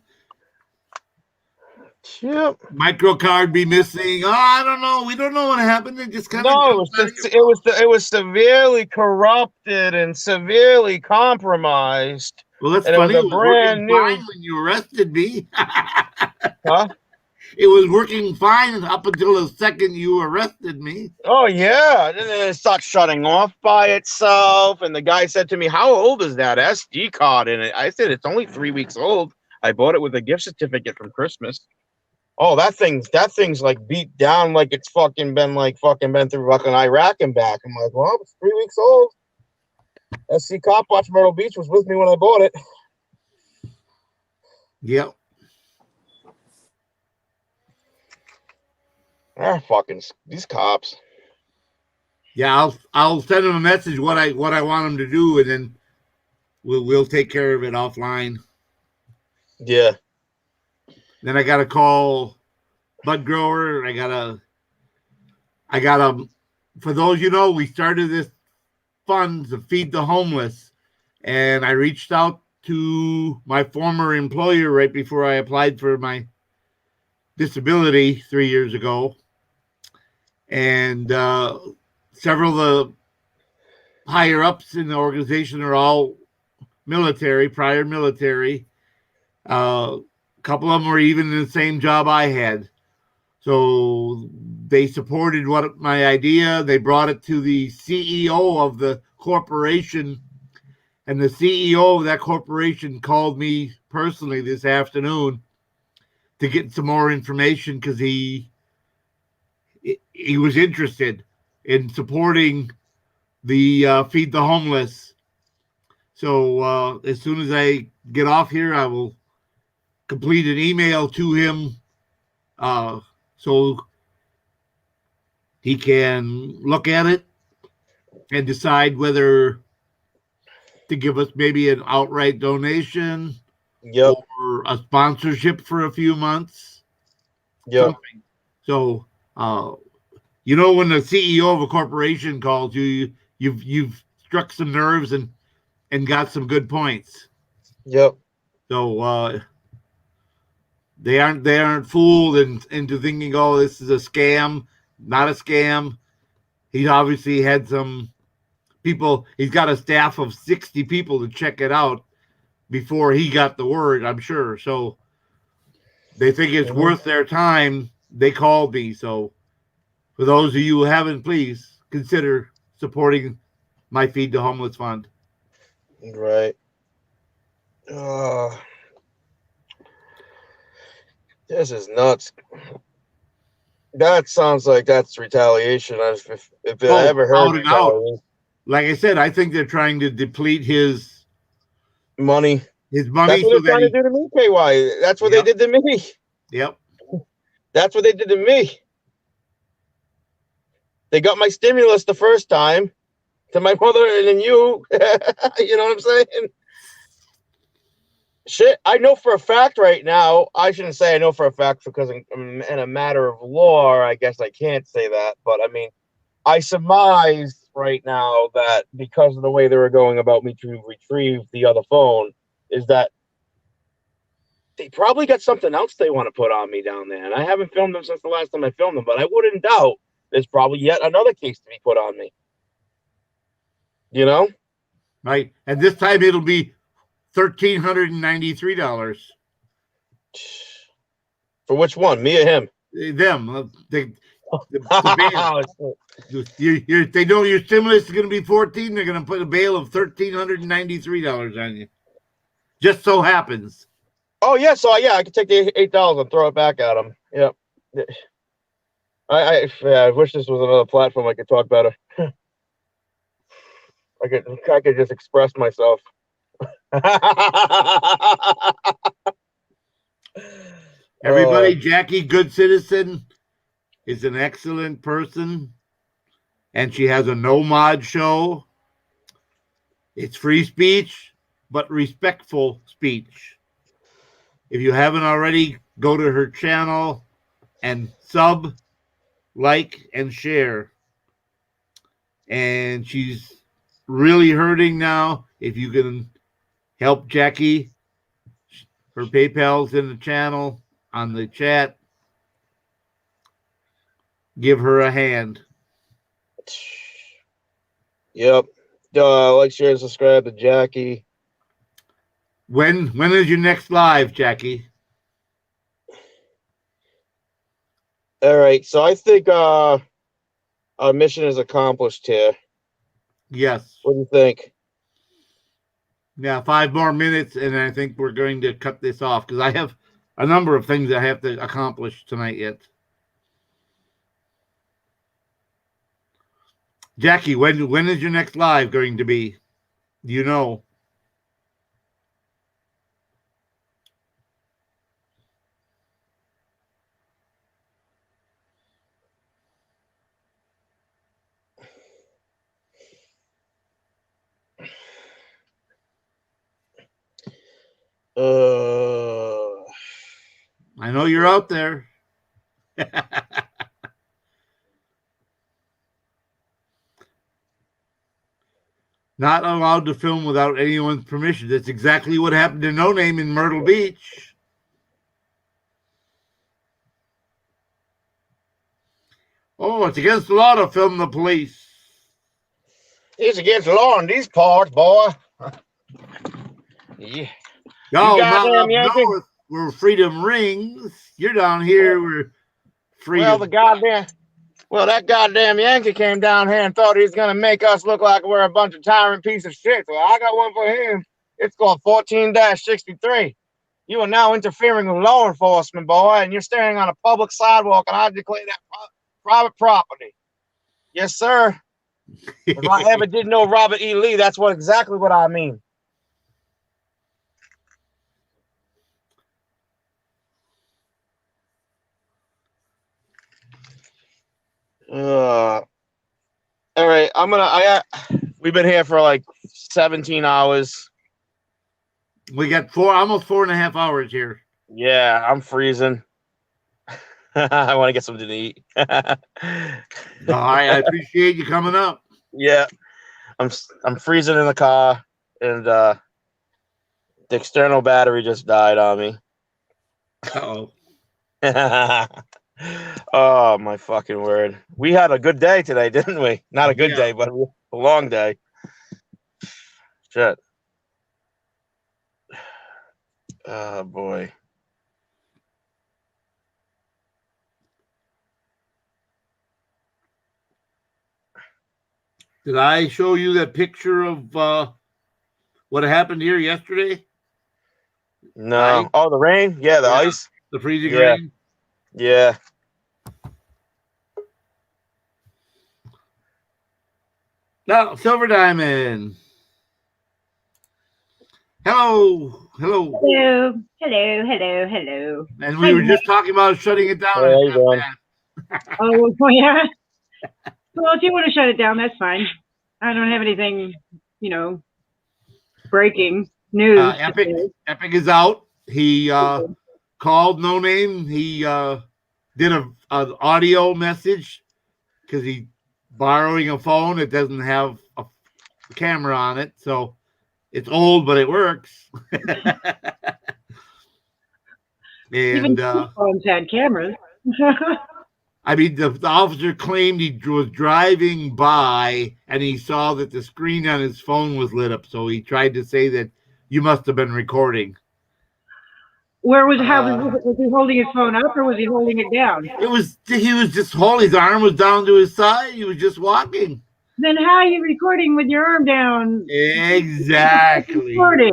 micro card be missing. Oh, I don't know. We don't know what happened. It just kind of it was severely corrupted and severely compromised. Well, that's and funny. It was a brand new. When you arrested me. Huh? It was working fine up until the second you arrested me. Oh yeah, and then it starts shutting off by itself. And the guy said to me, "How old is that SD card in it?" I said, "It's only 3 weeks old. I bought it with a gift certificate from Christmas." Oh, that thing's like beat down like it's fucking been through fucking Iraq and back. I'm like, well, it's 3 weeks old. SC Cop Watch Myrtle Beach was with me when I bought it. Yep. Fucking these cops. Yeah, I'll send him a message what I want him to do, and then we'll take care of it offline. Yeah. Then I gotta call Bud Grower. I gotta. For those we started this fund to feed the homeless, and I reached out to my former employer right before I applied for my disability 3 years ago, and several of the higher ups in the organization are all prior military. A couple of them were even in the same job I had. So they supported my idea. They brought it to the CEO of the corporation, and the CEO of that corporation called me personally this afternoon to get some more information because he was interested in supporting the Feed the Homeless. So as soon as I get off here, I will complete an email to him so he can look at it and decide whether to give us maybe an outright donation or a sponsorship for a few months. Yep. So, when the CEO of a corporation calls you, you've struck some nerves and got some good points. Yep. So they aren't fooled into thinking, oh, this is a scam. Not a scam. He's obviously had some people. He's got a staff of 60 people to check it out before he got the word, I'm sure. So they think it's worth their time. They called me. So for those of you who haven't, please consider supporting my Feed the Homeless Fund. Right. This is nuts. That sounds like that's retaliation. If I ever heard retaliation. Like I said, I think they're trying to deplete his money. His money. That's what they're trying to do to me, KY. That's what they did to me. Yep. That's what they did to me. They got my stimulus the first time to my mother and then you. You know what I'm saying? Shit, I know for a fact right now. I shouldn't say I know for a fact because in a matter of law, I guess I can't say that. But I mean, I surmise right now that because of the way they were going about me to retrieve the other phone, is that they probably got something else they want to put on me down there. And I haven't filmed them since the last time I filmed them, but I wouldn't doubt there's probably yet another case to be put on me. You know? Right. And this time it'll be $1,393. For which one? Me or him? Them. They know your stimulus is going to be $14. They're going to put a bail of $1,393 on you. Just so happens. Oh yeah, so yeah, I could take the $8 and throw it back at them. Yep. I wish this was another platform I could talk better. I could just express myself. Everybody, Jackie Good Citizen is an excellent person, and she has a no mod show. It's free speech, but respectful speech. If you haven't already, go to her channel and sub, like, and share. And she's really hurting now. If you can help Jackie, her PayPal's in the channel, on the chat. Give her a hand. Yep. Like, share, and subscribe to Jackie. When is your next live, Jackie? All right, so I think our mission is accomplished here. Yes. What do you think? Yeah, 5 more minutes, and I think we're going to cut this off because I have a number of things I have to accomplish tonight yet. Jackie, when is your next live going to be? Do you know? I know you're out there. Not allowed to film without anyone's permission. That's exactly what happened to No Name in Myrtle Beach. Oh, it's against the law to film the police. It's against the law in these parts, boy. Yeah. No, You not goddamn up Yankee. north where freedom rings. You're down here where freedom. Well, that goddamn Yankee came down here and thought he was gonna make us look like we're a bunch of tyrant piece of shit. So I got one for him. It's called 14-63. You are now interfering with law enforcement, boy, and you're standing on a public sidewalk, and I declare that private property. Yes, sir. If I ever did know Robert E. Lee, that's exactly what I mean. All right, we've been here for like 17 hours. We got almost 4.5 hours here. Yeah, I'm freezing. I want to get something to eat. I appreciate you coming up. Yeah, I'm freezing in the car, and the external battery just died on me. Uh-oh. Oh, my fucking word. We had a good day today, didn't we? Not a good day, but a long day. Shit. Oh, boy. Did I show you that picture of what happened here yesterday? No. Ice? Oh, the rain? Yeah, the ice? The freezing Yeah. rain? Yeah. Now, Silver Diamond. Hello. Hello. Hello, hello, hello, hello. And we were just talking about shutting it down. Oh, well, yeah. Well, if you want to shut it down, that's fine. I don't have anything, breaking news. Epic is out. He called No Name. He did an audio message because he's borrowing a phone that doesn't have a camera on it. So it's old, but it works. Even phones had cameras. I mean, the officer claimed he was driving by and he saw that the screen on his phone was lit up. So he tried to say that you must have been recording. Where was was he holding his phone up or was he holding it down? He was just holding, his arm was down to his side. He was just walking. Then how are you recording with your arm down? Exactly. Recording.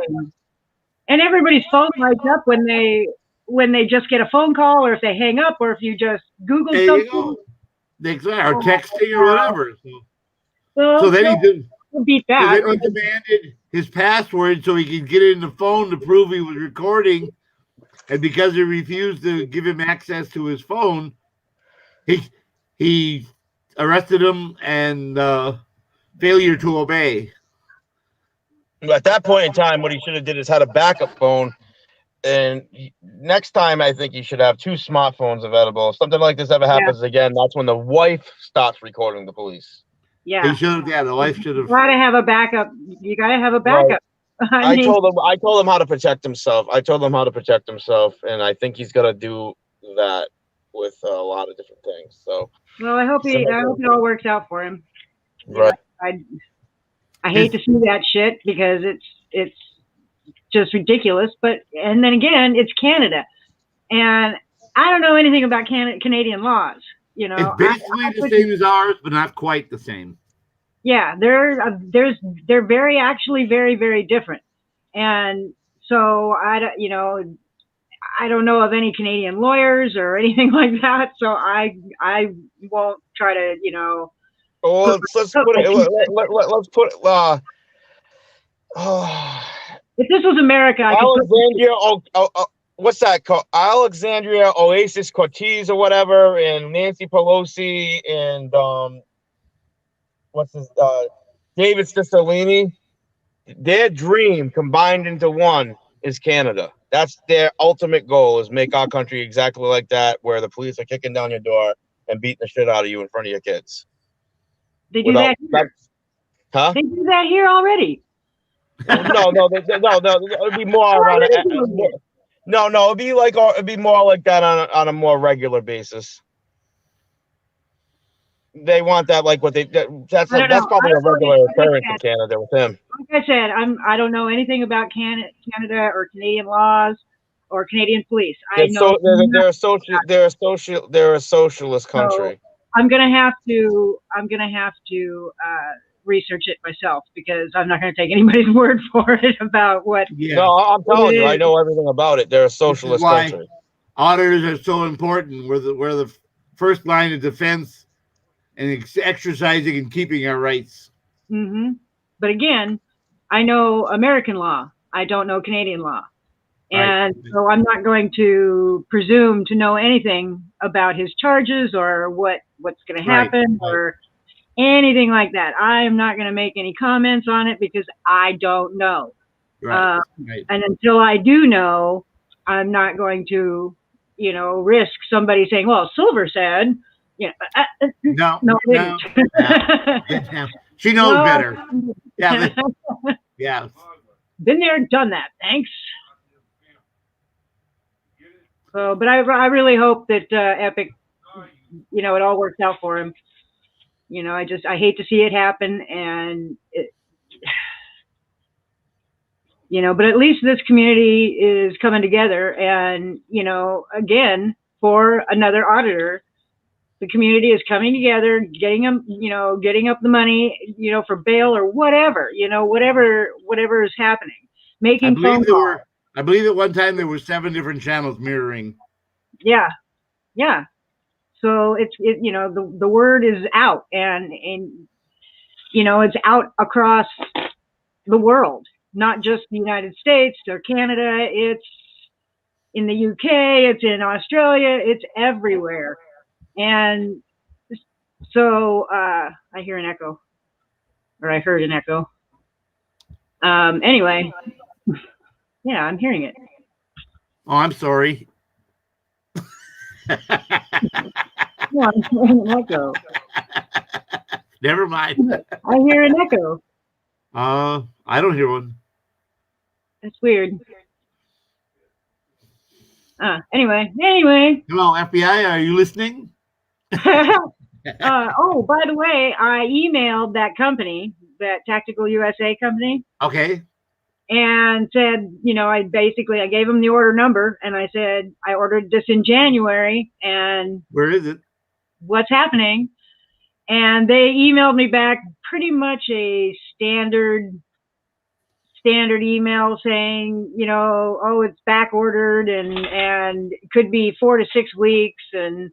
And everybody's phone lights up when they just get a phone call, or if they hang up, or if you just Google There something. you go. Exactly. Or texting or whatever. So then he beat that. So then he demanded his password so he could get in the phone to prove he was recording. And because he refused to give him access to his phone, he arrested him and failure to obey. At that point in time, what he should have did is had a backup phone. And next time, I think you should have 2 smartphones available. If something like this ever happens again, that's when the wife stops recording the police. Yeah. The wife should have. You gotta have a backup. You gotta have a backup. I told him how to protect himself. And I think he's gonna do that with a lot of different things. So. Well, I hope it all works out for him. Right. I hate to see that shit because it's just ridiculous. And then again, it's Canada, and I don't know anything about Canadian laws. You know, It's basically the same as ours, but not quite the same. Yeah, they're very actually very, very different. And so I don't know of any Canadian lawyers or anything like that. So I won't try to, Well, let's put it. Let's put it. If this was America, I Alexandria. What's that called? Alexandria Oasis Cortez or whatever, and Nancy Pelosi and David Cicilline. Their dream combined into one is Canada. That's their ultimate goal: is make our country exactly like that, where the police are kicking down your door and beating the shit out of you in front of your kids. They do that here. Huh? They do that here already. No. It'd be more on it'd be more like that on a more regular basis. They want that like what that's probably a regular occurrence in Canada with him. Like I said, I don't know anything about Canada or Canadian laws or Canadian police. They're a socialist country. So I'm gonna have to research it myself because I'm not gonna take anybody's word for it about what. Yeah. No, I'm telling you, I know everything about it. They're a socialist country. Auditors are so important. We're the first line of defense and exercising and keeping our rights. Mm-hmm. But again, I know American law. I don't know Canadian law. And so I'm not going to presume to know anything about his charges or what's going to happen or anything like that. I am not going to make any comments on it because I don't know. And until I do know, I'm not going to, risk somebody saying, well, Silver said, no. She knows better. Yeah. Yeah. Been there, done that. Thanks. So, but I really hope that Epic, it all works out for him. I hate to see it happen, and but at least this community is coming together, and again, for another auditor, the community is coming together, getting up the money, for bail or whatever, whatever is happening, making phone calls. I believe at one time there were 7 different channels mirroring. Yeah. So it's the word is out, and it's out across the world, not just the United States or Canada. It's in the UK, it's in Australia, it's everywhere. And so I hear an echo, or I heard an echo. Anyway, yeah, I'm hearing it. Oh, I'm sorry. No, I'm hearing an echo. Never mind. I hear an echo. I don't hear one. That's weird. Anyway. Hello, FBI, are you listening? Oh, by the way, I emailed that company, that Tactical USA company. Okay. And said, I gave them the order number, and I said, I ordered this in January, and where is it? What's happening? And they emailed me back pretty much a standard email saying, oh, it's back ordered and it could be 4 to 6 weeks. And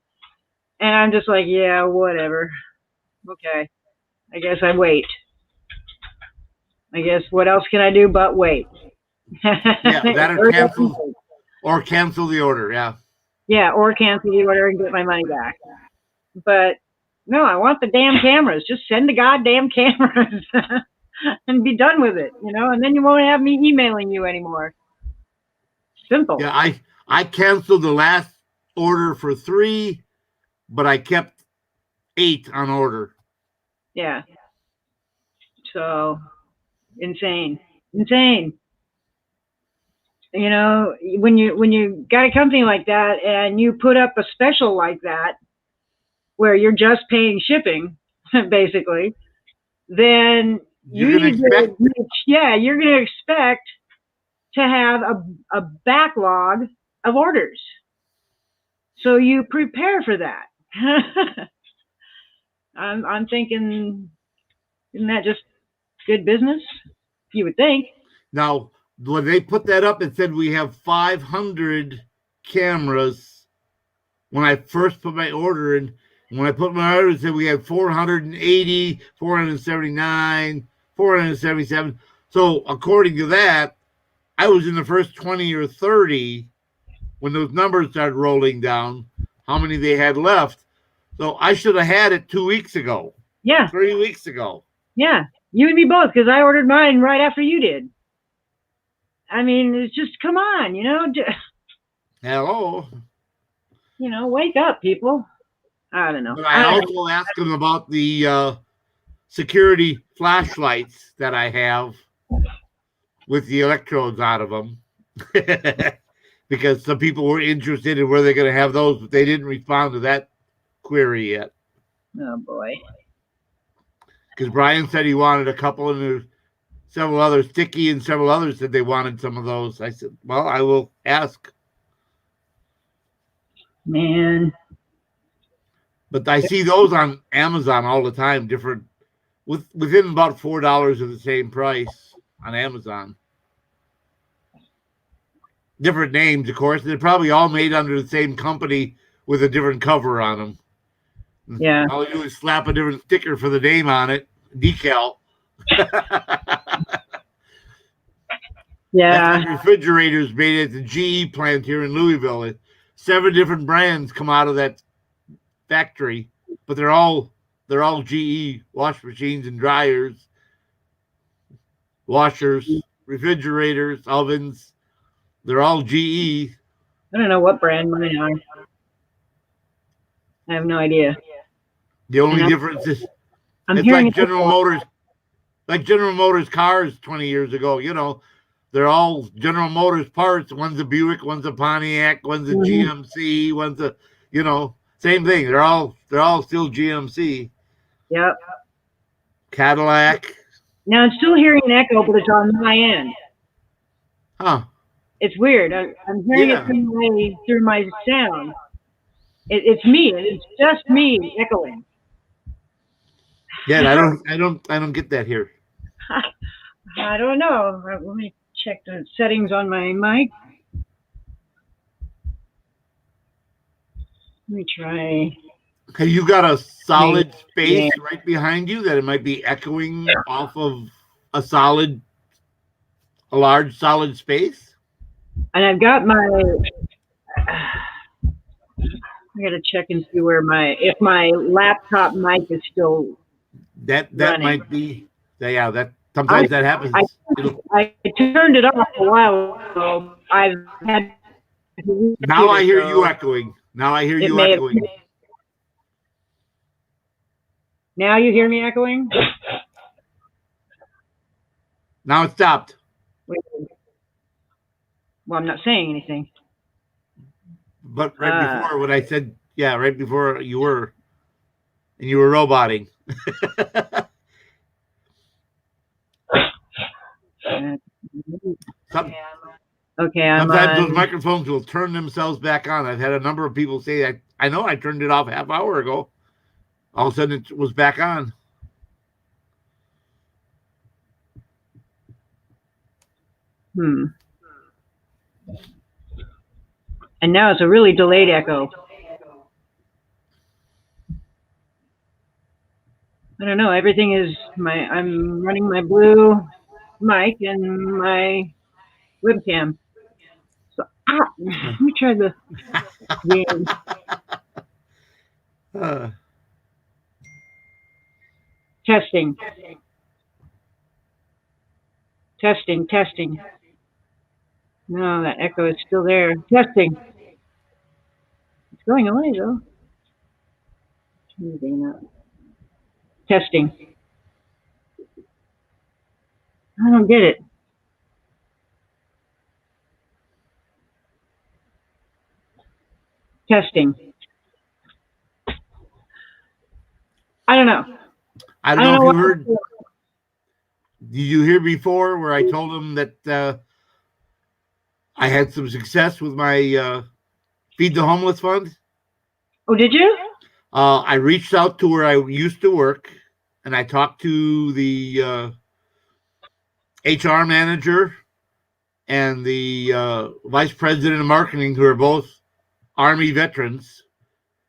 I'm just like, yeah, whatever. Okay. I guess I wait. I guess what else can I do but wait? Yeah, that or cancel the order. Yeah. Yeah, or cancel the order and get my money back. But no, I want the damn cameras. Just send the goddamn cameras and be done with it, and then you won't have me emailing you anymore. Simple. Yeah, I canceled the last order for 3, but I kept 8 on order. Yeah. So insane. When you got a company like that and you put up a special like that where you're just paying shipping basically, then you're going to expect to have a backlog of orders. So you prepare for that. I'm thinking, isn't that just good business? You would think. Now, when they put that up, it said we have 500 cameras. When I first put my order in, when I put my order, it said we had 480, 479, 477. So according to that, I was in the first 20 or 30 when those numbers started rolling down, how many they had left. So I should have had it 2 weeks ago. Yeah. 3 weeks ago. Yeah. You and me both, because I ordered mine right after you did. I mean, it's just, come on, you know. Hello. You know, wake up, people. I don't know. But I also asked them about the security flashlights that I have with the electrodes out of them. Because some people were interested in where they're going to have those, but they didn't respond to that query yet. Oh, boy. Because Brian said he wanted a couple, and there's several others. Sticky and several others said they wanted some of those. I said, well, I will ask. Man. But I see those on Amazon all the time, different, within about $4 of the same price on Amazon. Different names, of course. They're probably all made under the same company with a different cover on them. Yeah. All you do is slap a different sticker for the name on it, decal. Yeah. That's like refrigerators made at the GE plant here in Louisville. 7 different brands come out of that factory, but they're all GE wash machines and dryers, washers, refrigerators, ovens. They're all GE. I don't know what brand mine are. I have no idea. The only difference is I'm it's hearing like General Motors cars 20 years ago. You know, they're all General Motors parts. One's a Buick, one's a Pontiac, one's a GMC, one's a, you know, same thing. They're all still GMC. Yep. Cadillac. Now I'm still hearing an echo, but it's on my end. Huh. It's weird. I'm hearing it through my sound. It's me. It's just me echoing. Yeah, I don't get that here. I don't know. Let me check the settings on my mic. Let me try. Have you got a solid space right behind you that it might be echoing off of a large solid space? And I've got my. I gotta check and see if my laptop mic is still. That running. might be. Yeah, that sometimes that happens. I turned it off a while ago. I've had. Now I hear you echoing. Now I hear you echoing. Now you hear me echoing? Now it stopped. Wait. Well, I'm not saying anything. But right before what I said, right before you were roboting. Sometimes those microphones will turn themselves back on. I've had a number of people say, I know I turned it off half hour ago. All of a sudden it was back on. And now it's a really delayed echo. I don't know. Everything is I'm running my blue mic and my webcam. So let me try the testing. No, that echo is still there. Testing. It's going away though. Testing. I don't get it. Testing. I don't know. I don't know if you heard. Did you hear before where I told him that I had some success with my Feed the Homeless Fund? Oh, did you? I reached out to where I used to work, and I talked to the HR manager and the vice president of marketing, who are both Army veterans,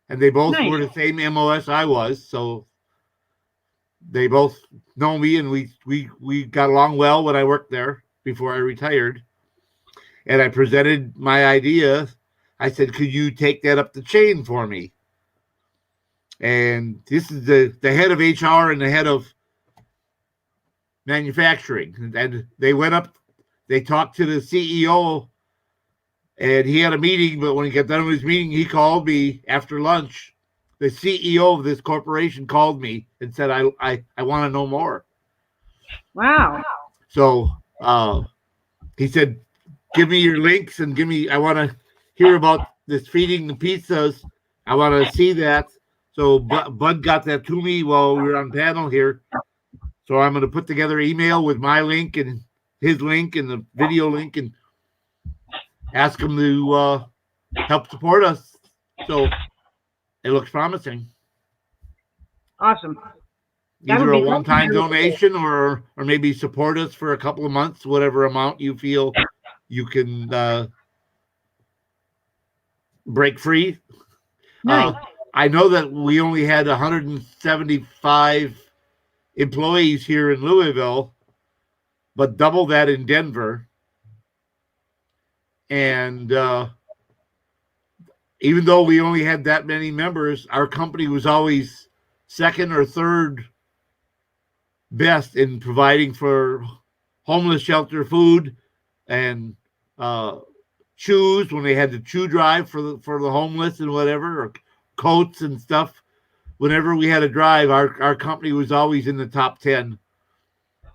and they both were the same MOS I was, so they both know me, and we got along well when I worked there before I retired. And I presented my idea. I said, could you take that up the chain for me? And this is the head of HR and the head of manufacturing. And they went up, they talked to the CEO, and he had a meeting, but when he got done with his meeting, he called me after lunch. The CEO of this corporation called me and said, I want to know more. Wow. So he said, give me your links and I want to hear about this feeding the pizzas. I want to see that. So Bud got that to me while we were on panel here. So I'm going to put together an email with my link and his link and the video link and ask him to help support us. So it looks promising. Awesome. Either a one-time donation or maybe support us for a couple of months, whatever amount you feel you can break free. Nice. I know that we only had 175 employees here in Louisville, but double that in Denver. And even though we only had that many members, our company was always second or third best in providing for homeless shelter food and shoes when they had the shoe drive for the homeless and whatever, or coats and stuff. Whenever we had a drive, our company was always in the top 10,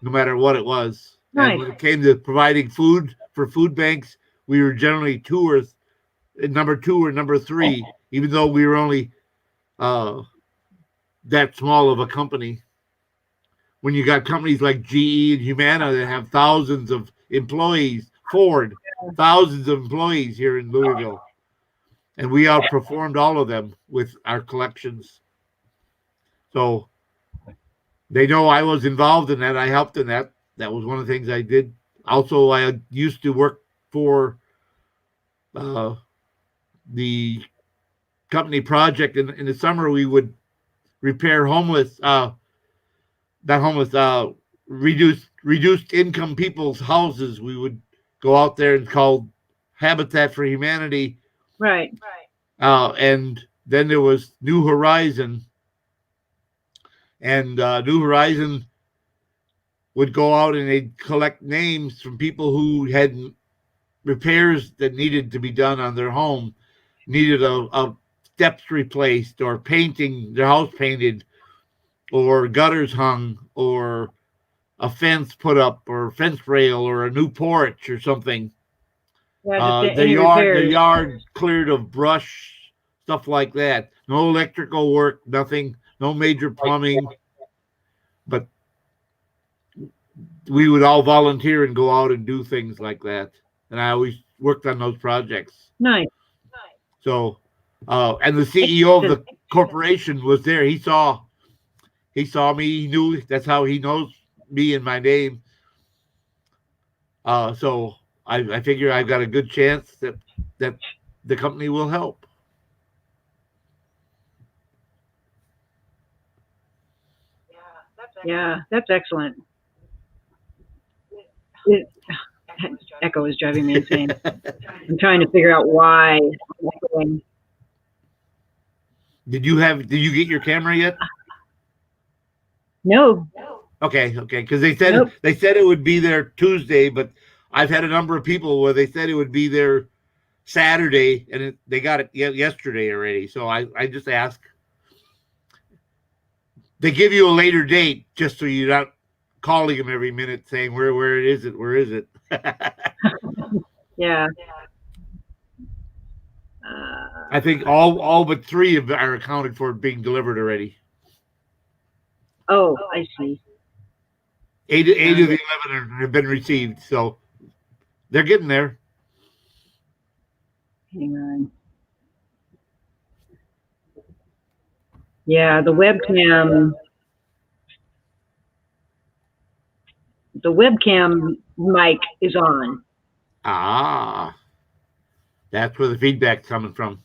no matter what it was. Nice. And when it came to providing food for food banks, we were generally number 2 or number 3, even though we were only that small of a company. When you got companies like GE and Humana that have thousands of employees, Ford, thousands of employees here in Louisville, and we outperformed all of them with our collections. So they know I was involved in that. I helped in that. That was one of the things I did. Also, I used to work for the company project. In the summer, we would repair reduced income people's houses. We would go out there and call Habitat for Humanity. Right. And then there was New Horizon. And New Horizon would go out and they'd collect names from people who had repairs that needed to be done on their home, needed a steps replaced or painting, their house painted, or gutters hung, or a fence put up, or a fence rail, or a new porch or something. Yeah, the yard cleared of brush, stuff like that. No electrical work, nothing, no major plumbing. But we would all volunteer and go out and do things like that. And I always worked on those projects. Nice. So, and the CEO of the corporation was there. He saw me. He knew. That's how he knows me and my name. So I figure I've got a good chance that the company will help. Yeah, that's excellent. Echo is driving me insane. I'm trying to figure out why. Did you get your camera yet? No. Okay. Because they said it would be there Tuesday, but I've had a number of people where they said it would be there Saturday, and they got it yesterday already. So I just asked. They give you a later date just so you're not calling them every minute saying where is it? Yeah. I think all but 3 are accounted for being delivered already. Oh, I see. 8 of the 11 have been received, so they're getting there. Hang on. Yeah, the webcam mic is on. Ah, that's where the feedback's coming from.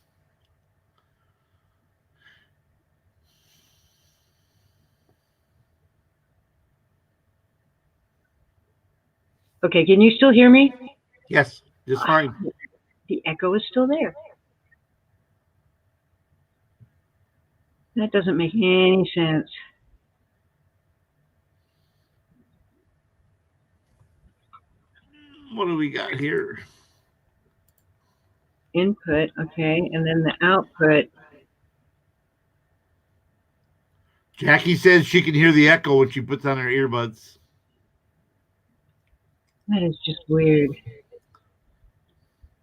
Okay, can you still hear me? Yes, just fine. The echo is still there. That doesn't make any sense. What do we got here? Input, okay, and then the output. Jackie says she can hear the echo when she puts on her earbuds. That is just weird.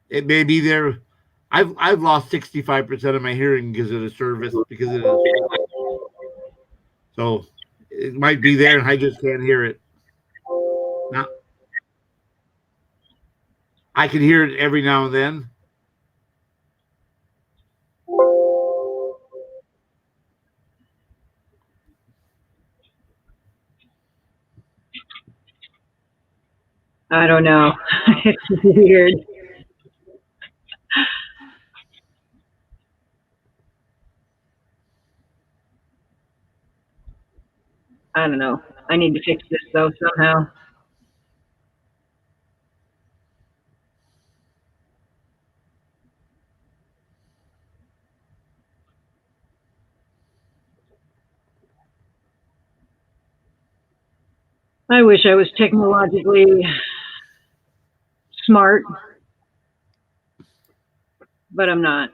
It may be there. I've lost 65% of my hearing because of the service, because of it. So it might be there and I just can't hear it. Now, I can hear it every now and then. I don't know. It's weird. I don't know. I need to fix this though somehow. I wish I was technologically smart, but I'm not.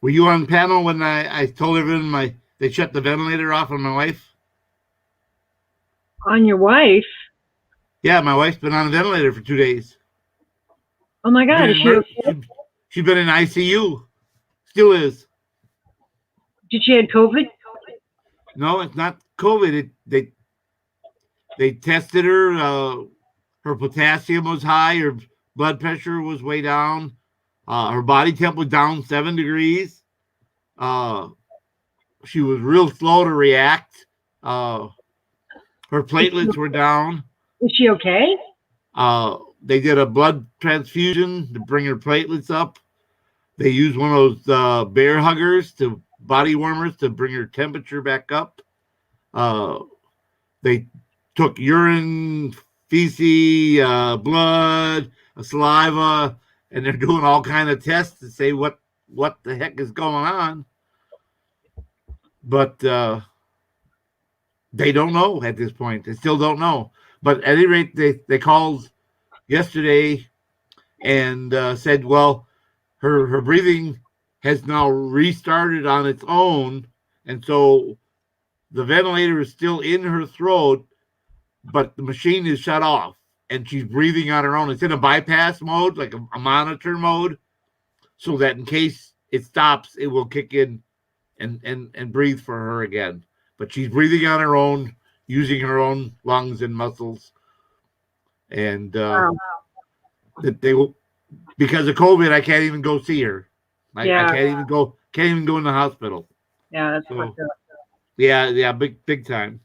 Were you on panel when I told everyone they shut the ventilator off on my wife? On your wife? Yeah, my wife's been on a ventilator for 2 days. Oh my God, is she okay? She's been in ICU. Still is. Did she have COVID? No, it's not COVID. They tested her. Her potassium was high. Her blood pressure was way down. Her body temp was down 7 degrees. She was real slow to react. Her platelets were down. Is she okay? They did a blood transfusion to bring her platelets up. They used one of those bear huggers, body warmers, to bring her temperature back up. They took urine, feces, blood, saliva, and they're doing all kind of tests to say what the heck is going on. But they don't know at this point. They still don't know. But at any rate, they called yesterday and said, well, her breathing has now restarted on its own. And so the ventilator is still in her throat, but the machine is shut off and she's breathing on her own. It's in a bypass mode, like a monitor mode, so that in case it stops, it will kick in and breathe for her again. But she's breathing on her own, using her own lungs and muscles. And that they will, because of COVID, I can't even go see her. I can't even go in the hospital. Yeah, that's So, fucked up. yeah, big time.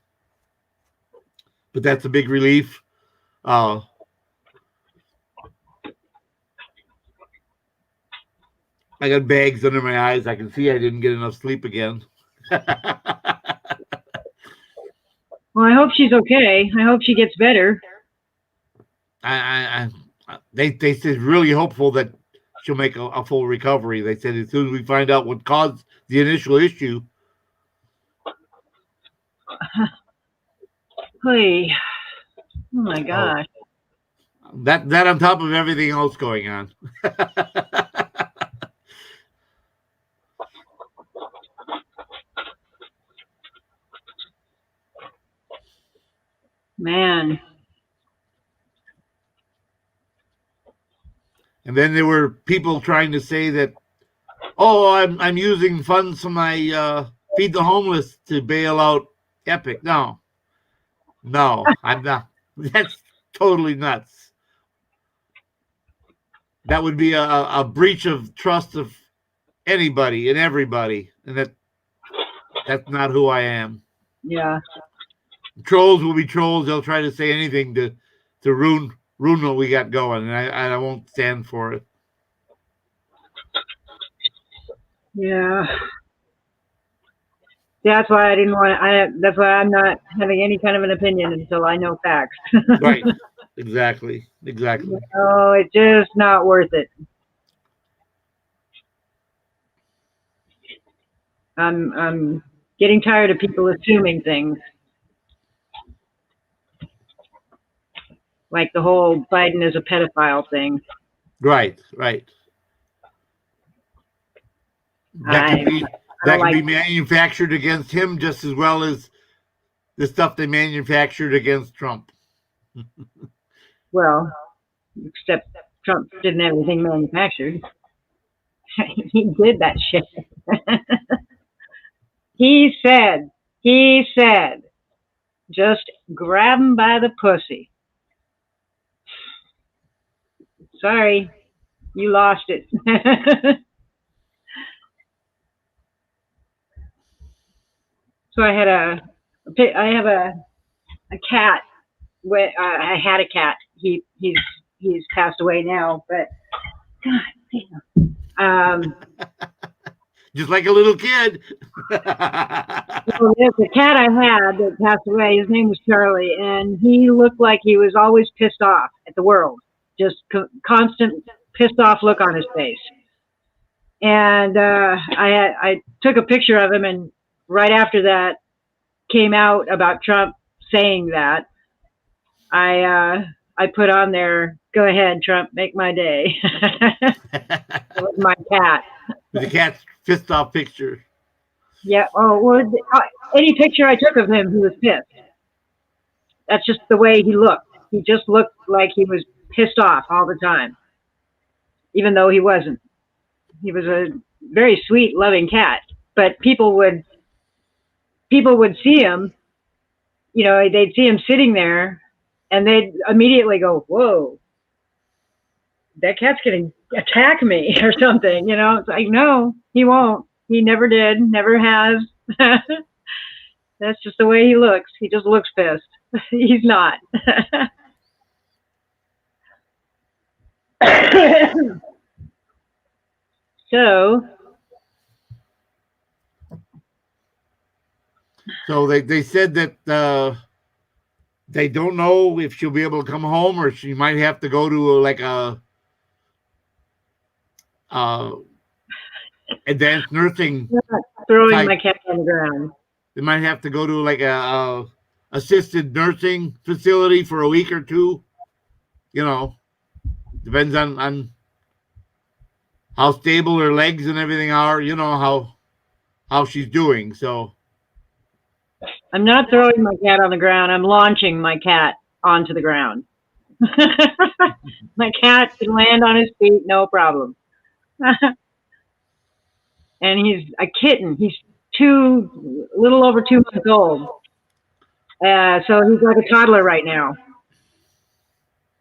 But that's a big relief. I got bags under my eyes. I can see I didn't get enough sleep again. Well, I hope she's okay. I hope she gets better. They said really hopeful that she'll make a full recovery. They said as soon as we find out what caused the initial issue. Hey, oh my gosh. That on top of everything else going on. Man. And then there were people trying to say that, Oh, I'm using funds from my Feed the Homeless to bail out Epic. No, I'm not. That's totally nuts. That would be a breach of trust of anybody and everybody, and that's not who I am. Yeah. Trolls will be trolls. They'll try to say anything to ruin what we got going, and I won't stand for it. Yeah. That's why I didn't want. That's why I'm not having any kind of an opinion until I know facts. Right. Exactly. No, it's just not worth it. I'm getting tired of people assuming things. Like the whole Biden is a pedophile thing. Right. That could be manufactured against him just as well as the stuff they manufactured against Trump. Well, except Trump didn't have anything manufactured. He did that shit. He said, just grab him by the pussy. Sorry, you lost it. So I have a cat. I had a cat. He's passed away now, but God damn. Just like a little kid. So the cat I had that passed away, his name was Charlie, and he looked like he was always pissed off at the world. Just constant pissed off look on his face. And I took a picture of him, and right after that came out about Trump saying that, I put on there, "Go ahead, Trump, make my day." With my cat. With the cat's pissed off picture. Yeah. Oh, well, any picture I took of him, he was pissed. That's just the way he looked. He just looked like he was pissed off all the time, even though he wasn't. He was a very sweet, loving cat. But people would see him, they'd see him sitting there, and they'd immediately go, "Whoa, that cat's going to attack me," or something. It's like, no, he won't. He never did, never has. That's just the way he looks. He just looks pissed. He's not. So they said that they don't know if she'll be able to come home, or she might have to go to advanced nursing. Throwing my cat on the ground. They might have to go to a assisted nursing facility for a week or two. Depends on how stable her legs and everything are. How she's doing. So I'm not throwing my cat on the ground. I'm launching my cat onto the ground. My cat can land on his feet, no problem. And he's a kitten. He's a little over 2 months old. So he's like a toddler right now.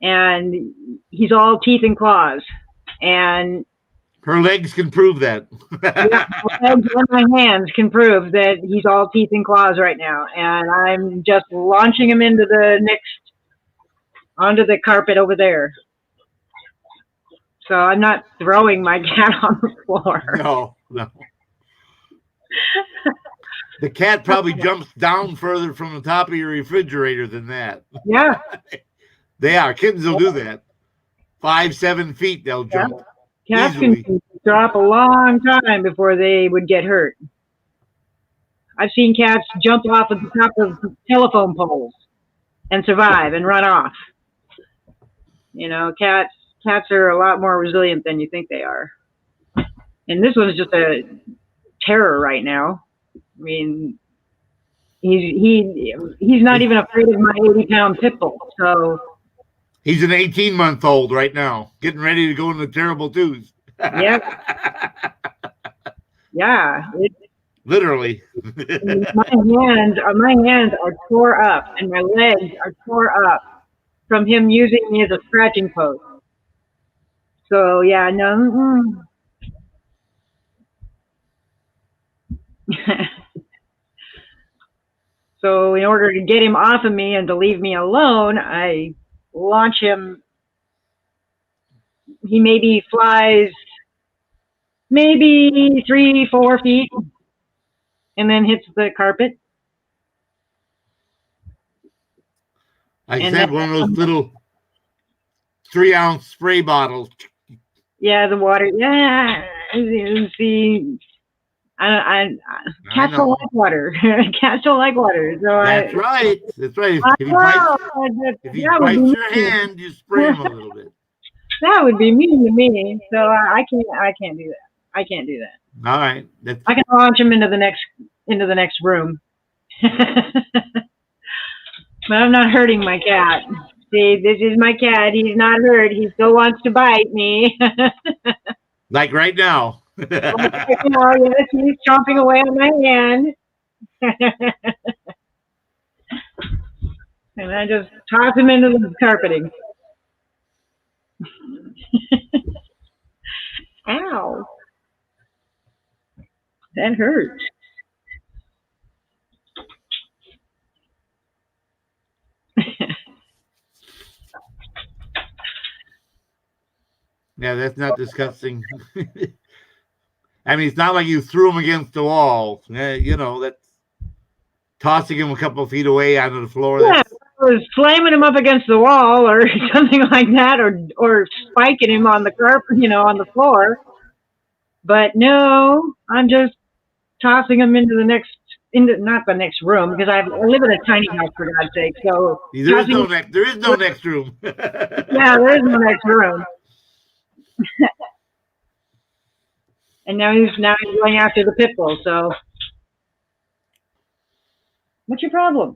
And he's all teeth and claws. And her legs can prove that. Yeah, my legs and my hands can prove that he's all teeth and claws right now. And I'm just launching him onto the carpet over there. So I'm not throwing my cat on the floor. No. The cat probably jumps down further from the top of your refrigerator than that. Yeah. They are. Kittens will do that. 5-7 feet they'll jump. Cats can drop a long time before they would get hurt. I've seen cats jump off of the top of telephone poles and survive and run off. Cats are a lot more resilient than you think they are. And this one's just a terror right now. I mean, he's not even afraid of my 80-pound pit bull. So he's an 18-month-old right now, getting ready to go into terrible twos. Yep. Yeah, Literally. my hands are tore up, and my legs are tore up from him using me as a scratching post. So yeah, no. So in order to get him off of me and to leave me alone, I launch him. He maybe flies maybe 3-4 feet and then hits the carpet. I said one of those little 3-ounce spray bottles. Yeah, the water. Yeah, see, cats don't like water. Cats don't like water. So That's right. That's right. If he bites your hand, you spray him a little bit. That would be mean to me. So I can't do that. I can't do that. All right. I can launch him into the next room. But I'm not hurting my cat. See, this is my cat. He's not hurt. He still wants to bite me. Like right now. Yes, he's chomping away on my hand. And I just toss him into the carpeting. Ow. That hurts. Yeah, that's not disgusting. I mean, it's not like you threw him against the wall. You know, that's tossing him a couple of feet away onto the floor. Yeah, I was slamming him up against the wall or something like that, or spiking him on the carpet, on the floor. But no, I'm just tossing him into not the next room, because I live in a tiny house, for God's sake. So there is no next room. Yeah, there is no next room. And now he's going after the pit bull. So, what's your problem?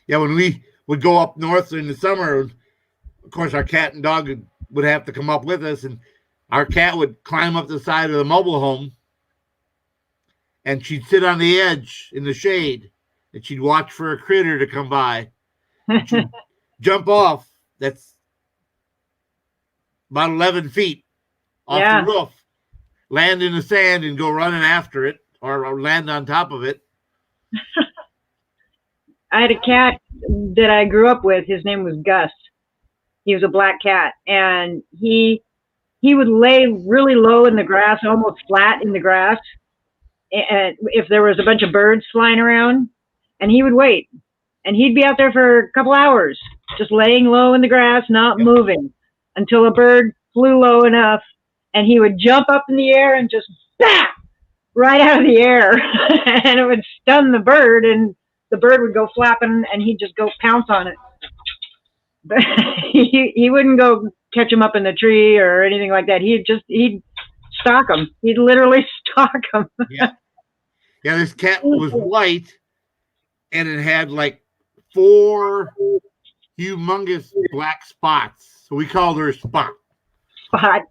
Yeah, when we would go up north in the summer, of course, our cat and dog would have to come up with us, and our cat would climb up the side of the mobile home, and she'd sit on the edge in the shade, and she'd watch for a critter to come by. She'd jump off. That's about 11 feet off the roof, land in the sand, and go running after it, or land on top of it. I had a cat that I grew up with. His name was Gus. He was a black cat, and he would lay really low in the grass, almost flat in the grass, and if there was a bunch of birds flying around, and he would wait, and he'd be out there for a couple hours, just laying low in the grass, not moving, until a bird flew low enough, and he would jump up in the air and just BAM! Right out of the air, and it would stun the bird, and the bird would go flapping, and he'd just go pounce on it. But he wouldn't go catch him up in the tree or anything like that. He'd stalk him. He'd literally stalk him. Yeah, this cat was white, and it had like 4 humongous black spots. So we called her Spot. Spot.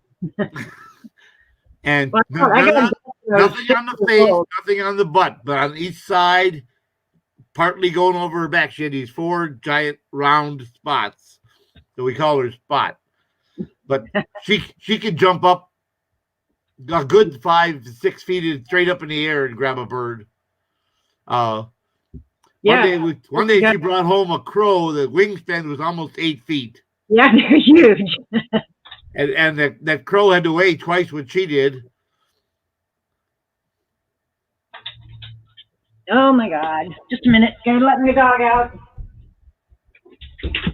And nothing on the face, nothing on the butt, but on each side, partly going over her back, she had these 4 giant round spots. So we call her Spot. But she could jump up a good 5 to 6 feet straight up in the air and grab a bird. One day she brought home a crow. The wingspan was almost 8 feet. Yeah, they're huge. And that crow had to weigh twice what she did. Oh my God. Just a minute. Gonna let my dog out.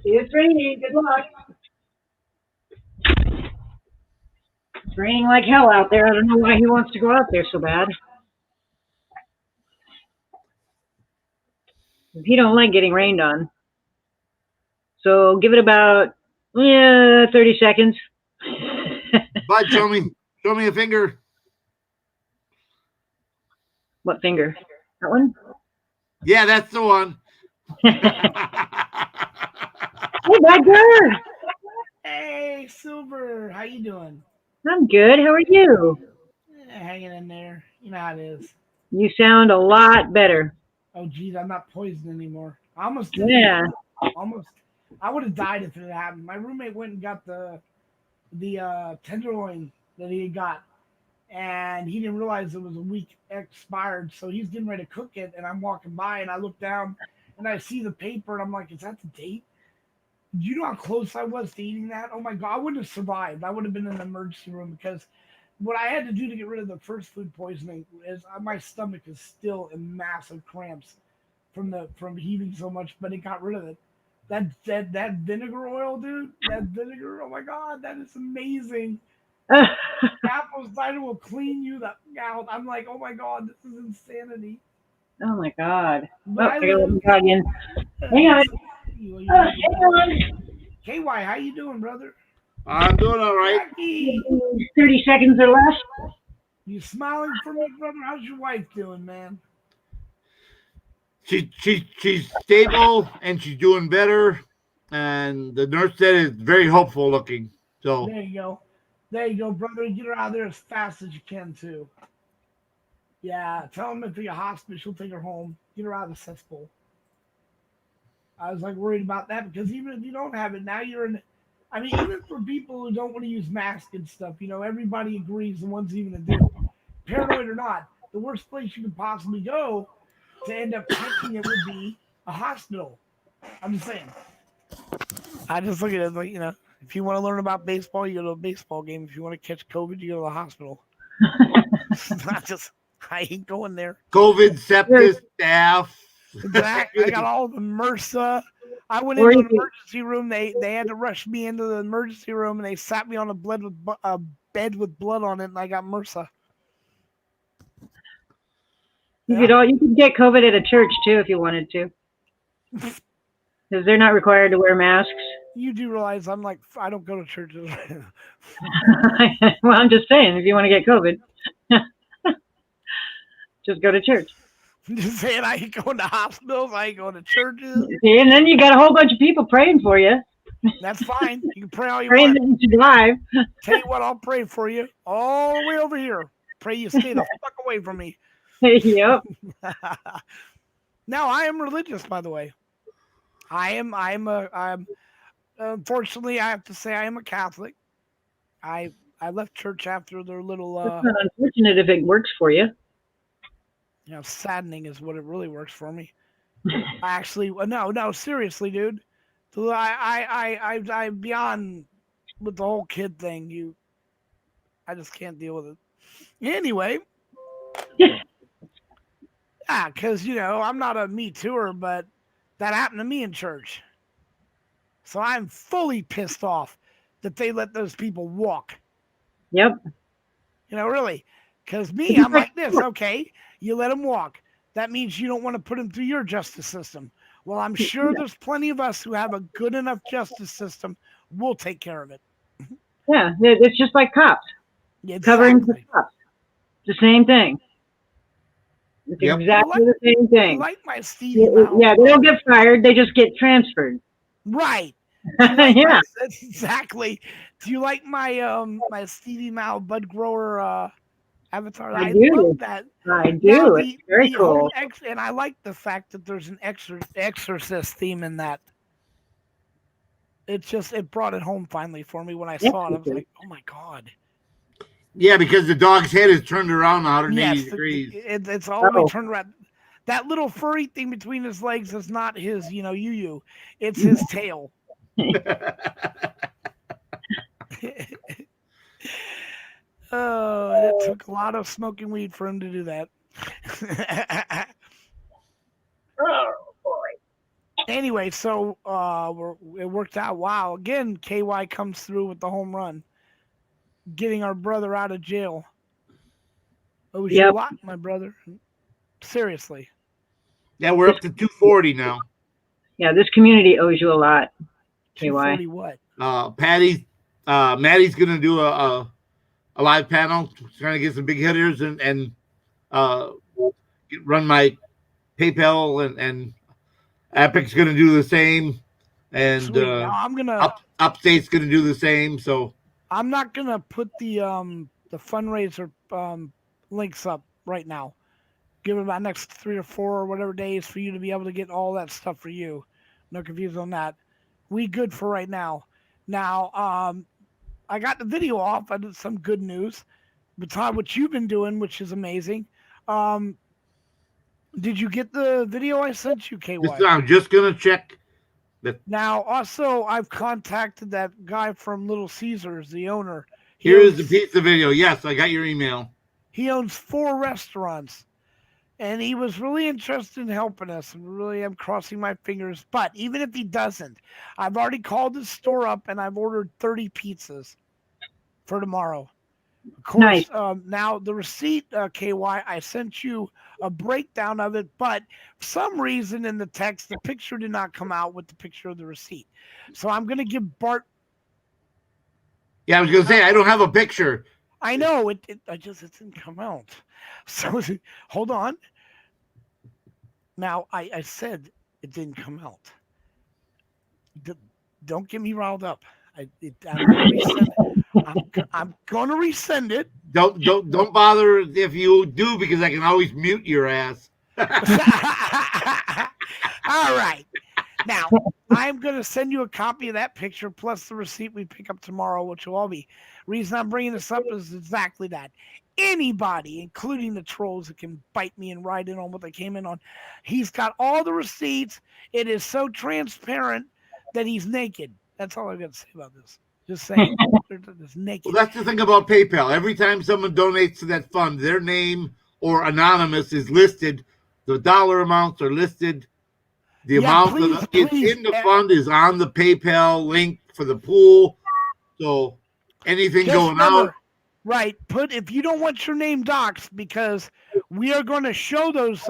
It's raining. Good luck. It's raining like hell out there. I don't know why he wants to go out there so bad. He don't like getting rained on. So give it about 30 seconds. Bud, show me a finger. What finger? That one? Yeah, that's the one. Hey, Badger! Hey. Hey, Silver, how you doing? I'm good. How are you? Hanging in there. You know how it is. You sound a lot better. Oh, geez, I'm not poisoned anymore. I almost did. Yeah. Almost. I would have died if it had happened. My roommate went and got the tenderloin that he had got, and he didn't realize it was a week expired. So he's getting ready to cook it, and I'm walking by, and I look down, and I see the paper, and I'm like, "Is that the date?" Do you know how close I was to eating that? Oh my God, I wouldn't have survived. I would have been in the emergency room because what I had to do to get rid of the first food poisoning is my stomach is still in massive cramps from heaving so much, but it got rid of it. That vinegar oil, dude. That vinegar. Oh my God, that is amazing. Apple cider will clean you out. I'm like, oh my God, this is insanity. Oh my God. But I I gotta let love- me log in. Hang on. Hang on. KY, how you doing, brother? I'm doing all right. 30 seconds or less. You smiling for me, brother? How's your wife doing, man? She's stable and she's doing better, and the nurse said it's very hopeful looking. So There you go. There you go, brother. Get her out of there as fast as you can, too. Yeah, tell him if you're a hospital, she'll take her home. Get her out of the cesspool. I was like worried about that because even if you don't have it, now you're in. I mean, even for people who don't want to use masks and stuff, you know, everybody agrees the ones even that do. Paranoid or not, the worst place you could possibly go to end up catching it would be a hospital. I'm just saying. I just look at it like, you know, if you want to learn about baseball, you go to a baseball game. If you want to catch COVID, you go to the hospital. I ain't going there. COVID, sepsis, staph. Exactly. I got all the MRSA. I went into an emergency room. They had to rush me into the emergency room, and they sat me on a bed with blood on it, and I got MRSA. You could get COVID at a church too if you wanted to, because they're not required to wear masks. You do realize I'm like, I don't go to churches. Well, I'm just saying, if you want to get COVID, just go to church. I'm just saying, I ain't going to hospitals. I ain't going to churches. See, and then you got a whole bunch of people praying for you. That's fine. You can pray all you Praying want. that you survive. Tell you what, I'll pray for you all the way over here. Pray you stay the fuck away from me. Yep. Now, I am religious, by the way. I'm unfortunately, I have to say I am a Catholic. I left church after their little It's not unfortunate if it works for you. you know, saddening is what it really works for me. I actually, no, seriously, dude. I beyond with the whole kid thing. I just can't deal with it. Anyway, yeah, because I'm not a Me Too'er, but that happened to me in church. So I'm fully pissed off that they let those people walk. Yep. Really, because me, I'm like this. Okay, you let them walk. That means you don't want to put them through your justice system. Well, I'm sure there's plenty of us who have a good enough justice system. We'll take care of it. Yeah, it's just like cops. Exactly. Covering for cops. It's the same thing. It's exactly the same thing. Like my Stevie Mao. Yeah, they don't get fired. They just get transferred. Right. Yeah. That's exactly. Do you like my my Stevie Mao bud grower avatar? I do. love that. I do. It's very whole cool. and I like the fact that there's an exorcist theme in that. It brought it home finally for me when I saw it. I was like, oh my God. Yeah, because the dog's head is turned around 180 degrees. It's all the way turned around. That little furry thing between his legs is not his, you. It's his tail. Oh, and it took a lot of smoking weed for him to do that. Oh boy. Anyway, so it worked out. Wow. Again, KY comes through with the home run, getting our brother out of jail. It was a lot, my brother. Seriously. Yeah, we're up to 240 now. Yeah, this community owes you a lot. KY. 240 what? Maddie's gonna do a live panel, trying to get some big hitters and run my PayPal and Epic's gonna do the same. and Sweet. Now I'm gonna Upstate's gonna do the same. So I'm not gonna put the fundraiser links up right now. Give it about next 3 or 4 or whatever days for you to be able to get all that stuff for you. No confusion on that. We good for right now. Now, I got the video off. I did some good news. Besides what you've been doing, which is amazing. Did you get the video I sent you, KY? I'm just gonna check. Now, also, I've contacted that guy from Little Caesars, the owner. Here is the pizza video. Yes, I got your email. He owns 4 restaurants, and he was really interested in helping us. And really, I'm crossing my fingers. But even if he doesn't, I've already called his store up, and I've ordered 30 pizzas for tomorrow. Of course, Nice. Now the receipt, KY, I sent you a breakdown of it, but for some reason in the text, the picture did not come out with the picture of the receipt. So I'm going to give Bart. Yeah, I was gonna say I don't have a picture. I know it didn't come out. So hold on. Now I said it didn't come out. Don't get me riled up. I'm gonna resend it. Don't bother if you do, because I can always mute your ass. All right. Now, I'm going to send you a copy of that picture plus the receipt we pick up tomorrow, which will all be. Reason I'm bringing this up is exactly that. Anybody, including the trolls that can bite me and ride in on what they came in on, he's got all the receipts. It is so transparent that he's naked. That's all I've got to say about this. Just saying. It's naked. Well, that's the thing about PayPal. Every time someone donates to that fund, their name or anonymous is listed. The dollar amounts are listed. The amount that it's in the fund is on the PayPal link for the pool. So anything Just going remember, out. Right. If you don't want your name doxxed, because we are going to show those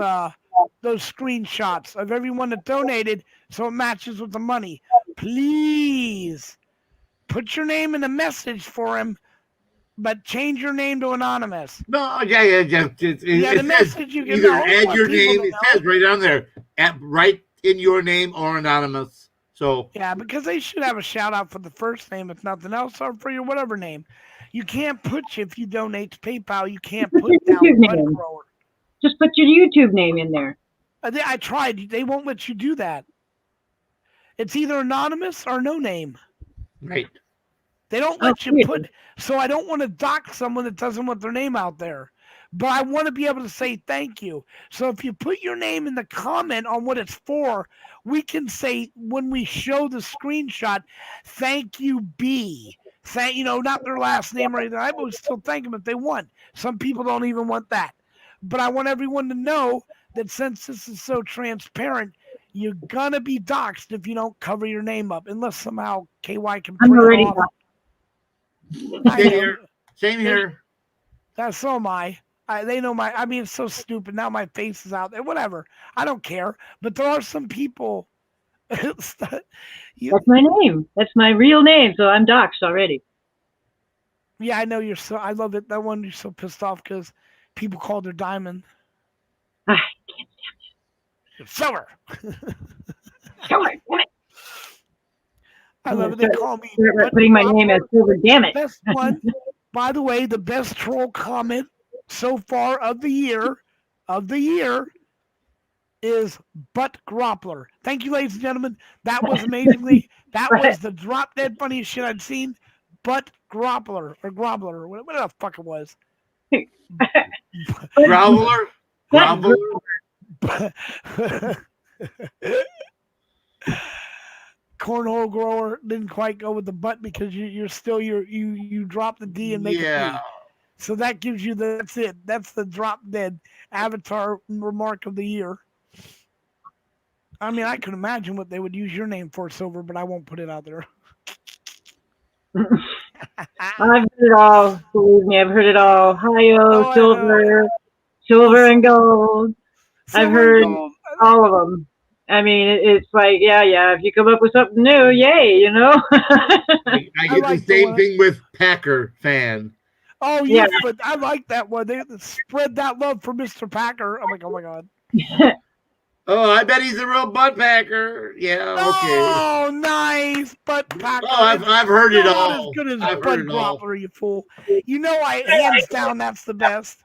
screenshots of everyone that donated so it matches with the money. Please put your name in the message for him, but change your name to anonymous. No, yeah. The message you can either know, add your people name. to It know. says right on there, right in your name or anonymous. So Yeah, because they should have a shout out for the first name, if nothing else, or for your whatever name. You can't put if you donate to PayPal. You can't put down YouTube Bud name. Grower. Just put your YouTube name in there. I tried. They won't let you do that. It's either anonymous or no name. Right. They don't let you put. So I don't want to dox someone that doesn't want their name out there. But I want to be able to say thank you. So if you put your name in the comment on what it's for, we can say when we show the screenshot, thank you, B. Not their last name or anything. I would still thank them if they want. Some people don't even want that. But I want everyone to know that since this is so transparent, you're gonna be doxxed if you don't cover your name up, unless somehow KY can I'm print it already off. Same here. That's so am I. They know it's so stupid. Now my face is out there. Whatever. I don't care. But there are some people. That's my name. That's my real name. So I'm doxxed already. Yeah, I know you're so. I love it. That one you're so pissed off because people called her Diamond. I Silver. Silver. Damn it. I love it. They call me. Putting my name as Silver. Damn it. Best one. By the way, the best troll comment so far of the year is Butt Groppler. Thank you, ladies and gentlemen. That was amazingly. That was the drop dead funniest shit I'd seen. Butt Groppler or Grobbler or whatever the fuck it was. Groveler. Cornhole grower didn't quite go with the butt because you drop the D and make it B. So that gives you that's it. That's the drop dead avatar remark of the year. I mean, I can imagine what they would use your name for, Silver, but I won't put it out there. I've heard it all. Believe me, I've heard it all. Hi-yo, silver and gold. I've heard all of them. I mean, it's like, yeah. If you come up with something new, yay, I get the same thing with Packer fan. Oh, yeah, but I like that one. They spread that love for Mr. Packer. I'm like, oh, my God. Oh, I bet he's a real butt packer. Yeah, okay. Oh, nice butt packer. Oh, I've heard it Not all. as good as I've butt heard it all. groveler, you fool. You know, hands down, that's the best.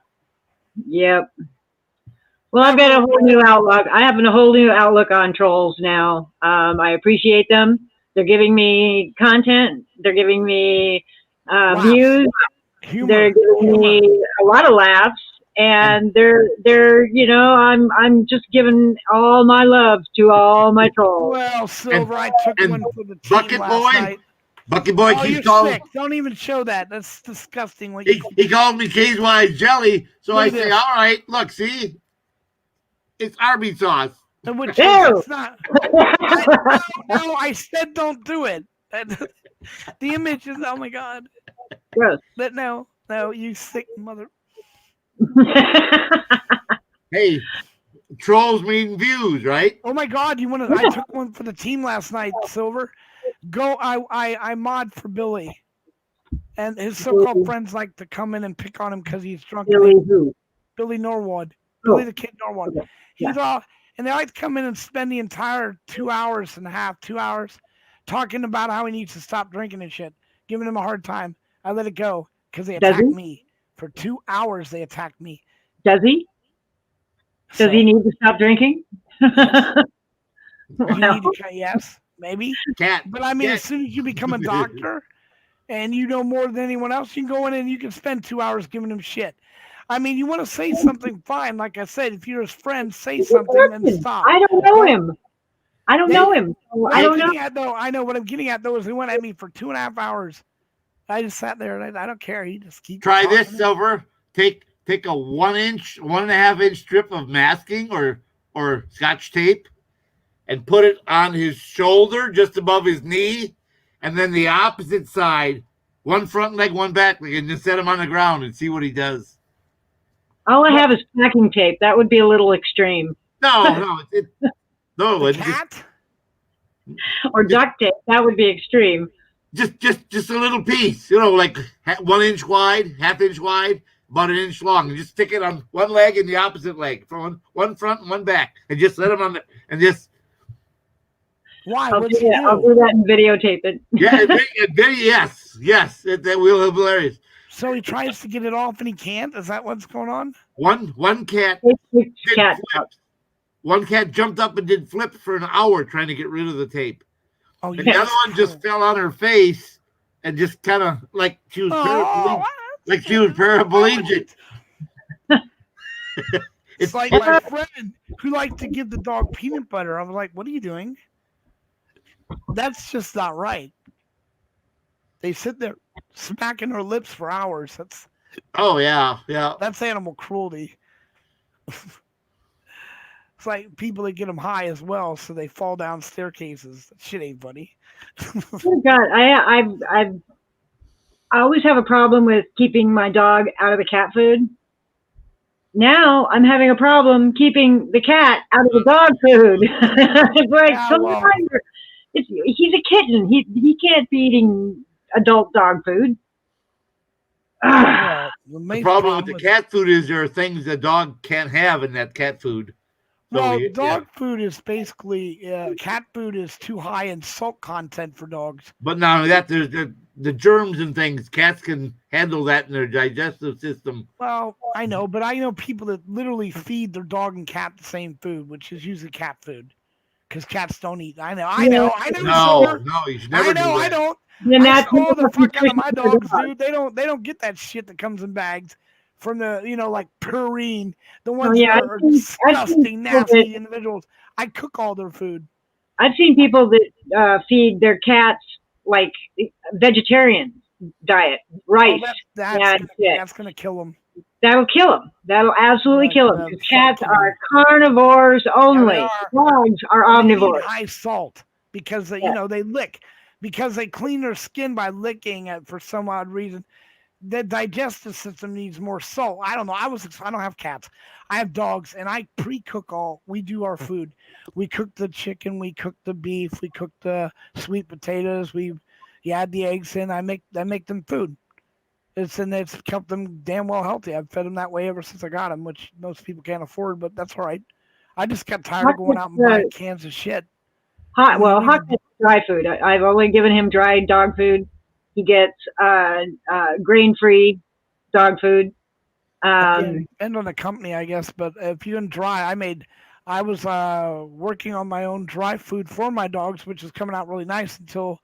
Yep. Well, I've got a whole new outlook. I have a whole new outlook on trolls now. I appreciate them. They're giving me content. They're giving me views. They're giving me a lot of laughs, and they're I'm just giving all my love to all my trolls. Well, Silver, I took one for the team Bucket last Boy? night. Bucket Boy Oh, keeps you're calling. sick. Don't even show that. That's disgusting. What He called me Case Wise Jelly, so Look I at say, this. all right, look, see? It's Arby's sauce. Which Ew. it's not. No, I said don't do it. The image is, oh my God. Gross. But no, you sick mother. Hey, trolls mean views, right? Oh my God, you want to? I took one for the team last night, Silver. I mod for Billy, and his so-called friends like to come in and pick on him because he's drunk. Billy who? Billy Norwood. Oh. Billy the Kid Norwood. Okay. He's all, and they like to come in and spend the entire 2 hours and a half, 2 hours, talking about how he needs to stop drinking and shit, giving him a hard time. I let it go because they Does attacked he? me. For 2 hours, they attacked me. Does he? Does he need to stop drinking? Yes, maybe. Cat. But I mean, as soon as you become a doctor and you know more than anyone else, you can go in and you can spend 2 hours giving him shit. I mean, you want to say something, fine. Like I said, if you're his friend, say something and stop. I don't know him. I don't know him. I don't know. I know what I'm getting at, though, is he went at me for 2.5 hours. I just sat there and I don't care. He just keeps Try talking. this, Silver. Take a 1.5 inch strip of masking or Scotch tape and put it on his shoulder just above his knee, and then the opposite side, one front leg, one back leg, and just set him on the ground and see what he does. All I have is packing tape. That would be a little extreme. No, it cat or duct tape. That would be extreme. Just a little piece, like 1 inch wide, ½ inch wide, about 1 inch long, and just stick it on one leg and the opposite leg, from one front and one back, and just let him on and just. Why? I'll do that and videotape it. Yeah, yes, that will be hilarious. So he tries to get it off and he can't? Is that what's going on? One cat did flips. One cat jumped up and did flips for an hour trying to get rid of the tape. Oh, and the other one just fell on her face and just kind of like she was paraplegic. It's like my friend who liked to give the dog peanut butter. I was like, what are you doing? That's just not right. They sit there smacking her lips for hours. That's That's animal cruelty. It's like people that get them high as well, so they fall down staircases. That shit ain't funny. Oh God, I always have a problem with keeping my dog out of the cat food. Now I'm having a problem keeping the cat out of the dog food. It's like sometimes he's a kitten. He can't be eating adult dog food. The problem with the cat food is there are things the dog can't have in that cat food. Well, dog food is basically cat food is too high in salt content for dogs. But not only that, there's the germs and things. Cats can handle that in their digestive system. Well, I know, but I know people that literally feed their dog and cat the same food, which is usually cat food, because cats don't eat. I know. No, you should never do that. I don't. Then I that's spoil the fuck out of my dogs, dude. They don't get that shit that comes in bags from the like Purine, the ones that are disgusting, nasty individuals. I cook all their food. I've seen people that feed their cats like vegetarian diet, rice. That's gonna kill them. That'll kill them. That'll absolutely kill them. Cats are carnivores only. Dogs are omnivores. High salt because they lick, because they clean their skin by licking it for some odd reason. The digestive system needs more salt. I don't know. I don't have cats. I have dogs, and I pre-cook we do our food. We cook the chicken, we cook the beef, we cook the sweet potatoes. You add the eggs in. I make them food. It's kept them damn well healthy. I've fed them that way ever since I got them, which most people can't afford, but that's all right. I just got tired of going out and buying cans of shit. Hot gets dry food. I've only given him dry dog food. He gets grain-free dog food. Depend on the company, I guess. But if you're in dry, I was working on my own dry food for my dogs, which is coming out really nice until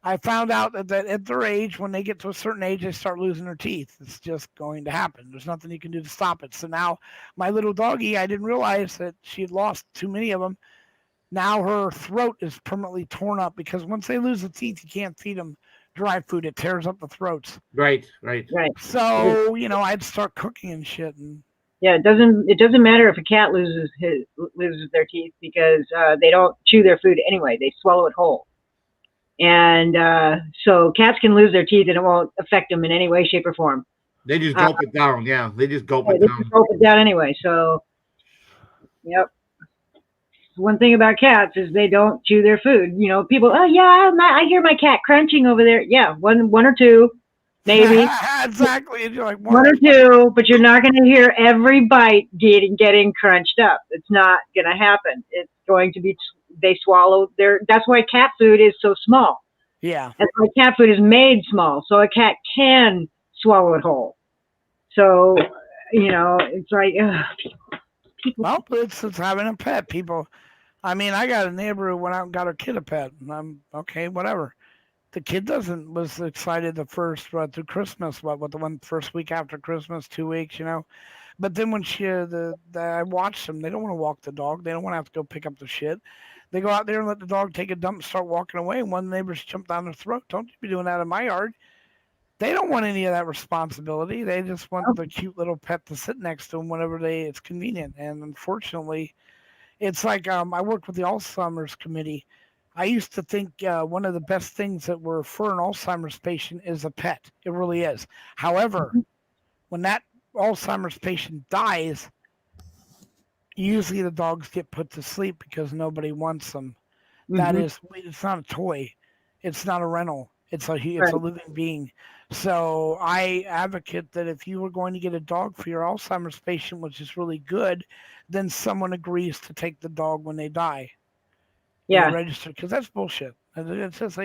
I found out that at their age, when they get to a certain age, they start losing their teeth. It's just going to happen. There's nothing you can do to stop it. So now my little doggie, I didn't realize that she had lost too many of them. Now her throat is permanently torn up because once they lose the teeth, you can't feed them dry food. It tears up the throats. Right. So, I'd start cooking and shit. And yeah, it doesn't matter if a cat loses their teeth because they don't chew their food anyway. They swallow it whole. And so cats can lose their teeth and it won't affect them in any way, shape, or form. They just gulp it down. Yeah, they just gulp it They down. just gulp it down anyway. So, yep. One thing about cats is they don't chew their food. People, oh yeah, I hear my cat crunching over there. Yeah, one or two, maybe. Exactly. You're like, one or two, but you're not going to hear every bite getting crunched up. It's not going to happen. It's going to be they swallow their. That's why cat food is so small. Yeah. That's why cat food is made small, so a cat can swallow it whole. So, it's like. Well, it's having a pet. People, I got a neighbor who went out and got her kid a pet, and I'm okay, whatever. The kid was excited the first through Christmas, what the one first week after Christmas, 2 weeks, But then when I watched them, they don't want to walk the dog. They don't want to have to go pick up the shit. They go out there and let the dog take a dump and start walking away. And one of the neighbors jumped down their throat. Don't you be doing that in my yard. They don't want any of that responsibility. They just want the cute little pet to sit next to them whenever it's convenient. And unfortunately, it's like I worked with the Alzheimer's committee. I used to think one of the best things that were for an Alzheimer's patient is a pet. It really is. However, when that Alzheimer's patient dies, usually the dogs get put to sleep because nobody wants them. That is, it's not a toy. It's not a rental. It's a living being. So I advocate that if you were going to get a dog for your Alzheimer's patient, which is really good, then someone agrees to take the dog when they die. Yeah. Register, because that's bullshit. It's just,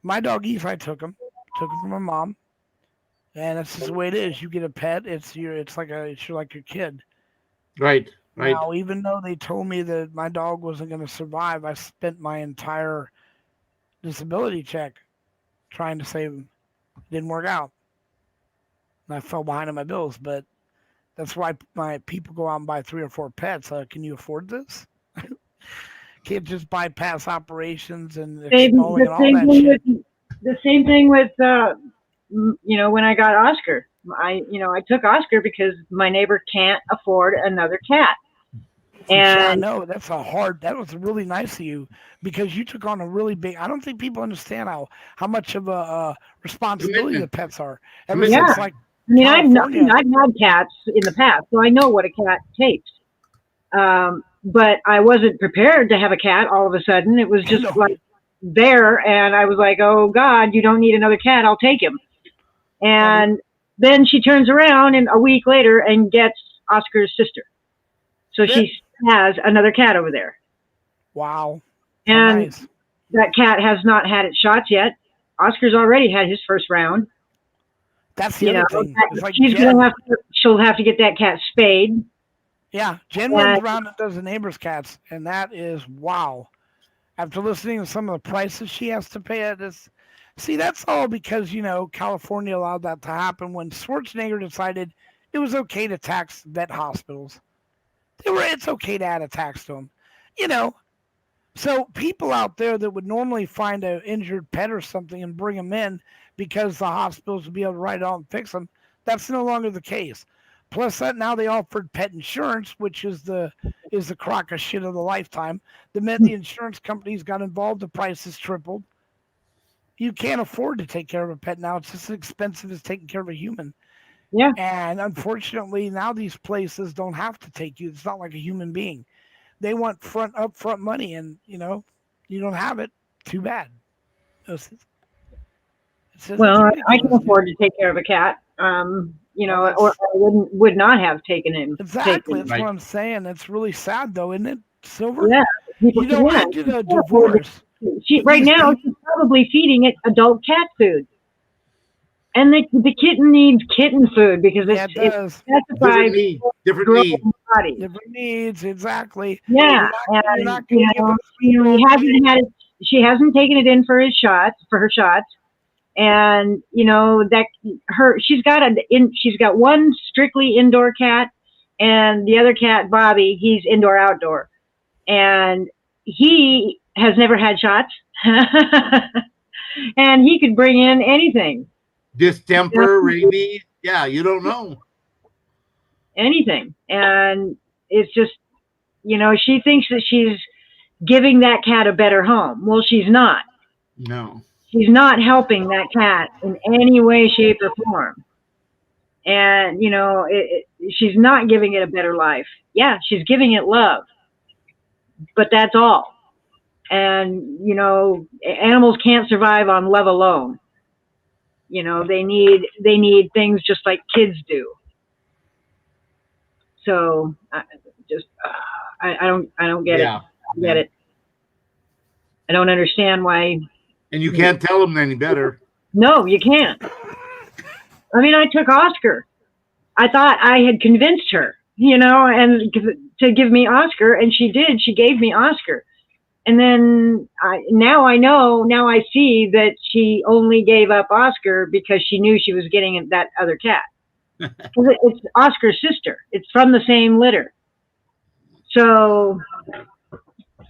my doggies, I took them from my mom, and that's just the way it is. You get a pet, it's like your kid. Right. Now, even though they told me that my dog wasn't going to survive, I spent my entire disability check trying to save him. It didn't work out. And I fell behind on my bills, but that's why my people go out and buy 3 or 4 pets. Can you afford this? Can't just bypass operations and expelling and all that shit. The same thing with when I got Oscar. I took Oscar because my neighbor can't afford another cat. And I know that was really nice of you because you took on a really big. I don't think people understand how much of a responsibility the pets are. I've had cats in the past, so I know what a cat takes. But I wasn't prepared to have a cat all of a sudden. It was just there, and I was like, "Oh God, you don't need another cat. I'll take him." And then she turns around and a week later and gets Oscar's sister. So she has another cat over there. Wow. And that cat has not had its shots yet. Oscar's already had his first round. That's the other thing. She'll have to get that cat spayed. Yeah, Jen runs around and does the neighbor's cats, and that is wow. After listening to some of the prices she has to pay at this, see, that's all because California allowed that to happen when Schwarzenegger decided it was okay to tax vet hospitals. It's okay to add a tax to them, So people out there that would normally find an injured pet or something and bring them in because the hospitals would be able to write it out and fix them, that's no longer the case. Plus that now they offered pet insurance, which is the crock of shit of the lifetime. The minute the insurance companies got involved, the prices tripled. You can't afford to take care of a pet now. It's just as expensive as taking care of a human. Yeah. And unfortunately, now these places don't have to take you. It's not like a human being. They want upfront money, and you don't have it. Too bad. Well, I can afford to take care of a cat. or would not have taken him. Exactly. That's what I'm saying. That's really sad, though, isn't it, Silver? Yeah. You know, I did a divorce. Right now, she's probably feeding it adult cat food. And the kitten needs kitten food because it's specified different needs, exactly. Yeah, she hasn't taken it in for her shots, and she's got one strictly indoor cat, and the other cat, Bobby, he's indoor outdoor, and he has never had shots, and he could bring in anything. Distemper, rabies. Yeah, you don't know. Anything. And it's just, she thinks that she's giving that cat a better home. Well, she's not. No. She's not helping that cat in any way, shape, or form. And, she's not giving it a better life. Yeah, she's giving it love. But that's all. And, animals can't survive on love alone. They need things just like kids do. So I don't get it. I get it. I don't understand why. And you can't tell them any better. No, you can't. I mean, I took Oscar. I thought I had convinced her, and to give me Oscar, and she did. She gave me Oscar. And then now I see that she only gave up Oscar because she knew she was getting that other cat. It's Oscar's sister. It's from the same litter. So,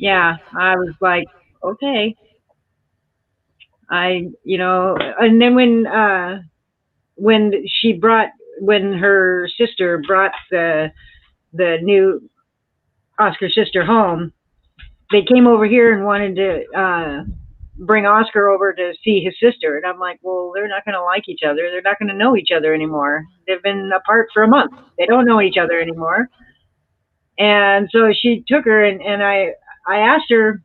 yeah, I was like, okay. And then when her sister brought the new Oscar sister home, they came over here and wanted to bring Oscar over to see his sister. And I'm like, well, they're not going to like each other. They're not going to know each other anymore. They've been apart for a month. They don't know each other anymore. And so she took her and I asked her,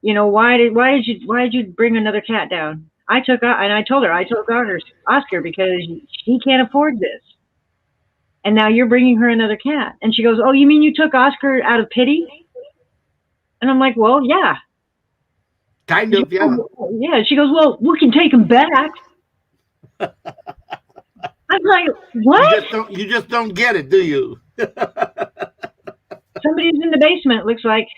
why did you bring another cat down? I took Oscar because she can't afford this. And now you're bringing her another cat. And she goes, oh, you mean you took Oscar out of pity? And I'm like, well, yeah. Kind of, yeah. Yeah. She goes, well, we can take him back. I'm like, what? You just don't get it, do you? Somebody's in the basement, it looks like.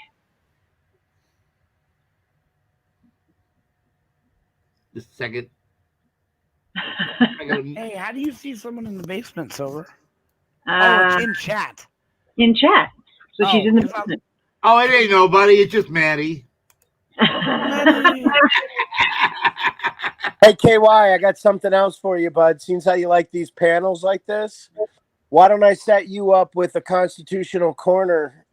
Just a second. Hey, how do you see someone in the basement, Silver? It's in chat. In chat. So she's in the basement. Oh, it ain't nobody. It's just Maddie. Hey, KY, I got something else for you, bud. Seems how you like these panels like this. Why don't I set you up with a constitutional corner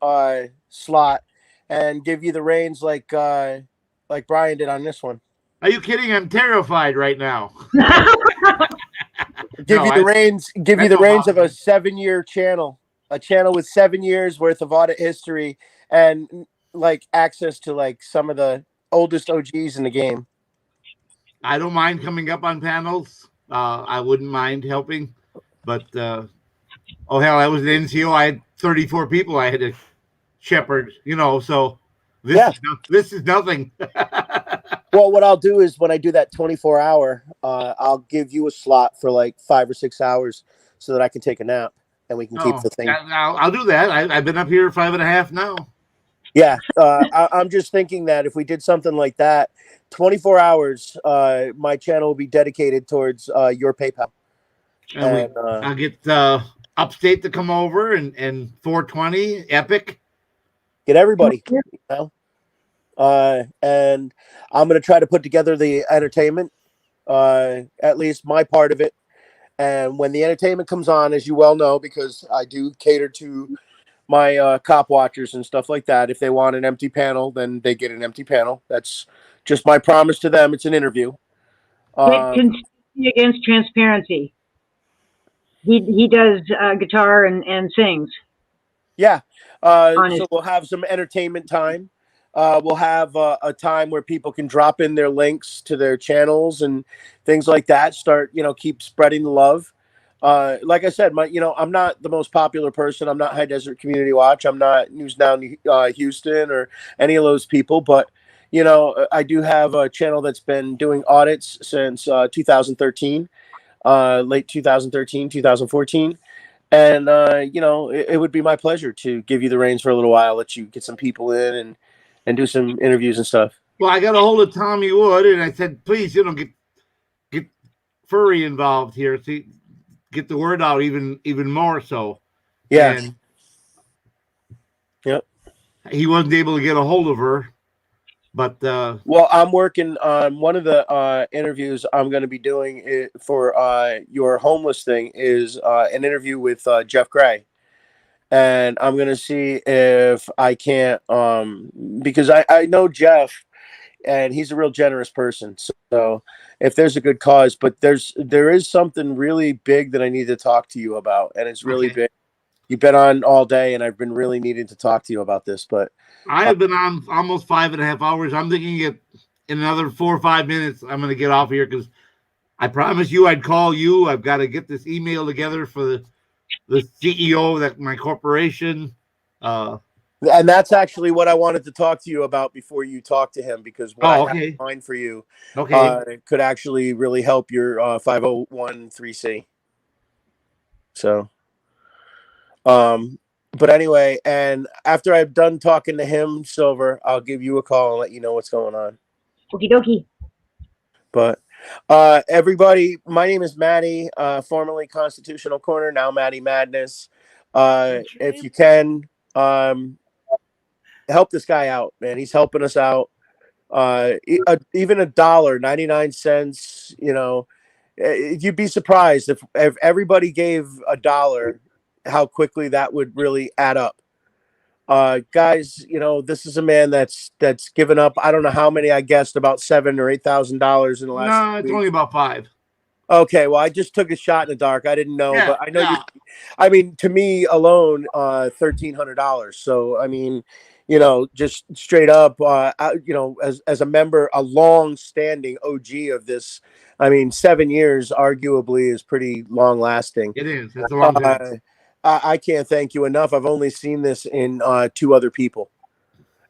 slot and give you the reins like Brian did on this one? Are you kidding? I'm terrified right now. Give you the reins of a 7-year channel, a channel with 7 years worth of audit history and like access to like some of the oldest OGs in the game. I don't mind coming up on panels. I wouldn't mind helping, but oh hell, I was an NCO. I had 34 people I had to shepherd. So this is nothing. Well, what I'll do is when I do that 24-hour, I'll give you a slot for like 5 or 6 hours so that I can take a nap and we can keep the thing. I'll do that. I've been up here 5.5 now. Yeah, I'm just thinking that if we did something like that, 24 hours, my channel will be dedicated towards your PayPal. And I'll get Upstate to come over and 420 Epic. Get everybody. And I'm going to try to put together the entertainment, at least my part of it. And when the entertainment comes on, as you well know, because I do cater to my cop watchers and stuff like that. If they want an empty panel, then they get an empty panel. That's just my promise to them. It's an interview. Against transparency. He does guitar and sings. Yeah. So we'll have some entertainment time. We'll have a time where people can drop in their links to their channels and things like that. Start, keep spreading the love. like I said, I'm not the most popular person. I'm not High Desert Community Watch. I'm not News Now Houston or any of those people. But I do have a channel that's been doing audits since 2013, late 2013, 2014. And it would be my pleasure to give you the reins for a little while, let you get some people in and do some interviews and stuff. Well, I got a hold of Tommy Wood, and I said, please, get Furry involved here. See, get the word out even more so. Yeah. And yep. He wasn't able to get a hold of her, but well, I'm working on one of the interviews I'm going to be doing for your homeless thing is an interview with Jeff Gray. And I'm going to see if I can't, because I know Jeff, and he's a real generous person. So if there's a good cause, but there is something really big that I need to talk to you about, and it's really big. You've been on all day, and I've been really needing to talk to you about this. But I have been on almost 5.5 hours. I'm thinking in another 4 or 5 minutes, I'm going to get off here because I promised you I'd call you. I've got to get this email together for the CEO of my corporation. And that's actually what I wanted to talk to you about before you talk to him, because what I have in mind for you could actually really help your 501(c)(3). So, but anyway, and after I've done talking to him, Silver, I'll give you a call and let you know what's going on. Okie dokie. But everybody, my name is Maddie, formerly Constitutional Corner, now Maddie Madness. If you can, help this guy out, man. He's helping us out. Even $1, 99 cents, you'd be surprised if everybody gave $1, how quickly that would really add up. Guys, this is a man that's given up. I don't know how many I guessed, about $7,000 or $8,000 in the last. No, it's only about 5. Okay, well, I just took a shot in the dark. I didn't know, but I know you. I mean, to me alone, $1,300. So, I mean, just straight up, as a member, a long-standing OG of this. I mean, 7 years arguably is pretty long-lasting. It is. It's a long time. I can't thank you enough. I've only seen this in 2 other people,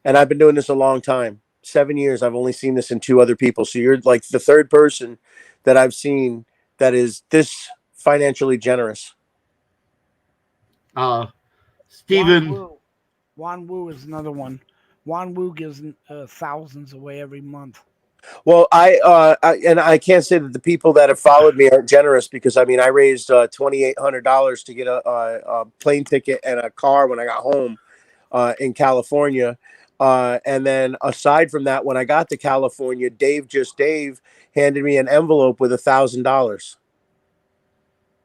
and I've been doing this a long time. 7 years. I've only seen this in 2 other people. So you're like the 3rd person that I've seen that is this financially generous. Stephen. Juan Wu is another one. Juan Wu gives thousands away every month. Well, I can't say that the people that have followed me aren't generous, because I mean, I raised $2,800 to get a plane ticket and a car when I got home in California. And then aside from that, when I got to California, Dave handed me an envelope with $1,000.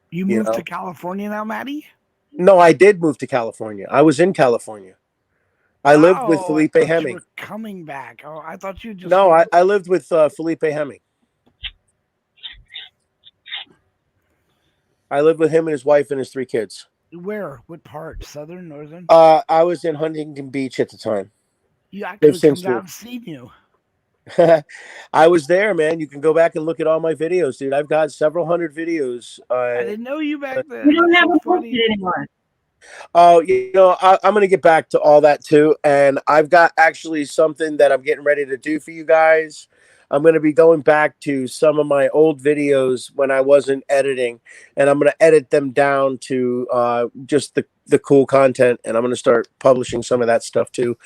You moved to California now, Maddie? No, I did move to California. I was in California. I lived with Felipe Hemming. You were coming back. Oh, I thought you just. No, I lived with Felipe Hemming. I lived with him and his wife and his 3 kids. Where? What part? Southern, northern? I was in Huntington Beach at the time. Yeah, I could have come down and seen you. I was there, man. You can go back and look at all my videos, dude. I've got several hundred videos. I didn't know you back then. You don't have a posted anymore. Oh, I'm going to get back to all that too. And I've got actually something that I'm getting ready to do for you guys. I'm going to be going back to some of my old videos when I wasn't editing, and I'm going to edit them down to just the cool content. And I'm going to start publishing some of that stuff too.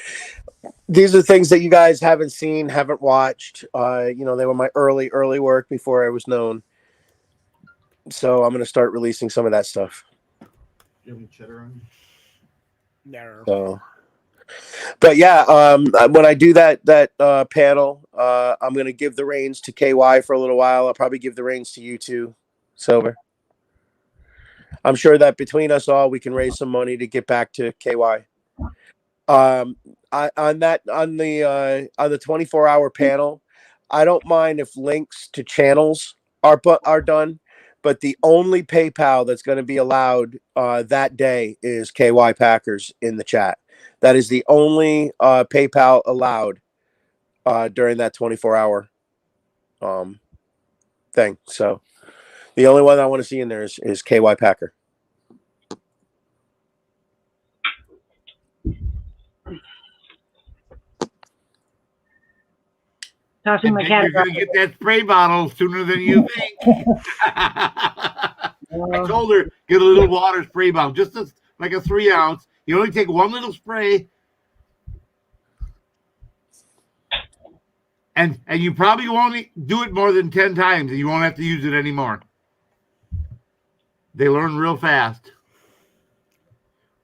These are things that you guys haven't seen, haven't watched. They were my early work before I was known. So I'm going to start releasing some of that stuff. You have any cheddar on you? No. So, but yeah, when I do that panel, I'm going to give the reins to KY for a little while. I'll probably give the reins to you too, Silver. I'm sure that between us all, we can raise some money to get back to KY. On the 24-hour panel, I don't mind if links to channels are done, but the only PayPal that's going to be allowed that day is KY Packers in the chat. That is the only PayPal allowed during that 24-hour thing. So The only one I want to see in there is KY Packer. Tossing And my then cat you're across going to get that spray bottle sooner than you think. I told her, get a little water spray bottle, just like a 3 ounce. You only take one little spray. And you probably won't do it more than 10 times, and you won't have to use it anymore. They learn real fast.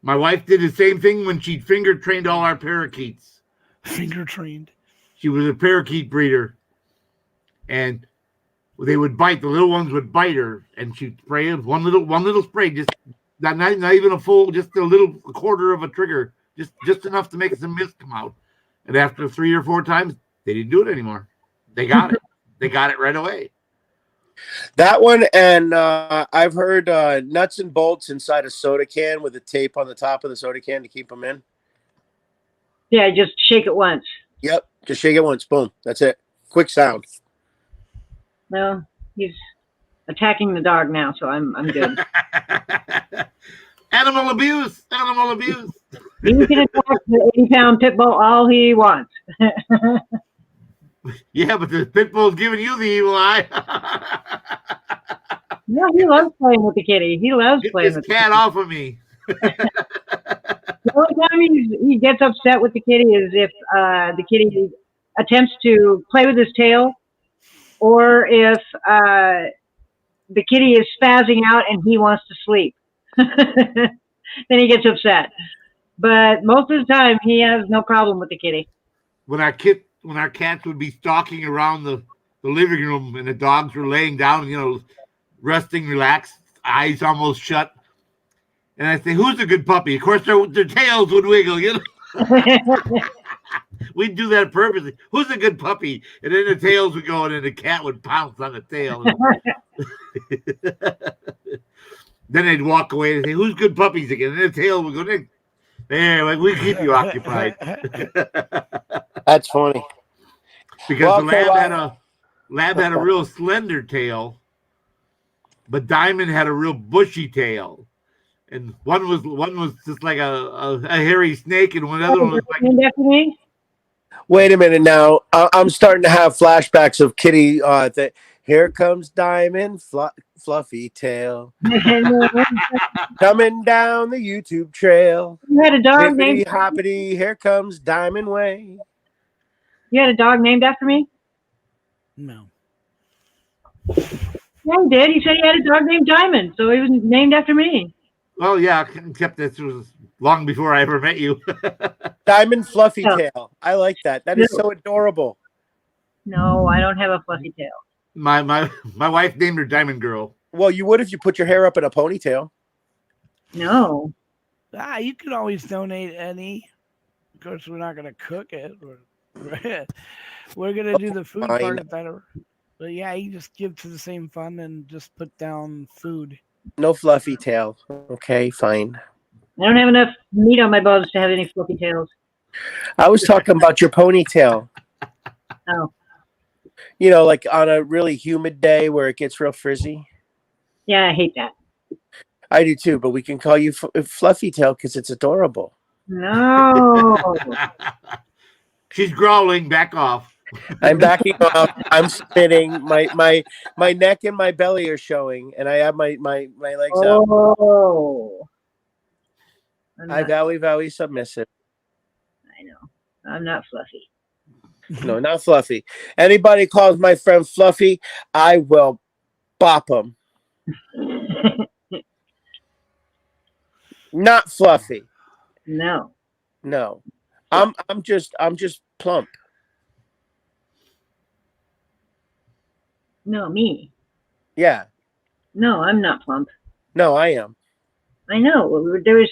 My wife did the same thing when she finger trained all our parakeets. Finger trained. She was a parakeet breeder, and they would bite. The little ones would bite her, and she'd spray it one little spray, just not even a full, just a quarter of a trigger, just enough to make some mist come out. And after 3 or 4 times, they didn't do it anymore. They got it. They got it right away. That one, and I've heard nuts and bolts inside a soda can with a tape on the top of the soda can to keep them in. Yeah, just shake it once. Yep, just shake it once. Boom. That's it. Quick sound. No, he's attacking the dog now, so I'm good. Animal abuse. Animal abuse. He can attack the 80-pound pit bull all he wants. Yeah, but the pit bull's giving you the evil eye. No, he loves playing with the kitty. He loves playing with the cat off of me. The only time he gets upset with the kitty is if the kitty attempts to play with his tail, or if the kitty is spazzing out and he wants to sleep. Then he gets upset. But most of the time, he has no problem with the kitty. When our cats would be stalking around the living room and the dogs were laying down, resting, relaxed, eyes almost shut. And I say, who's a good puppy? Of course, their tails would wiggle, We'd do that purposely. Who's a good puppy? And then the tails would go, and then the cat would pounce on the tail. Then they'd walk away and say, who's good puppies again? And the tail would go, there, we keep you occupied. That's funny. Because the lab had a real slender tail, but Diamond had a real bushy tail. And one was just like a hairy snake, and one other one was like. Wait a minute now. I'm starting to have flashbacks of Kitty. Here comes Diamond, fluffy tail, coming down the YouTube trail. You had a dog named Hoppity. Here comes Diamond Way. You had a dog named after me? No. Yeah, he did. He said he had a dog named Diamond, so he was named after me. Well, yeah, except this was long before I ever met you. Diamond Fluffy Tail. I like that. That is so adorable. No, I don't have a fluffy tail. My wife named her Diamond Girl. Well, you would if you put your hair up in a ponytail. No. You could always donate any. Of course, we're not going to cook it. We're going to do the food part better. But yeah, you just give to the same fund and just put down food. No fluffy tail. Okay, fine. I don't have enough meat on my bones to have any fluffy tails. I was talking about your ponytail. Oh. Like on a really humid day where it gets real frizzy. Yeah, I hate that. I do too, but we can call you Fluffy Tail because it's adorable. No. She's growling. Back off. I'm backing off. I'm spinning. My neck and my belly are showing, and I have my legs out. Oh. I very submissive. I know. I'm not fluffy. No, not Fluffy. Anybody calls my friend Fluffy, I will bop him. Not Fluffy. No. No. I'm just plump. No, me. Yeah. No, I'm not plump. No, I am. I know. There was.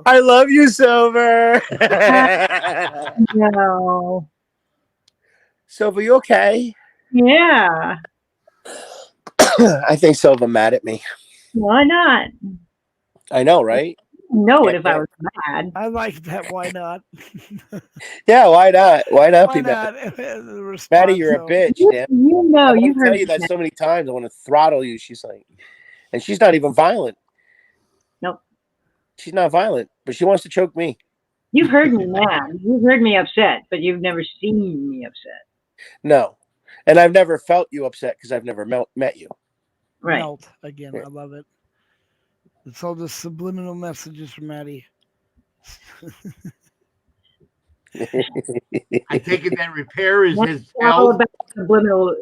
I love you, Silver. No. Silver, you okay? Yeah. I think Silver mad at me. Why not? I know, right? know it if I was mad. I like that. Why not? Yeah, why not? Why not Why be not? mad? The response, Maddie, you're a though. bitch, damn. You know, I want you've to tell heard you that me. so many times. I want to throttle you. She's like, and she's not even violent. Nope. She's not violent, but she wants to choke me. You've heard me mad. You've heard me upset, but you've never seen me upset. No, and I've never felt you upset because I've never met you. Right. Melt again. I love it. It's all the subliminal messages from Maddie. I take it that repair is his All health. about subliminal.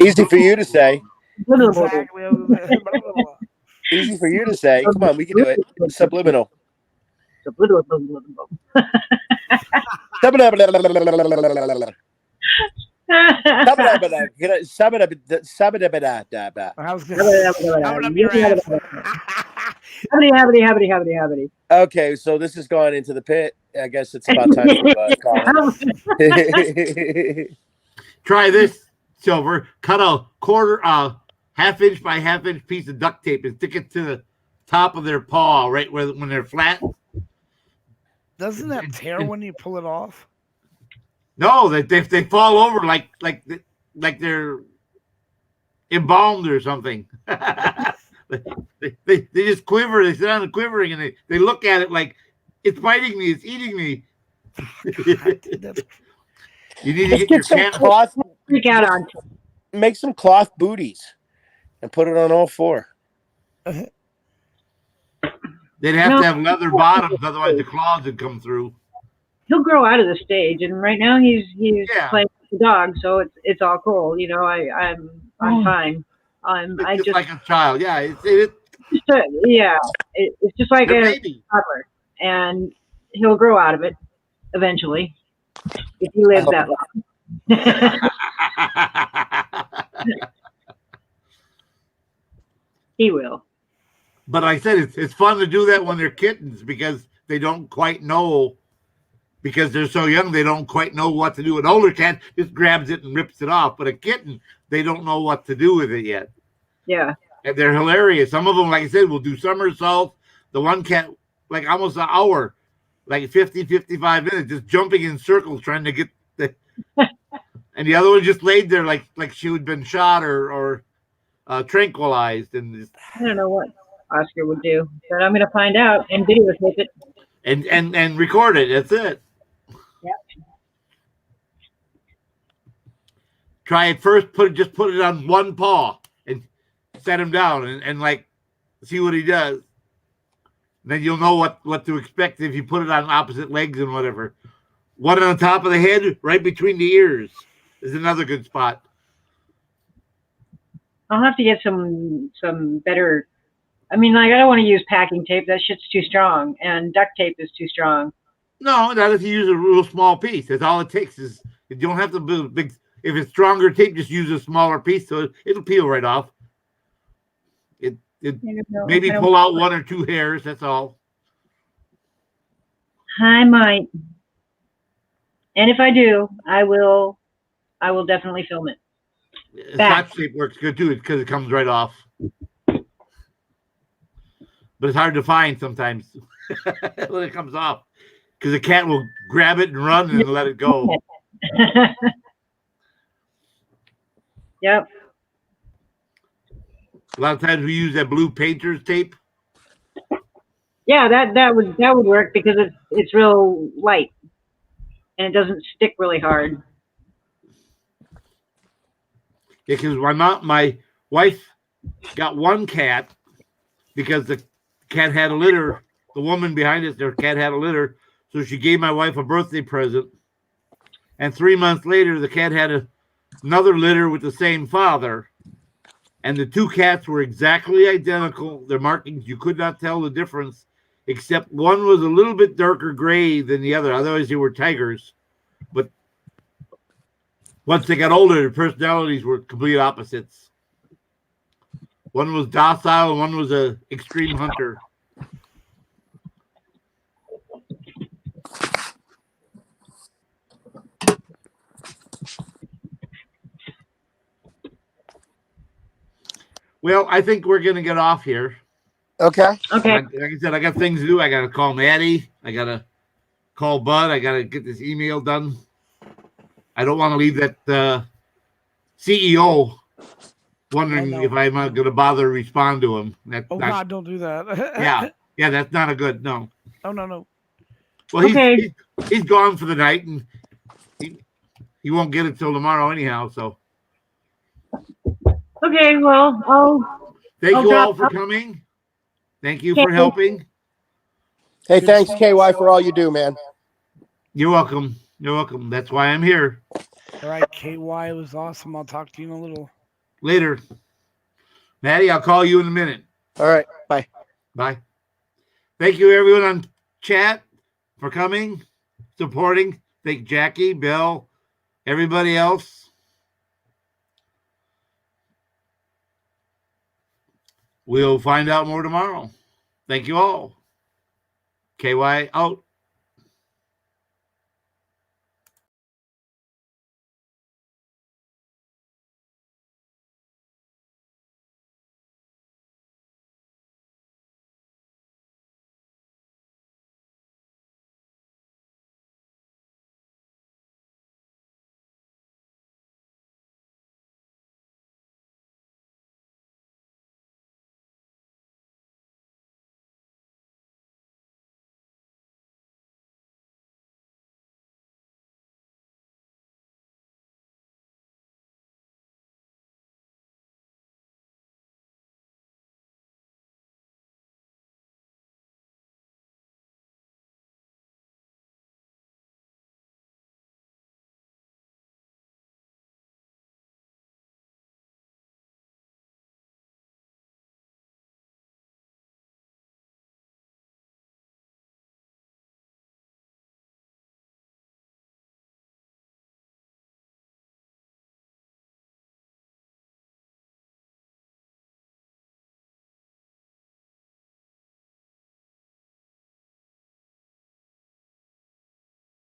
Easy for you to say. Exactly. Easy for you to say. Come on, we can do it. Subliminal. Okay, so this has gone into the pit. I guess it's about time for Try this, Silver. Cut a quarter, half-inch by half-inch piece of duct tape and stick it to the top of their paw, right where when they're flat. Doesn't that tear when you pull it off? No, they fall over like they're embalmed or something. they just quiver. They sit on the quivering and they look at it like it's biting me. It's eating me. You need to get your some cloth. Make some cloth booties and put it on all four. They'd have to have leather bottoms, otherwise the claws would come through. He'll grow out of the stage, and right now he's playing with the dog, so it's all cool. You know, I'm fine. It's just like a child. Yeah, it's just like They're a baby. toddler, and he'll grow out of it eventually if he lives that long. He will. But like I said, it's fun to do that when they're kittens because they don't quite know, because they're so young, they don't quite know what to do. An older cat just grabs it and rips it off, but a kitten, they don't know what to do with it yet. Yeah. And they're hilarious. Some of them, like I said, will do somersaults. The one cat, like almost an hour, like 50, 55 minutes, just jumping in circles trying to get the... And the other one just laid there like she had been shot or tranquilized. And just... I don't know what Oscar would do, but I'm going to find out and videotape it. And record it. That's it. Yep. Try it first. Put it on one paw and set him down and like see what he does. Then you'll know what to expect if you put it on opposite legs and whatever. One on the top of the head, right between the ears, is another good spot. I'll have to get some better. I mean, like, I don't want to use packing tape. That shit's too strong, and duct tape is too strong. No, not if you use a real small piece. That's all it takes. Is you don't have to build a big. If it's stronger tape, just use a smaller piece, so it'll peel right off. It maybe pull out one or two hairs. That's all. I might, and if I do, I will definitely film it. Scotch tape works good too, because it comes right off. But it's hard to find sometimes when it comes off, because the cat will grab it and run and let it go. Yep. A lot of times we use that blue painter's tape. Yeah, that would work because it's real light and it doesn't stick really hard. Yeah, because my wife got one cat because the cat had a litter. The woman behind us, their cat had a litter, so she gave my wife a birthday present. And 3 months later, the cat had another litter with the same father, and the two cats were exactly identical. Their markings, you could not tell the difference, except one was a little bit darker gray than the other. Otherwise, they were tigers. But once they got older, their personalities were complete opposites. One was docile and one was an extreme hunter. Well, I think we're gonna get off here. Okay. Okay. Like I said, I got things to do. I gotta call Maddie. I gotta call Bud. I gotta get this email done. I don't want to leave that CEO wondering if I'm going to bother to respond to him. God, don't do that. yeah, that's not a good no. Oh no. Well, Okay. he's gone for the night, and he won't get it till tomorrow anyhow. So Okay. Well, thank I'll you all drop- for coming. Thank you for helping. Hey, thanks, KY, for all you do, man. You're welcome. You're welcome. That's why I'm here. All right, KY, it was awesome. I'll talk to you in a little. Later. Maddie, I'll call you in a minute. All right. Bye. Bye. Thank you, everyone on chat, for coming, supporting. Thank Jackie, Bill, everybody else. We'll find out more tomorrow. Thank you all. KY out.